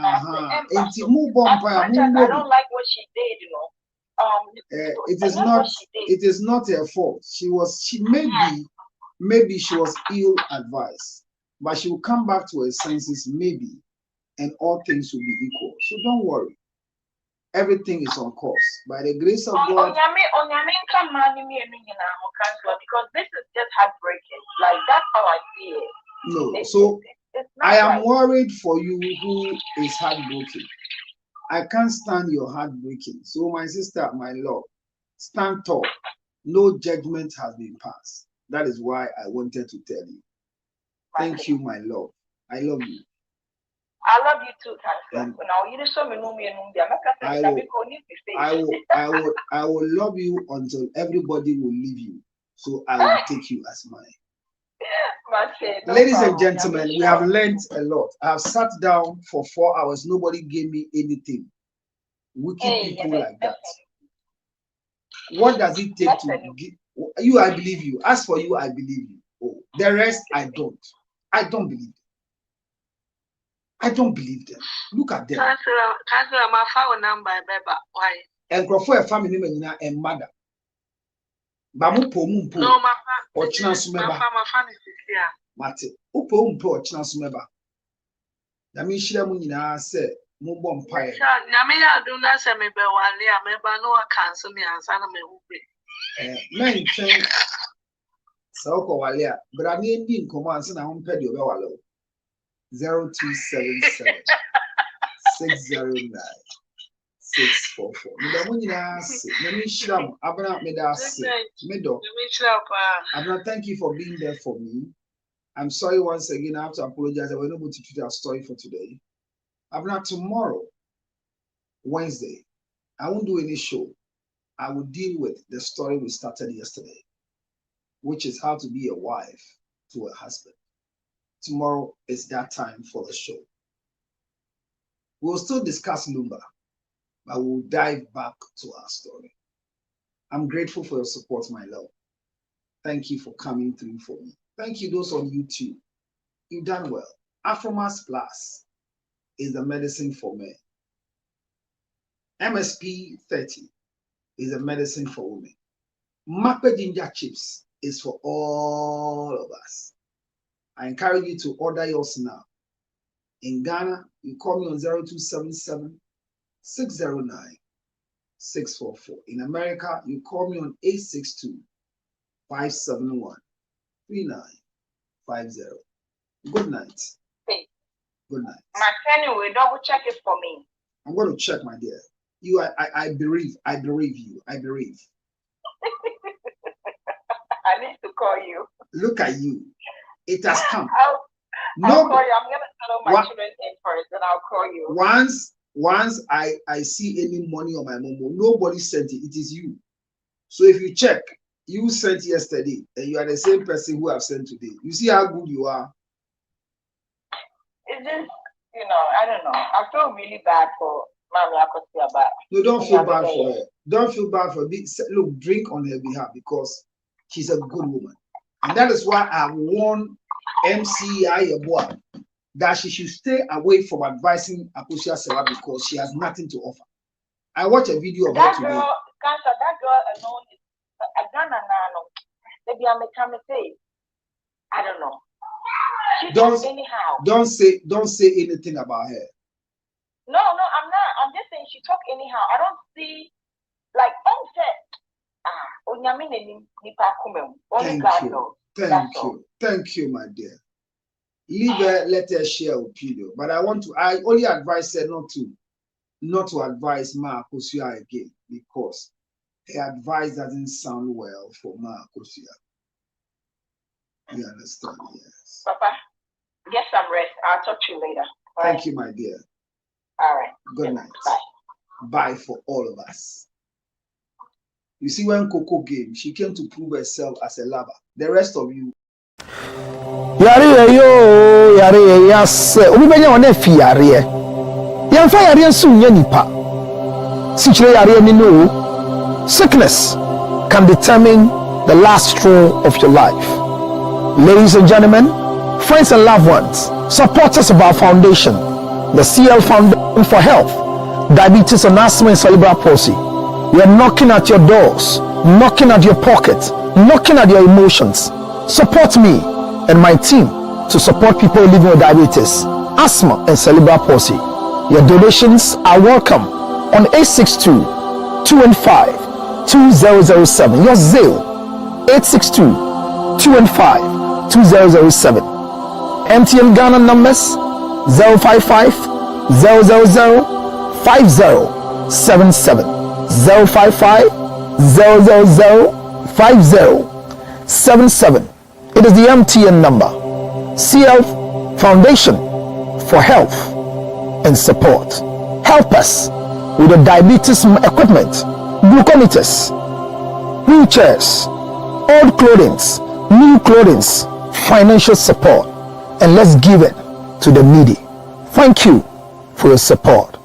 don't like what she did, you know. It is not her fault. Maybe she was ill advised, but she will come back to her senses maybe, and all things will be equal. So don't worry. Everything is on course by the grace of God. Because this is just heartbreaking. Like that's how I see it. No, so I am worried for you who is heartbroken. I can't stand your heartbreaking. So my sister, my love, stand tall. No judgment has been passed. That is why I wanted to tell you. Thank you, my love. I love you. I love you too, Counselor. I will love you until everybody will leave you. So I will take you as mine. Ladies and gentlemen, we have learned a lot. I have sat down for 4 hours. Nobody gave me anything. Wicked people like that. What does it take to give you? I believe you. As for you, I believe you. Oh, the rest, I don't. I don't believe them. I don't believe them. Look at them. Counselor, my phone number, why? And for a family member and mother. Bamu po mumpo. No, my Ochina sumeba. Mate. Upo mumpo ochina sumeba. That means she mu nyina say Mobile Empire. Namia do not say me be one year, me ba no cancel me and sana me who Men train Soko Walia, but I mean being commands and I won't pay you 0277 609 644. Let me shram. Abra me da se. Middle. Abra, thank you for being there for me. I'm sorry once again. I have to apologize. I was not able to treat our story for today. Abra, tomorrow, Wednesday, I won't do any show. I will deal with the story we started yesterday, which is how to be a wife to a husband. Tomorrow is that time for the show. We'll still discuss Lumba, but we'll dive back to our story. I'm grateful for your support, my love. Thank you for coming through for me. Thank you, those on YouTube. You've done well. Afromas Plus is the medicine for men. MSP 30 is a medicine for women. Makpa ginger chips is for all of us. I encourage you to order yours now. In Ghana, you call me on 0277 609 644. In America, you call me on 862 571 3950. Good night. Hey. Good night. My friend will double check it for me. I'm going to check, my dear. You, I bereave you. I bereave. I need to call you. Look at you. It has come. I'll call you. I'm going to settle my children in first, then I'll call you. Once I see any money on my Momo, nobody sent it. It is you. So if you check, you sent yesterday, and you are the same person who have sent today. You see how good you are. It's just, I don't know. I feel really bad for Mommy Akosia, but no, don't feel bad for her. Don't feel bad for me. Look, drink on her behalf because she's a good woman. And that is why I warned MCI Yeboah that she should stay away from advising Akosia Sewa because she has nothing to offer. I watched a video of her today. That girl alone is a Ghana nano. Maybe I'm a say. I don't know. Don't say anything about her. No, I'm not. I'm just saying she talk anyhow. I don't see like Thank you, my dear. Leave her, let her share opinion. But I only advise her not to advise Ma Akosia again because her advice doesn't sound well for Ma Akosia. You understand? Yes. Papa, get some rest. I'll talk to you later. Thank you, my dear. All right. Good night. Bye. Bye for all of us. You see, when Coco came, she came to prove herself as a lover. The rest of you. Yare yo, yare yes. Obi benya one fi yare. Yamfa yare nso nya nipa. Sichire yare ni no. Sickness can determine the last straw of your life. Ladies and gentlemen, friends and loved ones, supporters of our foundation, the CL Foundation for Health, Diabetes and Asthma and Cerebral Palsy. We are knocking at your doors, knocking at your pockets, knocking at your emotions. Support me and my team to support people living with diabetes, asthma and cerebral palsy. Your donations are welcome on 862-215-2007. Your Zelle 862-215-2007. MTN Ghana numbers 055 000 5077 055 000 5077. It is the MTN number. CL Foundation for Health and Support. Help us with the diabetes equipment, glucometers, wheelchairs, old clothing, new clothing, financial support, and let's give it to the needy. Thank you for your support.